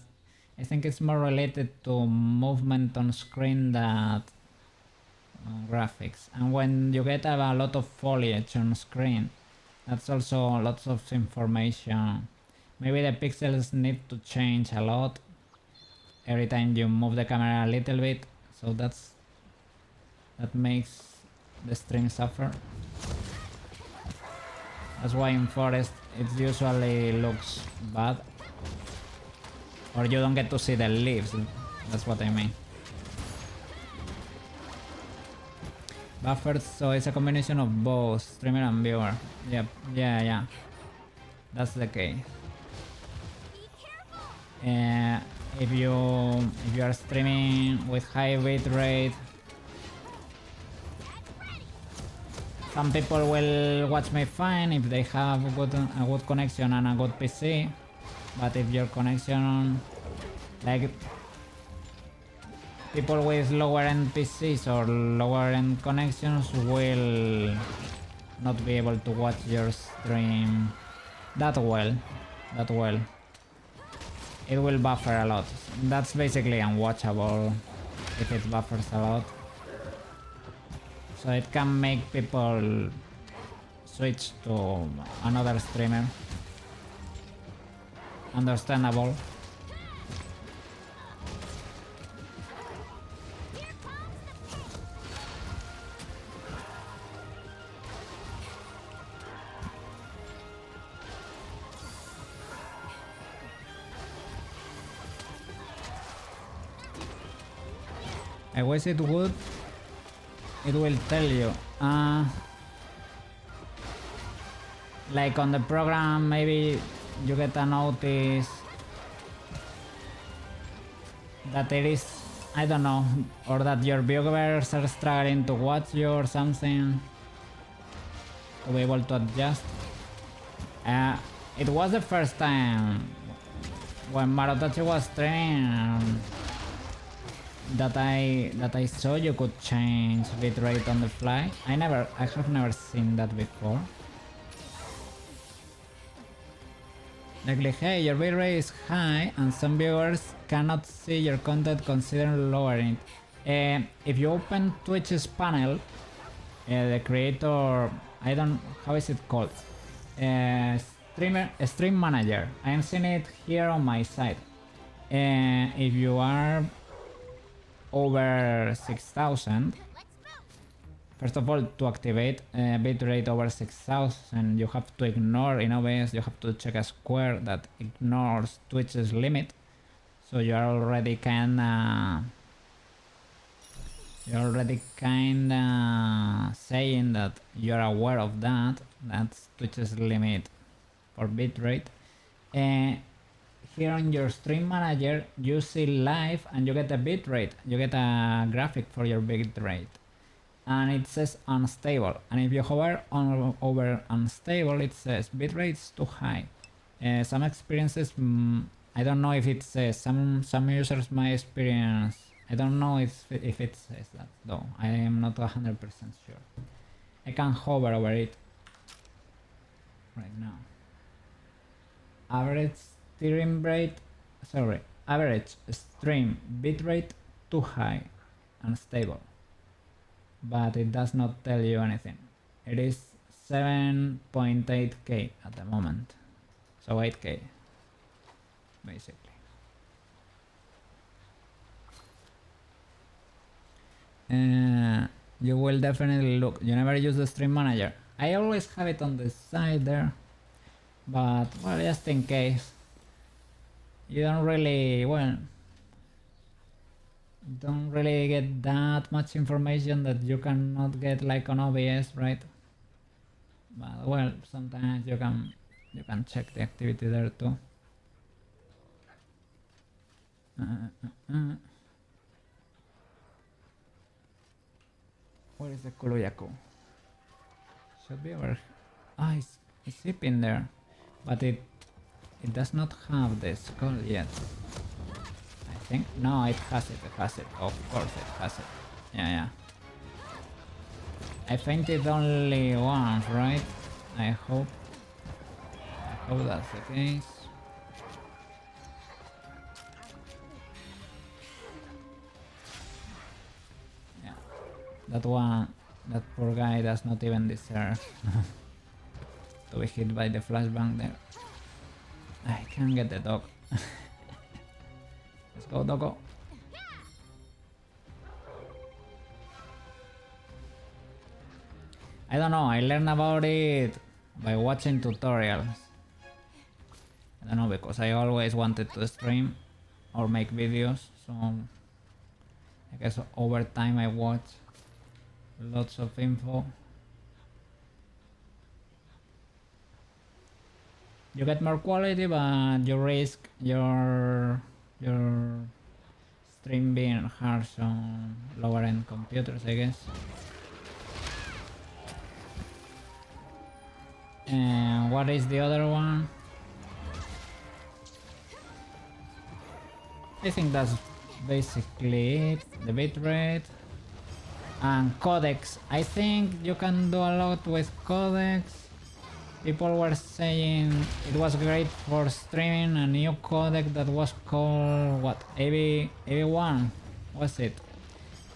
I think it's more related to movement on screen than graphics. And when you get a lot of foliage on screen, that's also lots of information. Maybe the pixels need to change a lot every time you move the camera a little bit, so that makes the stream suffer. That's why in forest it usually looks bad, or you don't get to see the leaves. That's what I mean. Buffered, so it's a combination of both streamer and viewer. Yep, yeah. That's the case. If you are streaming with high bitrate, some people will watch me fine if they have a good connection and a good PC. But if your connection, like people with lower end PCs or lower end connections, will not be able to watch your stream that well. It will buffer a lot. That's basically unwatchable if it buffers a lot. so it can make people switch to another streamer. Understandable. I wish it would. It will tell you. Like on the program, maybe you get a notice that it is, I don't know, or that your viewers are struggling to watch you or something, to be able to adjust. It was the first time when Marotachi was streaming that I saw you could change bitrate on the fly. I have never seen that before. Like, hey, your bitrate is high and some viewers cannot see your content, consider lowering it. If you open Twitch's panel, the creator, how is it called? Stream manager. I am seeing it here on my side. If you are over 6,000, first of all, to activate bitrate over 6,000, you have to ignore, in OBS, you have to check a square that ignores Twitch's limit. So you're already kinda saying that you're aware of that. That's Twitch's limit for bitrate. Here on your stream manager, you see live and you get a bitrate. You get a graphic for your bitrate. And it says unstable. And if you hover over unstable, it says bitrate's too high. Some experiences, I don't know if it says, some users might experience, I don't know if it says that though. I am not 100% sure. I can hover over it right now. Average stream bitrate too high, unstable. But it does not tell you anything. It is 7.8k at the moment. So 8k, basically. You will definitely look. You never use the stream manager. I always have it on the side there. But, well, just in case. You don't really, don't really get that much information that you cannot get like on OBS, right? But well, sometimes you can check the activity there too. Where is the Kuluyaku? Should be over. Ah, it's in there, but it does not have the skull yet. I think no, it has it. Of course, it has it. Yeah. I fainted only once, right? I hope that's the case. Yeah, that poor guy does not even deserve to be hit by the flashbang there. I can't get the dog. Let's go, doggo. I don't know, I learned about it by watching tutorials. I don't know, because I always wanted to stream or make videos, so I guess over time I watched lots of info. You get more quality, but you risk your stream being harsh on lower end computers, I guess. And what is the other one? I think that's basically it. The bitrate and codecs. I think you can do a lot with codecs. People were saying it was great for streaming a new codec that was called what, AV1 was it?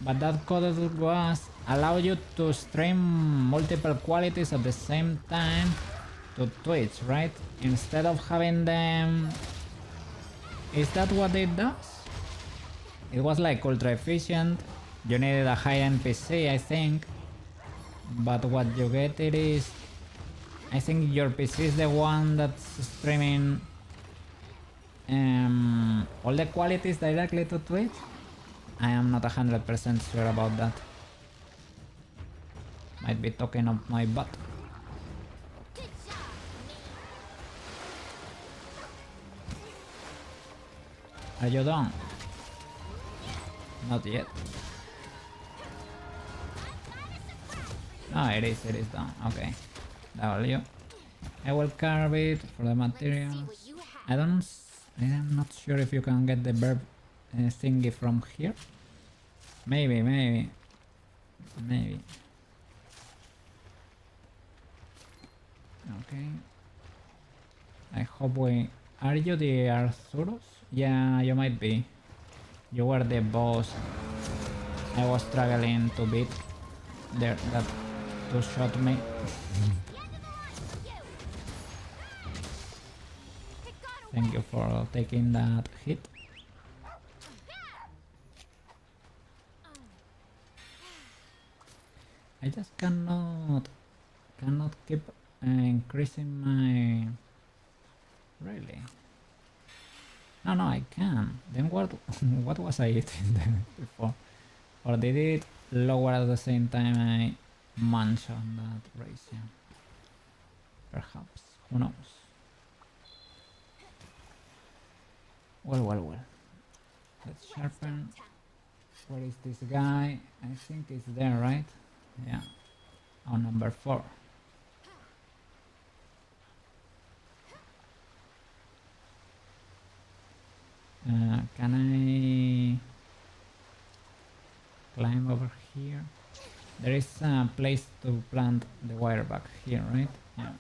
But that code was allow you to stream multiple qualities at the same time to Twitch, right? Instead of having them... Is that what it does? It was like ultra efficient. You needed a high-end PC, I think. But what you get it is... I think your PC is the one that's streaming all the qualities directly to Twitch. I am not 100% sure about that. Might be talking up my butt. Good job, Are you done? Not yet. Oh, it is done. Okay. W. I will carve it for the materials. I am not sure if you can get the verb thingy from here. Maybe. Okay. I hope we... Are you the Arthurus? Yeah, you might be. You were the boss I was struggling to beat. There, that two-shot me. Thank you for taking that hit. I just cannot keep increasing my... Really? No, I can. Then what was I eating then before? Or did it lower at the same time I munch on that ratio? Perhaps. Who knows? Well. Let's sharpen. Where is this guy? I think it's there, right? Yeah. On number 4. Can I climb over here? There is a place to plant the wire back here, right? Yeah.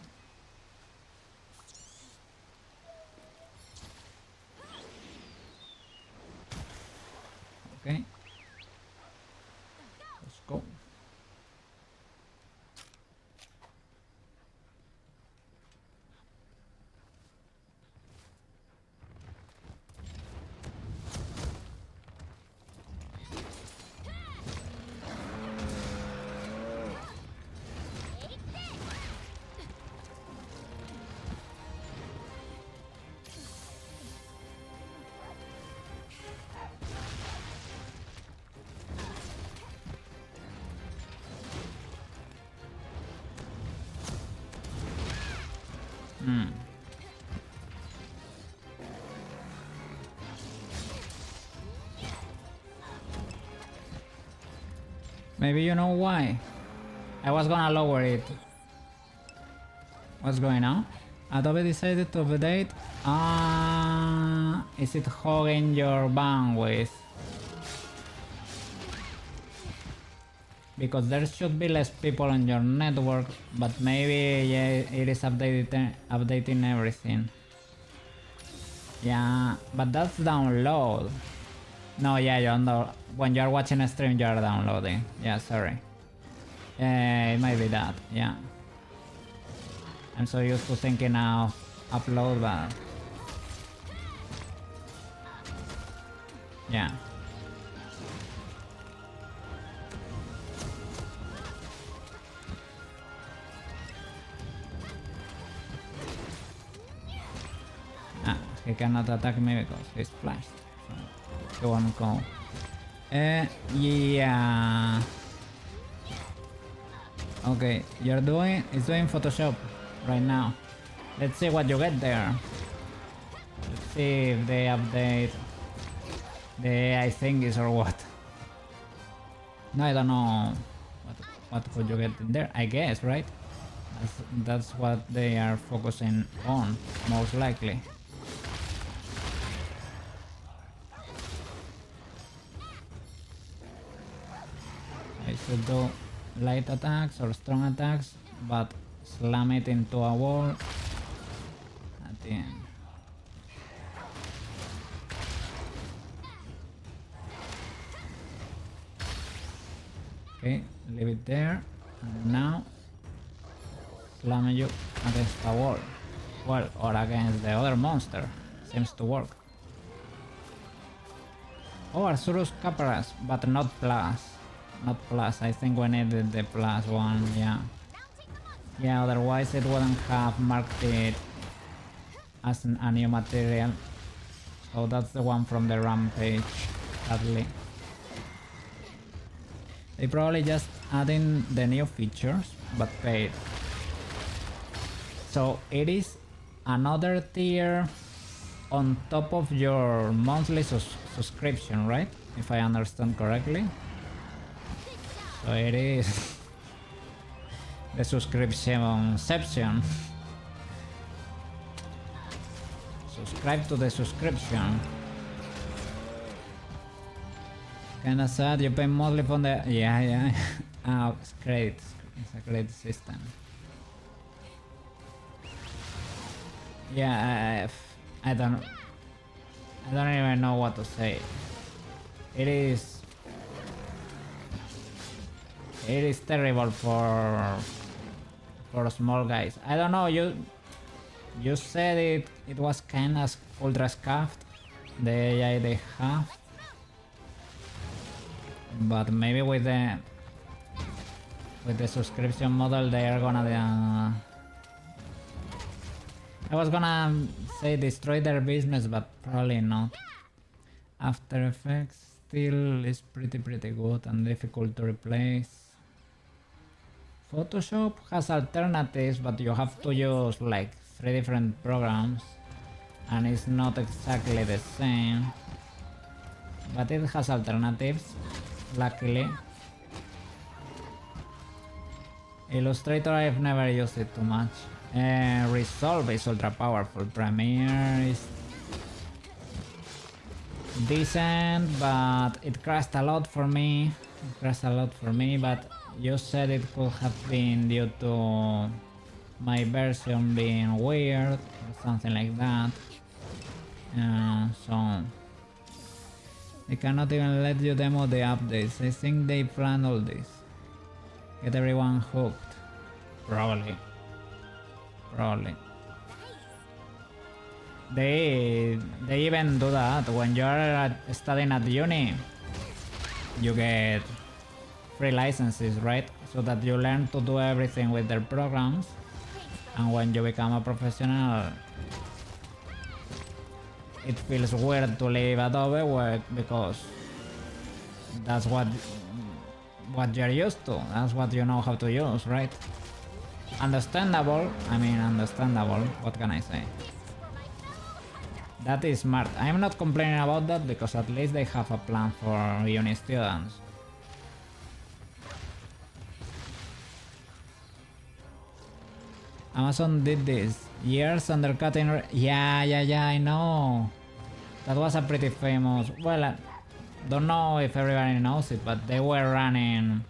Okay. Let's go. Maybe you know why. I was gonna lower it. What's going on? Adobe decided to update. Is it hogging your bandwidth? Because there should be less people on your network, but maybe yeah, it is updating everything. Yeah, but that's download. No, yeah, when you're watching a stream, you're downloading. Yeah, sorry. It might be that, yeah. I'm so used to thinking of upload, but... Yeah. He cannot attack me because he's flashed. So he won't go. Yeah. Okay, it's doing Photoshop right now. Let's see what you get there. Let's see if they update the AI thingies or what. No, I don't know what could you get in there. I guess, right? That's what they are focusing on, most likely. I should do light attacks or strong attacks, but slam it into a wall at the end. Okay, leave it there. And now slam you against the wall. Well, or against the other monster. Seems to work. Oh, Arsurus Caparas, but not plus. Not plus. I think we needed the plus one, yeah. Yeah, otherwise it wouldn't have marked it as a new material. So that's the one from the Rampage, sadly. They probably just adding the new features, but paid. So it is another tier on top of your monthly subscription, right? If I understand correctly. So it is the subscription. Subscribe to the subscription. Kinda sad, you pay monthly for the... Yeah. Oh, it's great. It's a great system. Yeah, I don't even know what to say. It is terrible for small guys. I don't know, you said it was kinda ultra scuffed, the AI they have. But maybe with the subscription model they are gonna I was gonna say destroy their business, but probably not. After Effects still is pretty good and difficult to replace. Photoshop has alternatives, but you have to use like 3 different programs and it's not exactly the same. But it has alternatives, luckily. Illustrator, I've never used it too much. Resolve is ultra powerful. Premiere is decent, but it crashed a lot for me. But you said it could have been due to my version being weird or something like that. So they cannot even let you demo the updates. I think they plan all this. Get everyone hooked. Probably. They even do that when you're studying at uni. You get free licenses, right? So that you learn to do everything with their programs. And when you become a professional, it feels weird to leave Adobe work because that's what you're used to. That's what you know how to use, right? Understandable. What can I say? That is smart. I'm not complaining about that because at least they have a plan for uni students. Amazon did this. Years undercutting... Yeah, I know. That was a pretty famous... Well, I don't know if everybody knows it, but they were running...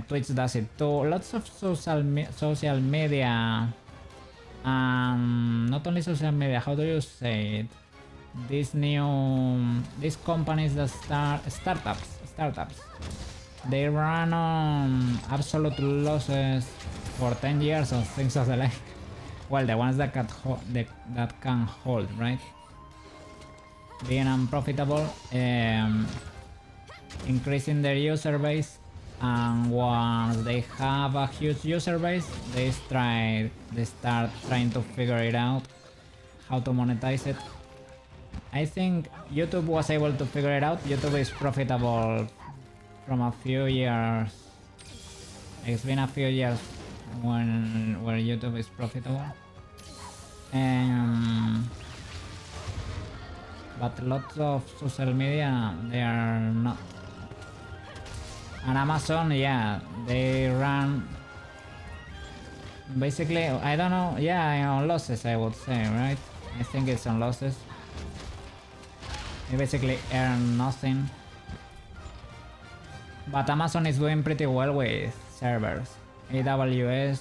Twitch does it too. Lots of social media... not only social media, how do you say it? These companies that startups. They run on absolute losses for 10 years or things of the like. Well, the ones that can hold, right? Being unprofitable, increasing their user base, and once they have a huge user base, they start trying to figure it out, how to monetize it. I think YouTube was able to figure it out. YouTube is profitable from a few years. It's been a few years where YouTube is profitable. But lots of social media, they are not. And Amazon, yeah, they run basically, I don't know, yeah, on losses, I would say, right? I think it's on losses. They basically earn nothing. But Amazon is doing pretty well with servers. AWS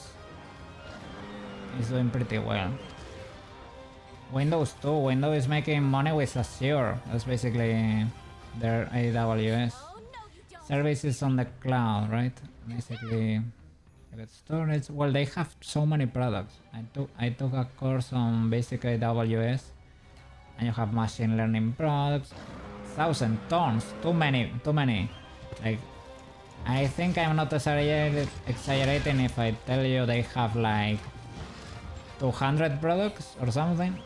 is doing pretty well. Windows too. Windows is making money with Azure. That's basically their AWS. services on the cloud, right? Basically, private storage. Well, they have so many products. I took a course on basic AWS, and you have machine learning products. 1,000 tons, too many. Like, I think I'm not exaggerating if I tell you they have like 200 products or something,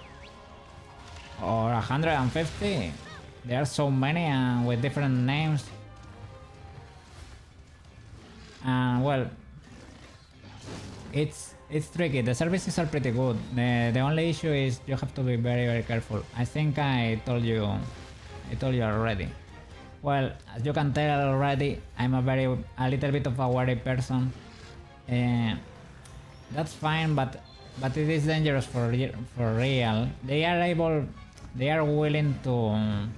or 150. There are so many and with different names. And well, it's tricky. The services are pretty good. The only issue is you have to be very careful. I think I told you already. Well, as you can tell already, I'm a little bit of a wary person. That's fine, but it is dangerous for real. They are willing to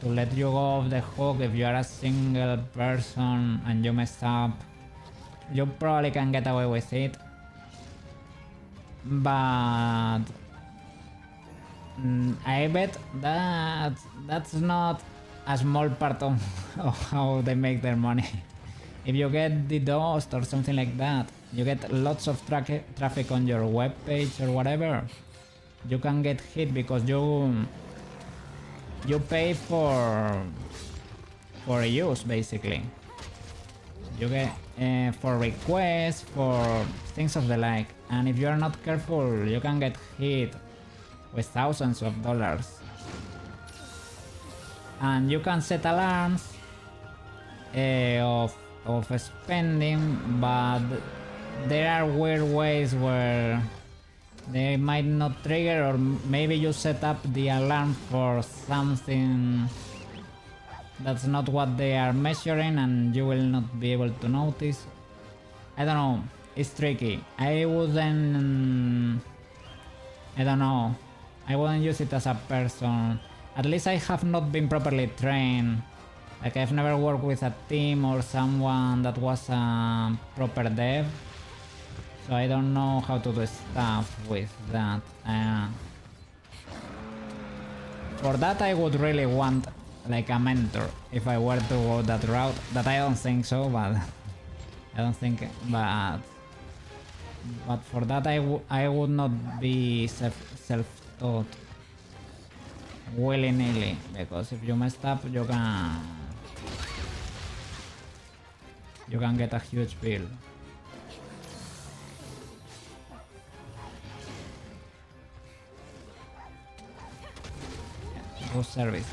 let you go off the hook if you are a single person and you mess up. You probably can get away with it, but I bet that's not a small part of how they make their money. If you get DDoSed or something like that, you get lots of traffic on your web page or whatever, you can get hit because you pay for use, basically. You get for requests, for things of the like, and if you are not careful, you can get hit with thousands of dollars. And you can set alarms of spending, but there are weird ways where they might not trigger, or maybe you set up the alarm for something that's not what they are measuring and you will not be able to notice. I don't know, it's tricky. I don't know, I wouldn't use it as a person. At least I have not been properly trained. Like, I've never worked with a team or someone that was a proper dev, so I don't know how to do stuff with that. For that I would really want like a mentor if I were to go that route. That I don't think so, but but for that I would not be self-taught willy-nilly, because if you messed up you can get a huge bill. Those services.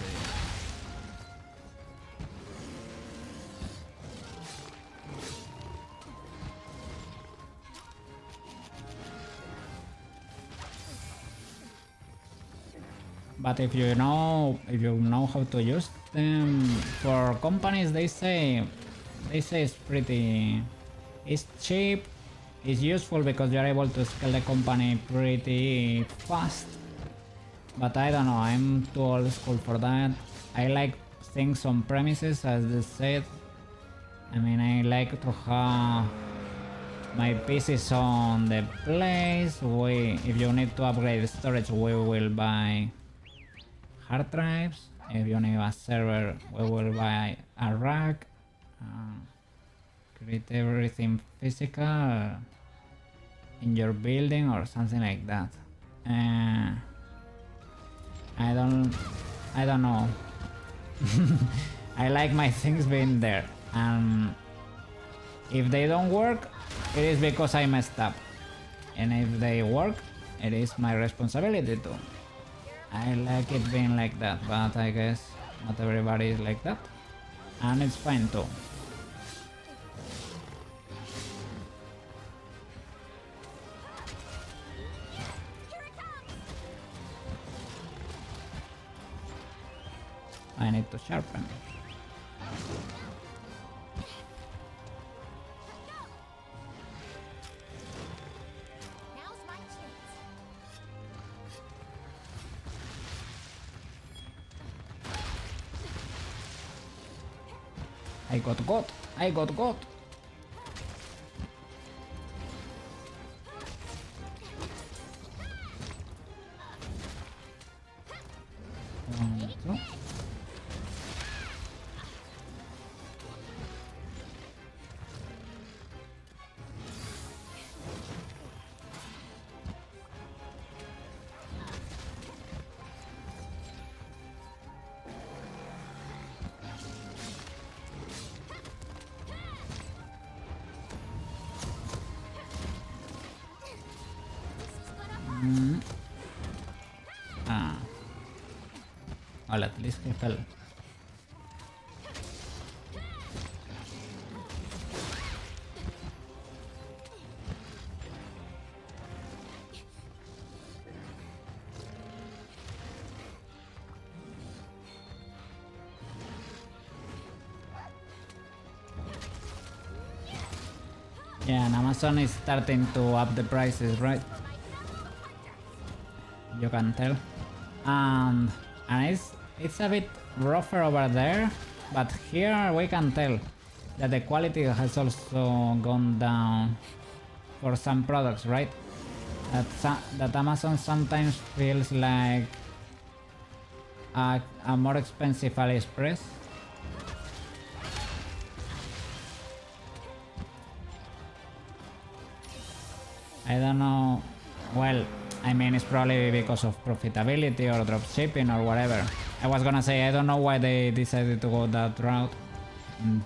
But if you know how to use them, for companies, they say it's cheap, it's useful because you're able to scale the company pretty fast. But I don't know, I'm too old school for that. I like things on premises, as they said. I mean, I like to have my PCs on the place. If you need to upgrade storage, we will buy hard drives. If you need a server, we will buy a rack. Create everything physical in your building or something like that. I don't know. I like my things being there, and if they don't work, it is because I messed up, and if they work, it is my responsibility too. I like it being like that, but I guess not everybody is like that, and it's fine too. I need to sharpen. Now's my chance. I got got. One, two. Well, at least he fell. Yeah, and Amazon is starting to up the prices, right? You can tell. And it's a bit rougher over there, but here we can tell that the quality has also gone down for some products, right? That Amazon sometimes feels like a more expensive AliExpress. I don't know. Well, I mean, it's probably because of profitability or dropshipping or whatever. I was gonna say, I don't know why they decided to go that route.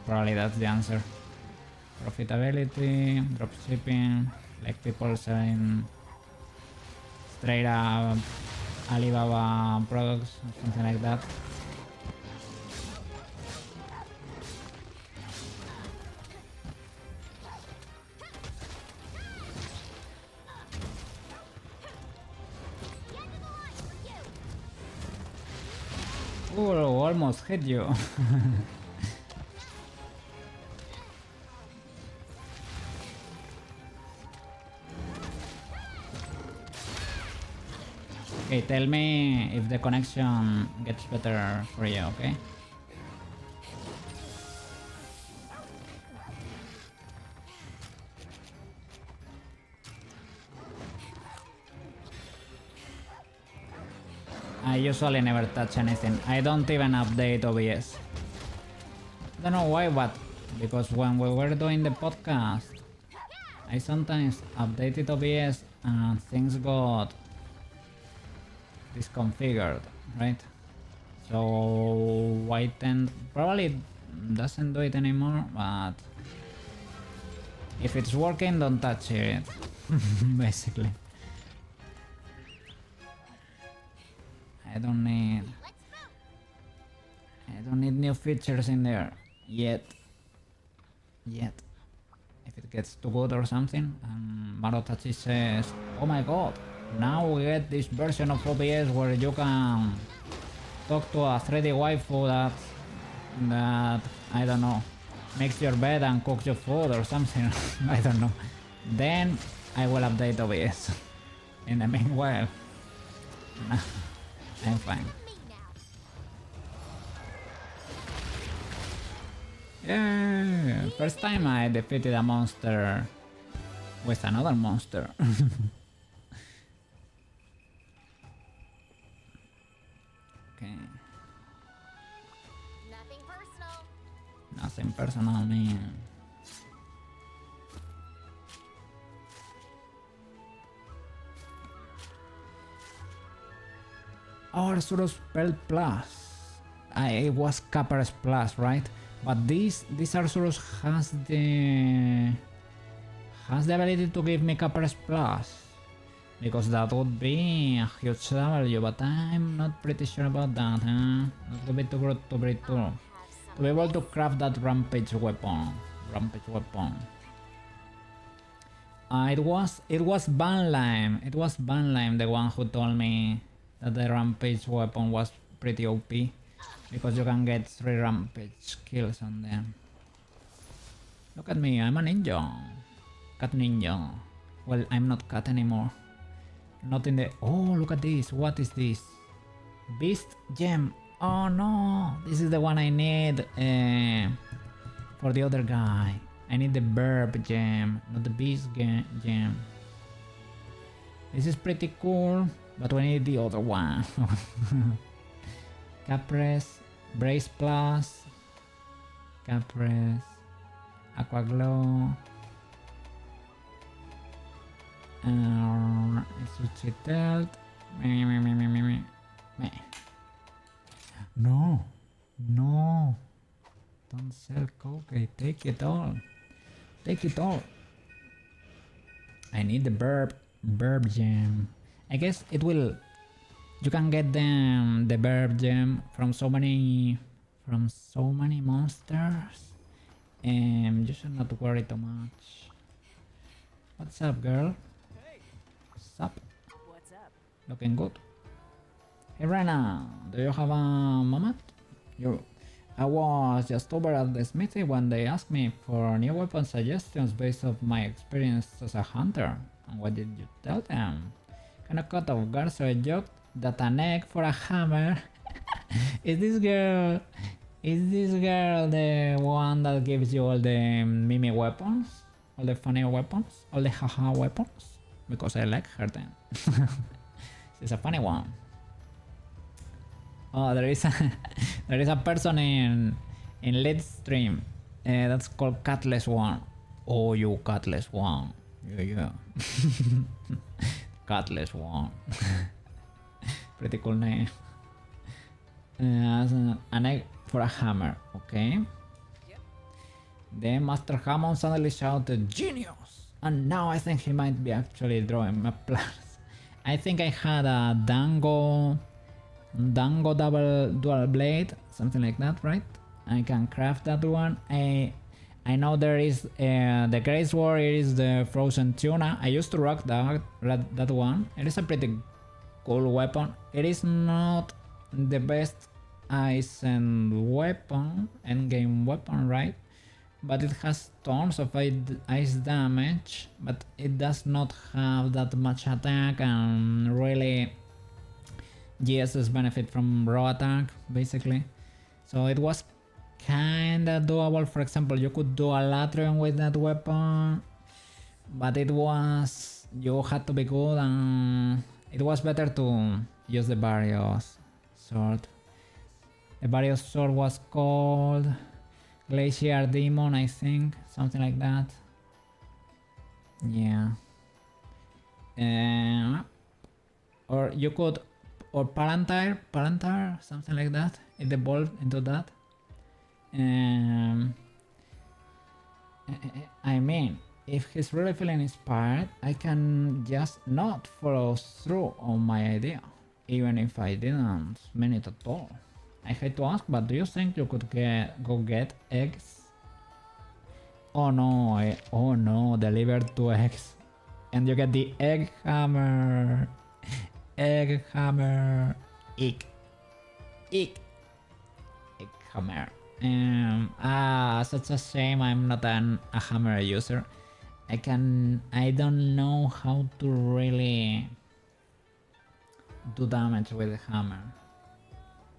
Probably that's the answer. Profitability, dropshipping, like people selling straight up Alibaba products or something like that. Oh, almost hit you. Okay, tell me if the connection gets better for you, okay? I usually never touch anything. I don't even update OBS. Don't know why, but because when we were doing the podcast, I sometimes updated OBS and things got disconfigured, right? So I tend probably doesn't do it anymore, but if it's working, don't touch it. Basically. I don't need new features in there yet. If it gets too good or something, Marotachi says, "Oh my god, now we get this version of OBS where you can talk to a 3D waifu that I don't know, makes your bed and cooks your food or something." I don't know. Then I will update OBS. In the meanwhile, I'm fine. Yeah, first time I defeated a monster with another monster. Okay. Nothing personal. Nothing personal, man. Arsurus Pearl Plus. It was Capers Plus, right? But this Arsurus has the ability to give me Capers Plus, because that would be a huge W, but I'm not pretty sure about that, huh? Not to be too good to be true. To be able to craft that rampage weapon. It was Banlime. It was Banlime the one who told me that the rampage weapon was pretty OP, because you can get 3 rampage kills on them. Look at me, I'm a ninja. Cat ninja. Well, I'm not cat anymore. Not in the... Oh, look at this. What is this? Beast gem. Oh no, this is the one I need for the other guy. I need the burb gem, not the beast gem. This is pretty cool, but we need the other one. Capres, Brace Plus, Capres, Aqua Glow, Suchitelt. No, don't sell coke. Take it all. I need the burb gem. I guess it will You can get the verb gem from so many monsters. And you should not worry too much. What's up, girl? What's up? What's up? Looking good. Hey Rena, do you have a moment? I was just over at the smithy when they asked me for new weapon suggestions based on my experience as a hunter. And what did you tell them? Kind of caught off guard, so I joked that an egg for a hammer. Is this girl the one that gives you all the mimi weapons? All the funny weapons? All the haha weapons? Because I like her then. She's a funny one. Oh, there is a person in lead stream that's called Catless One. Oh, you Catless One. Yeah. Catless One. Pretty cool name. An egg for a hammer, okay? Yep. Then Master Hammond suddenly shouted, "Genius!" And now I think he might be actually drawing my plans. I think I had a Dango dual blade, something like that, right? I can craft that one. I know there is the Grace Warrior is the frozen tuna. I used to rock that one. It is a pretty cool weapon. It is not the best ice and weapon, endgame weapon, right? But it has tons of ice damage, but it does not have that much attack, and really GSs benefit from raw attack, basically. So it was kinda doable. For example, you could do a Latrion with that weapon, but you had to be good, and it was better to use the Varios sword. The Varios sword was called Glacier Demon, I think, something like that. Yeah. Or you could, or Palantir, something like that. It evolved into that. I mean, if he's really feeling inspired, I can just not follow through on my idea, even if I didn't mean it at all. I hate to ask, but do you think you could go get eggs? Oh no, deliver 2 eggs. And you get the egg hammer. Egg hammer. Egg hammer. Such a shame I'm not a hammer user. I don't know how to really do damage with the hammer.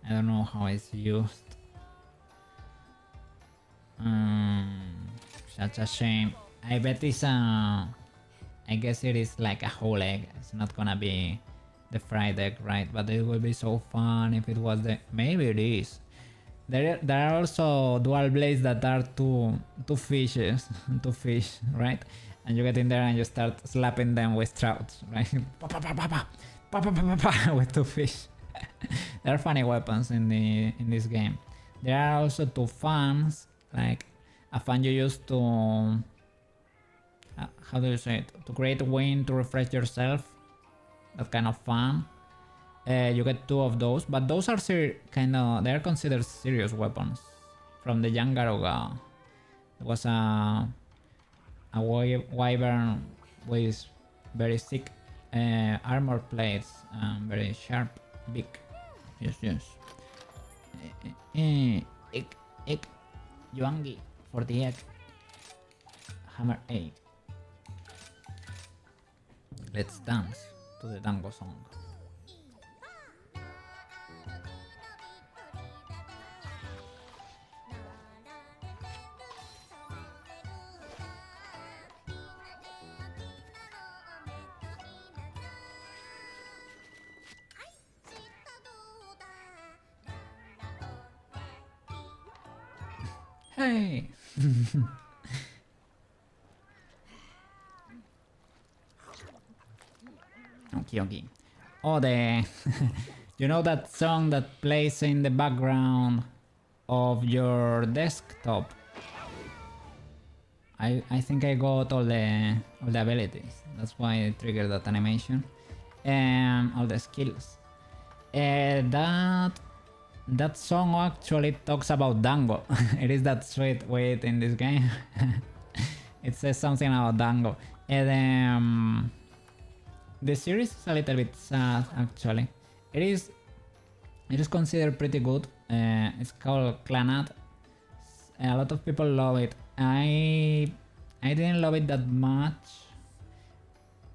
I don't know how it's used. Such a shame. I bet it's I guess it is like a whole egg. It's not gonna be the fried egg, right? But it would be so fun if it was maybe it is. There are also dual blades that are two fishes, two fish, right? And you get in there and you start slapping them with trouts, right? With 2 fish. There are funny weapons in this game. There are also 2 fans, like a fan you use to how do you say it? To create wind to refresh yourself. That kind of fan. You get 2 of those, but those are they're considered serious weapons. From the young Garuga, it was a wyvern with very thick armor plates and very sharp beak. Yes. Egg. Yuangi for the egg. Hammer 8. Let's dance to the Dango song. Hey! Okay. Oh, you know that song that plays in the background of your desktop? I think I got all the abilities. That's why I triggered that animation. And all the skills. That song actually talks about Dango. It is that sweet wait in this game. It says something about Dango. And the series is a little bit sad actually. It is considered pretty good. It's called Clanat. A lot of people love it. I didn't love it that much.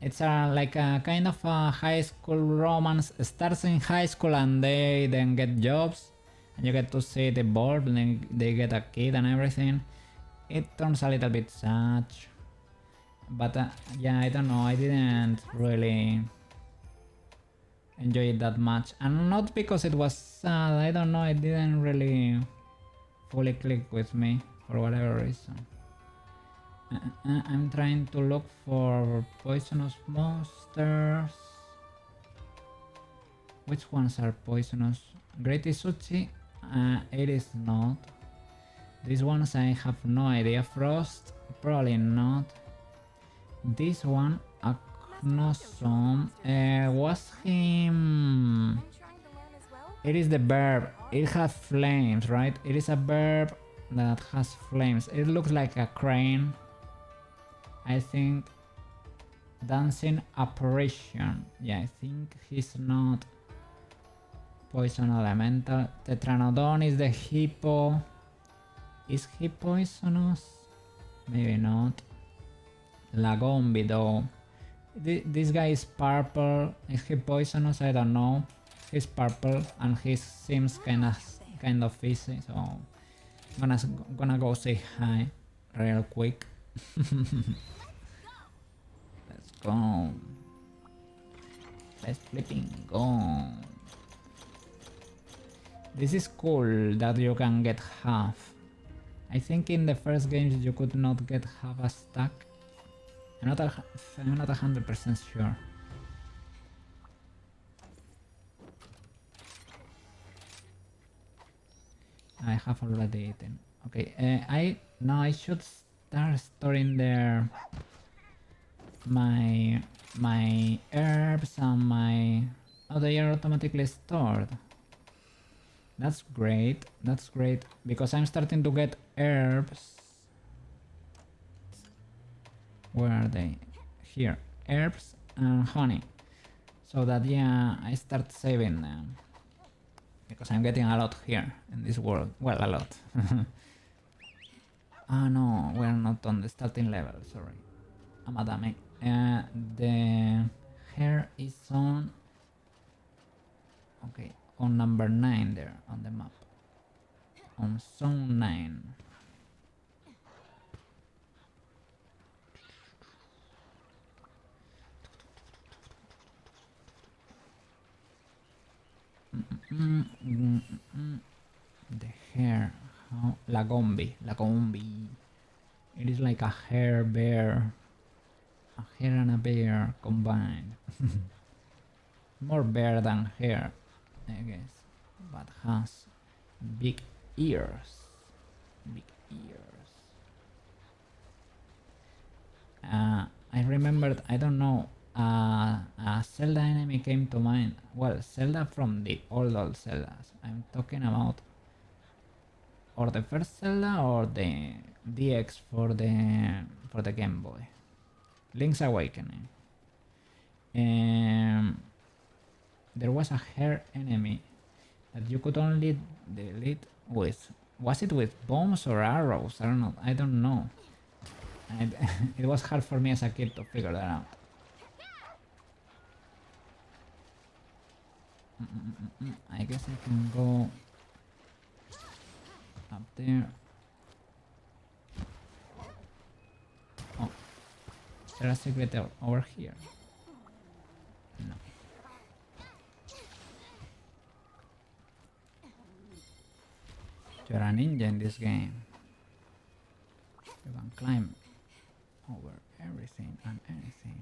It's like a kind of a high school romance. It starts in high school and they then get jobs. And you get to see the board and then they get a kid and everything. It turns a little bit sad. But yeah, I don't know. I didn't really enjoy it that much. And not because it was sad. I don't know. It didn't really fully click with me for whatever reason. I'm trying to look for poisonous monsters. Which ones are poisonous? Great Isuchi? It is not. These ones I have no idea. Frost? Probably not. This one, Aknosom. Was him... I'm trying to learn as well. It is the verb. It has flames, right? It is a verb that has flames. It looks like a crane. I think dancing apparition. Yeah, I think he's not poison elemental. Tetranodon is the hippo. Is he poisonous? Maybe not. Lagombi though. This guy is purple. Is he poisonous? I don't know. He's purple and he seems kind of easy, so I'm gonna go say hi real quick. Let's go. Let's flipping go. This is cool that you can get half. I think in the first games you could not get half a stack. I'm not 100% sure. I have already eaten. Okay, now I should start storing there my herbs and my... Oh, they are automatically stored. That's great. That's great because I'm starting to get herbs. Where are they? Here, herbs and honey. So that yeah, I start saving them. Because I'm getting a lot here in this world. Well, a lot. Ah no, we're not on the starting level, sorry. Amadame. The hair is on... Okay, on number 9 there on the map. On zone 9. The hair. How? Lagombi. It is like a hair bear. A hair and a bear combined. More bear than hair, I guess. But has big ears. Big ears. I remembered, I don't know, a Zelda enemy came to mind. Well, Zelda from the old Zeldas. I'm talking about or the first Zelda or the DX for the Game Boy. Link's Awakening. There was a hair enemy that you could only delete with... Was it with bombs or arrows? I don't know. And it was hard for me as a kid to figure that out. I guess I can go up there. Oh, is there a secret over here? No. You're a ninja in this game. You can climb over everything and anything.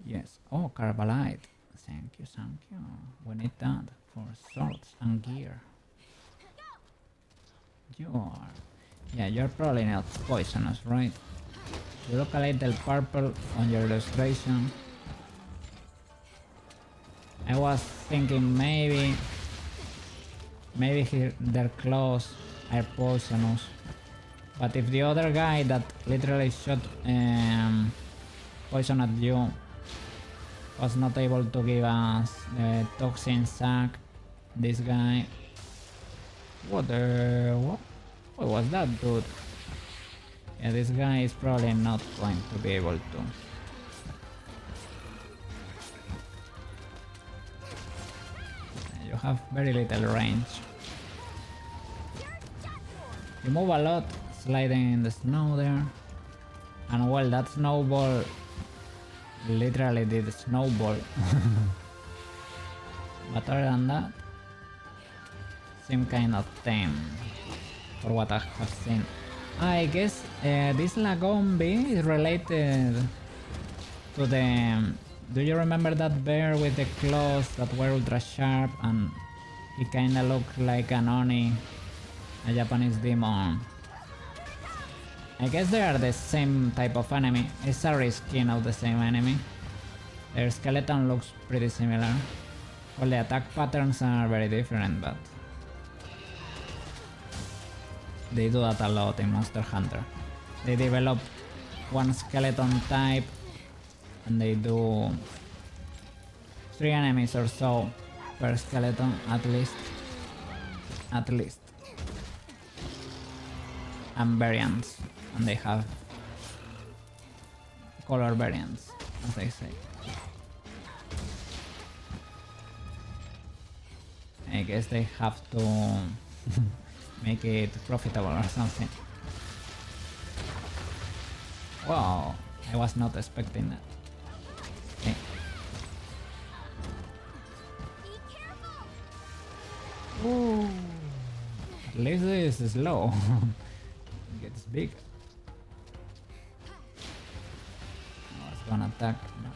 Yes. Oh, Carbalite. Thank you. We need that for swords and gear. You are... Yeah, you're probably not poisonous, right? You look a little purple on your illustration. I was thinking maybe their claws are poisonous. But if the other guy that literally shot poison at you was not able to give us the toxin sac, this guy... What was that, dude? Yeah, this guy is probably not going to be able to. You have very little range. You move a lot, sliding in the snow there. And well, that snowball literally did snowball. But other than that, same kind of thing for what I have seen. I guess this Lagombi is related to the... Do you remember that bear with the claws that were ultra sharp and he kinda looked like an Oni, a Japanese demon? I guess they are the same type of enemy. It's a reskin of the same enemy. Their skeleton looks pretty similar. Well, the attack patterns are very different, but they do that a lot in Monster Hunter. They develop one skeleton type and they do 3 enemies or so per skeleton at least. And variants, and they have color variants, as they say. I guess they have to make it profitable or something. Wow, I was not expecting that. Okay. Ooh. At least this is slow. It gets big. I was gonna attack. No.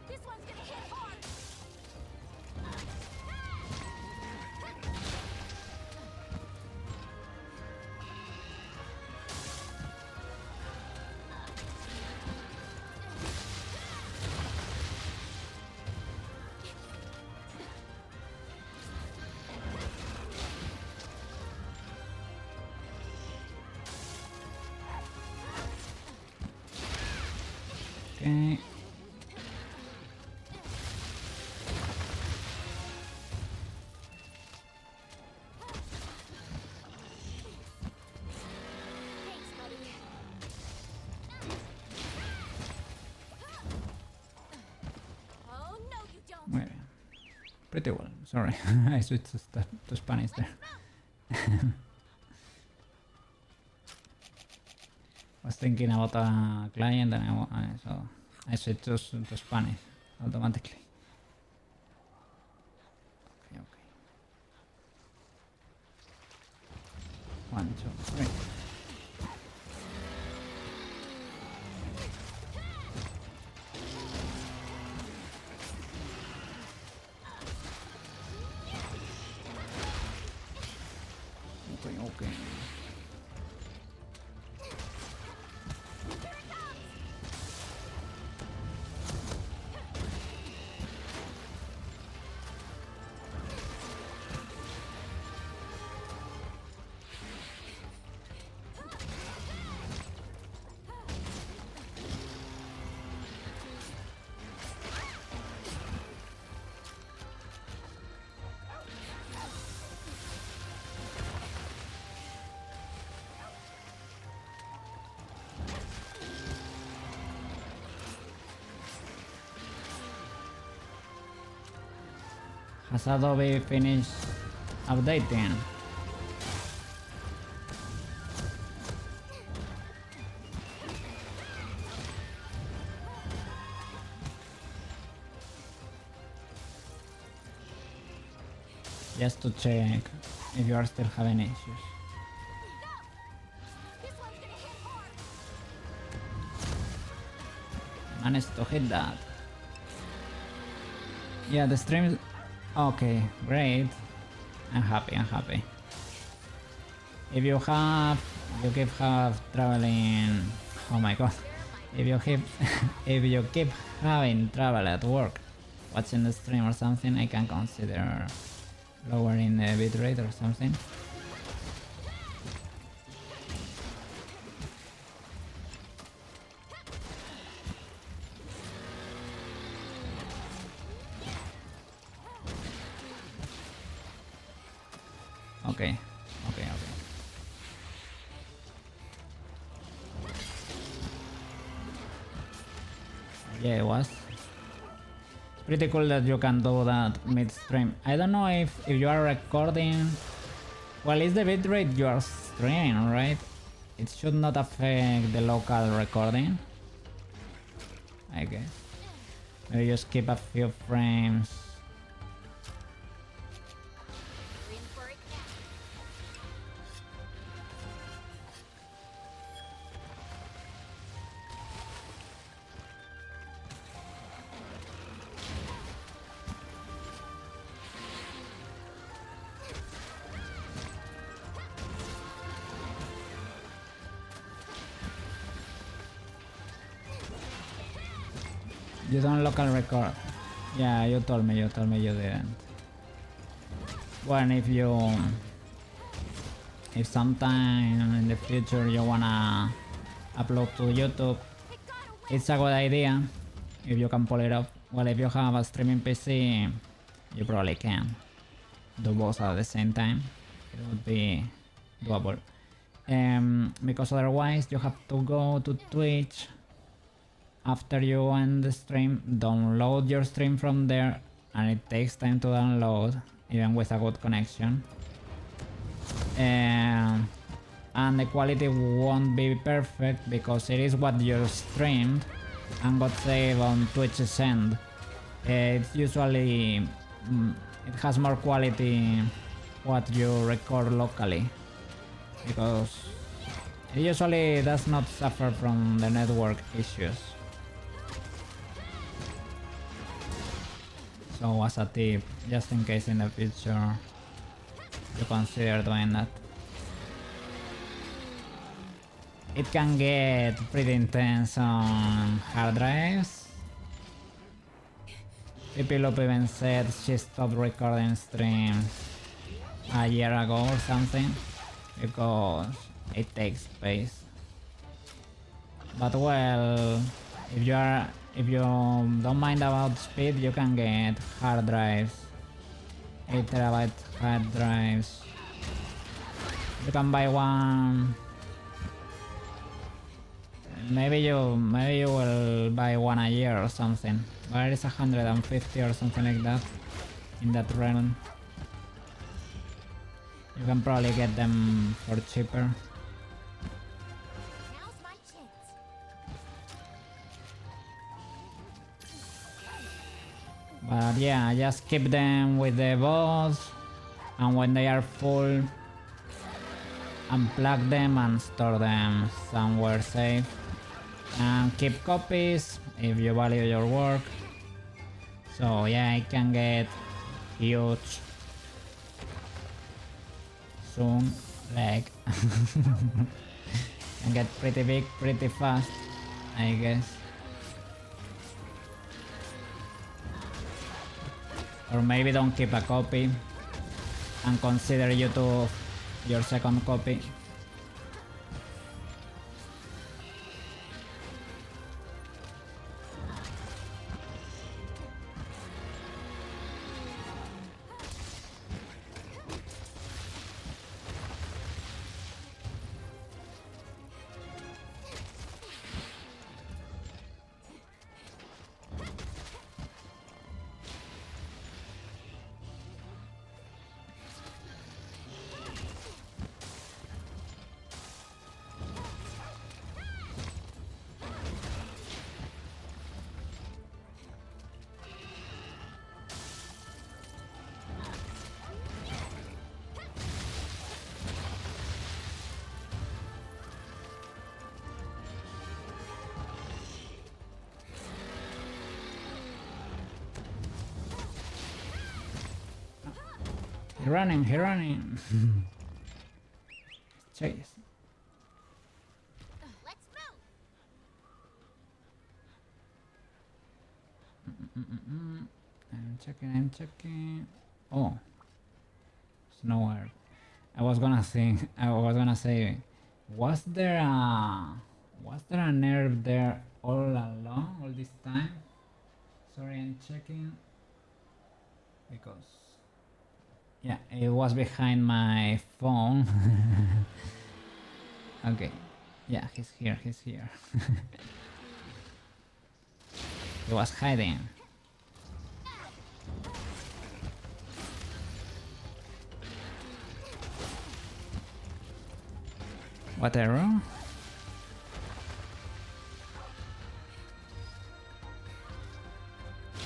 This one's gonna hit hard. Okay. Thanks, buddy. Oh no, you don't. Muy bien. Pretty well. Sorry, I switched to Spanish there. Was thinking about a client and so I switched to Spanish automatically. Okay, okay. 1, 2, 3. Okay, okay. Has Adobe finished updating? just to check if you are still having issues. This one's gonna hit hard. Managed to hit that. Yeah, the stream is... Okay, great. I'm happy, I'm happy. If you keep traveling... Oh my god. If you keep if you keep having trouble at work, watching the stream or something, I can consider lowering the bitrate or something. Okay. Yeah, it was. It's pretty cool that you can do that mid-stream. I don't know if you are recording... Well, it's the bitrate you are streaming, right? It should not affect the local recording, I guess. Maybe just skip a few frames. You're in for it now. You don't local record. Yeah, you told me you didn't. Well, if sometime in the future you wanna upload to YouTube, it's a good idea if you can pull it off. Well, if you have a streaming PC, you probably can do both at the same time. It would be doable. Because otherwise you have to go to Twitch after you end the stream, download your stream from there, and it takes time to download, even with a good connection. And the quality won't be perfect because it is what you streamed and got saved on Twitch's end. It's usually... it has more quality what you record locally, because it usually does not suffer from the network issues. So as a tip, just in case in the future you consider doing that. It can get pretty intense on hard drives. Pipiloop even said she stopped recording streams a year ago or something because it takes space. But well, if you don't mind about speed, you can get hard drives, 8TB hard drives. You can buy one. Maybe you will buy one a year or something. But it is 150 or something like that, in that realm. You can probably get them for cheaper. Now's my chance. But yeah, just keep them with the boss, and when they are full, unplug them and store them somewhere safe. And keep copies if you value your work. So yeah, it can get huge soon, like can get pretty big pretty fast, I guess. Or maybe don't keep a copy and consider YouTube your second copy. He's running, he's running. Chase. Let's move. I'm checking. Oh. Snow herb. I was gonna say, was there an herb there all along, all this time? Sorry, I'm checking. Because, yeah, it was behind my phone. Okay. Yeah, he's here. He was hiding. What arrow?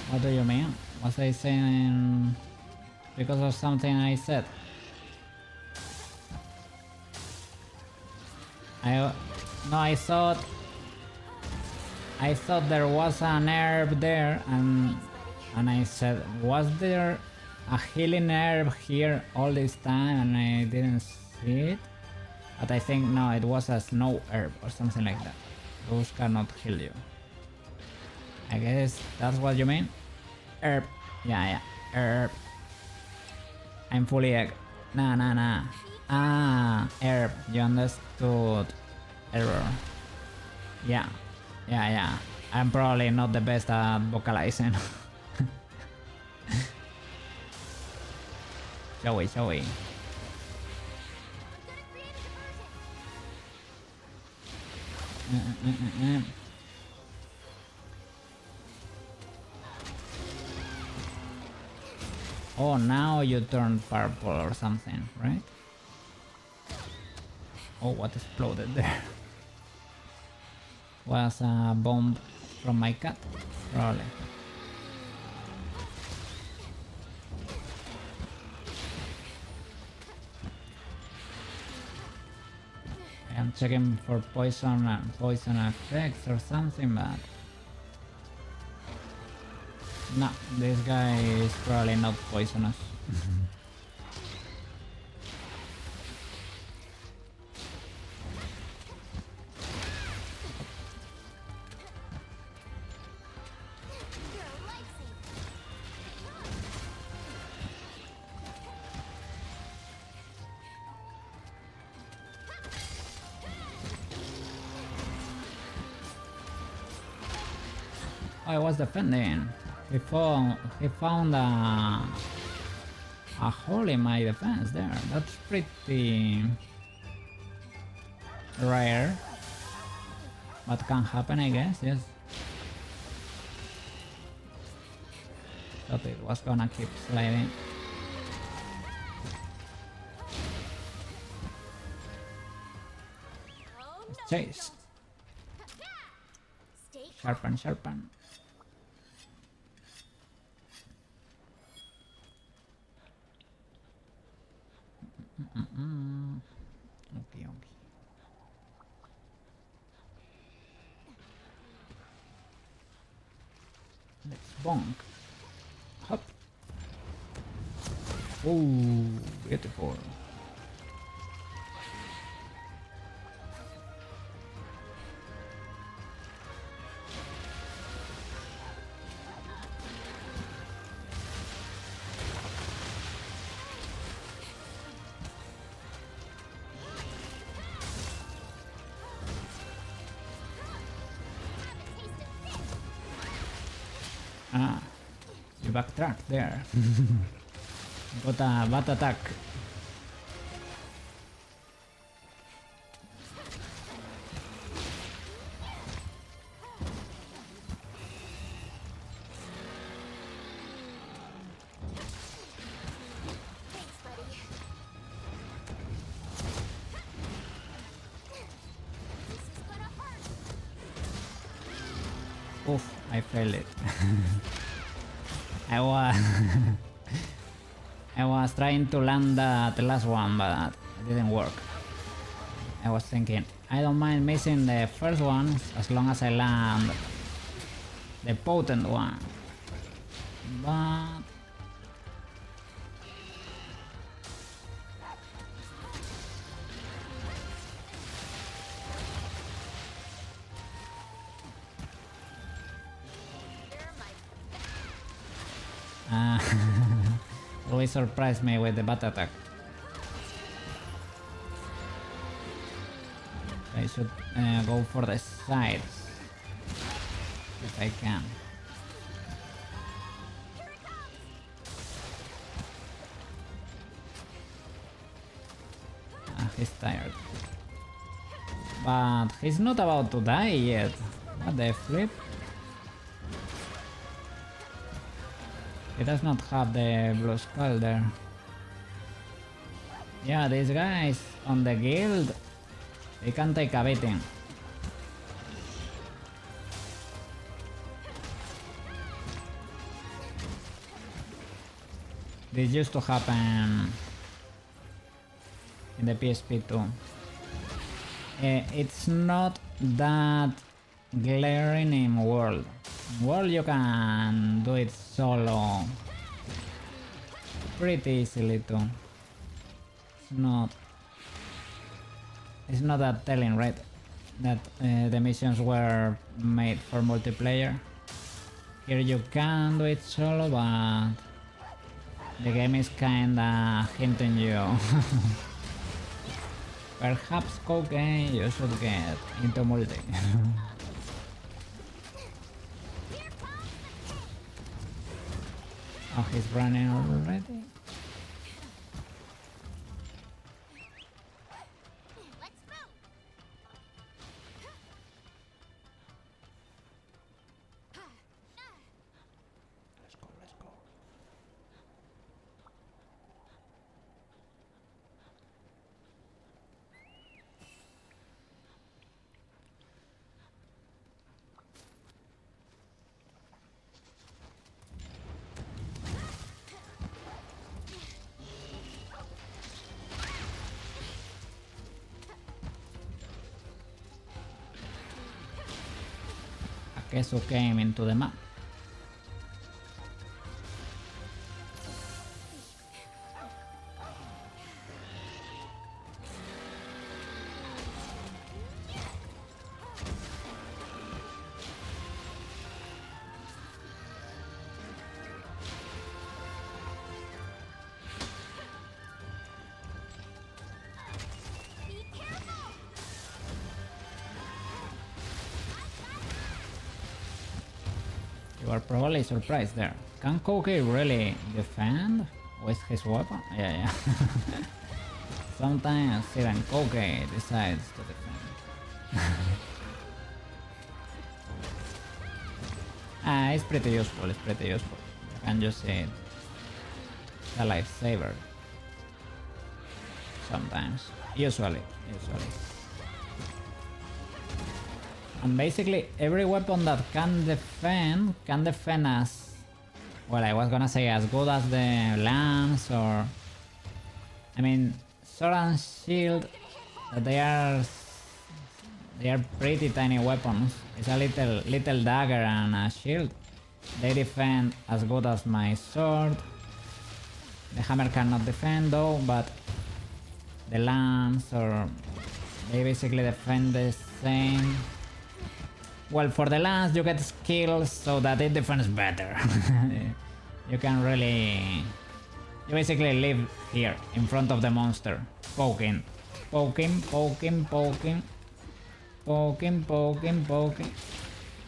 What do you mean? Was I saying because of something I said? I thought there was an herb there, and I said, was there a healing herb here all this time and I didn't see it? But I think no, it was a snow herb or something like that. Those cannot heal you. I guess that's what you mean? Herb. Yeah, herb. I'm fully egg. Nah. Ah, herb. You understood. Error. Yeah. I'm probably not the best at vocalizing. Shall we? I'm gonna create a diversion. Oh, now you turn purple or something, right? Oh, what exploded there? Was a bomb from my cat? Probably. I am checking for poison effects or something, but no, this guy is probably not poisonous. You're a lifesaver. I was defending. He found a hole in my defense there. That's pretty rare, but can happen, I guess. Yes. Thought it was gonna keep sliding. Oh no. Chase. Stay calm. Sharpen. Okay. Let's bonk. Hop. Oh, beautiful. Ah, you backtrack there. Got a bad attack. Thanks, buddy. This is gonna hurt. Oof, I failed it. I was I was trying to land the last one, but it didn't work. I was thinking, I don't mind missing the first one as long as I land the potent one. But always surprise me with the bat attack. I should go for the sides if I can. He's tired. But he's not about to die yet. What the flip? He does not have the blue skull there. Yeah, these guys on the guild, they can take a beating. This used to happen in the PSP too. It's not that glaring in World. World you can do it solo pretty easily too. It's not that telling, right? That the missions were made for multiplayer. Here you can do it solo, but the game is kinda hinting you. Perhaps cocaine you should get into multi. Oh, he's running already. Let's move. Let's go, let's go. Akesu came into the map. Be careful. You are probably surprised there. Can Koki really defend with his weapon? Yeah. Sometimes even Koki decides to defend. It's pretty useful, it's pretty useful. You can just see it. It's a lifesaver. Sometimes. Usually. And basically every weapon that can defend as, well, I was gonna say as good as the lance, or I mean sword and shield, they are pretty tiny weapons. It's a little dagger and a shield. They defend as good as my sword. The hammer cannot defend though, but the lance, or they basically defend the same. Well, for the lance you get skills so that it defends better. You can really... You basically live here, in front of the monster, poking. Poking.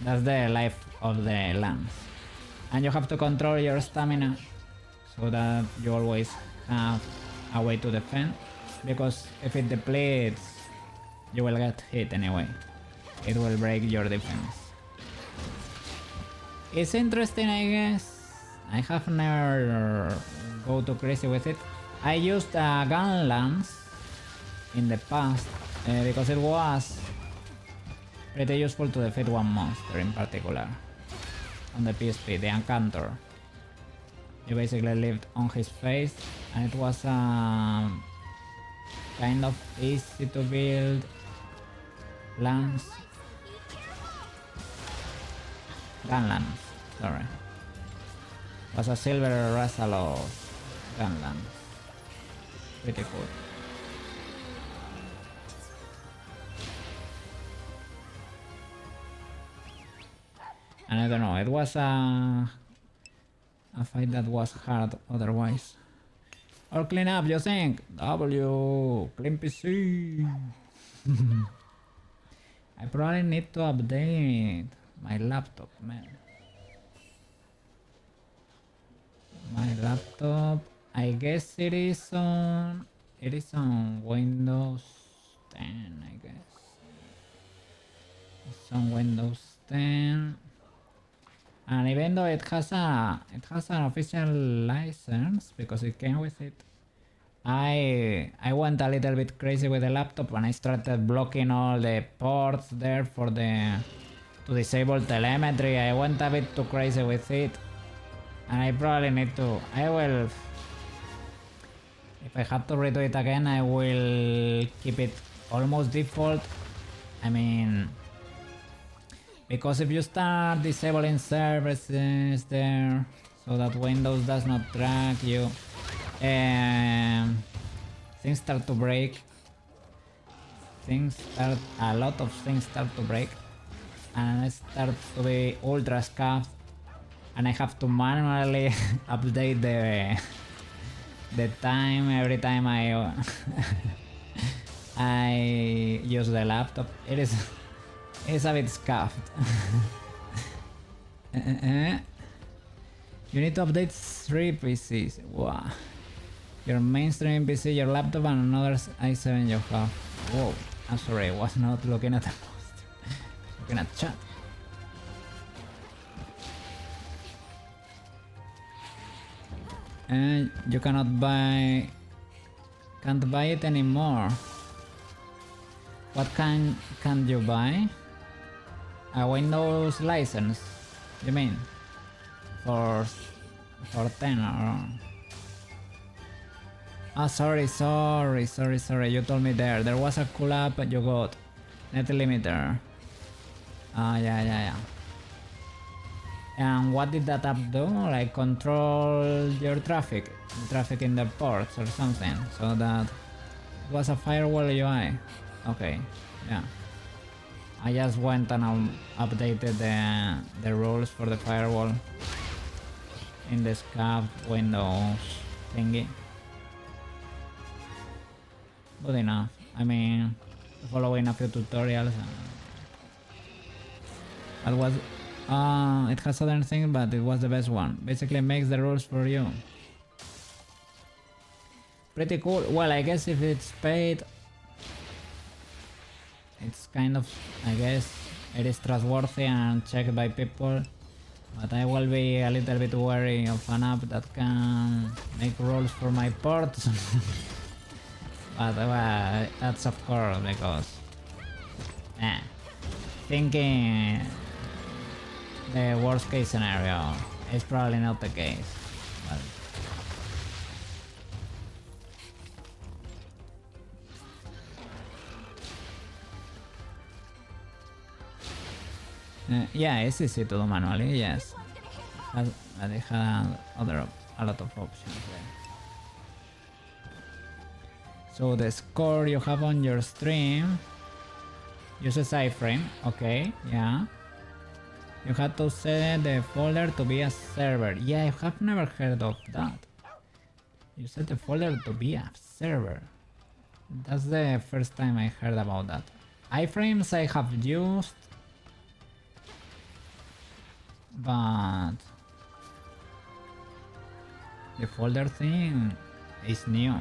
That's the life of the lance. And you have to control your stamina so that you always have a way to defend. Because if it depletes, you will get hit anyway. It will break your defense. It's interesting, I guess. I have never go too crazy with it. I used a gun lance in the past because it was pretty useful to defeat one monster in particular on the PSP, the Encantor. You basically lived on his face, and it was kind of easy to build lance. Gun lance, sorry. It was a silver Rasalos gun lance. Pretty cool. And I don't know, it was a fight that was hard otherwise. Or clean up, you think? W, clean PC. I probably need to update my laptop, man. My laptop, I guess it is on Windows 10, I guess. It's on Windows 10. And even though it has an official license because it came with it, I went a little bit crazy with the laptop and I started blocking all the ports there for to disable telemetry. I went a bit too crazy with it, and I probably need to. I will. If I have to redo it again, I will keep it almost default. I mean, because if you start disabling services there so that Windows does not track you, things start to break. A lot of things start to break, and it starts to be ultra scuffed, and I have to manually update the time every time I I use the laptop. It's a bit scuffed. You need to update 3 PCs. Wow. Your mainstream PC, your laptop, and another i7 you have. Whoa. I'm sorry, I was not looking at the poster. Looking at chat. And you can't buy it anymore. What can you buy? A Windows license, you mean? For 10 or... Ah, sorry. You told me there was a cool app you got. Net limiter. Ah, yeah. And what did that app do? Like control your traffic in the ports or something, so that it was a firewall UI. Okay, yeah. I just went and updated the rules for the firewall in the SCAF Windows thingy. Good enough. I mean, following a few tutorials. That was. It has other things, but it was the best one. Basically, makes the rules for you. Pretty cool. Well, I guess if it's paid, it's kind of. I guess it is trustworthy and checked by people. But I will be a little bit wary of an app that can make rules for my ports. But well, that's of course because thinking the worst case scenario is probably not the case. Yeah, it's easy to do manually, yes. They had a lot of options there. So the score you have on your stream uses iframe, okay, yeah. You had to set the folder to be a server. Yeah, I have never heard of that. You set the folder to be a server. That's the first time I heard about that. Iframes I have used, but the folder thing is new.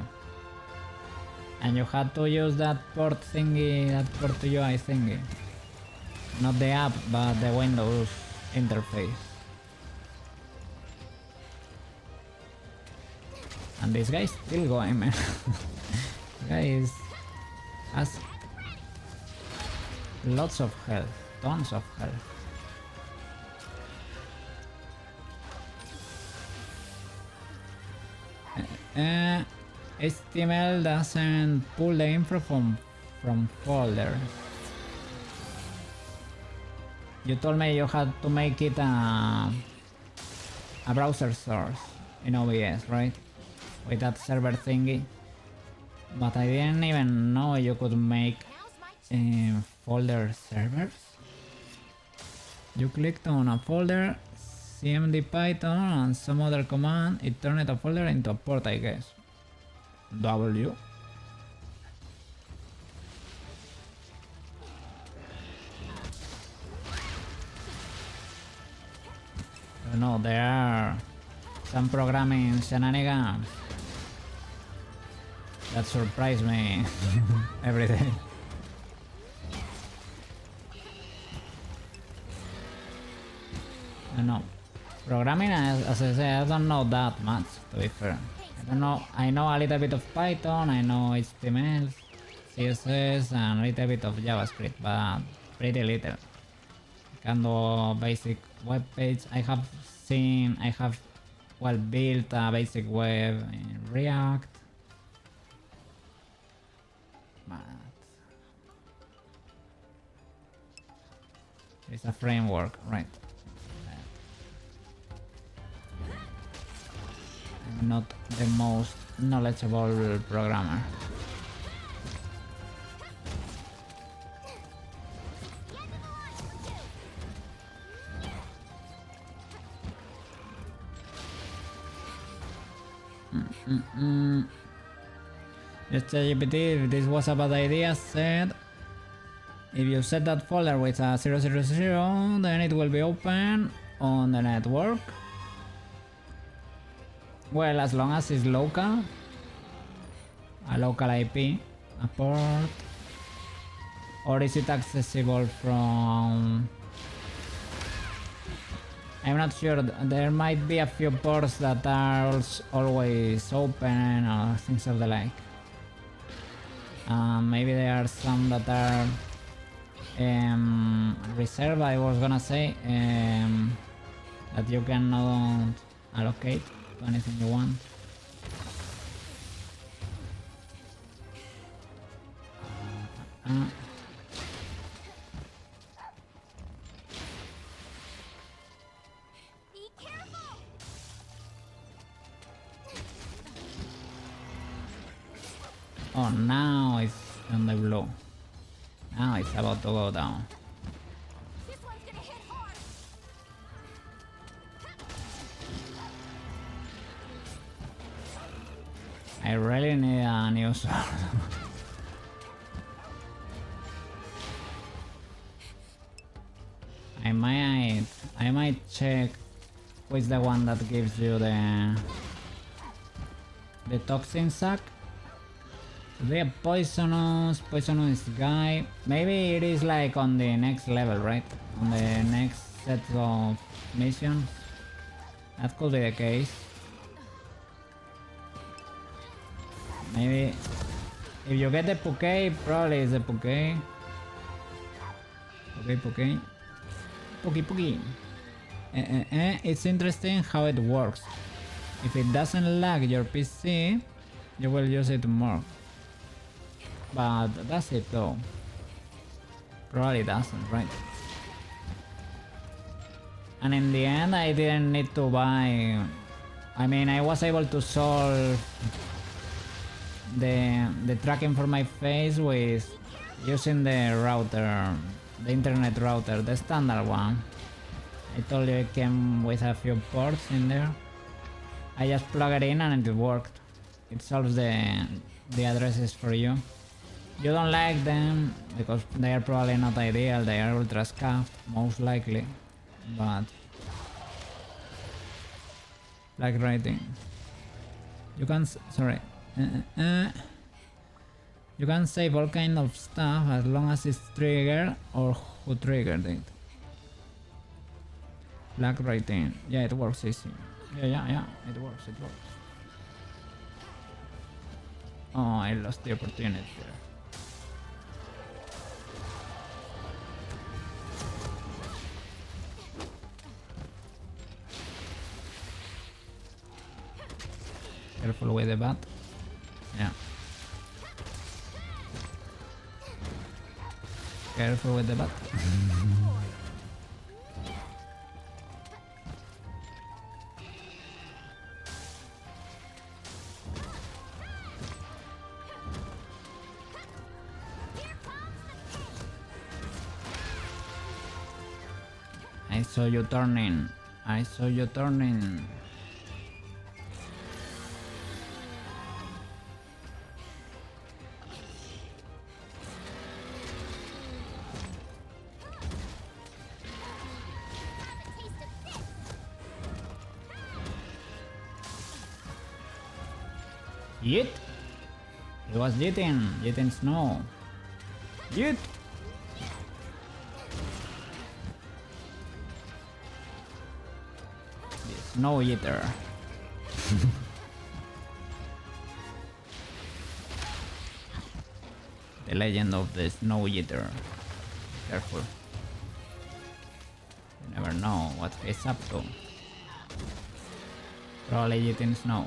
And you had to use that port thingy, that port UI thingy. Not the app, but the Windows interface. And this guy's still going, man. This guy has lots of health, tons of health. HTML doesn't pull the info from folders. You told me you had to make it a browser source in OBS, right? With that server thingy. But I didn't even know you could make folder servers. You clicked on a folder, cmd python and some other command, it turned a folder into a port, I guess. W. No, there are some programming shenanigans that surprise me every day. I know. Programming, as I say, I don't know that much, to be fair. I don't know. I know a little bit of Python, I know HTML, CSS, and a little bit of JavaScript, but pretty little. Kind of basic web page. I have well built a basic web in React. But it's a framework, right? I'm not the most knowledgeable programmer. Just ChatGPT, if this was a bad idea, said if you set that folder with a 000, then it will be open on the network. Well, as long as it's local, a local IP, a port, or is it accessible from... I'm not sure, there might be a few ports that are always open or things of the like. Maybe there are some that are reserved, I was gonna say, that you cannot allocate to anything you want. Be careful! Oh, now it's on the blow. Now it's about to go down. This one's gonna hit hard! I really need a new sword. I might check which is the one that gives you the toxin sack. They are poisonous guy. Maybe it is like on the next level, right? On the next set of missions. That could be the case. Maybe if you get the Puke, probably it's the Puke. Puke. Puki. It's interesting how it works. If it doesn't lag your PC, you will use it more. But that's it though. Probably doesn't, right? And in the end, I didn't need to buy... I mean, I was able to solve the tracking for my face with using the router, the internet router, the standard one. I told you it came with a few ports in there. I just plug it in and it worked. It solves the addresses for you. You don't like them because they are probably not ideal, they are ultra scuffed, most likely. But like writing. You can you can save all kind of stuff as long as it's triggered or who triggered it. Black writing. Yeah, it works easy. Yeah, it works. Oh, I lost the opportunity there. Careful with the bat. Yeah. Careful with the bat. I saw you turning. Yeet! He was yeeting snow. Yeet! The snow eater. The legend of the snow eater. Careful. You never know what he's up to. Probably eating snow.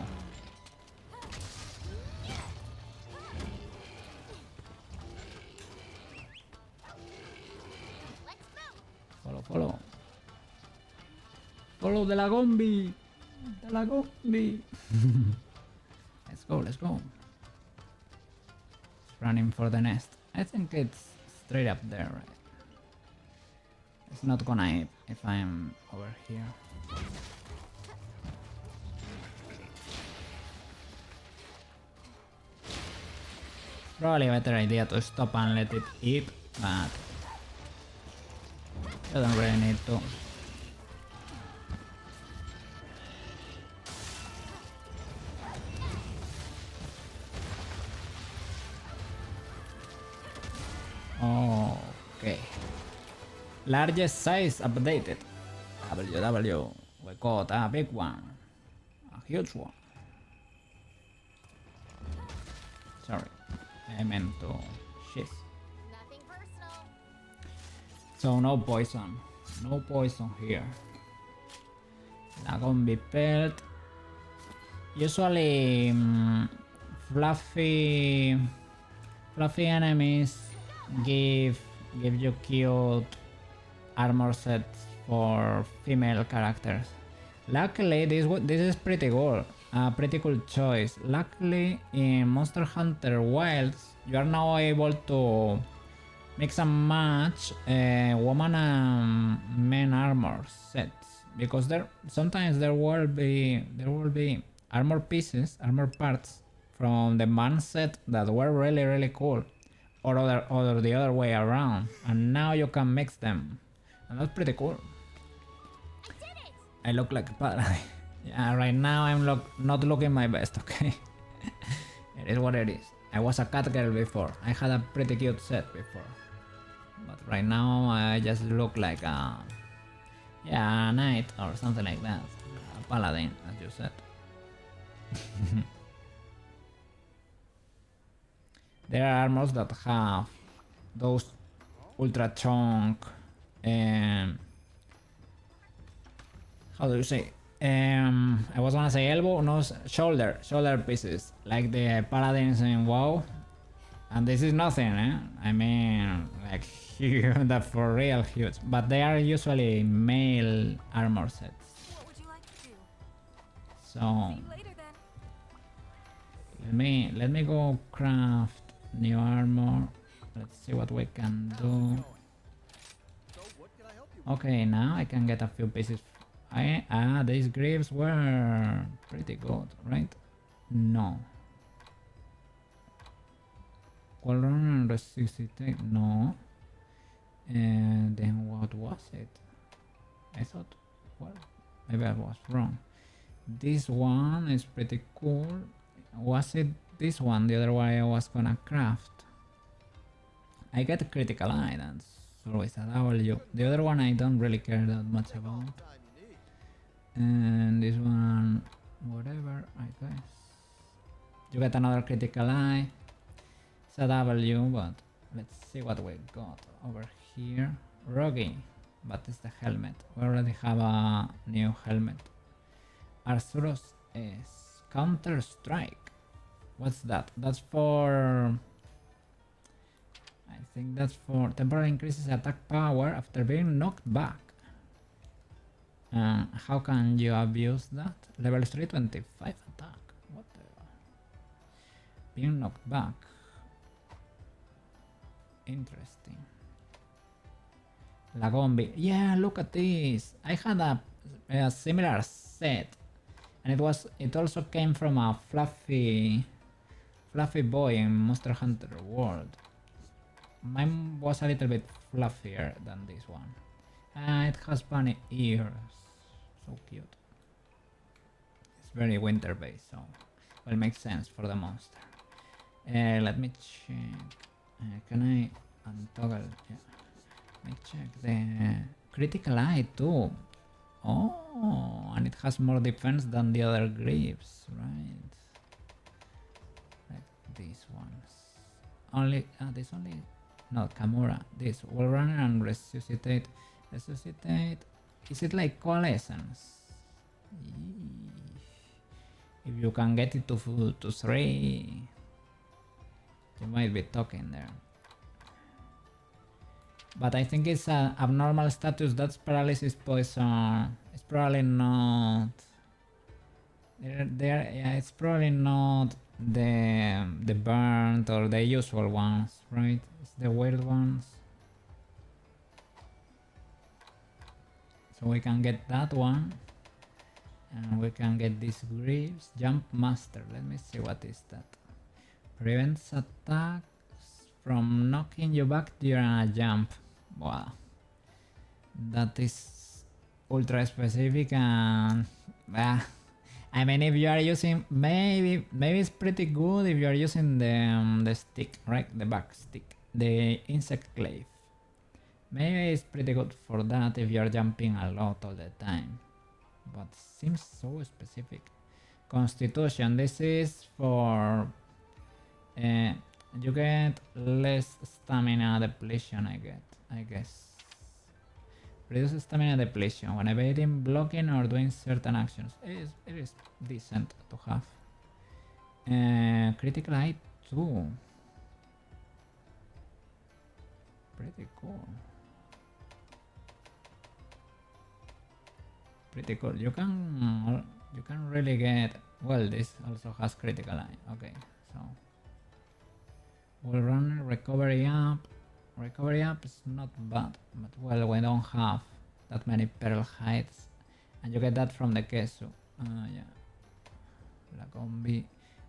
Follow, follow. Follow the Lagombi. The Lagombi. Let's go, let's go. It's running for the nest. I think it's straight up there, right? It's not gonna ape if I'm over here. Probably a better idea to stop and let it eat, but I don't really need to. Okay. Largest size updated. WW. We got a big one. A huge one. Sorry. I meant to shiz. Nothing personal. So no poison. No poison here. Lagombi pelt. Usually fluffy enemies give you cute armor sets for female characters. Luckily this is pretty cool. A pretty cool choice. Luckily in Monster Hunter Wilds you are now able to mix and match woman and men armor sets, because sometimes there will be armor pieces, armor parts from the man set that were really cool, or the other way around, and now you can mix them, and that's pretty cool. I look like a paladin. Yeah, right now I'm not looking my best, okay? It is what it is. I was a cat girl before. I had a pretty cute set before. But right now I just look like a knight or something like that. A paladin, as you said. There are armors that have those ultra chunk how do you say? I was gonna say elbow, no, shoulder pieces, like the paladins in WoW. And this is nothing, eh? I mean, like huge, that for real huge. But they are usually male armor sets. What would you like to do? So See you later then. let me go craft new armor. Let's see what we can do. So what can I help you? Okay, now I can get a few pieces. These greaves were pretty good, right? No. Colon resuscitate, no. And then what was it? I thought, well, maybe I was wrong. This one is pretty cool. Was it this one, the other one I was gonna craft? I get a critical eye, that's always a W. The other one I don't really care that much about. Time you need. And this one, whatever, I guess. You get another critical eye. It's a W, but let's see what we got over here. Rogi, but it's the helmet. We already have a new helmet. Arsuros is Counter Strike. What's that? That's for... I think that's for temporary increases attack power after being knocked back. How can you abuse that? Level 3, 25 attack. What the... Being knocked back. Interesting. Lagombi. Yeah, look at this. I had a similar set, and it also came from a fluffy boy in Monster Hunter World. Mine was a little bit fluffier than this one. It has bunny ears. So cute. It's very winter based, so Well, makes sense for the monster. Let me check. Can I untoggle? Yeah. Let me check the critical eye too. Oh, and it has more defense than the other greaves, right? Like these ones. Only this only. No, Kamura. This will run and resuscitate. Resuscitate. Is it like coalescence? If you can get it to 3, you might be talking there. But I think it's an abnormal status. That's paralysis poison. It's probably not. Yeah, it's probably not the burnt or the usual ones, right? It's the weird ones. So we can get that one. And we can get these greaves. Jump master. Let me see what is that. Prevents attacks from knocking you back during a jump. Wow. That is ultra specific and I mean, if you are using maybe it's pretty good if you are using the stick, right? The back stick, the insect glaive. Maybe it's pretty good for that if you are jumping a lot all the time. But seems so specific. Constitution. This is for you get less stamina depletion. I guess. Reduce stamina depletion when evading, blocking, or doing certain actions. It is decent to have. Critical eye too. Pretty cool. Pretty cool. You can really get. Well, this also has critical eye. Okay, so we'll run recovery up. Recovery up is not bad, but well, we don't have that many pearl hides, and you get that from the Kesu. Yeah. La combi.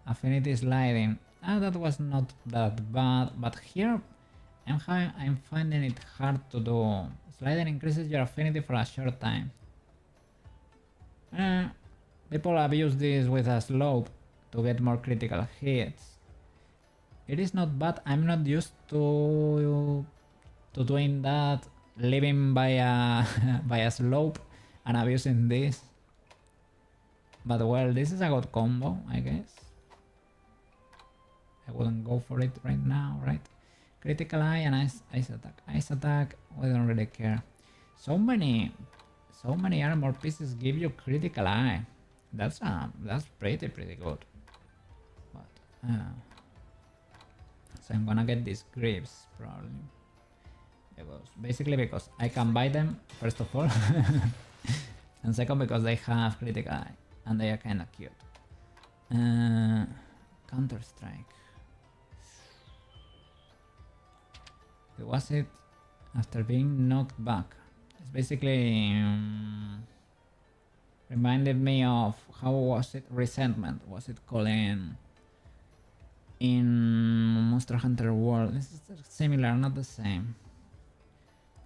Affinity sliding. That was not that bad, but here I'm finding it hard to do. Sliding increases your affinity for a short time. People abuse this with a slope to get more critical hits. It is not bad. I'm not used to doing that, living by a by a slope and abusing this. But well, this is a good combo, I guess. I wouldn't go for it right now, right? Critical eye and ice attack. Ice attack, we don't really care. So many armor pieces give you critical eye. That's pretty good. But so I'm gonna get these greaves probably. Because I can buy them first of all, and second because they have critical eye and they are kinda cute. Counter strike. Was it after being knocked back? It's basically reminded me of how was it resentment? Was it called in Monster Hunter World? This is similar, not the same.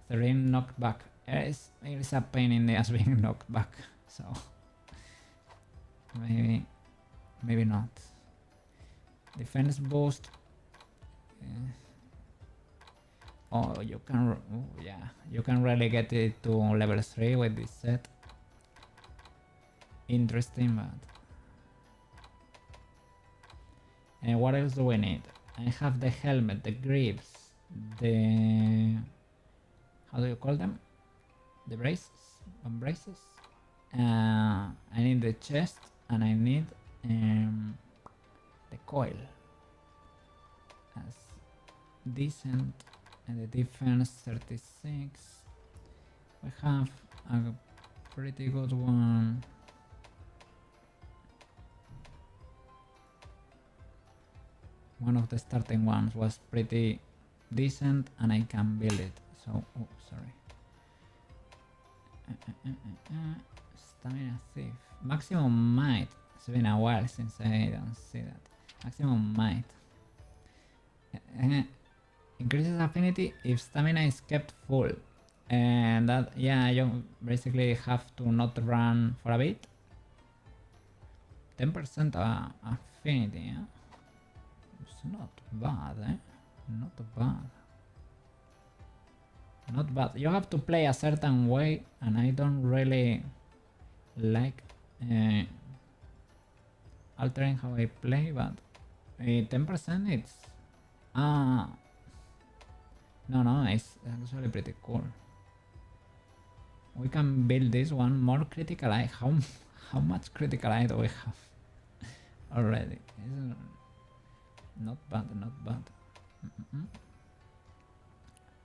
After being knocked back, it is a pain in the ass being knocked back. So maybe not. Defense boost. Oh, you can. Oh, yeah, you can really get it to level 3 with this set. Interesting, but. And what else do we need? I have the helmet, the greaves, the. How do you call them? The braces, braces. I need the chest, and I need the coil. As decent. And the defense 36. We have a pretty good one. One of the starting ones was pretty decent and I can build it. So, oh, sorry. Stamina thief. Maximum might. It's been a while since I don't see that. Maximum might. Increases affinity if stamina is kept full. And that, yeah, you basically have to not run for a bit. 10% Infinity, eh? It's not bad, eh? Not bad. Not bad. You have to play a certain way, and I don't really like altering how I play, but 10% it's... Ah... No, it's actually pretty cool. We can build this one more critical eye. How much critical eye do we have already? It's not bad, not bad.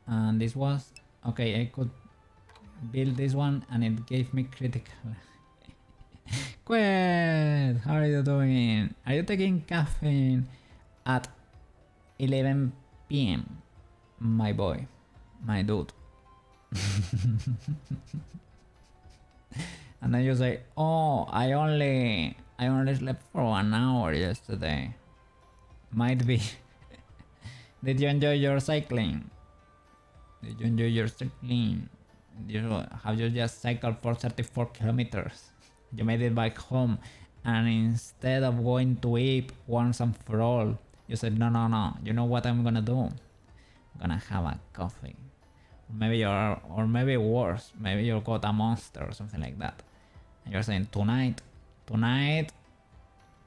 And this was... Okay, I could build this one and it gave me critical. Quest! How are you doing? Are you taking caffeine at 11 p.m.? My boy, my dude. And then you say, oh, I only slept for 1 hour yesterday. Might be. Did you enjoy your cycling? Did you enjoy your cycling? Have you just cycled for 34 kilometers? You made it back home, and instead of going to eat once and for all, you said, no, you know what I'm gonna do? I'm gonna have a coffee. Or maybe worse, maybe you got a monster or something like that. And you're saying, tonight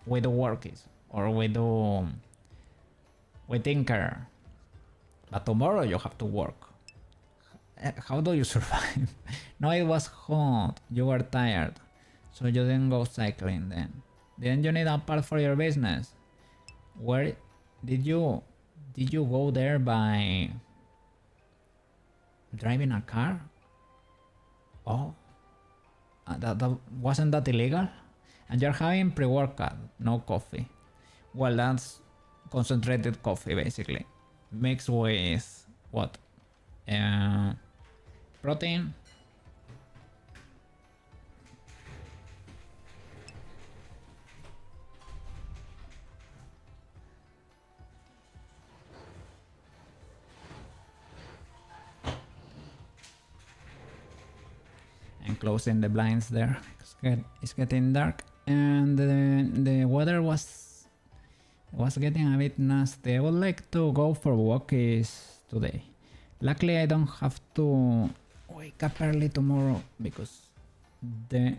we do workies, or we tinker. But tomorrow you have to work. How do you survive? No, it was hot, you were tired, so you didn't go cycling then. Didn't you need a part for your business? Where did you go there by driving a car? Oh, that wasn't that illegal? And you're having pre-workout, no coffee. Well, that's concentrated coffee basically, mixed with what? Protein. And closing the blinds there. It's getting dark, and the weather was getting a bit nasty. I would like to go for walkies today. Luckily, I don't have to wake up early tomorrow because there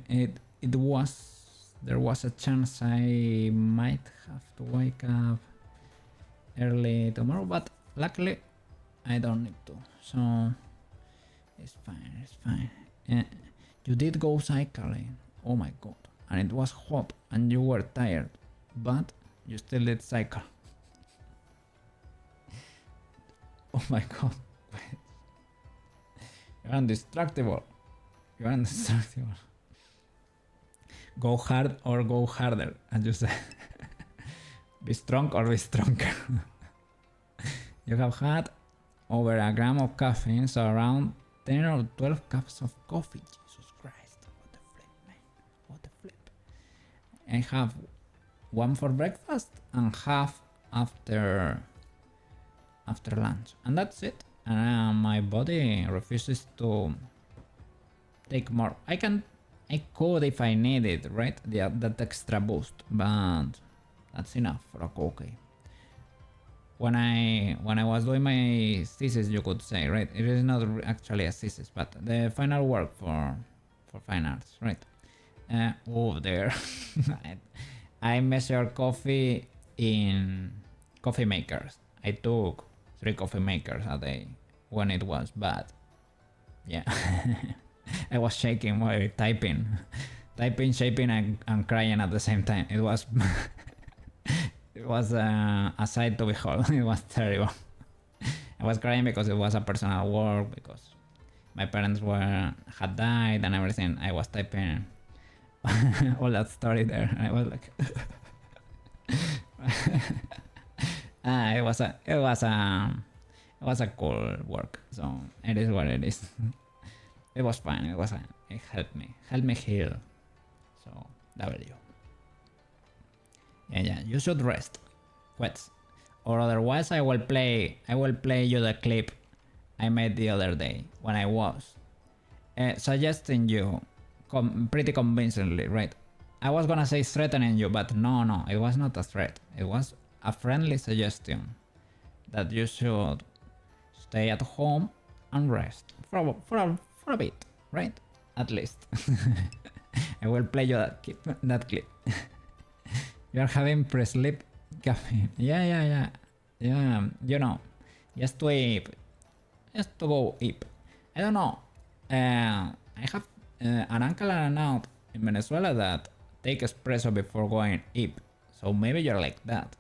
was a chance I might have to wake up early tomorrow, but luckily I don't need to, so it's fine. You did go cycling, oh my god, and it was hot and you were tired, but you still did cycle. Oh my god. You're indestructible. Go hard or go harder, as you say. Be strong or be stronger. You have had over a gram of caffeine, so around 10 or 12 cups of coffee. Jesus Christ. What the flip, man. What the flip. I have one for breakfast and half after lunch. And that's it. And my body refuses to take more. I could if I need it, right? That extra boost, but that's enough for a cookie. When I was doing my thesis, you could say, right? It is not actually a thesis, but the final work for fine arts, right? Oh, there. I measure coffee in coffee makers. I took 3 coffee makers a day when it was bad. Yeah. I was shaking while typing, shaping, and crying at the same time. It was it was a sight to behold. It was terrible. I was crying because it was a personal work, because my parents had died and everything. I was typing all that story there. I was like, it was a cool work. So it is what it is. It was fine. It helped me heal. So W. Yeah. You should rest, Quets, or otherwise I will play you the clip I made the other day when I was suggesting you pretty convincingly, right? I was gonna say threatening you, but no, it was not a threat. It was a friendly suggestion that you should stay at home and rest for a bit, right? At least. I will play you that clip. You are having pre-sleep caffeine. Yeah. You know, just to eat, just to go eat. I don't know. I have an uncle and an aunt in Venezuela that take espresso before going eat. So maybe you're like that.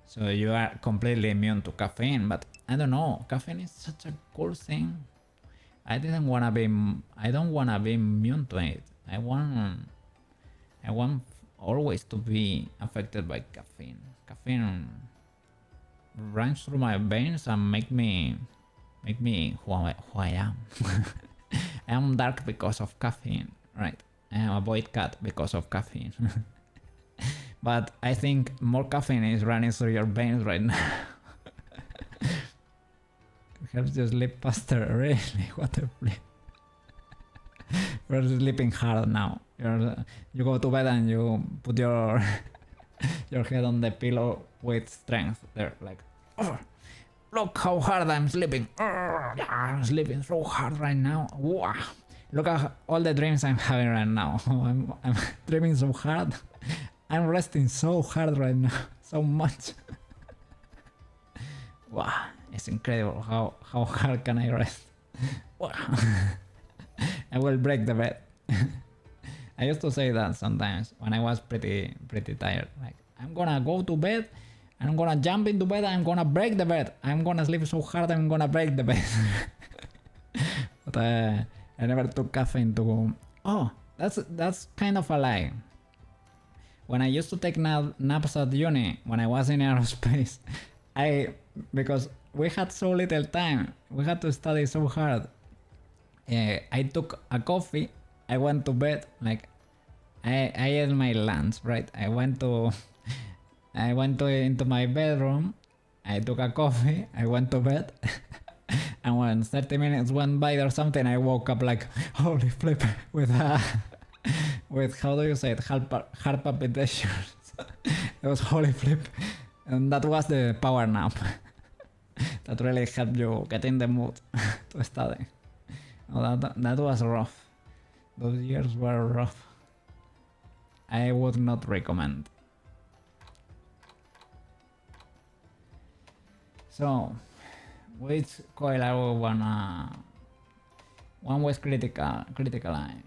So you are completely immune to caffeine, but I don't know. Caffeine is such a cool thing. I don't wanna be immune to it. I want always to be affected by caffeine. Caffeine runs through my veins and make me who I am. I am dark because of caffeine, right? I am a void cat because of caffeine. But I think more caffeine is running through your veins right now. It helps you sleep faster, really? What a flip. You're sleeping hard now. You go to bed and you put your head on the pillow with strength. There, like, oh, look how hard I'm sleeping. Oh, yeah, I'm sleeping so hard right now. Wow. Look at all the dreams I'm having right now. I'm dreaming so hard. I'm resting so hard right now. So much. Wow. It's incredible how hard can I rest. Wow. I will break the bed. I used to say that sometimes when I was pretty tired. Like, I'm gonna go to bed, I'm gonna jump into bed, I'm gonna break the bed. I'm gonna sleep so hard, I'm gonna break the bed. But I never took caffeine to go. Oh, that's kind of a lie. When I used to take naps at uni, when I was in aerospace, because we had so little time, we had to study so hard. I took a coffee, I went to bed, like I ate my lunch, right? I went into my bedroom, I took a coffee, I went to bed, and when 30 minutes went by or something, I woke up like, holy flip, with how do you say it, heart palpitations. It was holy flip, and that was the power nap. That really helped you get in the mood to study. Oh, that was rough. Those years were rough. I would not recommend. So, which coil are we wanna? One was critical eye.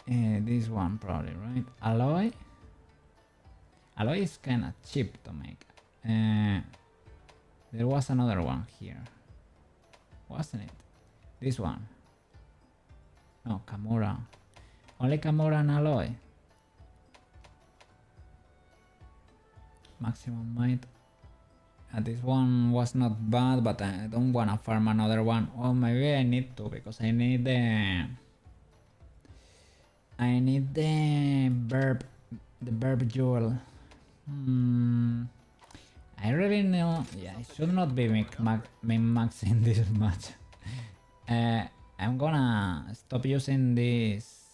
This one probably, right? Alloy. Alloy is kinda cheap to make. There was another one here, wasn't it? This one. No, Kamura. Only Kamura and alloy. Maximum might. This one was not bad, but I don't wanna farm another one. Oh, maybe I need to, because I need the verb jewel. I really know. Yeah, I should not be min-maxing this much. I'm gonna stop using this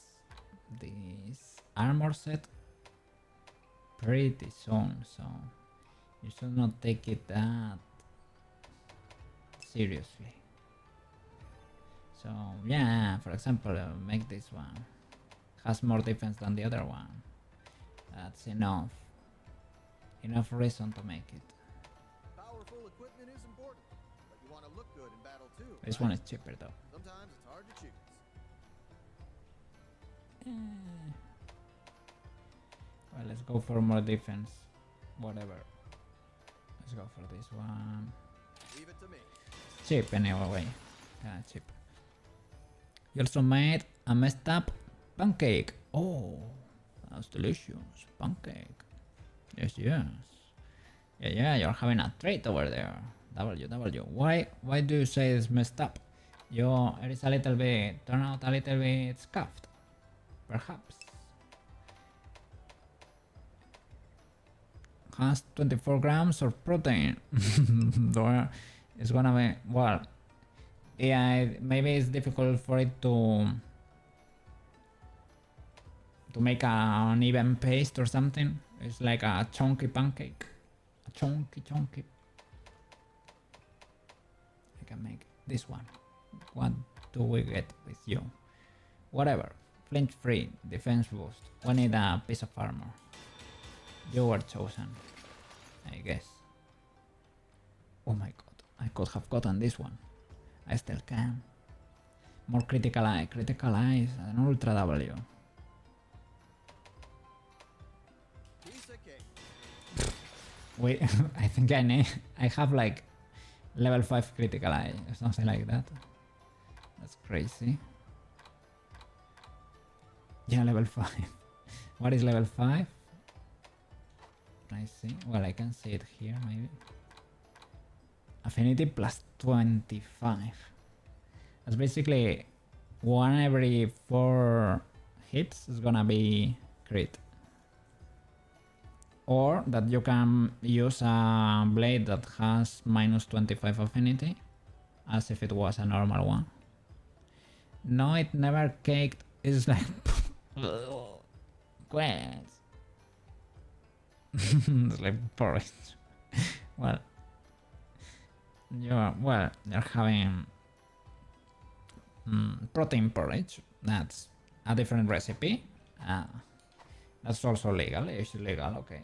armor set pretty soon, so you should not take it that seriously. So yeah, for example, make this one has more defense than the other one. That's enough reason to make it. Powerful equipment is important, but you want to look good in battle too. This one is cheaper though. Sometimes it's hard to choose. Well, let's go for more defense. Whatever. Let's go for this one. Leave it to me. Cheap anyway. Cheap. You also made a messed up pancake. Oh, that's delicious. Pancake. Yes. Yeah, you're having a treat over there. W. Why do you say it's messed up? It is a little bit, turn out a little bit scuffed. Perhaps. Has 24 grams of protein. It's gonna be, well, yeah, maybe it's difficult for it to to make an even paste or something. It's like a chunky pancake. A chunky. I can make this one. What do we get with you? Whatever. Flinch free. Defense boost. We need a piece of armor. You were chosen. I guess. Oh my god. I could have gotten this one. I still can. More critical eye. Critical eye is an ultra W. Piece of cake. Wait, I think I have like level 5 critical eye or something like that. That's crazy. Yeah, level 5. What is level 5? I see. Well, I can see it here maybe. Affinity plus 25. That's basically 1 every 4 hits is gonna be crit. Or that you can use a blade that has minus 25 affinity, as if it was a normal one. No, it never caked. It's like... Quest. It's like porridge. Well, you're having protein porridge. That's a different recipe. That's also legal. It's legal. Okay,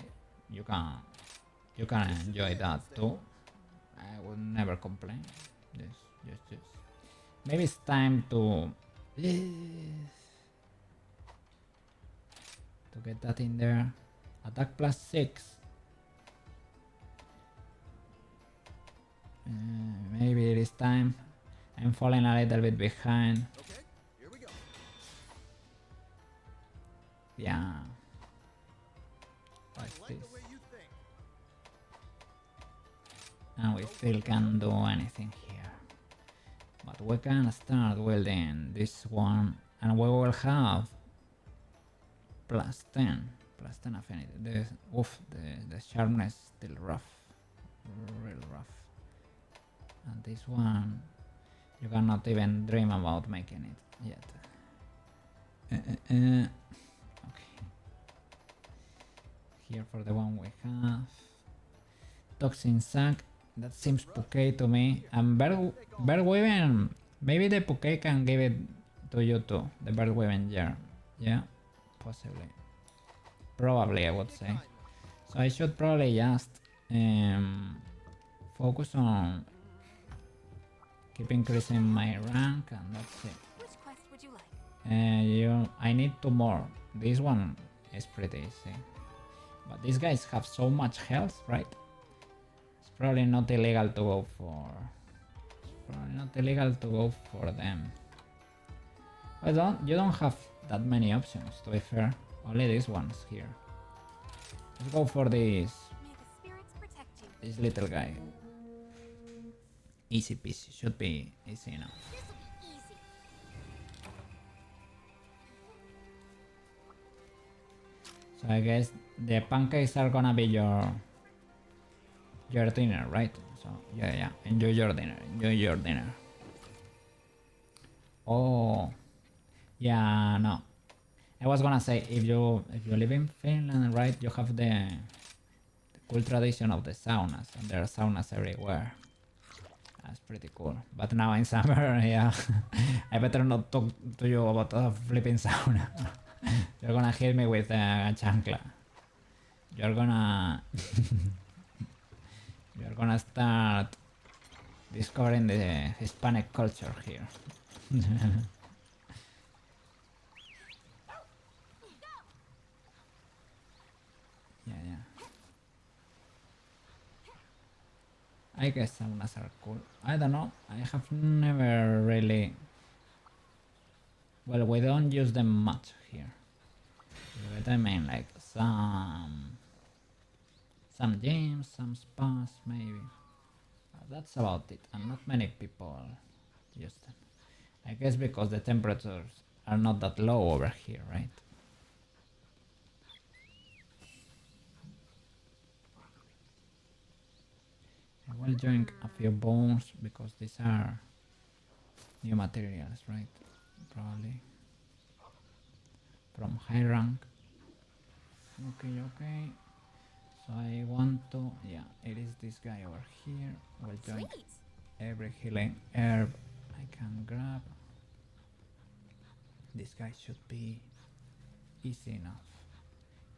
you can enjoy that too. I would never complain. Yes. Maybe it's time to get that in there. Attack plus 6. Maybe it is time. I'm falling a little bit behind. Okay, here we go. Yeah. I What's like this? the way you think. And we still can't do anything here. But we can start wielding this one and we will have plus 10 affinity. The sharpness still rough, real rough. And this one, you cannot even dream about making it yet. Okay. Here for the one we have. Toxin sack. That seems Puke to me. And bird weaving. Maybe the Puke can give it to you too. The bird weaving jar. Yeah, possibly. Probably, I would say. So I should probably just focus on keep increasing my rank, and that's it. Which quest would you like? I need 2 more. This one is pretty easy. But these guys have so much health, right? It's probably not illegal to go for... them. Well, you don't have that many options, to be fair. Only these ones here. Let's go for this May the spirits protect you. this little guy. Easy peasy. Should be easy enough. This'll be easy. So I guess the pancakes are gonna be your dinner, right? So yeah. Enjoy your dinner. Oh, yeah, no. I was gonna say if you live in Finland, right? You have the cool tradition of the saunas, and there are saunas everywhere. That's pretty cool. But now in summer, yeah, I better not talk to you about a flipping sauna. You're gonna hit me with a chancla. You're gonna start discovering the Hispanic culture here. Yeah. I guess saunas are cool. I don't know. I have never really... Well, we don't use them much here. But I mean, like some gyms, some spas, maybe. That's about it, and not many people use them. I guess because the temperatures are not that low over here, right? I will drink a few bones because these are new materials, right? Probably. from high rank. Okay. So I want to, yeah, it is this guy over here. We'll join Sweet. every healing herb I can grab. This guy should be easy enough.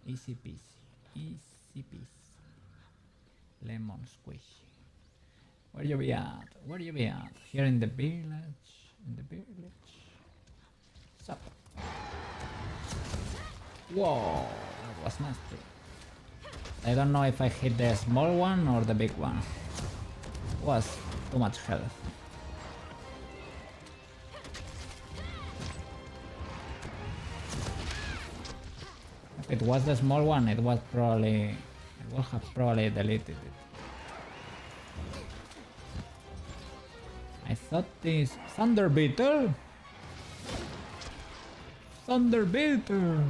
Easy peasy. Easy peasy. Lemon squishy. Where you be at? Where you be at? Here in the village. In the village. Sup? Whoa, that was nasty. I don't know if I hit the small one or the big one. Was too much health. If it was the small one, it would have probably deleted it. I thought this Thunder Beetle. Thunder Beetle.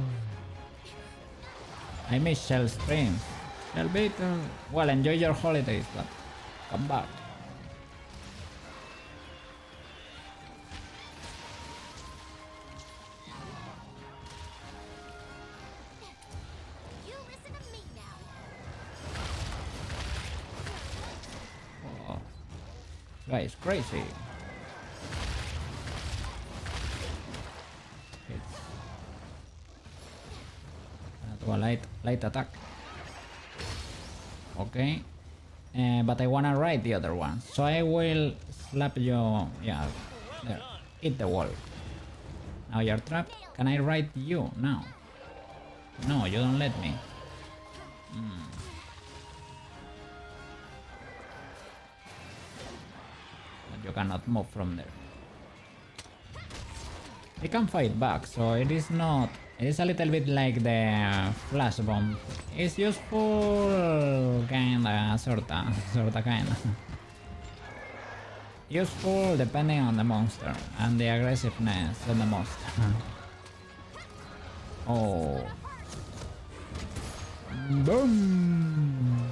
I miss Shell Streams. Shell Beetle. Well, enjoy your holidays, but come back. You listen to me now. Oh, this guy is crazy. It's to a light attack. Okay, but I wanna ride the other one, so I will slap you. Yeah, there. Hit the wall. Now you're trapped. Can I ride you now? No, you don't let me. But you cannot move from there. He can fight back, so it is not. It is a little bit like the flash bomb. It's useful, kinda, sorta, kinda. Useful depending on the monster and the aggressiveness of the monster. Oh. Boom!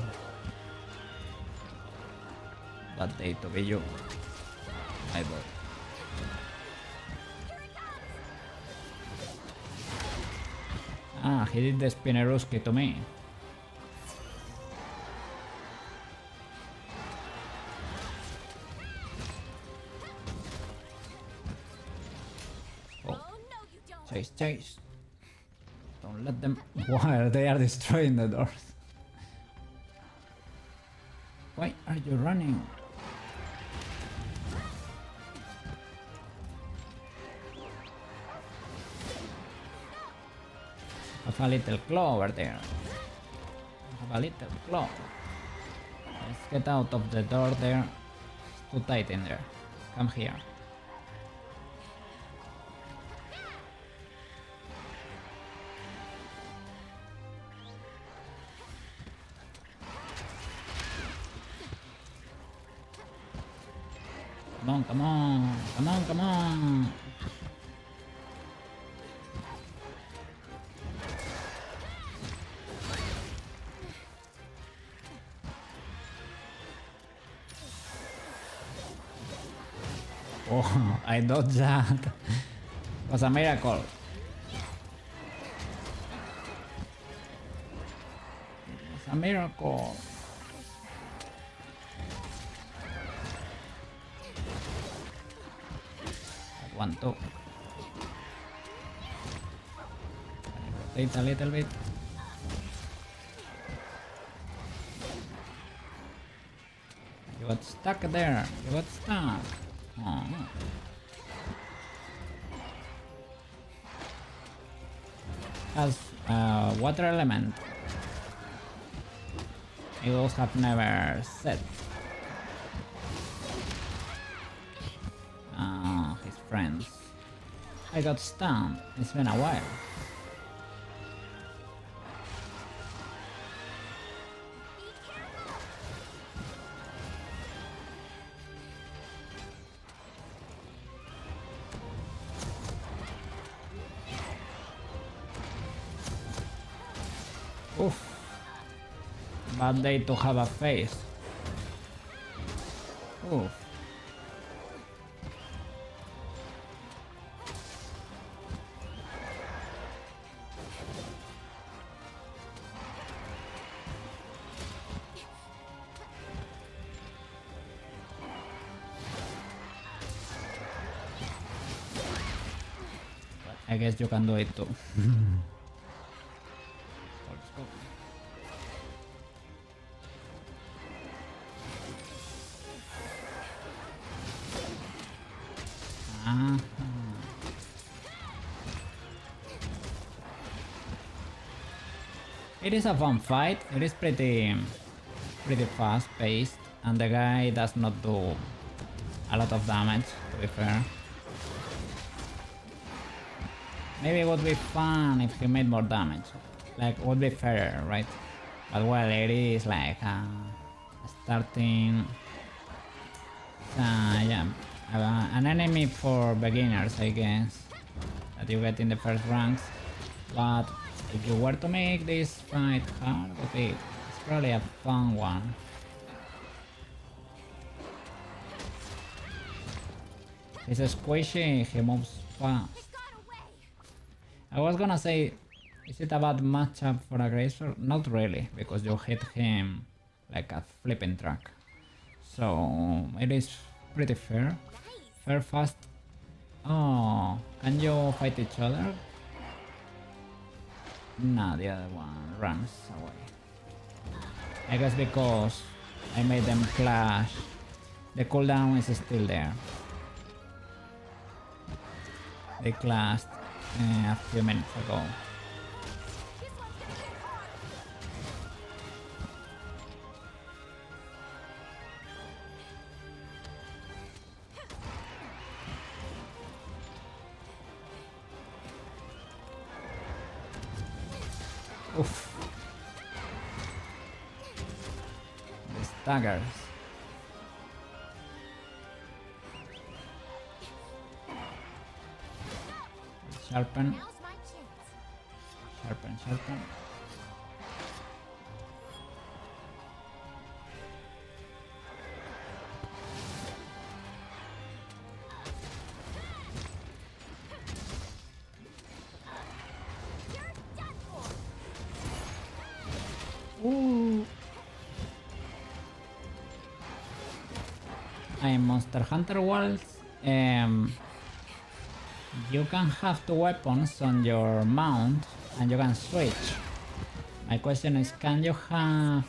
Bad day to be you. I bet. Ah, he did the Spinneruski to me. Oh, Oh, no, you don't. chase. Don't let them. While they are destroying the doors. Why are you running? Have a little claw over there. Have a little claw. Let's get out of the door there. It's too tight in there. Come here. Come on. Oh, I dodged that. Was a miracle. It's a miracle. That one too. Rotate a little bit. You got stuck there. You got stuck. Oh. As water element. Eagles have never said. Ah, his friends. I got stunned. It's been a while. Oof. Bad day to have a face. Oof. I guess you can do it too. Let's go. It is a fun fight. It is pretty fast paced, and the guy does not do a lot of damage, to be fair. Maybe it would be fun if he made more damage. Like, would be fairer, right? But well, it is like starting... yeah, an enemy for beginners, I guess, that you get in the first ranks. But if you were to make this fight hard, okay, it's probably a fun one. He's squishy, he moves fast. I was gonna say, is it a bad matchup for a Gracer? Not really, because you hit him like a flipping truck. So it is pretty fair. Fair, fast. Oh, can you fight each other? No, the other one runs away. I guess because I made them clash. The cooldown is still there. They clashed a few minutes ago. Oof. The staggers. Sharpen. Now's my chance. Sharpen, sharpen. Ooh. In Monster Hunter Worlds, you can have two weapons on your mount and you can switch. My question is, can you have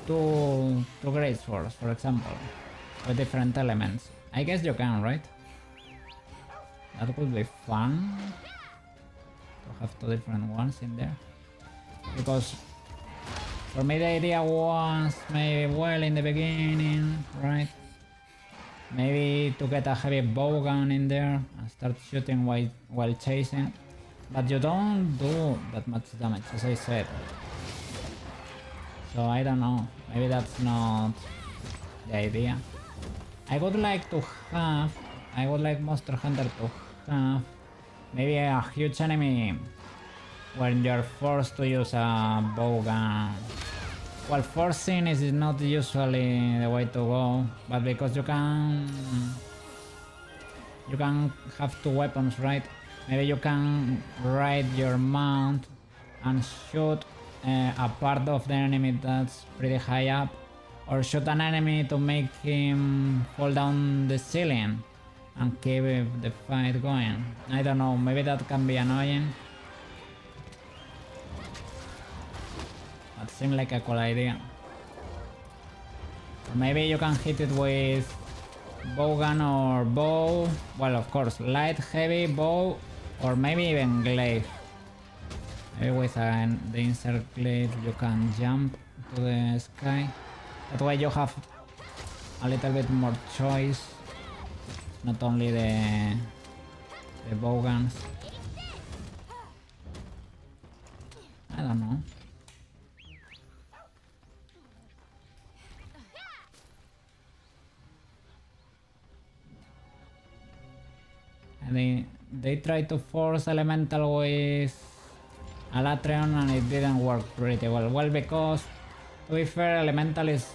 two great swords, for example, with different elements? I guess you can, right? That would be fun to have two different ones in there. Because for me the idea was maybe, well, in the beginning, right? Maybe to get a heavy bow gun in there and start shooting while chasing. But you don't do that much damage, as I said. So I don't know, maybe that's not the idea. I would like Monster Hunter to have maybe a huge enemy when you're forced to use a bow gun. Well, forcing is not usually the way to go, but because you can have two weapons, right? Maybe you can ride your mount and shoot a part of the enemy that's pretty high up, or shoot an enemy to make him fall down the ceiling and keep the fight going. I don't know, maybe that can be annoying. That seems like a cool idea. Or maybe you can hit it with bowgun or bow. Well, of course, light, heavy, bow, or maybe even glaive. Maybe with the insert glaive you can jump to the sky. That way you have a little bit more choice. Not only the bowguns. I don't know. And they tried to force elemental with Alatreon and it didn't work pretty well. Well, because to be fair, elemental is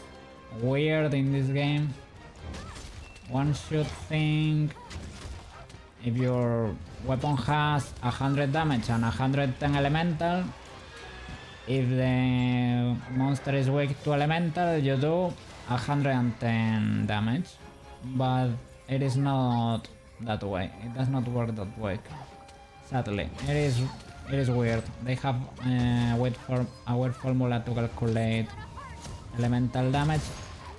weird in this game. One should think if your weapon has 100 damage and 110 elemental, if the monster is weak to elemental, you do 110 damage. But it is not that way. It does not work that way. Sadly, it is weird. They have a weird formula to calculate elemental damage,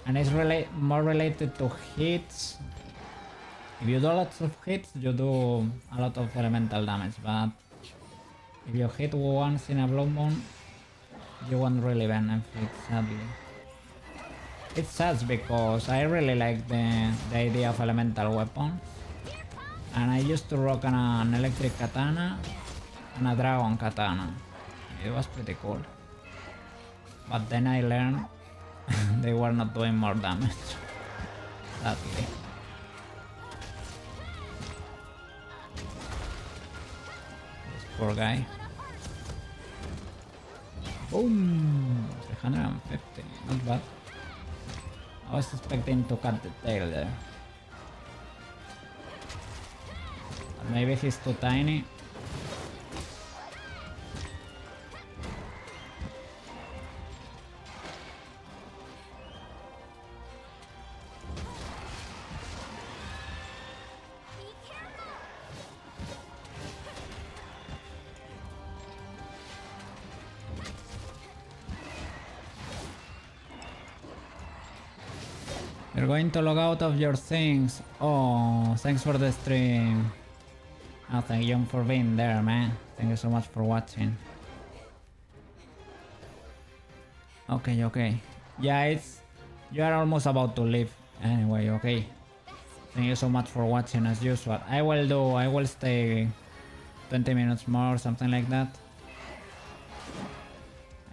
and it's really more related to hits. If you do lots of hits, you do a lot of elemental damage, but if you hit once in a Blood Moon, you won't really benefit, sadly. It sucks because I really like the idea of elemental weapons, and I used to rock an electric katana and a dragon katana. It was pretty cool. But then I learned they were not doing more damage, sadly. Poor guy. Boom! 350, not bad. I was expecting to cut the tail there. But maybe he's too tiny. You're going to log out of your things. Oh, thanks for the stream. Oh, thank you for being there, man. Thank you so much for watching. Okay, okay. Yeah, it's... You are almost about to leave. Anyway, okay. Thank you so much for watching as usual. I will stay 20 minutes more, something like that.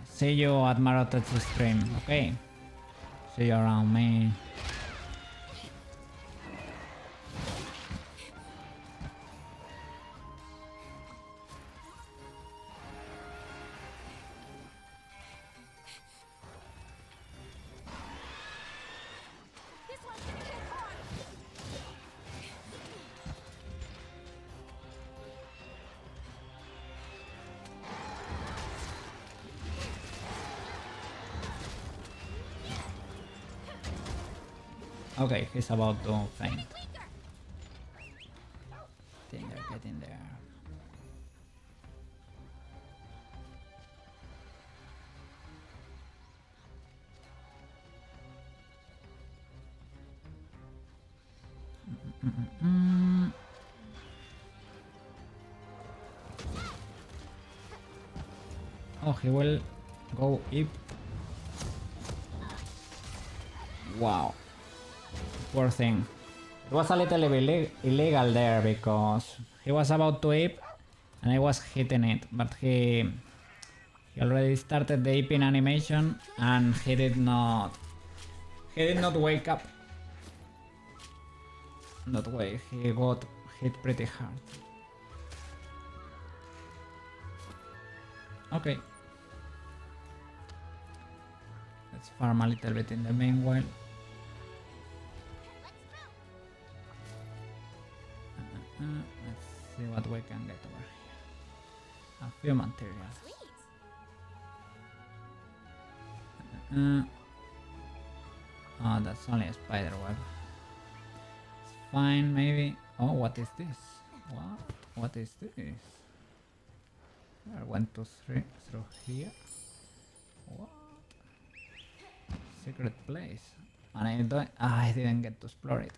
See you at Marot's stream, okay? See you around, me. This one's gonna hit hard. Okay, he's about to faint. Get in there. Oh, he will go if. Wow. Poor thing. It was a little illegal there because he was about to ape and I was hitting it, but he already started the aping animation and he did not wake up. That way he got hit pretty hard. Okay. Let's farm a little bit in the meanwhile. Let's see what we can get over here. A few materials. Oh, that's only a spider web. It's fine, maybe. Oh, what is this? What? What is this? I went to through here. What? Secret place. And I didn't get to explore it.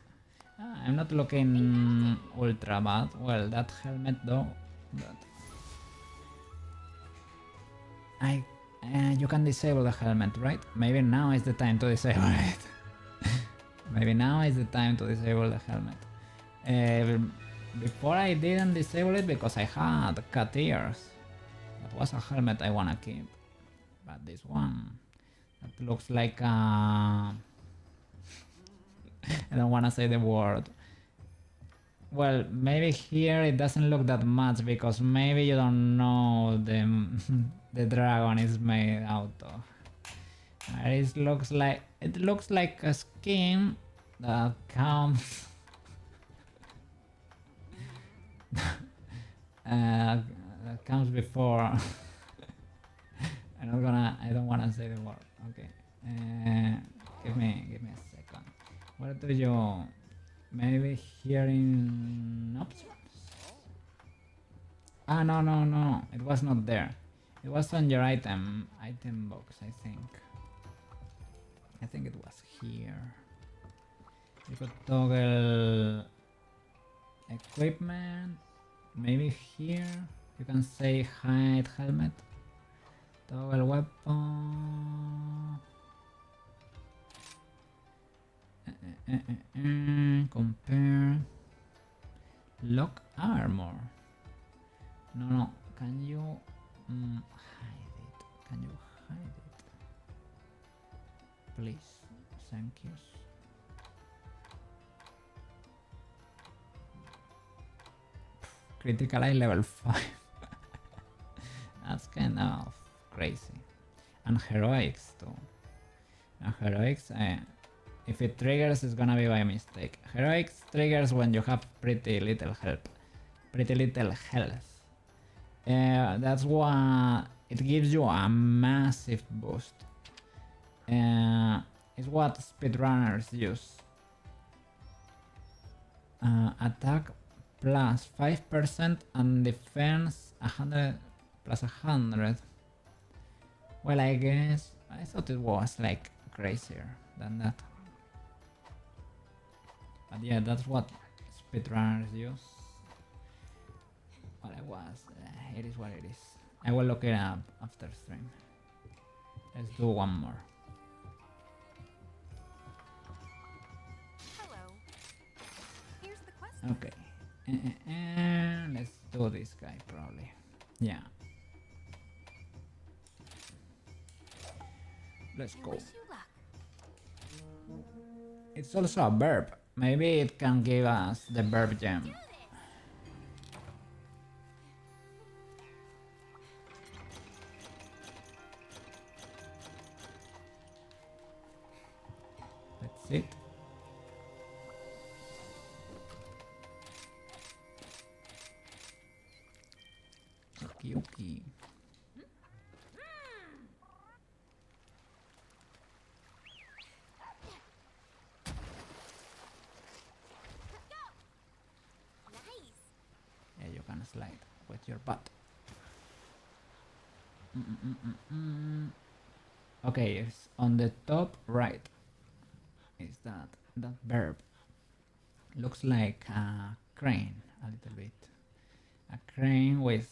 I'm not looking ultra bad. Well, that helmet though. But you can disable the helmet, right? Maybe now is the time to disable it. Maybe now is the time to disable the helmet. Before I didn't disable it because I had cat ears. That was a helmet I wanna keep. But this one, that looks like a... I don't wanna say the word. Well, maybe here it doesn't look that much because maybe you don't know the dragon is made out of. It looks like a skin that comes that comes before. I don't wanna say the word. Okay. Give me a second. Where do you Maybe here in options? Ah, no, no, no. It was not there. It was on your item box, I think. I think it was here. You could toggle equipment. Maybe here. You can say hide helmet. Toggle weapon. Compare. Lock armor. No, no. Can you hide it? Can you hide it? Please. Thank you. Critical eye level 5. That's kind of crazy. And heroics too. And heroics, if it triggers, it's gonna be by mistake. Heroics triggers when you have pretty little health. That's why it gives you a massive boost. It's what speedrunners use. Attack plus 5% and defense 100 plus 100. Well, I guess I thought it was like crazier than that. But yeah, that's what speedrunners use. Well, it is what it is. I will look it up after stream. Let's do one more. Hello. Here's the quest. Okay. Let's do this guy probably. Yeah. Let's I go. wish you luck. It's also a verb. Maybe it can give us the verb gem. Do this. That's it. Okay, okay. Nice. Yeah, you can slide with your butt. Okay, it's on the top right. Is that verb? Looks like a crane a little bit. A crane with,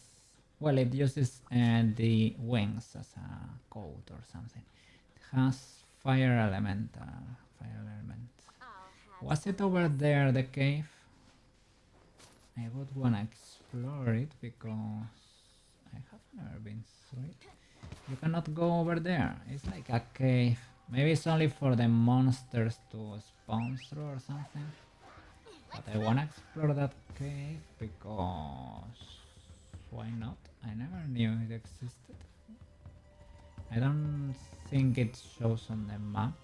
well, it uses the wings as a coat or something. It has fire element. I'll have Was it over there, the cave? I would wanna explore it because I have never been through it. You cannot go over there. It's like a cave. Maybe it's only for the monsters to spawn through or something. But I wanna explore that cave because why not? I never knew it existed. I don't think it shows on the map.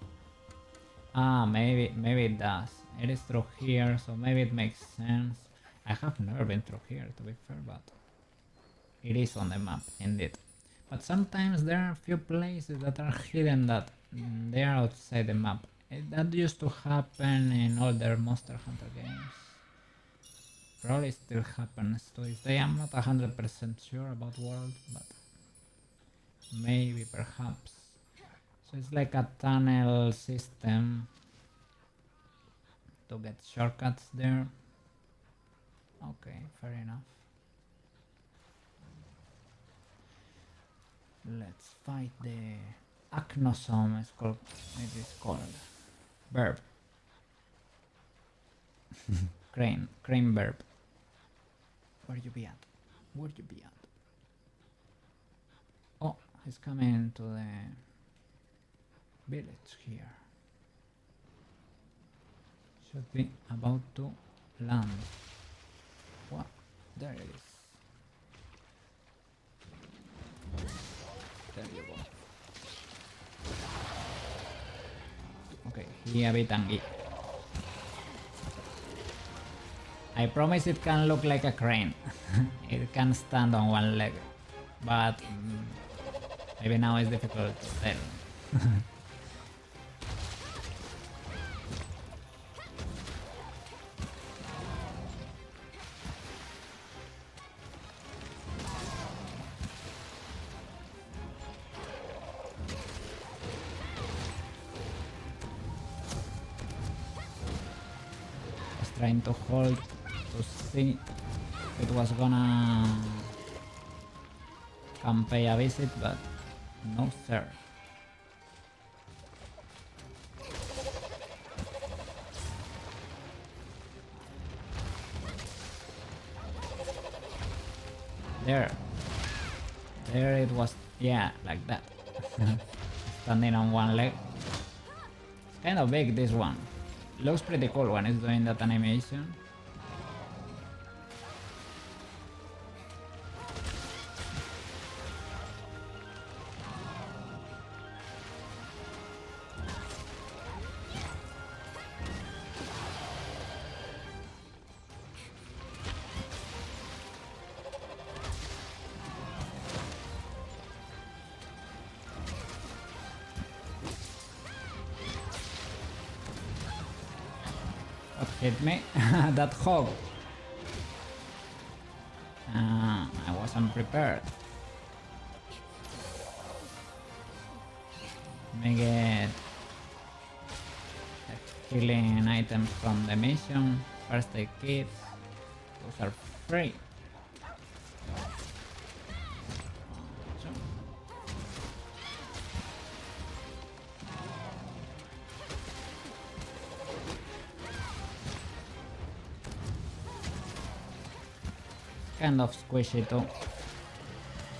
Ah, maybe it does. It is through here, so maybe it makes sense. I have never been through here, to be fair, but it is on the map, indeed. But sometimes there are a few places that are hidden that they are outside the map. That used to happen in older Monster Hunter games. Probably still happens to this day. I'm not 100% sure about World, but maybe, perhaps. So it's like a tunnel system to get shortcuts there. Okay, fair enough. Let's fight the Acnosome, it is called. Verb. Crane verb. Where you be at? Where you be at? Oh, he's coming to the village here. Should be about to land. What? There it is. There you go. Okay, he a bit tangy. I promise it can look like a crane. It can stand on one leg. But maybe now it's difficult to tell. trying to hold to see if it was gonna come pay a visit, but no sir. There it was, yeah, like that. Standing on one leg. It's kind of big, this one. Looks pretty cool when it's doing that animation. What hit me? That hog. I wasn't prepared. May get healing items from the mission. First aid kits. Those are free. Kind of squishy too.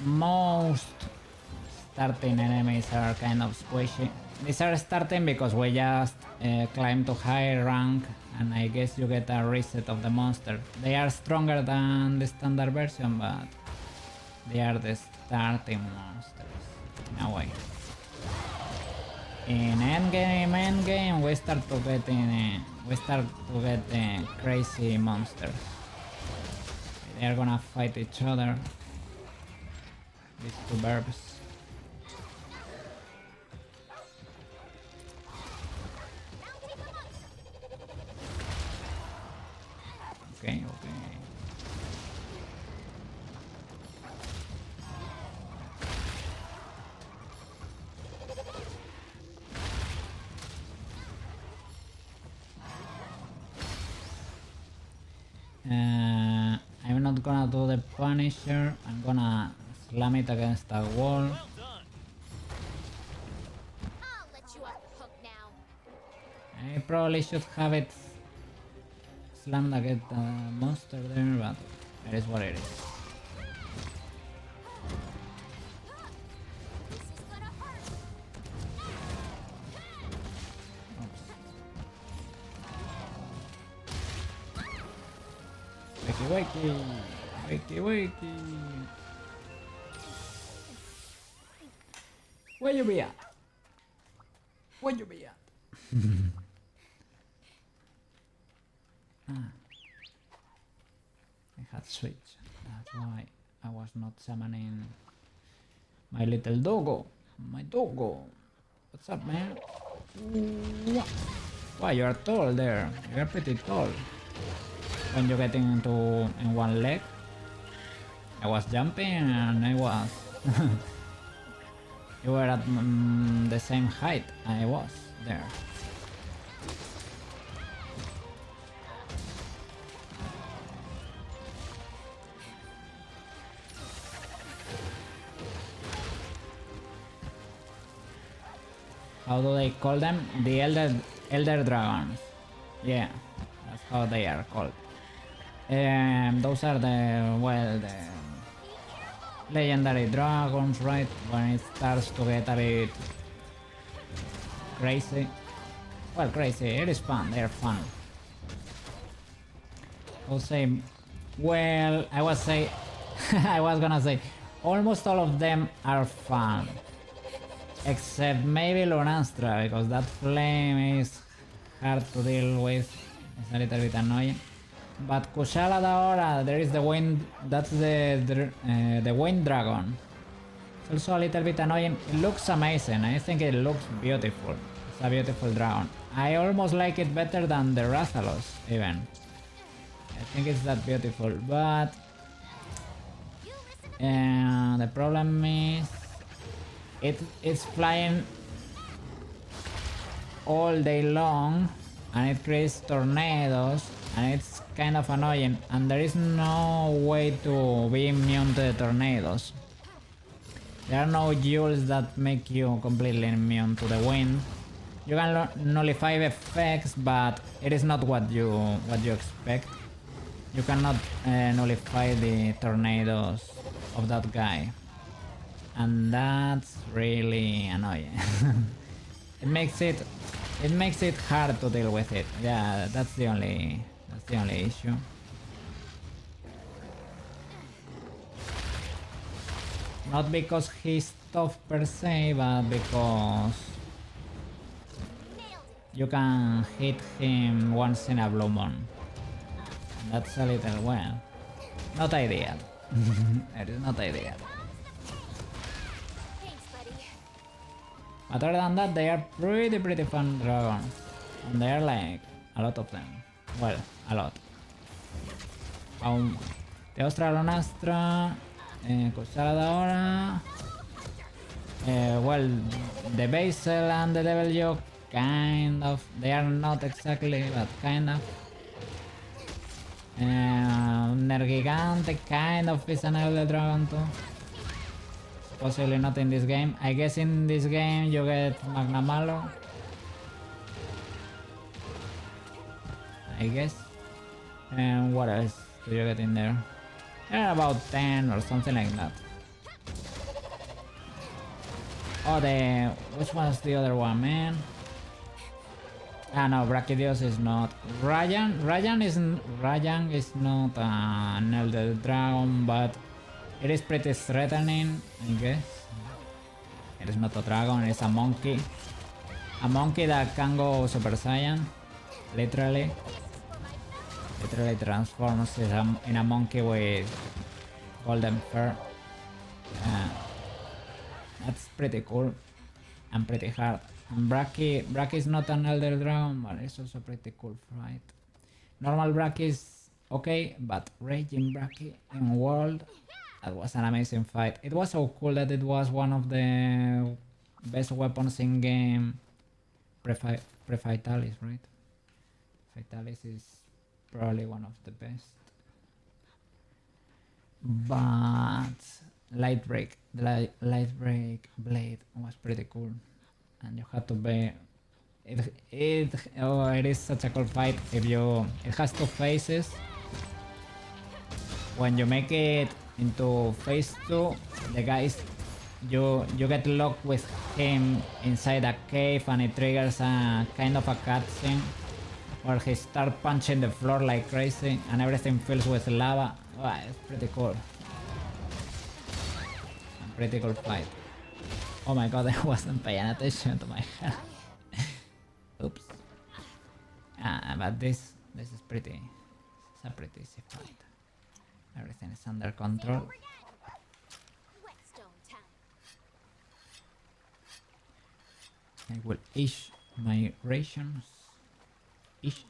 Most starting enemies are kind of squishy. These are starting because we just climb to high rank and I guess you get a reset of the monster. They are stronger than the standard version, but they are the starting monsters in a way. In endgame we start to get crazy monsters. They are gonna fight each other. These two verbs. Okay. I'm not gonna do the Punisher. I'm gonna slam it against a wall. I'll let you off the hook now. I probably should have it slammed against the monster there, but it is what it is. This is gonna hurt. Wakey. Where you be at? I had switched. That's why I was not summoning my little doggo. My doggo. What's up, man? Ooh. Wow, you are tall there. You are pretty tall. When you get in one leg, I was jumping and I was. You were at the same height I was there. How do they call them? The elder dragons. Yeah, that's how they are called. Those are the legendary dragons, right? When it starts to get a bit crazy. Well, crazy, it is fun, they're fun. I'll say, well, I was gonna say, almost all of them are fun. Except maybe Lunastra, because that flame is hard to deal with. It's a little bit annoying. But Kushala Daora, there is the wind. That's the wind dragon. It's also a little bit annoying. It looks amazing. I think it looks beautiful. It's a beautiful dragon. I almost like it better than the Rathalos, even. I think it's that beautiful, but the problem is it's flying all day long and it creates tornadoes and it's kind of annoying, and there is no way to be immune to the tornadoes. There are no jewels that make you completely immune to the wind. You can nullify the effects, but it is not what you expect. You cannot nullify the tornadoes of that guy, and that's really annoying. it makes it hard to deal with it. Yeah, that's the only issue. Not because he's tough per se, but because you can hit him once in a blue moon. That's a little, well, not ideal. It is not ideal. Thanks, buddy. Other than that, they are pretty fun dragons. And there are like a lot of them. Well, a lot. Teostralonastra, Cuchara ahora. Well, the Basil and the Devil Joke, kind of. They are not exactly, but kind of. Nergigante kind of is an Elder Dragon too. Possibly not in this game. I guess in this game you get Magnamalo. I guess. And what else do you get in there? There are about 10 or something like that. Oh, which one's the other one, man? Ah no, Brachydios is not. Rajan is not an Elder Dragon, but it is pretty threatening, I guess. It is not a dragon, it's a monkey. A monkey that can go Super Saiyan, literally. Literally transforms in a monkey with golden fur. That's pretty cool and pretty hard. Brachy is not an Elder Dragon, but it's also pretty cool fight. Normal Brachy is okay, but Raging Brachy in World, that was an amazing fight. It was so cool that it was one of the best weapons in game. Pre-Fitalis, right? Fitalis is probably one of the best. But the light break blade was pretty cool, and you had to be. It is such a cool fight. It has two phases. When you make it into phase 2, the guys you get locked with him inside a cave, and it triggers a kind of a cutscene where he starts punching the floor like crazy and everything fills with lava. Wow, it's pretty cool. Pretty cool fight. Oh my god, I wasn't paying attention to my health. Oops. But this is it's a pretty easy fight. Everything is under control. Whetstone time. I will ish my rations. Ish.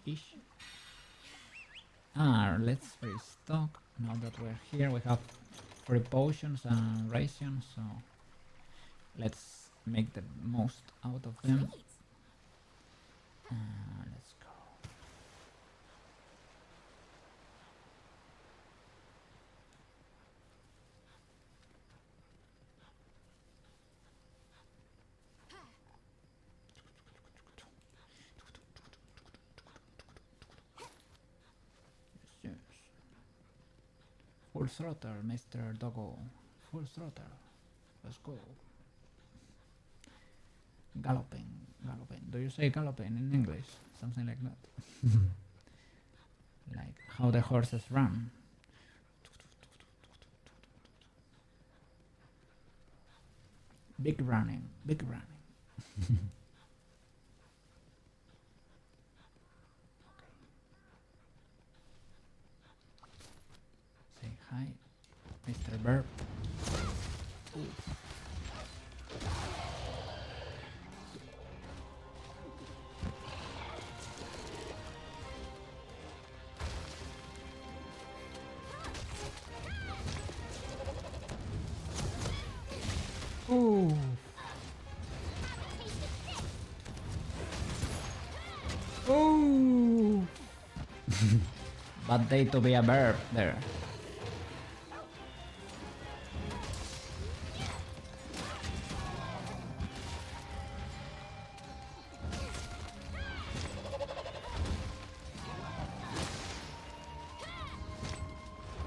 Let's restock. Now that we're here, we have 3 potions and rations, so let's make the most out of them. Let's go. Yes. Full throttle, Mr. Doggo. Full throttle. Let's go. Galloping. Do you say galloping in English? Something like that. Like how the horses run. Big running. Say hi, Mr. Burp. Ooh. Ooh. bad day to be a verb there.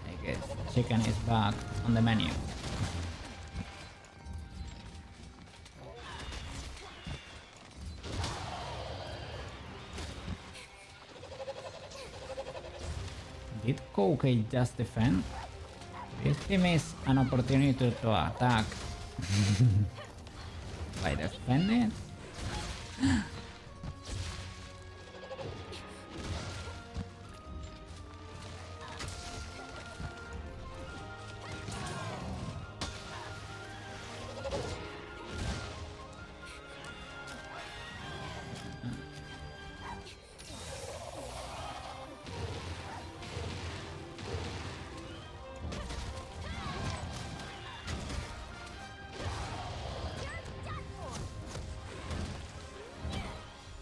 I guess chicken is back on the menu. Did Koukei just defend? This he missed an opportunity to attack by defending?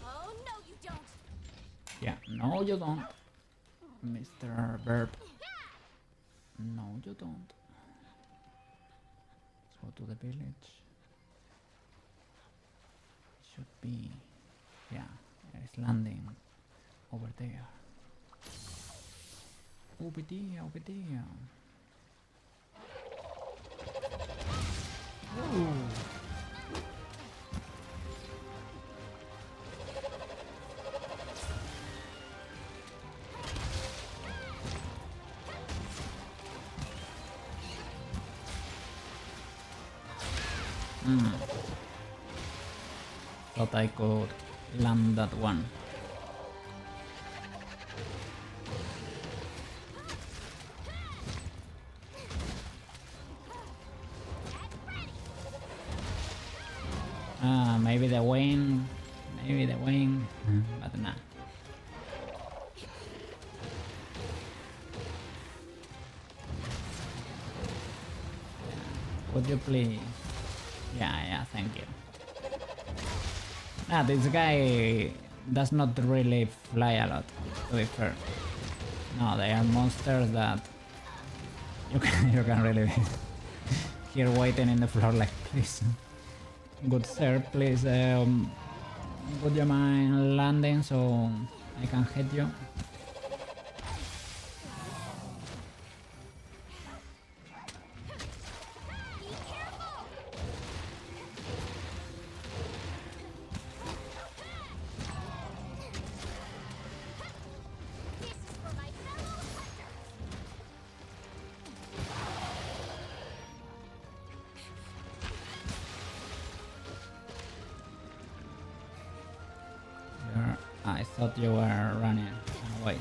Oh, no, you don't. Yeah, no you don't, Mr. Verb. No you don't. Let's go to the village. Should be... yeah, it's landing over there. Over there, over there. Ooh. Thought I could land that one. Maybe the wing, but nah. Would you please? Yeah, thank you. This guy does not really fly a lot, to be fair. No, they are monsters that you can really be here waiting in the floor like, please, good sir, please, would you mind landing so I can hit you? This is for my fellow hunters. I thought you were running away.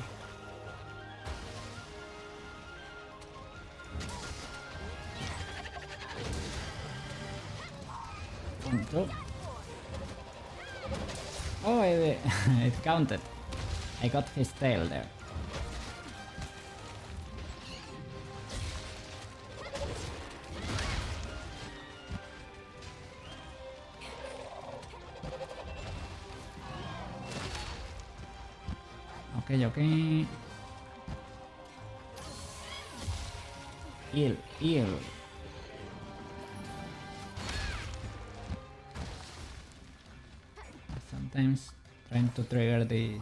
One, two. Oh, it, it counted. I got his tail there. Okay. Eel. Sometimes trying to trigger the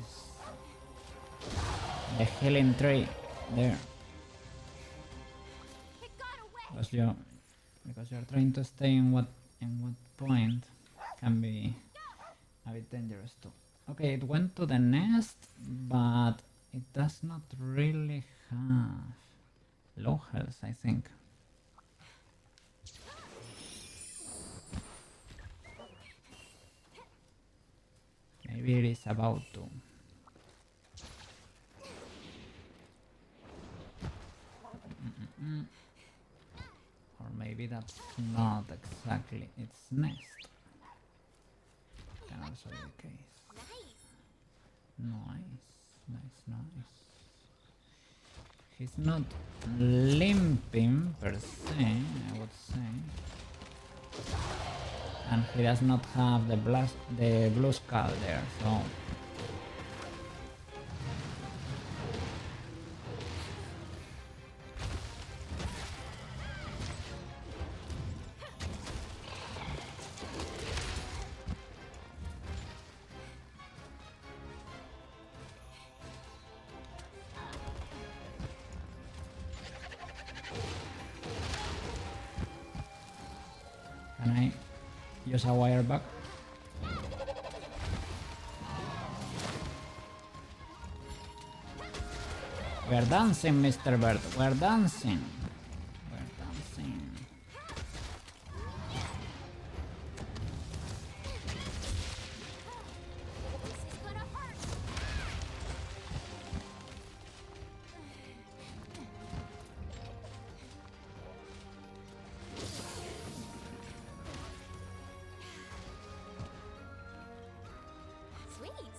healing tree there. It got away. Because you're trying to stay in what point can be a bit dangerous too. Okay, it went to the nest, but it does not really have low health, I think. Maybe it is about to. Or maybe that's not exactly its nest. Can also be the case. Nice. He's not limping per se, I would say. And he does not have the blue skull there, so use a wire back. We're dancing, Mr. Bird. We're dancing. We're dancing. This is gonna hurt. Sweet.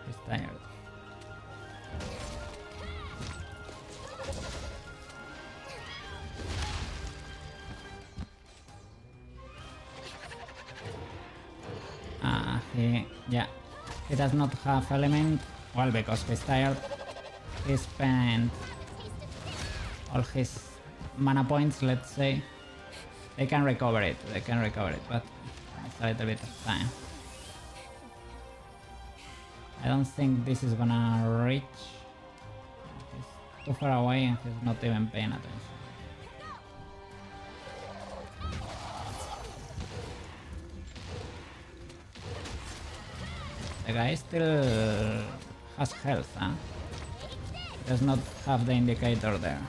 He's tired. He does not have element. Well, because he's tired. He spent all his mana points, let's say. They can recover it, but it's a little bit of time. I don't think this is gonna reach. He's too far away and he's not even paying attention. The guy still has health, huh? Does not have the indicator there.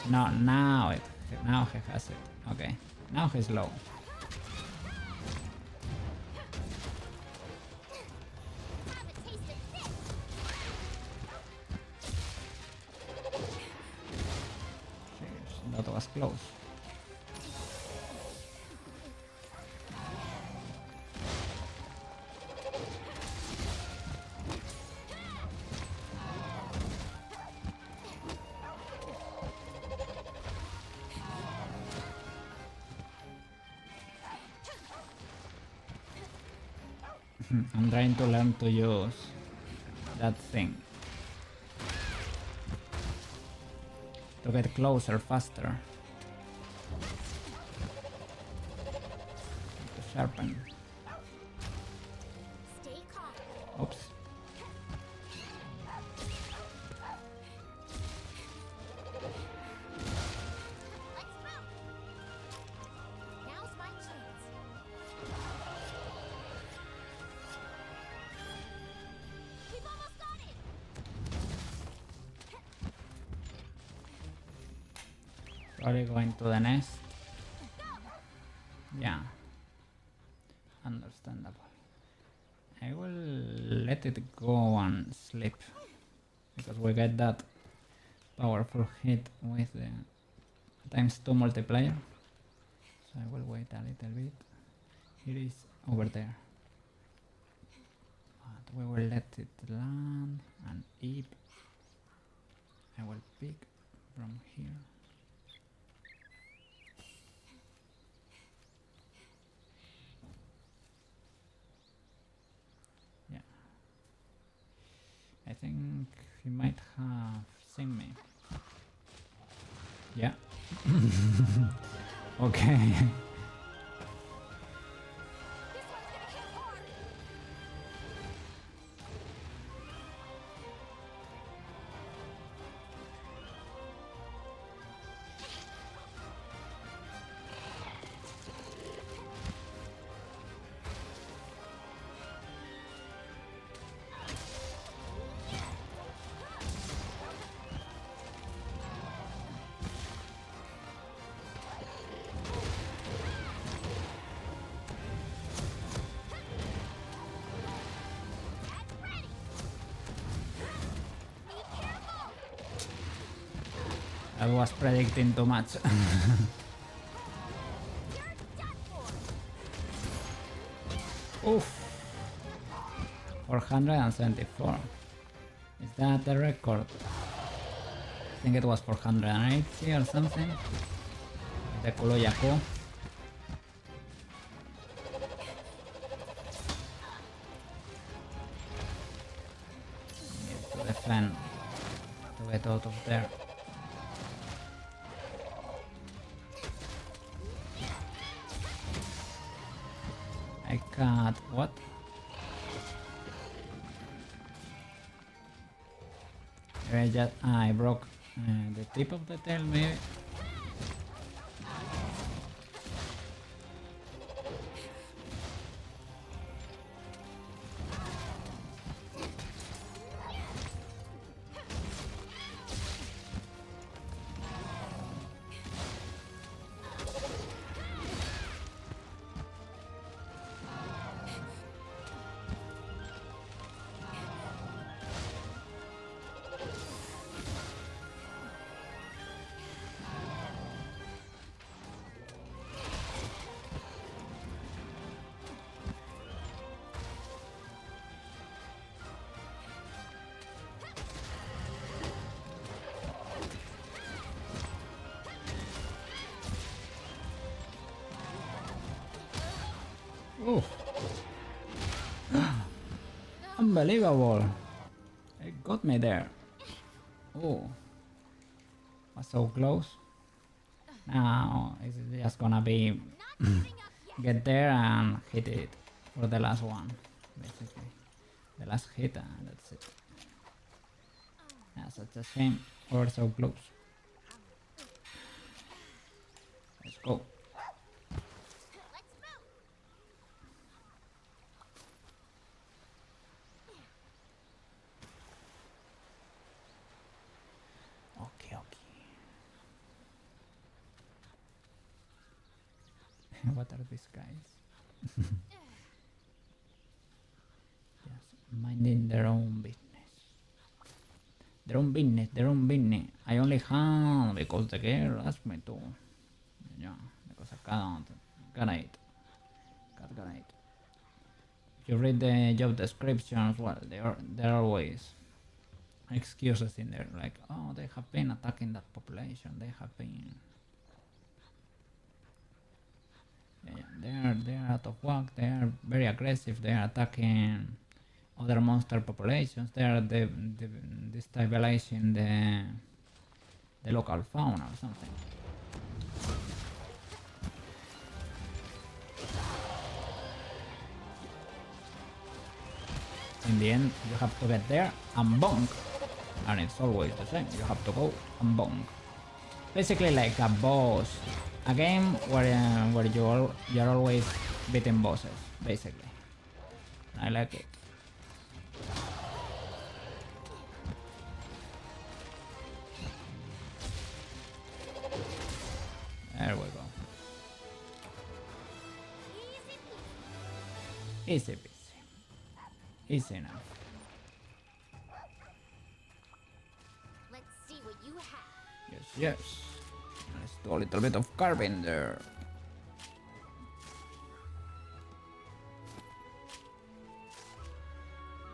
No, now he has it. Okay, now he's low. Have a taste of this. Jeez, that was close. I'm trying to learn to use that thing to get closer faster. To sharpen. Stay calm. Oops. Let's move. Now's my chance. We've almost got it. Probably going to the nest. Yeah. Understandable. I will let it go and sleep. Because we get that powerful hit with the ×2 multiplier. So I will wait a little bit. It is over there. But we will let it land and eat. I will pick from here. Yeah. I think he might have seen me. Yeah. Okay. I was predicting too much. Oof. 474. Is that the record? I think it was 480 or something. The culo Yaku. Need to defend to get out of there. I can't. What? I broke the tip of the tail, maybe. Oh. Unbelievable. It got me there. Oh. Was so close. Now it's just gonna be Not giving up yet. get there and hit it for the last one. Basically. The last hit and that's it. Yeah, such a shame. We're so close. Let's go. Let's move. Okay, okay. What are these guys? Just minding their own business. Their own business, their own business. I only have because the girl asked me to. Yeah, because I can't. Got it. Got it. If you read the job descriptions, well, there are always excuses in there, like, oh, they have been attacking that population. They have been. Yeah, they're out of whack. They are very aggressive. They are attacking other monster populations. They are destabilizing the local fauna or something. In the end, you have to get there and bonk, and it's always the same. You have to go and bonk. Basically, like a boss, a game where you're always beating bosses. Basically, I like it. There we go. Easy peasy. Easy enough. Let's see what you have. Yes, yes. Let's do a little bit of carving there.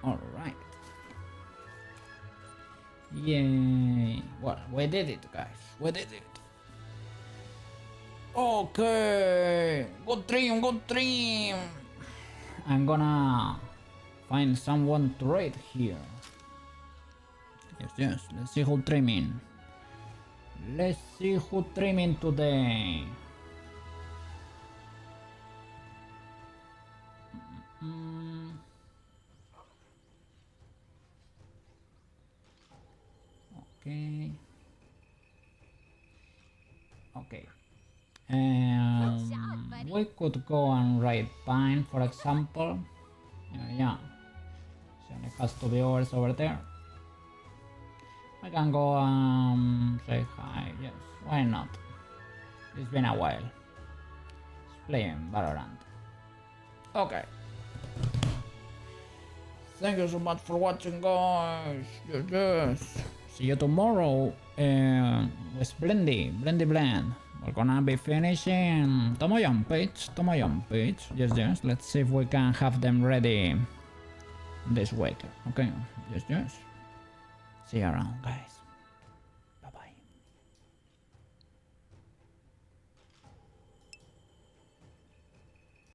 Alright. Yay. Well, we did it, guys. We did it. Okay. Good dream, good dream. I'm gonna find someone to raid here. Yes, yes. Let's see who trimming. Let's see who trimming today. Okay. Okay. We could go and raid Pine, for example. Yeah. So it has 2 viewers over there. I can go say hi. Yes, why not? It's been a while. It's playing Valorant. Okay. Thank you so much for watching, guys. Yes, yes. See you tomorrow with Blendy Blend. We're gonna be finishing Tomoyan Page. Yes, yes. Let's see if we can have them ready this week. Okay. Yes, yes. See you around, guys.